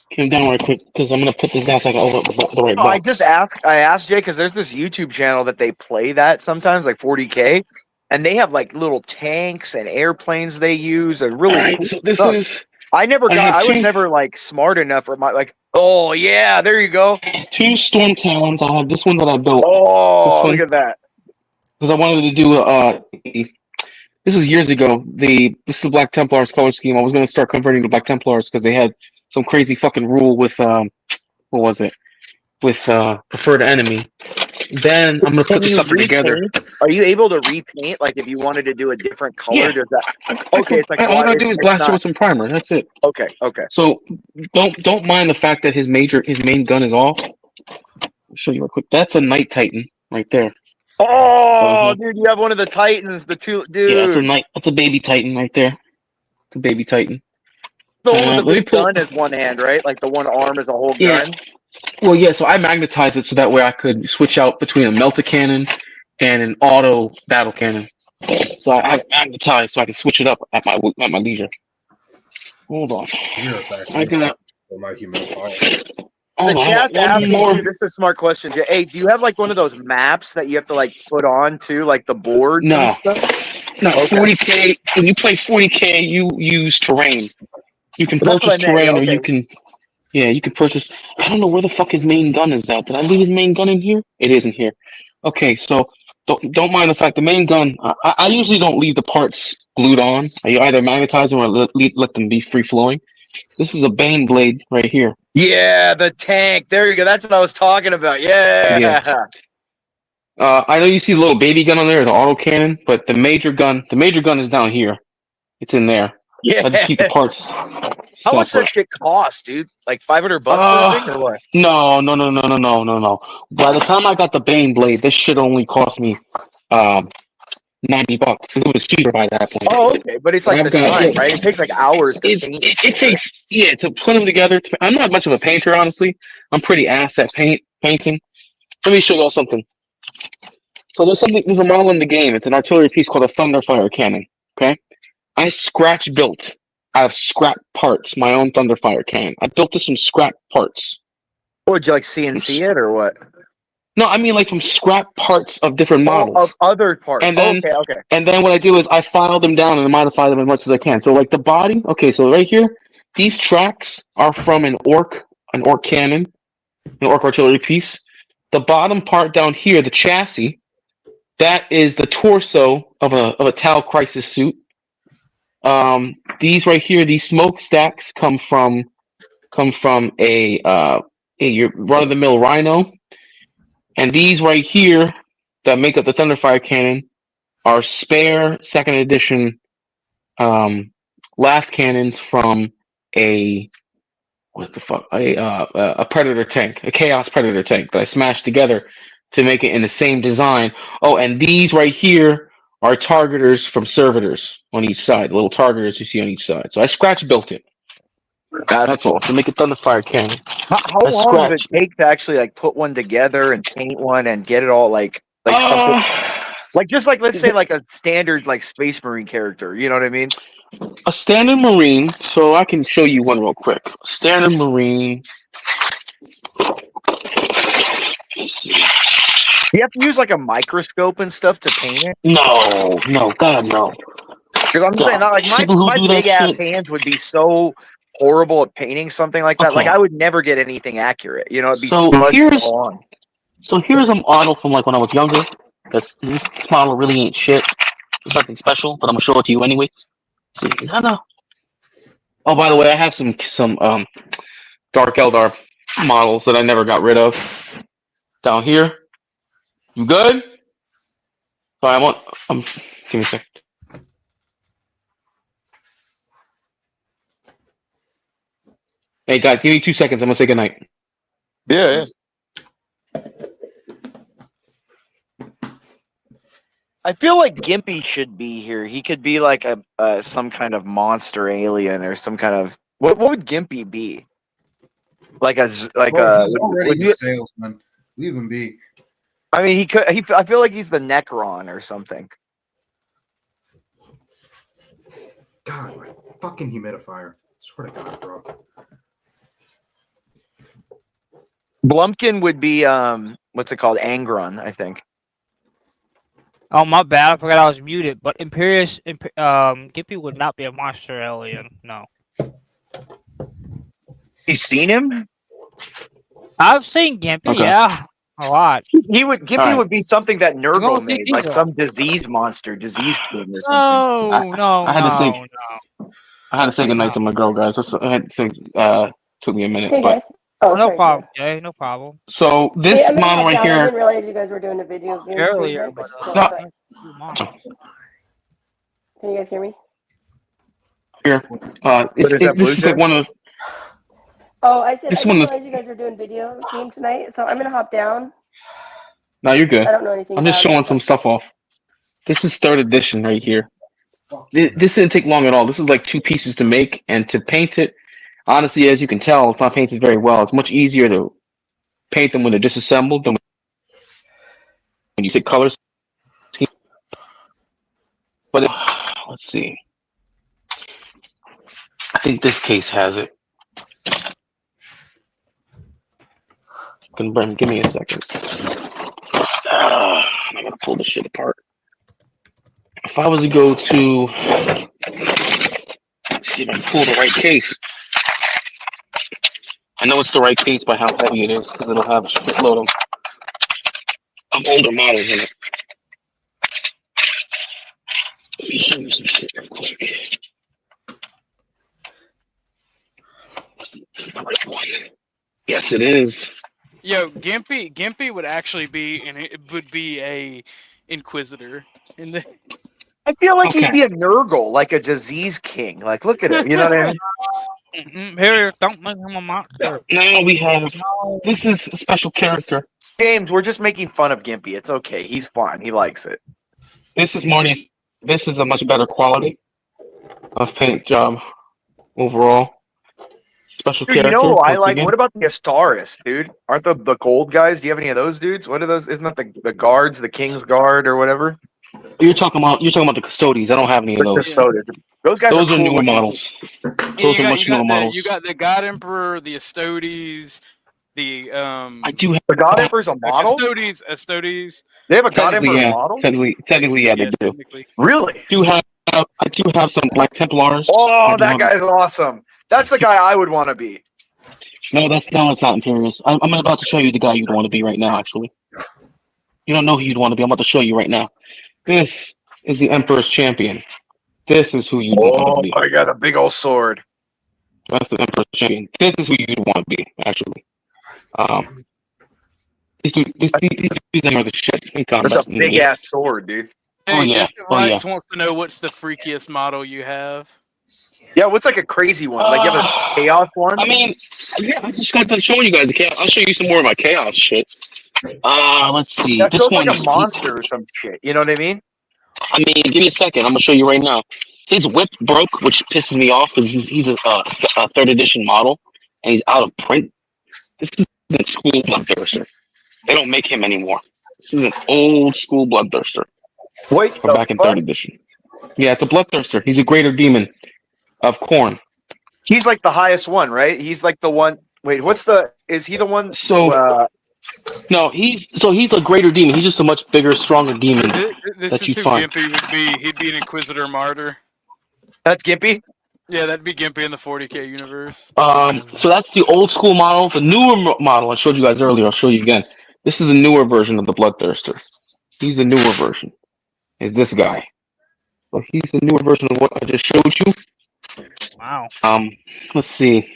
get him down right quick, because I'm gonna put this down so I can open up the right Oh, box. I asked Jay because there's this YouTube channel that they play that sometimes, like 40K, and they have like little tanks and airplanes they use and really Alright, cool so this stuff. is I have was two- never like smart enough for my like. Oh yeah, there you go. 2 Storm Talons. I have this one that I built. Oh, This look at that. because I wanted to do this was years ago. This is the Black Templars color scheme. I was going to start converting to Black Templars because they had some crazy fucking rule with what was it? With preferred enemy. Then I'm gonna put this something together. Are you able to repaint? Like if you wanted to do a different color, Yeah. does that? Okay, it's like All I gotta do is it's blast it not- with some primer. That's it. Okay, okay. So don't mind the fact that his main gun is off. I'll show you real quick. That's a Night Titan right there. Oh, dude, you have one of the Titans, the two, dude. Yeah, that's a baby Titan right there. It's a baby Titan. The one with the let me big pull- gun is one hand, right? Like the one arm is a whole Yeah. gun. Well, yeah. So I magnetized it so that way I could switch out between a melta cannon and an auto battle cannon. So I magnetized so I can switch it up at my leisure. Hold on. I got. my humidifier. The chat's one asking more. you, this is a smart question, Jay. Hey, do you have like one of those maps that you have to like put on to like the boards No. and stuff? No, Okay. 40K. When you play 40K, you use terrain. You can Well, that's what purchase I meant, terrain, or okay. you can. Yeah, you can purchase. I don't know where the fuck his main gun is at. Did I leave his main gun in here? It isn't here. Okay, so don't mind the fact the main gun. I usually don't leave the parts glued on. I either magnetize them or let them be free flowing. This is a Bane blade right here. Yeah, the tank. There you go. That's what I was talking about. Yeah. Yeah. I know you see the little baby gun on there, the auto cannon, but the major gun is down here. It's in there. Yeah. I just keep the parts. How much separate. that shit cost, dude? Like $500 I think, or what? No. By the time I got the Bane blade, this shit only cost me $90 because it was cheaper by that point. Oh, okay. But it's like I've the got- time, yeah. right? It takes like hours to It paint. takes to put them together. I'm not much of a painter, honestly. I'm pretty ass at painting. Let me show y'all something. So there's a model in the game. It's an artillery piece called a Thunderfire cannon. Okay, I scratch built out of scrap parts my own Thunderfire cannon. I built this from scrap parts. Or would you like CNC it or what? No, I mean like from scrap parts of different models. Of other parts. And then, Okay. and then what I do is I file them down and modify them as much as I can. So like the body, okay, so right here, these tracks are from an orc cannon, an orc artillery piece. The bottom part down here, the chassis, that is the torso of a Tau Crisis suit. These right here, these smokestacks come from a your run-of-the-mill Rhino. And these right here that make up the Thunderfire cannon are spare second edition last cannons from a Predator tank, a Chaos Predator tank that I smashed together to make it in the same design. Oh, and these right here are targeters from servitors on each side, little targeters you see on each side. So I scratch built it. That's all to make a Thunderfire cannon. How long does it take to actually like put one together and paint one and get it all like something like just like let's say like a standard like Space Marine character, you know what I mean? A standard Marine, so I can show you one real quick. Standard Marine. You have to use like a microscope and stuff to paint it? No, God, no. Because I'm saying that, like People who my do that big ass shit- hands would be so horrible at painting something like that. Okay. Like I would never get anything accurate. You know, it'd be So smudged here's all on. a model from like when I was younger. This model really ain't shit. It's nothing special, but I'm gonna show it to you anyway. See, is that a... Oh, by the way, I have some Dark Eldar models that I never got rid of down here. You good? So give me a second. Hey guys, give me 2 seconds. I'm gonna say goodnight. Yeah. I feel like Gimpy should be here. He could be like a some kind of monster alien or some kind of what would Gimpy be? Like He's already a salesman. Leave him be. I mean, I feel like he's the Necron or something. God, my fucking humidifier. Swear to God, bro. Blumpkin would be what's it called? Angron, I think. Oh, my bad. I forgot I was muted. But Gimpy would not be a monster alien. No. You seen him? I've seen Gimpy, Okay. yeah. A lot. Gimpy would be something that Nurgle don't made, think like he's a- some disease monster, disease king or something. I had to say, I had to say goodnight to my girl, guys. I had to say, took me a minute, Hey but guys. Oh, no sorry, problem, Jay. No problem. so this Hey, I'm gonna model hop right down. I here. didn't realize you guys were doing a video game Earlier, stream, but, but can you guys hear me? Here, this is like one of. Oh, I said This I one didn't is- realize you guys were doing video game tonight, so I'm gonna hop down. No, you're good. I don't know anything I'm just about it. showing some stuff off. This is 3rd edition right here. This didn't take long at all. This is like 2 pieces to make, and to paint it. Honestly, as you can tell, it's not painted very well. It's much easier to paint them when they're disassembled than when you take colors. But let's see. I think this case has it. Give me a second. I'm gonna pull this shit apart. If I was to go to, let's see if I can pull the right case. I know it's the right case by how heavy it is because it'll have a shitload of older models in it. Let me show you some shit real quick. Is this the right one? Yes, it is. Yo, Gimpy would actually be a Inquisitor in the. I feel like Okay. he'd be a Nurgle, like a disease king. Like, look at him. You know what I mean? Here, don't make him a monster. Now we have. This is a special character. James, we're just making fun of Gimpy. It's okay. He's fine. He likes it. This is Marty's. This is a much better quality of paint job overall. Special Dude, you character. know who I once like? again. What about the Astaris, dude? Aren't the gold guys? Do you have any of those dudes? What are those? Isn't that the guards, the King's Guard or whatever? You're talking about the custodians. I don't have any of those. Custodians. Those guys Those are are cool newer looking. models. Yeah, Those are much newer models. You got the God Emperor, the Astartes, the I do have The God Emperor's a model. Astartes. They have a God technically, Emperor yeah. model. Technically, yeah, they do. Really? I do have some Black Templars. Oh, I do that have- guy's awesome. That's the guy I would want to be. No, it's not Imperious. I'm about to show you the guy you'd want to be right now. Actually, you don't know who you'd want to be. I'm about to show you right now. This is the Emperor's Champion. This is who you'd want Oh, to be. I got a big old sword. That's the Emperor's Champion. This is who you'd want to be. Actually, these dudes are the shit in combat. That's a big ass sword, dude. Oh, yeah. Distant Oh, yeah. Lights wants to know what's the freakiest model you have. Yeah, what's like a crazy one? Like you have a chaos one? I mean, yeah, I just got done showing you guys the chaos. I'll show you some more of my chaos shit. Let's see. that This feels like one, a monster or some shit. You know what I mean? I mean, give me a second. I'm gonna show you right now. His whip broke, which pisses me off because he's a 3rd edition model and he's out of print. This is a school bloodthirster. They don't make him anymore. This is an old school bloodthirster. Wait, from back in 3rd edition. Yeah, it's a bloodthirster. He's a greater demon of Khorne. He's like the highest one, right? He's like the one. Wait, is he the one? So no, he's a greater demon. He's just a much bigger, stronger demon This that is you who find. Gimpy would be. He'd be an Inquisitor Martyr. That's Gimpy? Yeah, that'd be Gimpy in the 40k universe. So that's the old school model. The newer model I showed you guys earlier. I'll show you again. This is the newer version of the Bloodthirster. He's the newer version. Is this guy? So he's the newer version of what I just showed you. Wow. Let's see.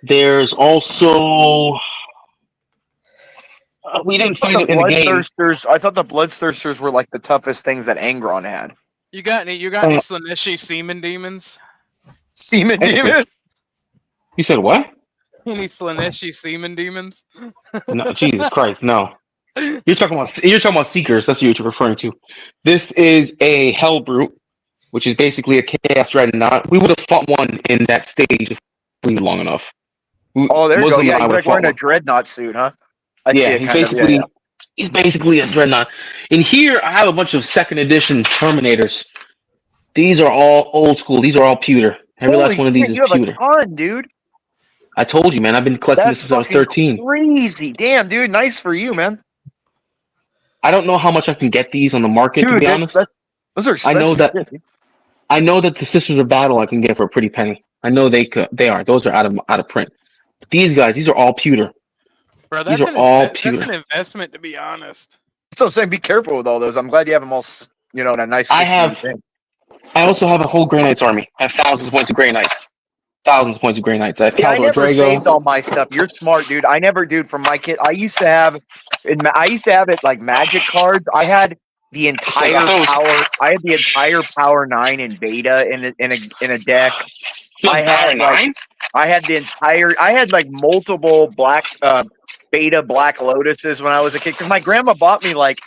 There's also we didn't find it in the game. Bloodthirsters. I thought the Bloodthirsters were like the toughest things that Angron had. You got any Slaneshi semen demons? Semen demons? You said what? Any Slaneshi semen demons? No, Jesus Christ, no. You're talking about Seekers. That's what you're referring to. This is a Hell Brute, which is basically a Chaos Dreadnought. We would have fought one in that stage if we were long enough. Oh, there you go. Muslim Yeah, and I he's would like have fought wearing a one. dreadnought suit, huh? I'd see Yeah, it he's kind of. basically Yeah, he's basically a Dreadnought. In here, I have a bunch of second edition Terminators. These are all old school. These are all pewter. Every Holy last one of these shit, is you have a pewter. ton, dude. I told you, man. I've been collecting this That's since I was fucking 13. crazy. Damn, dude. Nice for you, man. I don't know how much I can get these on the market, to Dude, be honest. those are I know expensive that shit, dude. I know that the Sisters of Battle I can get for a pretty penny. I know they are. Those are out of print. But these guys, these are all pewter. Bro, These that's are all that's pewter. an investment, to be honest. So I'm saying, be careful with all those. I'm glad you have them all, in a nice. I also have a whole Grey Knights army. I have thousands of points of Grey Knights. Thousands of points of Grey Knights. I have Yeah, I Caldor never saved Drago. all my stuff. You're smart, dude. I never, dude. From my kid, I used to have it like Magic cards. I had the entire power. I had the entire Power 9 in beta in a deck. I had like multiple beta Black Lotuses when I was a kid. Because my grandma bought me but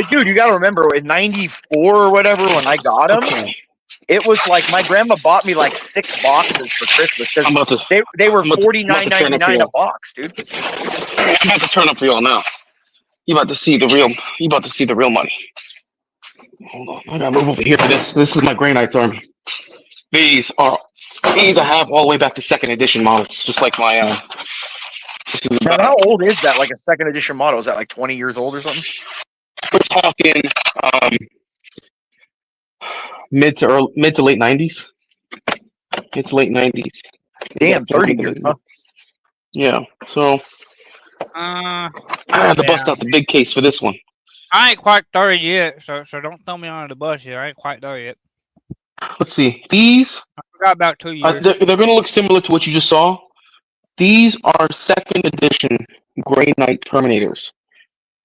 dude, you got to remember in '94 or whatever when I got them. Okay. It was like my grandma bought me like 6 boxes for Christmas because they were $49.99 a box, dude. I'm about to turn up for y'all now. You about to see the real money. Hold on, I gotta move over here for this. This is my Grey Knights army. These I have all the way back to second edition models, just like my Now, how old is that? Like a second edition model? Is that like 20 years old or something? We're talking mid to late 90s. It's late 90s. Damn, 30 years, huh? Yeah. So I had to bust out the big case for this one. I ain't quite 30 yet, so don't throw me under the bus here. I ain't quite there yet. Let's see. These I forgot about 2 years. they're going to look similar to what you just saw. These are second edition Grey Knight Terminators.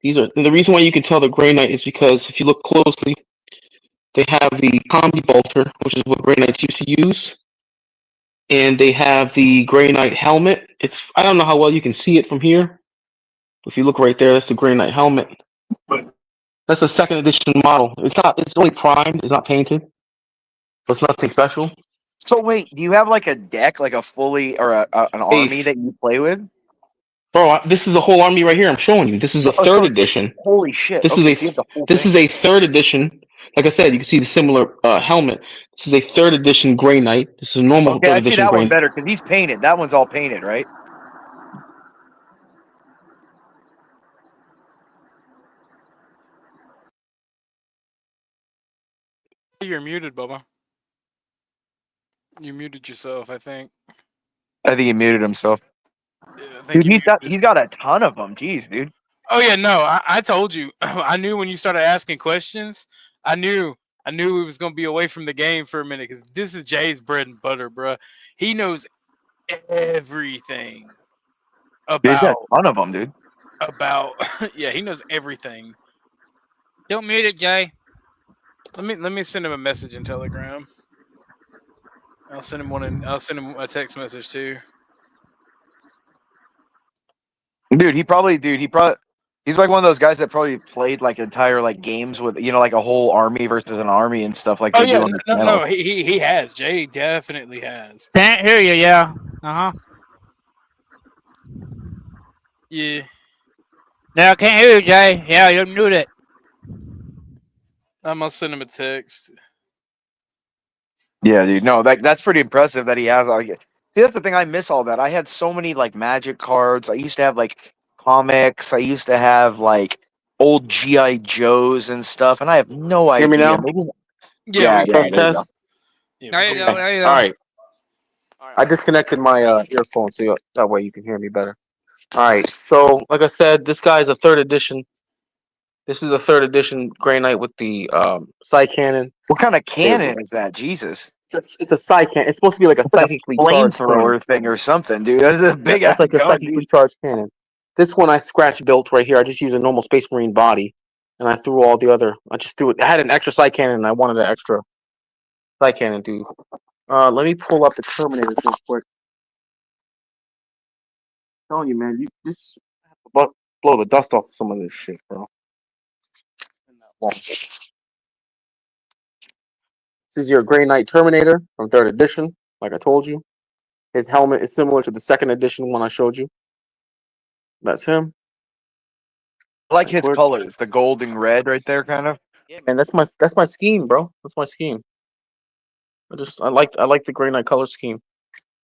The reason why you can tell they're Grey Knight is because if you look closely, they have the combi bolter, which is what Grey Knights used to use, and they have the Grey Knight helmet. I don't know how well you can see it from here. If you look right there, that's the Grey Knight helmet. That's a second edition model. It's only primed. It's not painted, so it's nothing special. So wait, do you have like a deck, like a fully or an army that you play with? Bro, this is a whole army right here. I'm showing you. This is a third edition. Holy shit! This is a third edition. Like I said, you can see the similar helmet. This is a third edition Grey Knight. This is a normal Okay, third I see edition that Grey one Knight. better because he's painted. That one's all painted, right? You're muted, Bubba. You muted yourself, I think. I think he muted himself. Yeah, I think Dude, he's got a ton of them. Jeez, dude. Oh yeah, no, I told you. I knew when you started asking questions. I knew we was gonna be away from the game for a minute because this is Jay's bread and butter, bro. He knows everything He's got about a ton of them, dude. yeah, he knows everything. Don't mute it, Jay. Let me send him a message in Telegram. I'll send him a text message too. Dude, he's like one of those guys that probably played like entire like games with like a whole army versus an army and stuff like. Oh they do yeah, on the channel. no, he has. Jay definitely has. Can't hear you. Yeah. Yeah. Yeah, I can't hear you, Jay. Yeah, you're muted. I'm gonna send him a text. Yeah, dude. No, that's pretty impressive that he has. See, that's the thing. I miss all that. I had so many like Magic cards. I used to have like comics. I used to have like old GI Joes and stuff, and I have no idea. Hear me now? Maybe. Yeah, Test. There you go. There you go. All right. I disconnected my earphone so that way you can hear me better. All right. So, like I said, this guy is a third edition. This is a third edition Grey Knight with the Psy Cannon. What kind of cannon is that? Jesus. It's a Psy Cannon. It's supposed to be like a psychically charged flamethrower thing or something, dude. That's a big. That's like a gun, psychically dude. charged cannon. This one I scratch built right here. I just used a normal Space Marine body, and I threw all the other. I just threw it. I had an extra Psy Cannon, and I wanted an extra Psy Cannon, dude. Let me pull up the Terminators real quick. telling you, man, you just blow the dust off some of this shit, bro. It's been that long. This is your Grey Knight Terminator from 3rd edition, like I told you. His helmet is similar to the 2nd edition one I showed you. That's him. I like his colors, the gold and red right there, kind of. Yeah, man, that's my scheme, bro. That's my scheme. I like the Grey Knight color scheme.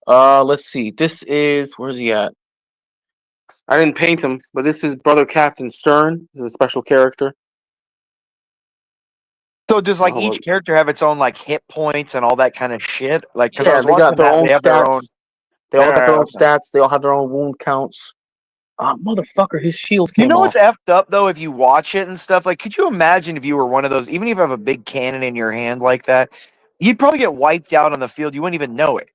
Let's see. This is, where's he at? I didn't paint him, but this is Brother Captain Stern. This is a special character. So does like each character have its own like hit points and all that kind of shit? Like, because Yeah, they got their own stats. They all got their own okay. stats. They all have their own wound counts. Motherfucker, his shield came You know off. what's effed up though? If you watch it and stuff, like, could you imagine if you were one of those? Even if you have a big cannon in your hand like that, you'd probably get wiped out on the field. You wouldn't even know it.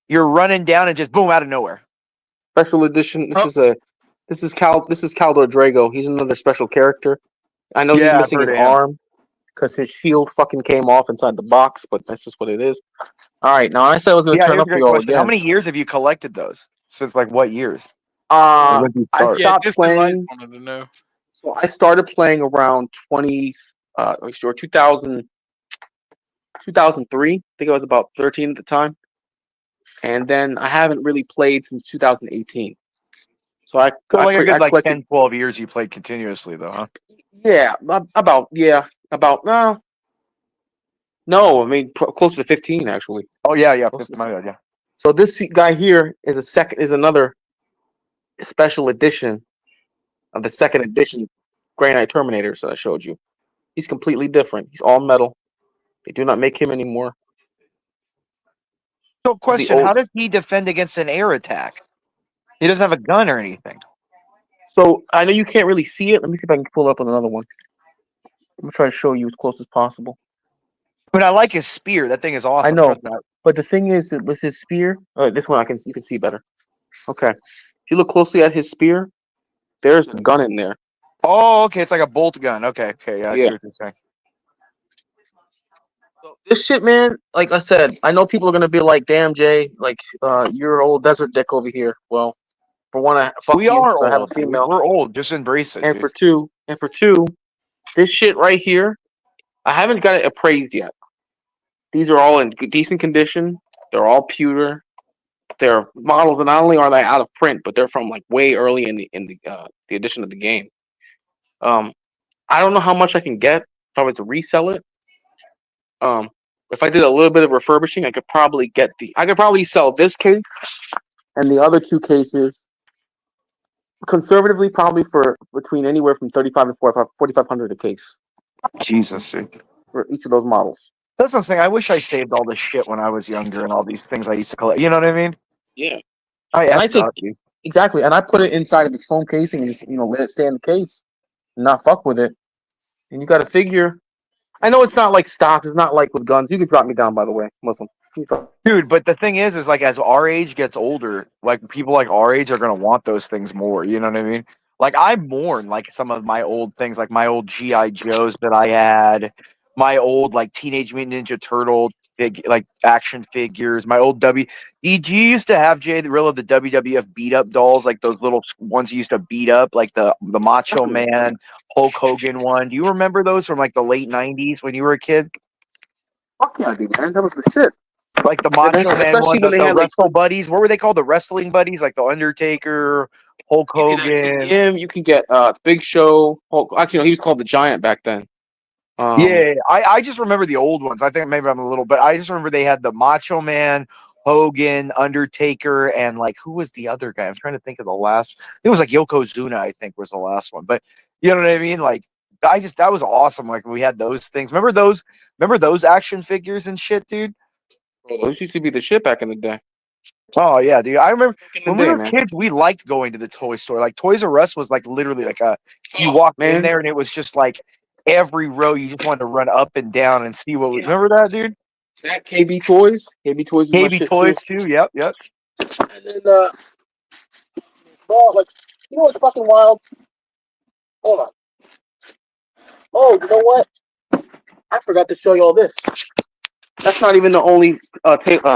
You're running down and just boom out of nowhere. Special edition. This is Caldor Drago. He's another special character. I know he's Yeah, I've missing heard his of him. arm because his shield fucking came off inside the box, but that's just what it is. All right, now I said I was going to Yeah, turn here's up a for great y'all question. again. How many years have you collected those? Since like what years? I start? stopped just the light playing. wanted to know. So I started playing around 2003. I think I was about 13 at the time. And then I haven't really played since 2018. So I So like a good like collected, 10, 12 years you played continuously though, huh? no, I mean close to 15 actually. Oh yeah, 15, my bad, yeah. So this guy here is another special edition of the 2nd edition Grey Knight Terminators that I showed you. He's completely different. He's all metal. They do not make him anymore. So question, how does he defend against an air attack? He doesn't have a gun or anything. So I know you can't really see it. Let me see if I can pull up on another one. I'm gonna try to show you as close as possible. But I like his spear. That thing is awesome. I know, Trust me. but the thing is, that with his spear, this one you can see better. Okay, if you look closely at his spear, there's a gun in there. Oh, okay, it's like a bolt gun. Okay, yeah, I see Yeah. what you're saying. This shit, man. Like I said, I know people are gonna be like, "Damn, Jay, like you're an old desert dick over here." Well, for one, fuck We you. are So I have a old, dude. female. We're old. Just embrace it. And Dude. for two, this shit right here, I haven't got it appraised yet. These are all in decent condition. They're all pewter. They're models that not only are they out of print, but they're from like way early in the edition of the game. I don't know how much I can get if I was to resell it. If I did a little bit of refurbishing, I could probably sell this case and the other 2 cases conservatively, probably for between anywhere from 35 to 4,500 a case. Jesus, dude. For each of those models. That's what I'm saying. I wish I saved all this shit when I was younger and all these things I used to collect. You know what I mean? Yeah. I Exactly, and I put it inside of its foam casing and just let it stay in the case, and not fuck with it. And you got to figure. I know it's not like stock. It's not like with guns. You can drop me down, by the way, Muslim. Dude, but the thing is like as our age gets older, like people like our age are gonna want those things more. You know what I mean? Like I mourn like some of my old things, like my old GI Joes that I had, my old like Teenage Mutant Ninja Turtle like action figures, my old you used to have Jay the WWF beat up dolls, like those little ones you used to beat up, like the Macho Man, Hulk Hogan one. Do you remember those from like the late '90s when you were a kid? Fuck yeah, dude, man. That was the shit. Like the Macho Man one, the had, Wrestle Buddies. What were they called? The Wrestling Buddies, like the Undertaker, Hulk Hogan. Him, you can get Big Show. Hulk. Actually, no, he was called the Giant back then. Yeah, I just remember the old ones. I think maybe I'm a little, but I just remember they had the Macho Man, Hogan, Undertaker, and like who was the other guy? I'm trying to think of the last. It was like Yokozuna, I think, was the last one. But you know what I mean? Like that was awesome. Like we had those things. Remember those action figures and shit, dude? Those used to be the shit back in the day. Oh yeah, dude. I remember when we were man. kids, we liked going to the toy store. Like Toys R Us was like literally like you walked in there and it was just like every row you just wanted to run up and down and see what. Remember that, dude? That KB Toys. KB Toys. Was my KB shit Toys too. Yep. And then like you know what's fucking wild? Hold on. Oh, you know what? I forgot to show you all this. That's not even the only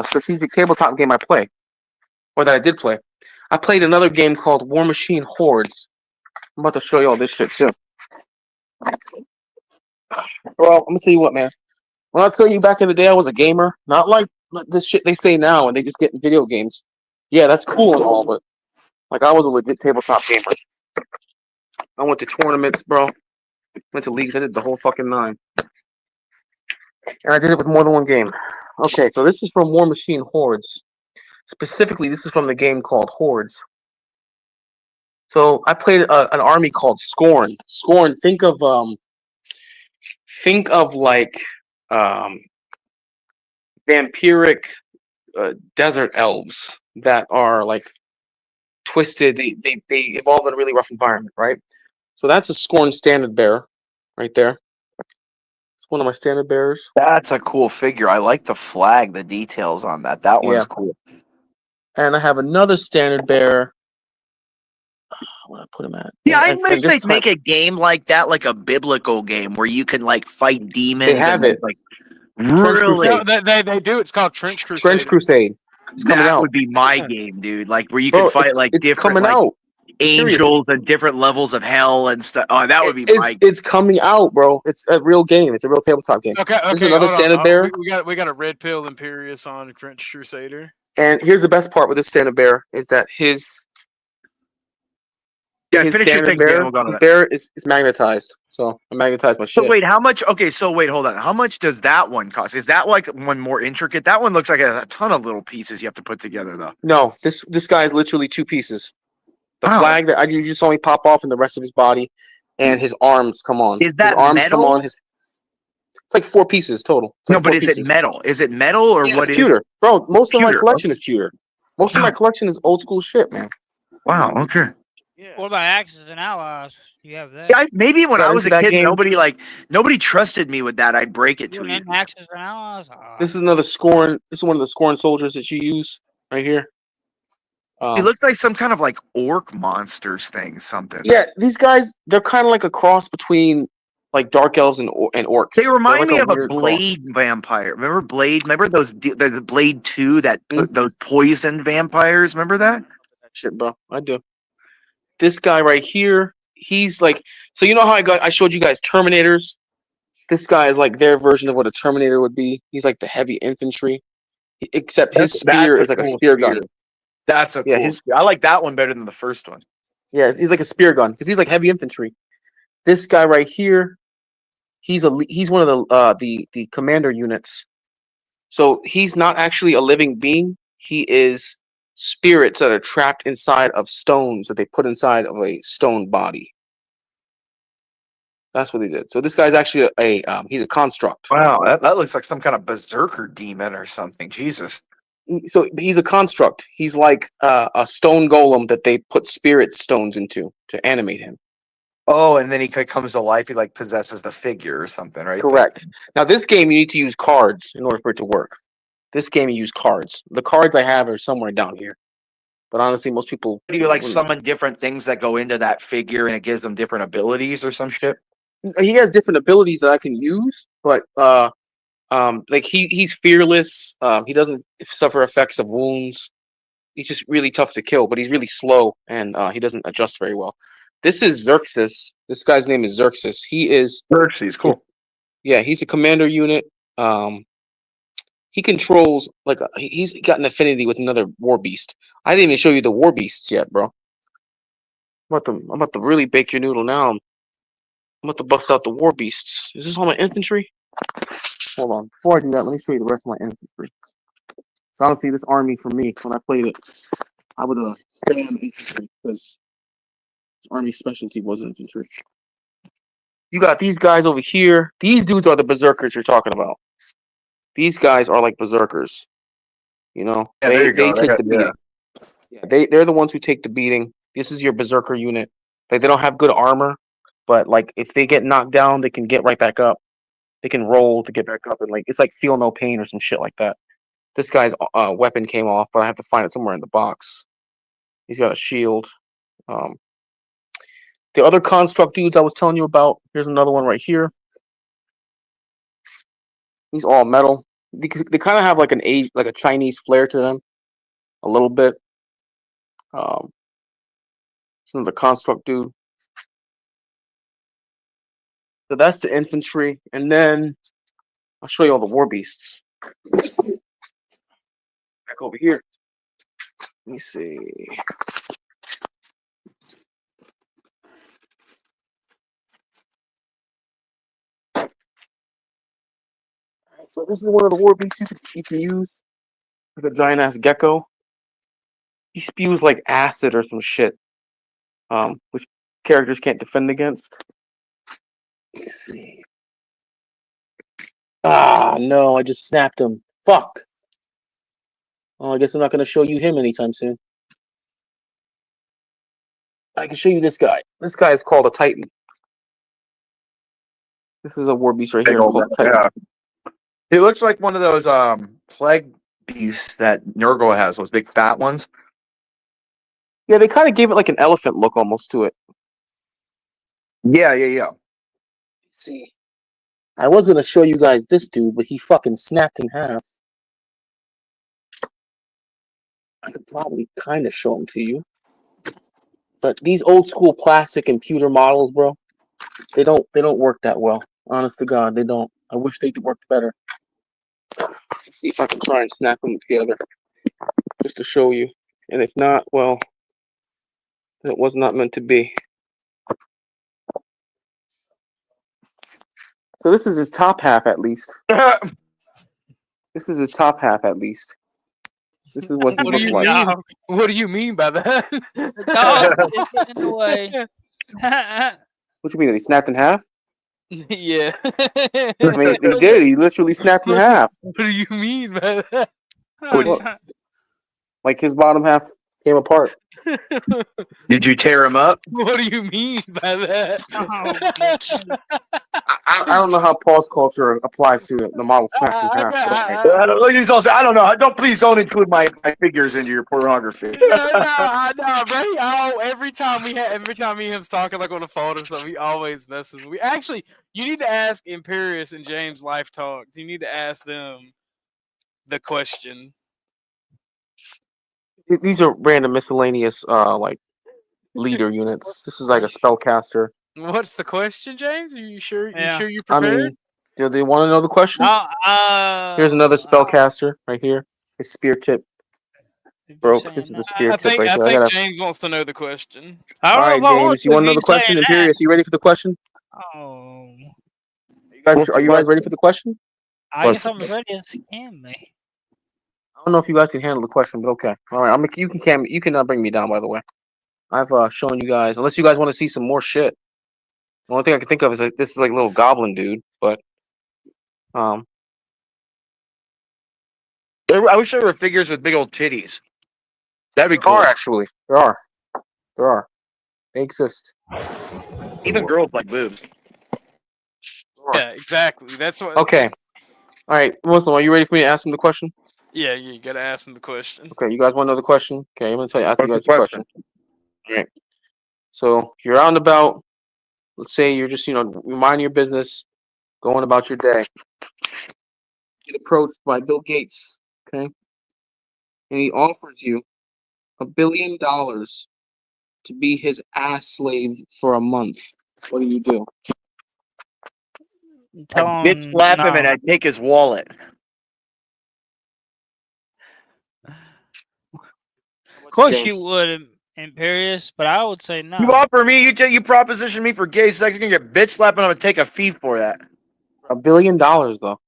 strategic tabletop game I play, or that I did play. I played another game called War Machine Hordes. I'm about to show you all this shit too. Well, I'm gonna tell you what, man. When I tell you back in the day I was a gamer, not like this shit they say now and they just get in video games. Yeah, that's cool and all, but like I was a legit tabletop gamer. I went to tournaments, bro. Went to leagues. I did the whole fucking nine. And I did it with more than one game. Okay, so this is from War Machine Hordes. Specifically, this is from the game called Hordes. So I played an army called Scorn. Scorn. Think of like vampiric desert elves that are like twisted. They evolve in a really rough environment, right? So that's a Scorn standard bearer, right there. It's one of my standard bearers. That's a cool figure. I like the flag, the details on that. That one's Yeah. cool. And I have another standard bearer. Where I put him at? Yeah, I And wish this they'd time- make a game like that, like a biblical game where you can like fight demons. They have and, it. Like Really? No, they do. It's called Trench Crusade. Trench Crusade. It's coming that out. would be my game, dude. Like where you Bro, could fight it's- like it's different coming like out. Serious. angels and different levels of hell and stuff. Oh, that would be my It's coming out, bro. It's a real game. It's a real tabletop game. Okay, This is okay. another hold on. standard bearer. We got a Red Pill Imperius on Trench Crusader. And here's the best part with this standard bearer is that his finish your standard thing, Dan, bearer, we'll go to his that. bearer is magnetized. So I magnetized my So shit. wait, how much? Okay, so wait, hold on. How much does that one cost? Is that like one more intricate? That one looks like a ton of little pieces you have to put together, though. No, this guy is literally two pieces. The Wow. flag that you just saw me pop off, and the rest of his body, and his arms come on. Is that his arms come metal? on? It's like 4 pieces total. It's No, like but 4 is pieces. it metal? Is it metal or Yeah, what it's is pewter, bro. Most of my pewter, collection is pewter. Most of my collection is old school shit, man. Wow. Okay. What about Axis and Allies? You have that. Yeah, maybe when Got I was a into that kid, game. nobody trusted me with that. I'd break it You to you. and Axis and Allies? This is another Scorn. This is one of the Scorn soldiers that you use right here. It looks like some kind of like orc monsters thing, something. Yeah, these guys, they're kind of like a cross between like dark elves and orcs. They remind They're me like of a weird cross. Blade vampire. Remember Blade? Remember those the Blade 2 that those poisoned vampires? Remember that? Shit, bro. I do. This guy right here, he's like, so you know how I showed you guys Terminators? This guy is like their version of what a Terminator would be. He's like the heavy infantry, except his spear is like a spear gun. That's a Yeah, cool. his- spear. I like that one better than the first one. Yeah, he's like a spear gun because he's like heavy infantry. This guy right here, he's one of the commander units. So he's not actually a living being. He is spirits that are trapped inside of stones that they put inside of a stone body. That's what they did. So this guy's actually he's a construct. Wow, that looks like some kind of berserker demon or something. Jesus. So he's a construct. He's like a stone golem that they put spirit stones into to animate him. Oh, and then he comes to life. He like possesses the figure or something, right? Correct. Now this game you need to use cards in order for it to work. This game you use cards. The cards I have are somewhere down here. But honestly, most people Do you like wouldn't- summon different things that go into that figure and it gives them different abilities or some shit? He has different abilities that I can use, but like he's fearless. He doesn't suffer effects of wounds. He's just really tough to kill, but he's really slow and he doesn't adjust very well. This is Xerxes. This guy's name is Xerxes. He is Xerxes. Cool. Yeah, he's a commander unit. He controls like he's got an affinity with another war beast. I didn't even show you the war beasts yet, bro. I'm about to really bake your noodle now. I'm about to bust out the war beasts. Is this all my infantry? Hold on. Before I do that, let me show you the rest of my infantry. So honestly, this army for me, when I played it, I would spam infantry because this army specialty was infantry. You got these guys over here. These dudes are the berserkers you're talking about. These guys are like berserkers. You know, Yeah, there you they go. They take got- the beating. Yeah, they're the ones who take the beating. This is your berserker unit. Like they don't have good armor, but like if they get knocked down, they can get right back up. They can roll to get back up, and like it's like feel no pain or some shit like that. This guy's weapon came off, but I have to find it somewhere in the box. He's got a shield. The other construct dudes I was telling you about. Here's another one right here. He's all metal. They kind of have like a Chinese flair to them, a little bit. Some of the construct dude. So that's the infantry, and then I'll show you all the war beasts. Back over here. Let me see. Alright, so this is one of the war beasts you can use. Like a giant ass gecko. He spews like acid or some shit. Which characters can't defend against. Let's see. Ah, no, I just snapped him. Fuck. Oh, I guess I'm not going to show you him anytime soon. I can show you this guy. This guy is called a Titan. This is a war beast right here called a Titan. Yeah. He looks like one of those plague beasts that Nurgle has, those big fat ones. Yeah, they kind of gave it like an elephant look almost to it. Yeah. Let's see. I was going to show you guys this dude, but he fucking snapped in half. I could probably kind of show him to you. But these old school plastic and pewter models, bro, they don't work that well. Honest to God, they don't. I wish they worked better. Let's see if I can try and snap them together just to show you. And if not, well, it was not meant to be. So this is his top half, at least. This is his top half, at least. This is what he What do looks you like. mean? What do you mean by that? The dog is getting in the way. What you mean? He snapped in half? Yeah. I mean, he did. He literally snapped in half. What do you mean by that? Well, like his bottom half came apart. Did you tear him up? What do you mean by that? I don't know how pause culture applies to the model snapped in half. But okay. I don't know. Please don't include my figures into your pornography. No, bro. Every time me and him's talking like on the phone or something, he always messes. Actually, you need to ask Imperius and James Life Talk. You need to ask them the question. These are random miscellaneous like leader units. This is like a spellcaster. What's the question, James? Are you sure? Yeah. You sure you I prepared? mean, do they want to know the question? Here's another spellcaster right here. His spear tip broke. This is the spear tip right I here. think James wants to know the question. All right, James, you want to know the question? Imperius, you ready for the question? Oh, Are you guys ready for the question? I guess I'm ready as can be. I don't know if you guys can handle the question, but okay. All right, you can bring me down. By the way, I've shown you guys. Unless you guys want to see some more shit. The only thing I can think of is like this is like a little goblin dude, but I wish there were figures with big old titties. That'd be cool. There are actually. There are. They exist. Even girls like boobs. Yeah, exactly. That's what. Okay. All right, Muslim, are you ready for me to ask him the question? Yeah, you gotta ask him the question. Okay, you guys want to know the question? Okay, I'm gonna ask you guys the question. All right. So you're out and about. Let's say you're just minding your business, going about your day. Get approached by Bill Gates, okay, and he offers you $1 billion to be his ass slave for a month. What do you do? I'd bitch slap him and I'd take his wallet. Of course you would, Imperius, but I would say no. You offer me, you proposition me for gay sex, you're gonna get bitch slapped and I'm gonna take a fee for that. $1 billion though.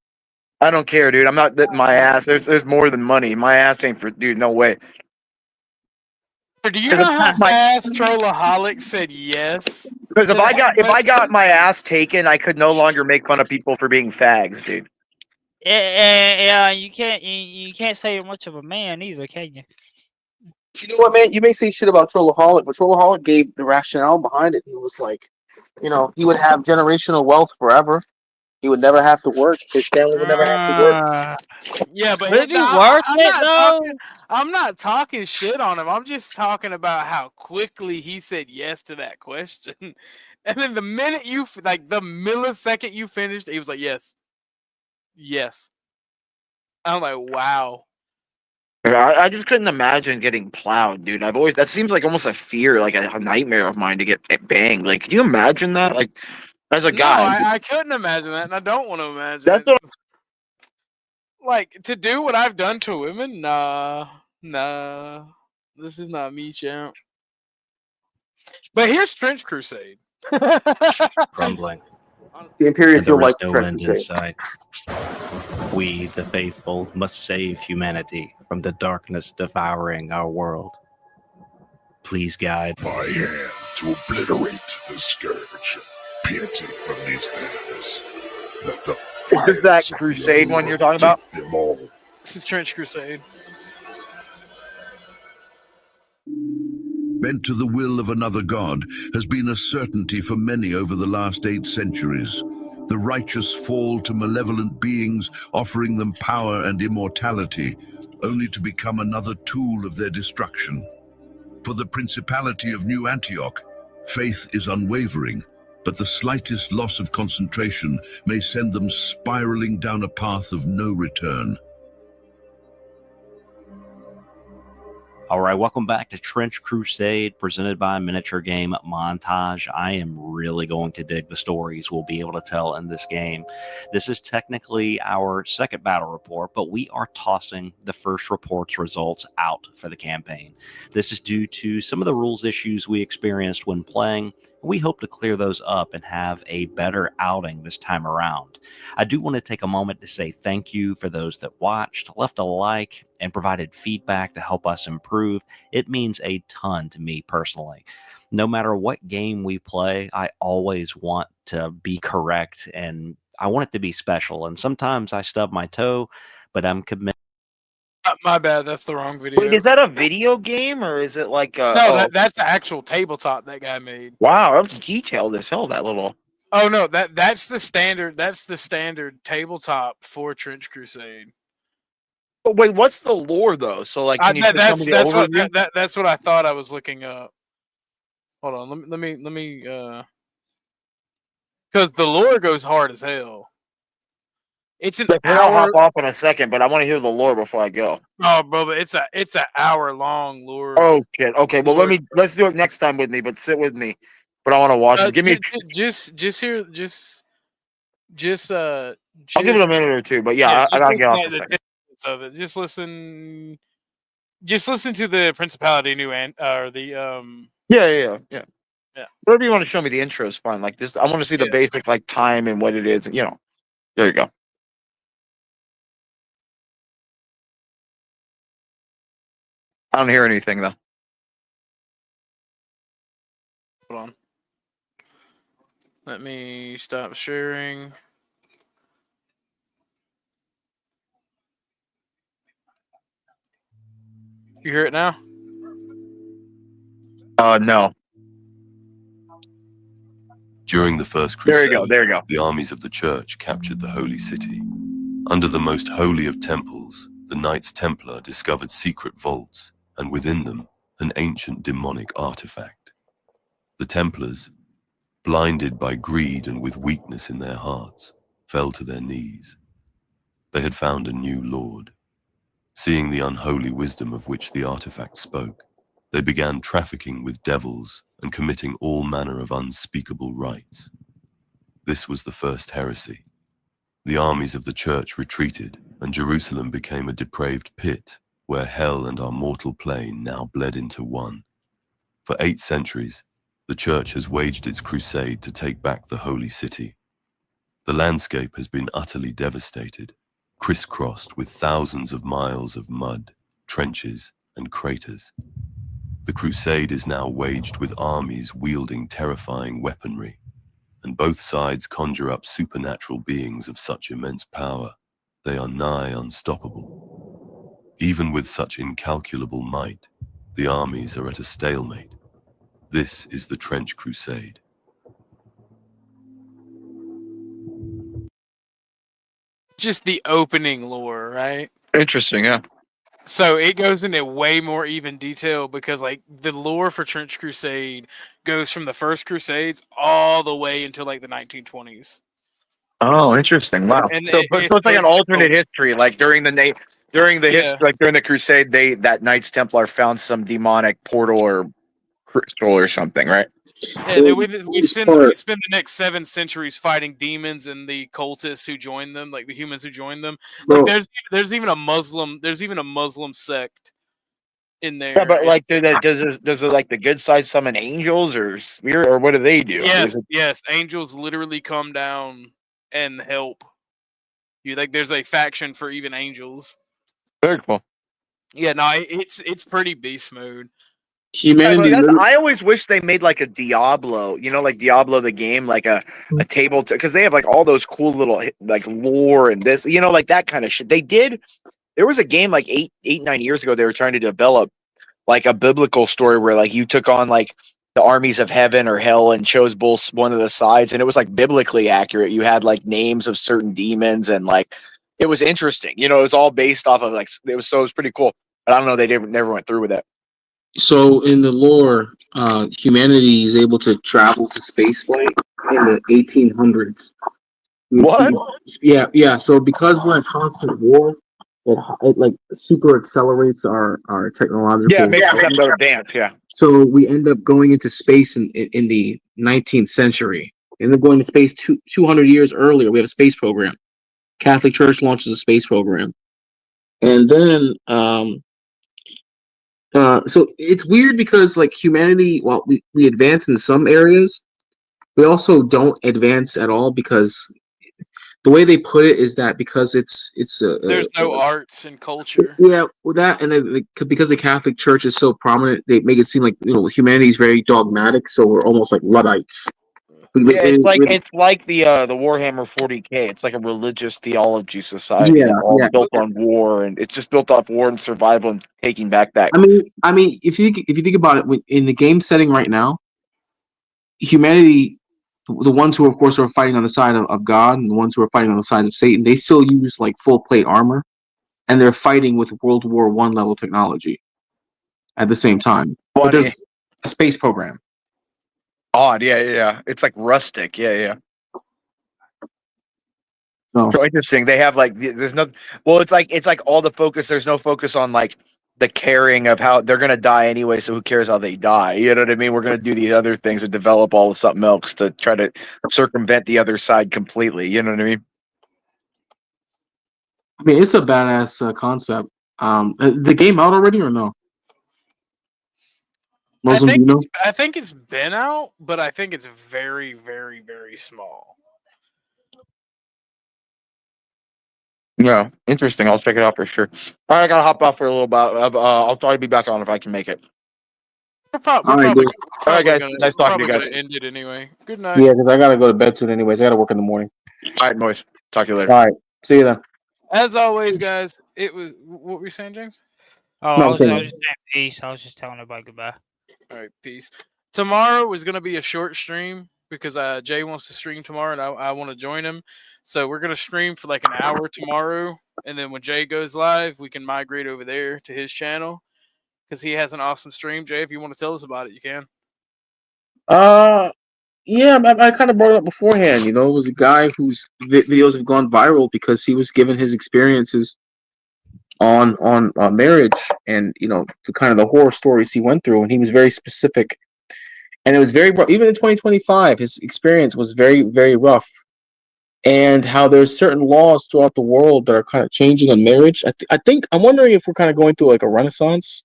I don't care, dude. I'm not my ass. There's more than money. My ass ain't for dude. No way. Do you know how fast Trollaholic said yes? Because if I got my ass taken, I could no longer make fun of people for being fags, dude. Yeah, you can't say much of a man either, can you? You know what, man? You may say shit about Trollaholic, but Trollaholic gave the rationale behind it. He was like, he would have generational wealth forever. He would never have to work. His family would never have to work. Yeah, but Would it be worth it though? I'm not talking shit on him. I'm just talking about how quickly he said yes to that question. And then the minute the millisecond you finished, he was like, yes. I'm like, wow. I just couldn't imagine getting plowed, dude. That seems like almost a fear, like a nightmare of mine to get banged. Like, can you imagine that? Like, as a No, guy, I couldn't imagine that, and I don't want to imagine that's it. what. Like, to do what I've done to women, nah. This is not me, champ. But here's Trench Crusade. Crumbling. The Imperials And there don't is like no Trench end in Crusade. sight. We, the faithful, must save humanity from the darkness devouring our world. Please guide. My hand to obliterate the scourge. Piety from these hands. Let the Is this that fires of crusade the one you're talking about? take them all. This is Trench Crusade. Bent to the will of another god has been a certainty for many over the last 8 centuries. The righteous fall to malevolent beings, offering them power and immortality, only to become another tool of their destruction. For the Principality of New Antioch, faith is unwavering, but the slightest loss of concentration may send them spiraling down a path of no return. All right, welcome back to Trench Crusade, presented by Miniature Game Montage. I am really going to dig the stories we'll be able to tell in this game. This is technically our second battle report, but we are tossing the first report's results out for the campaign. This is due to some of the rules issues we experienced when playing. We hope to clear those up and have a better outing this time around. I do want to take a moment to say thank you for those that watched, left a like, and provided feedback to help us improve. It means a ton to me personally. No matter what game we play, I always want to be correct and I want it to be special. And sometimes I stub my toe, but I'm committed. My bad, that's the wrong video. Wait, is that a video game or is it like a? No, Oh, that's the actual tabletop that guy made. wow, that was detailed as hell. That little. Oh no, that's the standard. That's the standard tabletop for Trench Crusade. But wait, what's the lore though? So like, can you just tell me the overview? That's what I thought I was looking up. Hold on, let me because the lore goes hard as hell. It's an Like, I'll hour. hop off in a second, but I want to hear the lore before I go. Oh, bro, but it's an hour long lore. Oh shit. Okay, well let's do it next time with me, but sit with me. But I want to watch it. Give me. just here, just I'll give it a minute or two, but yeah, I gotta get off. the tidbits of it. Just listen to the Principality New or the Yeah. Yeah. Whatever you want to show me, the intro is fine. Like this, I want to see the basic like time and what it is. You know, there you go. I don't hear anything though. Hold on. Let me stop sharing. You hear it now? No. During the First There Crusade, you go, there you go. the armies of the Church captured the Holy City. Under the most holy of temples, the Knights Templar discovered secret vaults, and within them, an ancient demonic artifact. The Templars, blinded by greed and with weakness in their hearts, fell to their knees. They had found a new lord. Seeing the unholy wisdom of which the artifact spoke, they began trafficking with devils and committing all manner of unspeakable rites. This was the first heresy. The armies of the Church retreated, and Jerusalem became a depraved pit where hell and our mortal plane now bled into one. For 8 centuries, the Church has waged its crusade to take back the Holy City. The landscape has been utterly devastated, crisscrossed with thousands of miles of mud, trenches, and craters. The crusade is now waged with armies wielding terrifying weaponry, and both sides conjure up supernatural beings of such immense power, they are nigh unstoppable. Even with such incalculable might, the armies are at a stalemate. This is the Trench Crusade. Just the opening lore, right? Interesting, yeah. So it goes into way more even detail because like the lore for Trench Crusade goes from the first Crusades all the way until like the 1920s. Oh, interesting. Wow. And So it's like an alternate history, like during the During the Yeah. like during the Crusade, that Knights Templar found some demonic portal or crystal or something, right? Yeah, we spend the next 7 centuries fighting demons and the cultists who join them, like the humans who join them. Like Bro. there's even a Muslim sect in there. Yeah, but It's- like, does it like the good side summon angels or spirit, or what do they do? yes, Is it- yes, angels literally come down and help you. Like there's a faction for even angels. Very cool. Yeah, no, it's pretty beast mode. Yeah, see, I always wish they made like a Diablo, like Diablo the game, like a table, because they have like all those cool little like lore and this, like that kind of shit. They did. There was a game like 9 years ago. They were trying to develop like a biblical story where like you took on like the armies of heaven or hell and chose both one of the sides, and it was like biblically accurate. You had like names of certain demons, and like it was interesting. It was all based off of like it was pretty cool. But I don't know, they never went through with it. So in the lore, humanity is able to travel to spaceflight in the 1800s. What? Yeah. So because we're in constant war, it like super accelerates our technological. Yeah, it makes us better dance. Yeah. So we end up going into space in the 19th century. End up going to space 200 years earlier. We have a space program. Catholic Church launches a space program, and then so it's weird because like humanity, while we advance in some areas, we also don't advance at all because the way they put it is that because There's no arts and culture. yeah, with that, and then, because the Catholic Church is so prominent, they make it seem like humanity is very dogmatic, so we're almost like Luddites. Yeah, it's like the Warhammer 40K. It's like a religious theology society, Yeah, all yeah. built on war, and it's just built off war and survival and taking back that. I mean, if you think about it, in the game setting right now, humanity, the ones who of course are fighting on the side of God, and the ones who are fighting on the side of Satan, they still use like full plate armor, and they're fighting with World War I level technology at the same time. But there's a space program. Odd, yeah. It's like rustic, yeah. So interesting. They have like there's no. Well, it's like all the focus. There's no focus on like the caring of how they're gonna die anyway. So who cares how they die? You know what I mean? We're gonna do these other things and develop all of something else to try to circumvent the other side completely. You know what I mean? I mean, it's a badass concept. Is the game out already or no? Muslim, do you know? I think it's been out, but I think it's very, very, very small. Yeah, interesting. I'll check it out for sure. All right, I gotta hop off for a little bit. I'll try to be back on if I can make it. We're probably, All right, dude. All right, guys. gonna, Nice talking to you probably guys. gonna end it anyway. Good night. Yeah, because I gotta go to bed soon. Anyways, I gotta work in the morning. All right, boys. Talk to you later. All right, see you then. As always, guys. It was what were you saying, James? Oh, No, I I'm was saying- just saying peace. I was just telling everybody goodbye. All right, peace. Tomorrow is gonna be a short stream because Jay wants to stream tomorrow, and I want to join him. So we're gonna stream for like an hour tomorrow, and then when Jay goes live, we can migrate over there to his channel because he has an awesome stream. Jay, if you want to tell us about it, you can. Yeah, I kind of brought it up beforehand. It was a guy whose videos have gone viral because he was given his experiences on marriage and the kind of the horror stories he went through, and he was very specific. And it was very even in 2025, his experience was very, very rough. And how there's certain laws throughout the world that are kind of changing on marriage. I think I'm wondering if we're kind of going through like a renaissance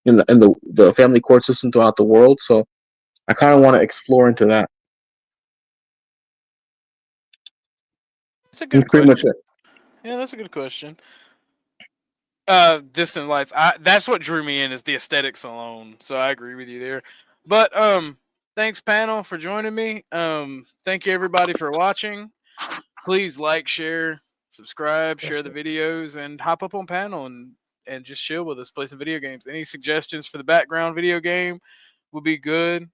in the family court system throughout the world. So I kind of want to explore into that. That's a good That's pretty much it. Yeah, that's a good question. Distant Lights. That's what drew me in is the aesthetics alone. So I agree with you there. But thanks panel for joining me. Thank you everybody for watching. Please like, share, subscribe, share the videos, and hop up on panel and just chill with us, play some video games. Any suggestions for the background video game would be good.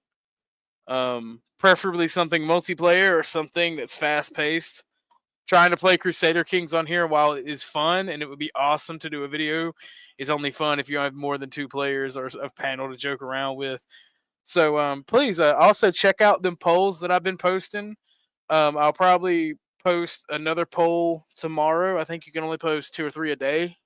Preferably something multiplayer or something that's fast paced. Trying to play Crusader Kings on here, while it is fun and it would be awesome to do a video, is only fun if you have more than 2 players or a panel to joke around with. So please also check out them polls that I've been posting. I'll probably post another poll tomorrow. I think you can only post 2 or 3 a day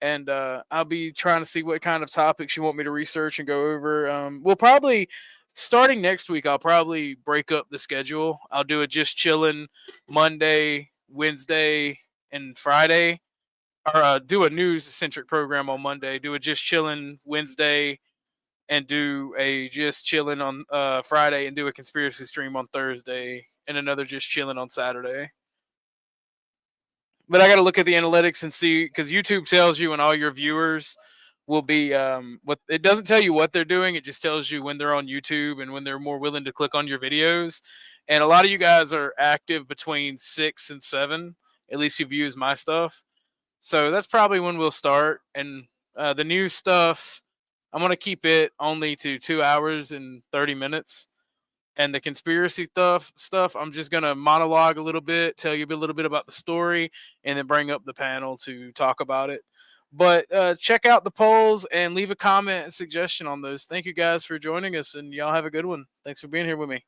and I'll be trying to see what kind of topics you want me to research and go over. We'll probably starting next week. I'll probably break up the schedule. I'll do a just chilling Monday, Wednesday, and Friday, or do a news centric program on Monday. Do a just chilling Wednesday, and do a just chilling on Friday, and do a conspiracy stream on Thursday, and another just chilling on Saturday. But I got to look at the analytics and see, because YouTube tells you when all your viewers will be what it doesn't tell you what they're doing. It just tells you when they're on YouTube and when they're more willing to click on your videos. And a lot of you guys are active between 6 and 7. At least you views my stuff. So that's probably when we'll start. And the new stuff, I'm going to keep it only to 2 hours and 30 minutes. And the conspiracy stuff, I'm just going to monologue a little bit, tell you a little bit about the story, and then bring up the panel to talk about it. But check out the polls and leave a comment and suggestion on those. Thank you guys for joining us, and y'all have a good one. Thanks for being here with me.